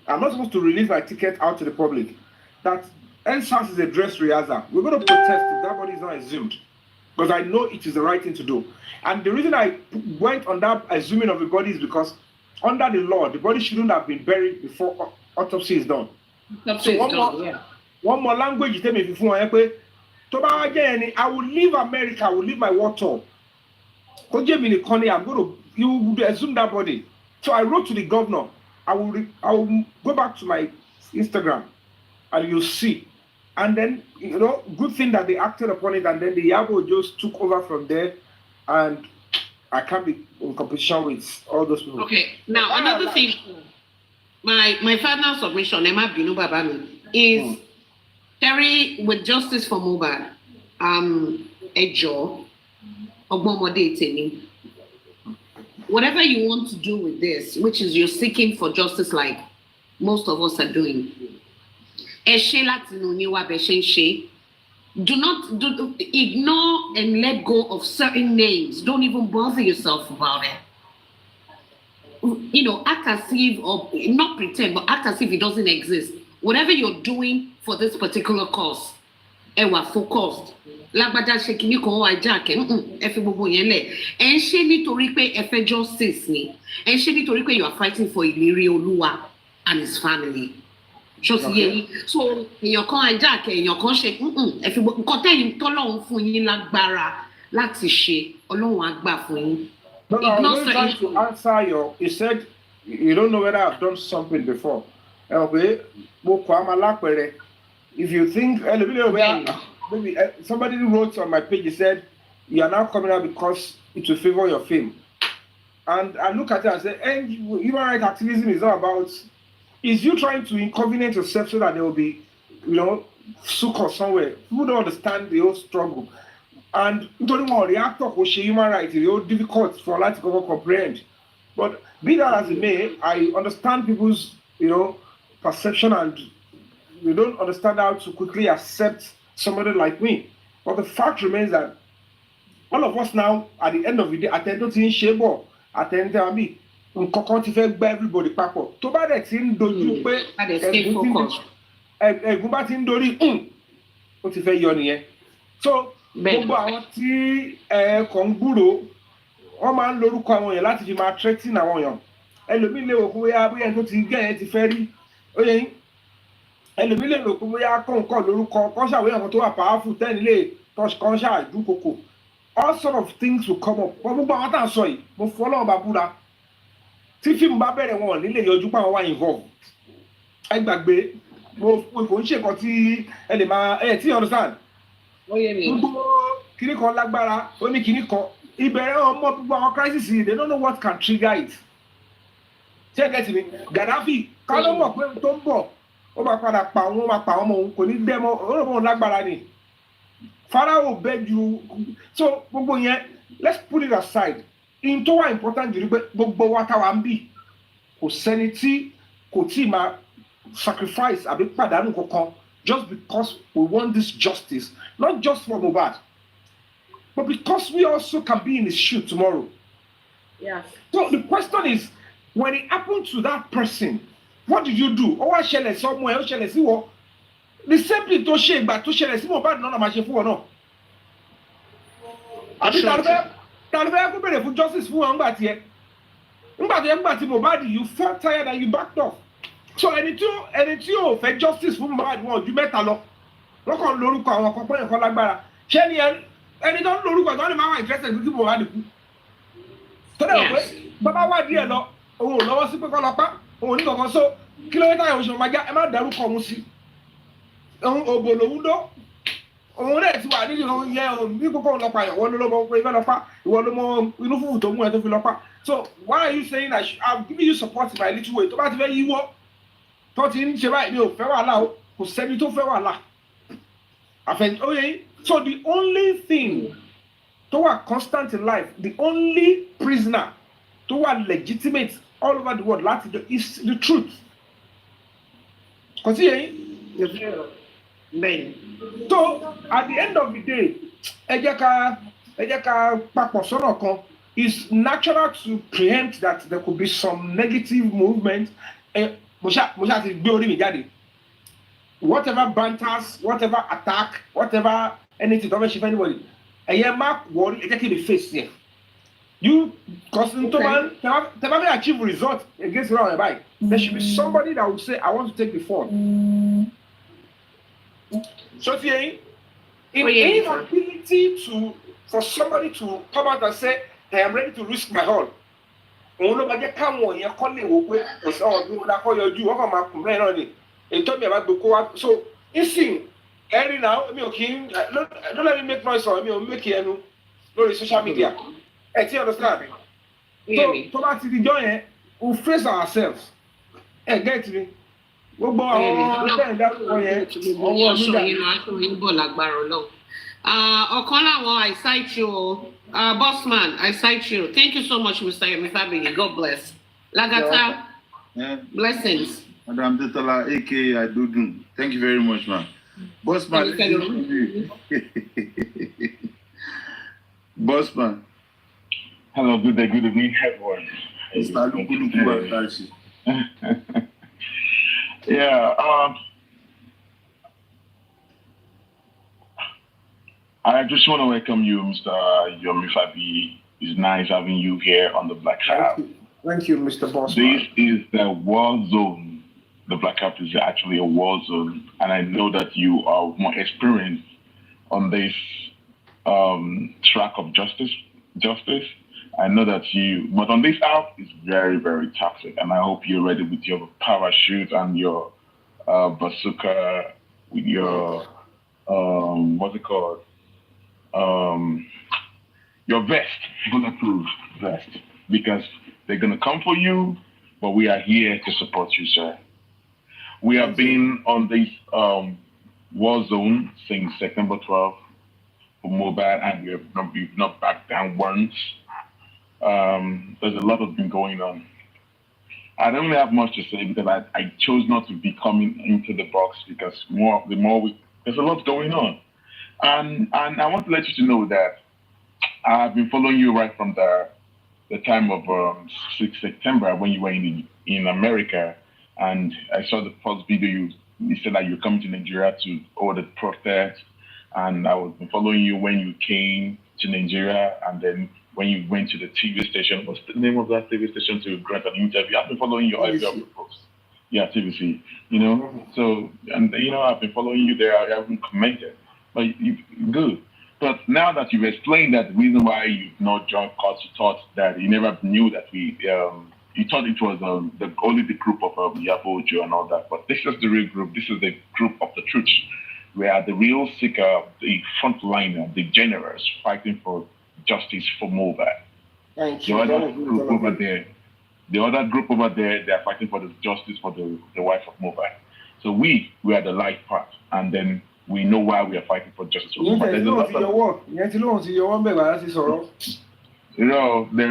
[SPEAKER 14] I'm not supposed to release my ticket out to the public. That NSAS is a dress rehearsal. We're going to protest if that body is not assumed, because I know it is the right thing to do. And the reason I went on that assuming of the body is because under the law, the body shouldn't have been buried before autopsy is done. One more language you tell me if you want to I will leave America, I will leave my water. I'm going to you assume that body. So I wrote to the governor. I will go back to my Instagram and you'll see. And then, good thing that they acted upon it, and then the Yabo just took over from there, and I can't be in competition with all those people. Okay,
[SPEAKER 12] now another thing, my final submission, Emma Binu Babami, is Terry with justice for Mohbad, Ejo, Ogbomode Teni. Whatever you want to do with this, which is you're seeking for justice like most of us are doing, do not ignore and let go of certain names. Don't even bother yourself about it. Act as if, or not pretend, but act as if it doesn't exist. Whatever you're doing for this particular cause, focused. Lágbájá ṣe kíní kan wá jack ẹ fi gbogbo yẹn lẹ̀ ẹ ń ṣe nítorí pé ẹ fẹ́ justice ni ẹ ń ṣe nítorí pé you are fighting for ìlérí Olúwa and his family. So èèyàn kan jack èèyàn kan ṣe ẹ fi gbogbo nǹkan tẹ́yìn tọ́lọ́run fún yín lágbára láti ṣe Ọlọ́run á gbà fún yín.
[SPEAKER 14] No, I'm trying to answer you said you don't know whether I've done something before. if you think, maybe somebody wrote on my page, he said, you are now coming out because it will favor your fame. And I look at it and say, and human rights activism is not about, is you trying to inconvenience yourself so that there will be, succor somewhere. People don't understand the whole struggle. And don't want reactor who human rights, it's very difficult for a lot to comprehend. But be that as it may, I understand people's, perception, and we don't understand how to quickly accept somebody like me. But the fact remains that all of us now, at the end of the day, attend to shebo, attend to me, everybody papo. To bá dẹ̀ tí ń dojú pé ẹ̀gún bá ti ń dorí ó ti fẹ́ yọ nìyẹn. So gbogbo àwọn tí kò ń gbúrò wọ́n máa ń lórúkọ àwọn èèyàn láti fi máa threaten àwọn èèyàn. Ẹlòmíì lè wò pé bóyá tó ti gẹ̀ ẹ́ ti fẹ́ rí ó yẹ yín. Ẹlòmíì lè rò pé bóyá kọ̀ọ̀kan lórúkọ kan ṣàwé àwọn tó wà powerful tẹ́ni lè kan ṣàdúkòkò. All sort of things will come up. Gbogbo àwọn tá à ń sọ yìí mo fọ́ ọlọ́run bá búra. Tí fíìmù bá bẹ̀rẹ̀ wọn nílé yọjú pé àwọn wà involve. Ẹ gbàgbé mo kò ń ṣe nǹkan tí ẹ lè máa tí understand. Gbogbo kìnnì kan lágbára ó ní kìnnì kan ìbẹ̀rẹ̀ ọmọ gbogbo àwọn crisis yìí they don't know what can trigger it. Ṣé ẹ gẹ́tì mi? Gaddafi ká ló mọ̀ pé tó ń bọ̀ ó máa padà pa àwọn ọmọ òun kò ní dẹ́mọ̀ ó rò mọ́ òun lágbára ni. Pharaoh beg you. So gbogbo yẹn let's put it aside. In tó wà important jù ní pé gbogbo wa táwa ń bì kò sẹ́ni tí kò tí máa sacrifice àbí pàdánù kankan just because we want this justice, not just for Mohbad, but because we also can be in his shoe tomorrow.
[SPEAKER 6] Yes.
[SPEAKER 14] So the question is, when it happened to that person, what did you do? Ó wá ṣẹlẹ̀ somewhere, ó ṣẹlẹ̀ sí wọ. The same thing tó ṣe ìgbà tó ṣẹlẹ̀ sí Mohbad náà máa ṣe fún ọ náà. Àbí tàlùfẹ́ kó bèrè fún justice fún wọn ńgbà tiẹ̀. Ńgbà tí Mohbad you felt tired and you backed off. So ẹni tí ò fẹ́ justice fún Mohbad wọn ju mẹ́ta lọ. Wọ́n kàn lórúkọ àwọn kan pọ́nyìn kan lágbára. Ṣé ni ẹni tó ń lórúkọ tó ń lè máa wà interested ní kí Mohbad kú? Tó dẹ̀ wọ́n pé bàbá wá díẹ̀ lọ, òun ò lọ́wọ́ sí pé kọ́ lọ pa, òun ò ní kankan so kìlómítà yẹn oṣù máa já ẹ má dárúkọ òun sí. Òbò lòun dó. Òun rẹ̀ ti wà nínú yẹn bí kókó lọ pa ìwọ ló lọ́mọ pé ìfẹ́ lọ pa ìwọ ló mọ inú fúfú tó mú ẹ tó fi lọ pa. So why are you saying that I'm giving you support in my little way? Tó bá ti fẹ́ yíwọ́ tó ti ń ṣe báyìí mi ò fẹ́ wàhálà o kò sẹ́ni tó fẹ́ wàhálà. So the only thing tó wà constant in life, the only prisoner tó wà legitimate all over the world láti do is the truth. Kò sí yẹn. So at the end of the day, ẹ jẹ́ ká papọ̀ sọ́nà kan. It's natural to preempt that there could be some negative movement. Mo ṣáà ti gbé orí mi jáde. Whatever banters, whatever attack, whatever anything tó fẹ́ ṣe fẹ́ anybody, ẹ̀yẹ má worry, ẹ jẹ́ kí n lè face yẹn. You, because tẹ́ bá fẹ́ achieve result against ìran ẹ̀ báyìí, there should be somebody that will say, I want to take the fall. So in inability for somebody to come out and say, I am ready to risk my all. Òun ló bá jẹ́ káwọn èèyàn kọ́ lè wò pé ọ̀sán ọdún ọ̀dà kọ́ yọjú wọ́n kàn máa kùn mẹ́rin náà ni ètò mi àbá gbogbo wa. So ìsìn ẹ̀rí náà mi ò kí ń don't let me make noise or mi ò make ẹnu lórí social media. Ẹ ti understand? Tó bá ti di jọ́ yẹn we face ourselves. Ẹ get me? Gbogbo àwọn ọ̀sẹ̀ ìdárúkọ yẹn ọwọ́ mi dà.
[SPEAKER 12] Aṣọ yín bọ̀ lágbára Ọlọ́run. Ọ̀kan láwọn I cite you, Bossman, I cite you. Thank you so much, Mr. Yemi. God bless. Lagata, blessings.
[SPEAKER 23] Madam Detola, aka Adudun. Thank you very much, man. Bossman. Bossman.
[SPEAKER 18] Hello, good day, good evening, everyone. Yeah, I just want to welcome you, Mr. Yomi Fabi. It's nice having you here on the Black Hat.
[SPEAKER 14] Thank you, Mr. Boss.
[SPEAKER 18] This is the war zone. The Black Hat is actually a war zone, and I know that you are more experienced on this track of justice. I know that but on this app, it's very, very toxic, and I hope you're ready with your parachute and your bazooka with your what's it called? Your vest, bulletproof vest, because they're gonna come for you, but we are here to support you, sir. We have been on this war zone since September 12th for mobile, and we've not backed down once. There's a lot of things going on. I don't really have much to say because I chose not to be coming into the box because there's a lot going on. And I want to let you to know that I've been following you right from the time of 6 September when you were in America, and I saw the first video you said that you're coming to Nigeria to order the protest, and I was following you when you came to Nigeria, and then when you went to the TV station. What's the name of that TV station to grant an interview? I've been following your every of your posts. Yeah, TVC. So I've been following you there. I haven't commented, but good. But now that you've explained that the reason why you've not joined cause you thought that you never knew that you thought it was only the group of Yabojo and all that. But this is the real group. This is the group of the truth. We are the real seeker, the frontliner, the generous fighting for justice for mobile.
[SPEAKER 14] Thank
[SPEAKER 18] The
[SPEAKER 14] you.
[SPEAKER 18] other group over there, they are fighting for the justice for the wife of mobile. So we are the light part, and then we know why we are fighting for justice for mobile. There's a lot of, there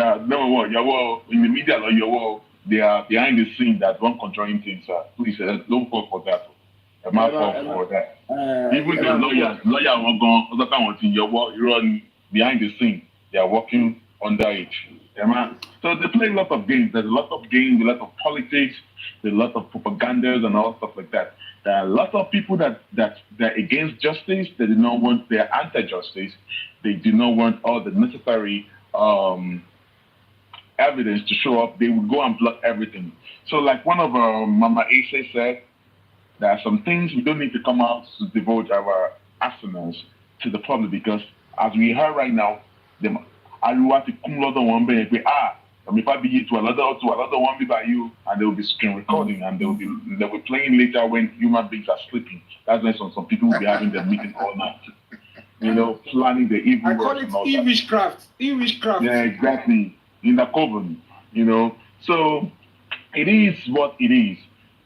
[SPEAKER 18] are number one, in the media or they are behind the scene that one controlling things. Please don't fall for that. I'm not fall for that. Even the lawyer won't go other time in your work, you run behind the scene. They are working under it. So they play a lot of games. There's a lot of games, a lot of politics, there's a lot of propagandas and all stuff like that. There are a lot of people that they're against justice. They do not want, they're anti-justice. They do not want all the necessary evidence to show up. They will go and block everything. So like one of Mama Asa said, there are some things we don't need to come out to devote our arsenals to the public, because as we heard right now, if I be to another one by you, and they will be screen recording, and they'll be playing later when human beings are sleeping. That's when some people will be having their meeting all night. Planning the evil.
[SPEAKER 14] I call it e-witchcraft. E-witchcraft.
[SPEAKER 18] Yeah, exactly. In the coven, So it is what it is.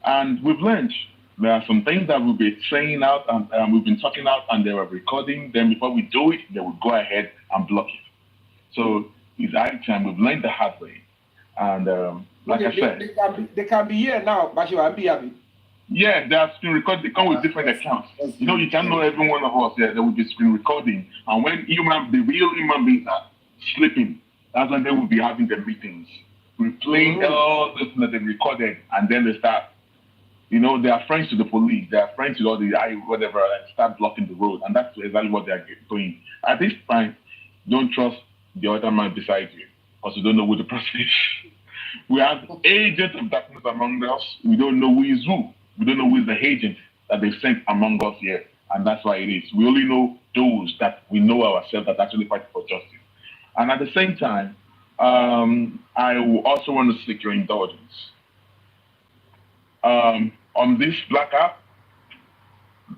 [SPEAKER 18] And we've learned there are some things that we'll be saying out and we've been talking out, and they were recording. Then before we do it, they will go ahead and block it. So it's high time. We've learned the hard way. And like I said,
[SPEAKER 14] they can be here now, but you are happy.
[SPEAKER 18] Yeah, they are screen recording. They come with different accounts. You can't know every one of us. Yeah, they will be screen recording. And when the real human beings are sleeping, that's when they will be having their meetings, replaying all this that they recorded, and then they start. They are friends to the police. They are friends to all the whatever, and start blocking the road. And that's exactly what they are doing. At this point, don't trust the other man beside you, because you don't know who the person is. We have agents of darkness among us. We don't know who is who. We don't know who is the agent that they sent among us here. And that's why it is. We only know those that we know ourselves that actually fight for justice. And at the same time, I also want to seek your indulgence. On this Black app,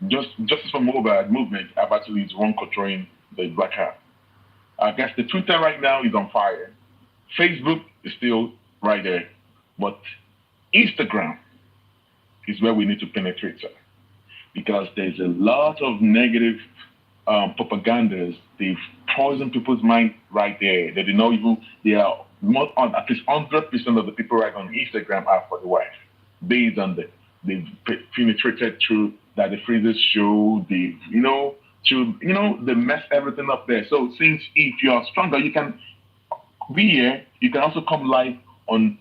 [SPEAKER 18] Justice for Mobile movement, I've actually is one controlling the Black app. I guess the Twitter right now is on fire. Facebook is still right there. But Instagram is where we need to penetrate, sir. Because there's a lot of negative propagandas. They've poisoned people's mind right there. They do not even, they are not on, at least 100% of the people right on Instagram are for the wife. Based on they've penetrated through that the phrases show, they mess everything up there. So since if you are stronger, you can be here, you can also come live on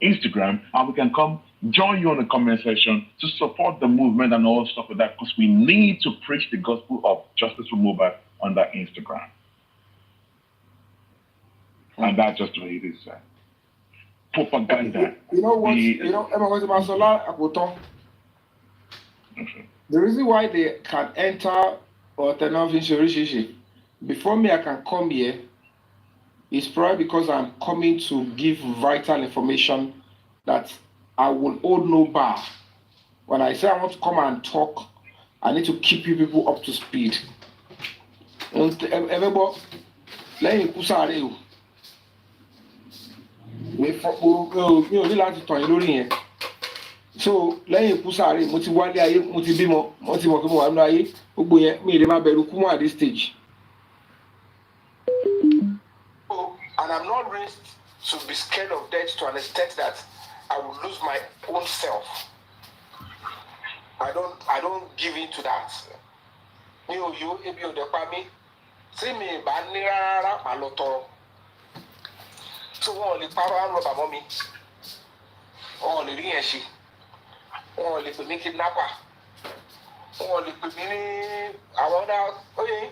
[SPEAKER 18] Instagram, and we can come join you on the comment section to support the movement and all stuff like that, because we need to preach the gospel of justice for mobile on that Instagram. And that's just the way it is, sir. Propaganda.
[SPEAKER 14] You know what? The reason why they can enter or turn off insurance before me, I can come here. It's probably because I'm coming to give vital information that I will hold no bar. When I say I want to come and talk I need to keep you people up to speed. Everybody, lẹ́yìn ikú sáré o. Mi ò ní láti tàn yín lórí yẹn. So lẹ́yìn ikú sáré mo ti wálé ayé mo ti bímọ mo ti mọ̀ pé mo wà nínú ayé gbogbo yẹn mi lè má bẹ̀rù kú mọ́ at this stage. And I'm not raised to be scared of death to an extent that I will lose my own self. I don't give in to that. Mi ò yó ebi ò dẹ̀ pa mí. Tí mi bá ní rárá màá lọ tọrọ. So wọn ò lè parọ́ àrùn ọ̀bà mọ́ mi. Wọn ò lè rí yẹn ṣe. Wọn ò lè pè mí kidnapper. Wọn ò lè pè mí ní àwọn ọ̀dà oye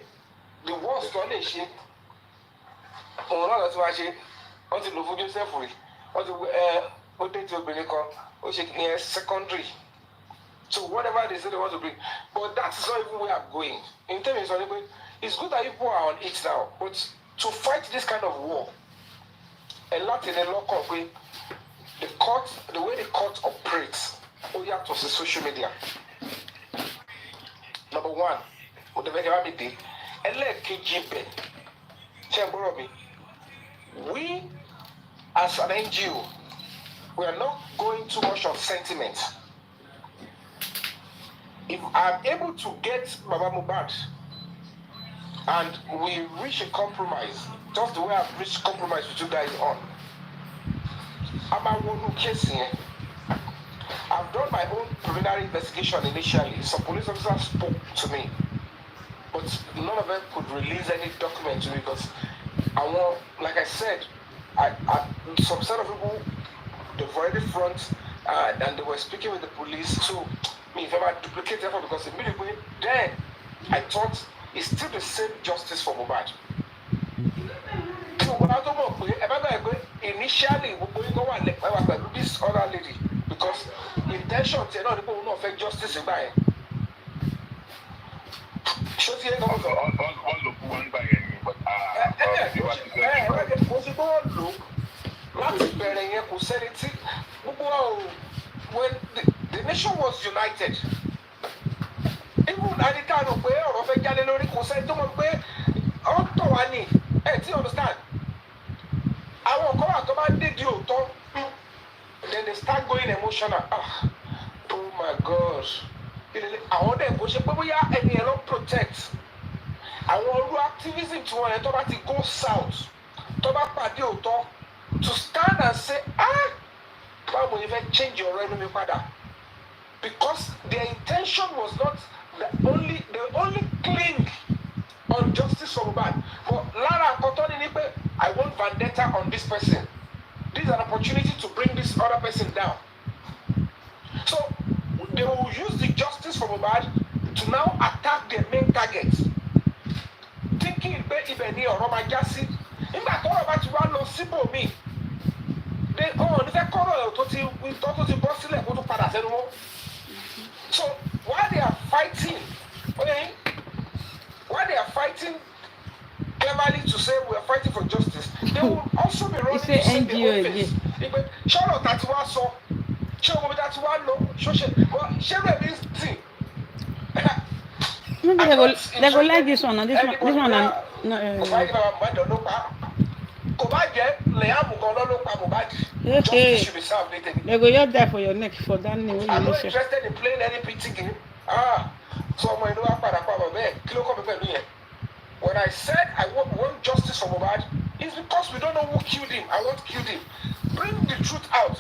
[SPEAKER 14] the worst tó lè ṣe. Òun náà lọ sí wá ṣe. Wọ́n ti lò fún Joseph rí. Wọ́n ti ó dé ti obìnrin kan. Ó ṣe kí yẹn secondary. So whatever they say they want to bring. But that is not even where I'm going. In terms of it's good that people are on it now. But to fight this kind of war, a lot in the local way, the way the court operates, oh yeah, to social media. Number one, with the very day, we as an NGO, we are not going too much on sentiment. If I'm able to get Baba Mohbad and we reach a compromise, just the way I've reached compromise with you guys on, I'm a one case here. I've done my own preliminary investigation initially. Some police officers spoke to me, but none of them could release any document to me because like I said, some set of people, they've already front and they were speaking with the police. So, if I duplicate effort because immediately then I thought it's still the same justice for Mohbad. So when I don't know, initially we go and let this other lady because intention to know people will not affect justice in by. When the nation was united, even at the time of where or of a January, who said to me, you understand? I will go out commanded you, then they start going emotional. Oh my gosh. I want them to protect. I want activism to go south. To stand and say, why will you even change your revenue father? Because their intention was not they only cling on justice for Mohbad. But Lara Kotoni, I want vendetta on this person. This is an opportunity to bring this other person down. So they will use the justice for Mohbad to now attack their main target. Thinking Ibeni or Roma Jassi, in fact, all about to run no simple me. They so while they are fighting, cleverly to say we are fighting for justice, they will also be running to say their own face. Charlotte that was so, show that one no,
[SPEAKER 1] maybe they go like this one. This one Justice should be served. They go you're there for your neck for that name. I'm not interested in playing any PT game. So when I said I want justice for Mohbad, it's because we don't know who killed him. I want killed him. Bring the truth out.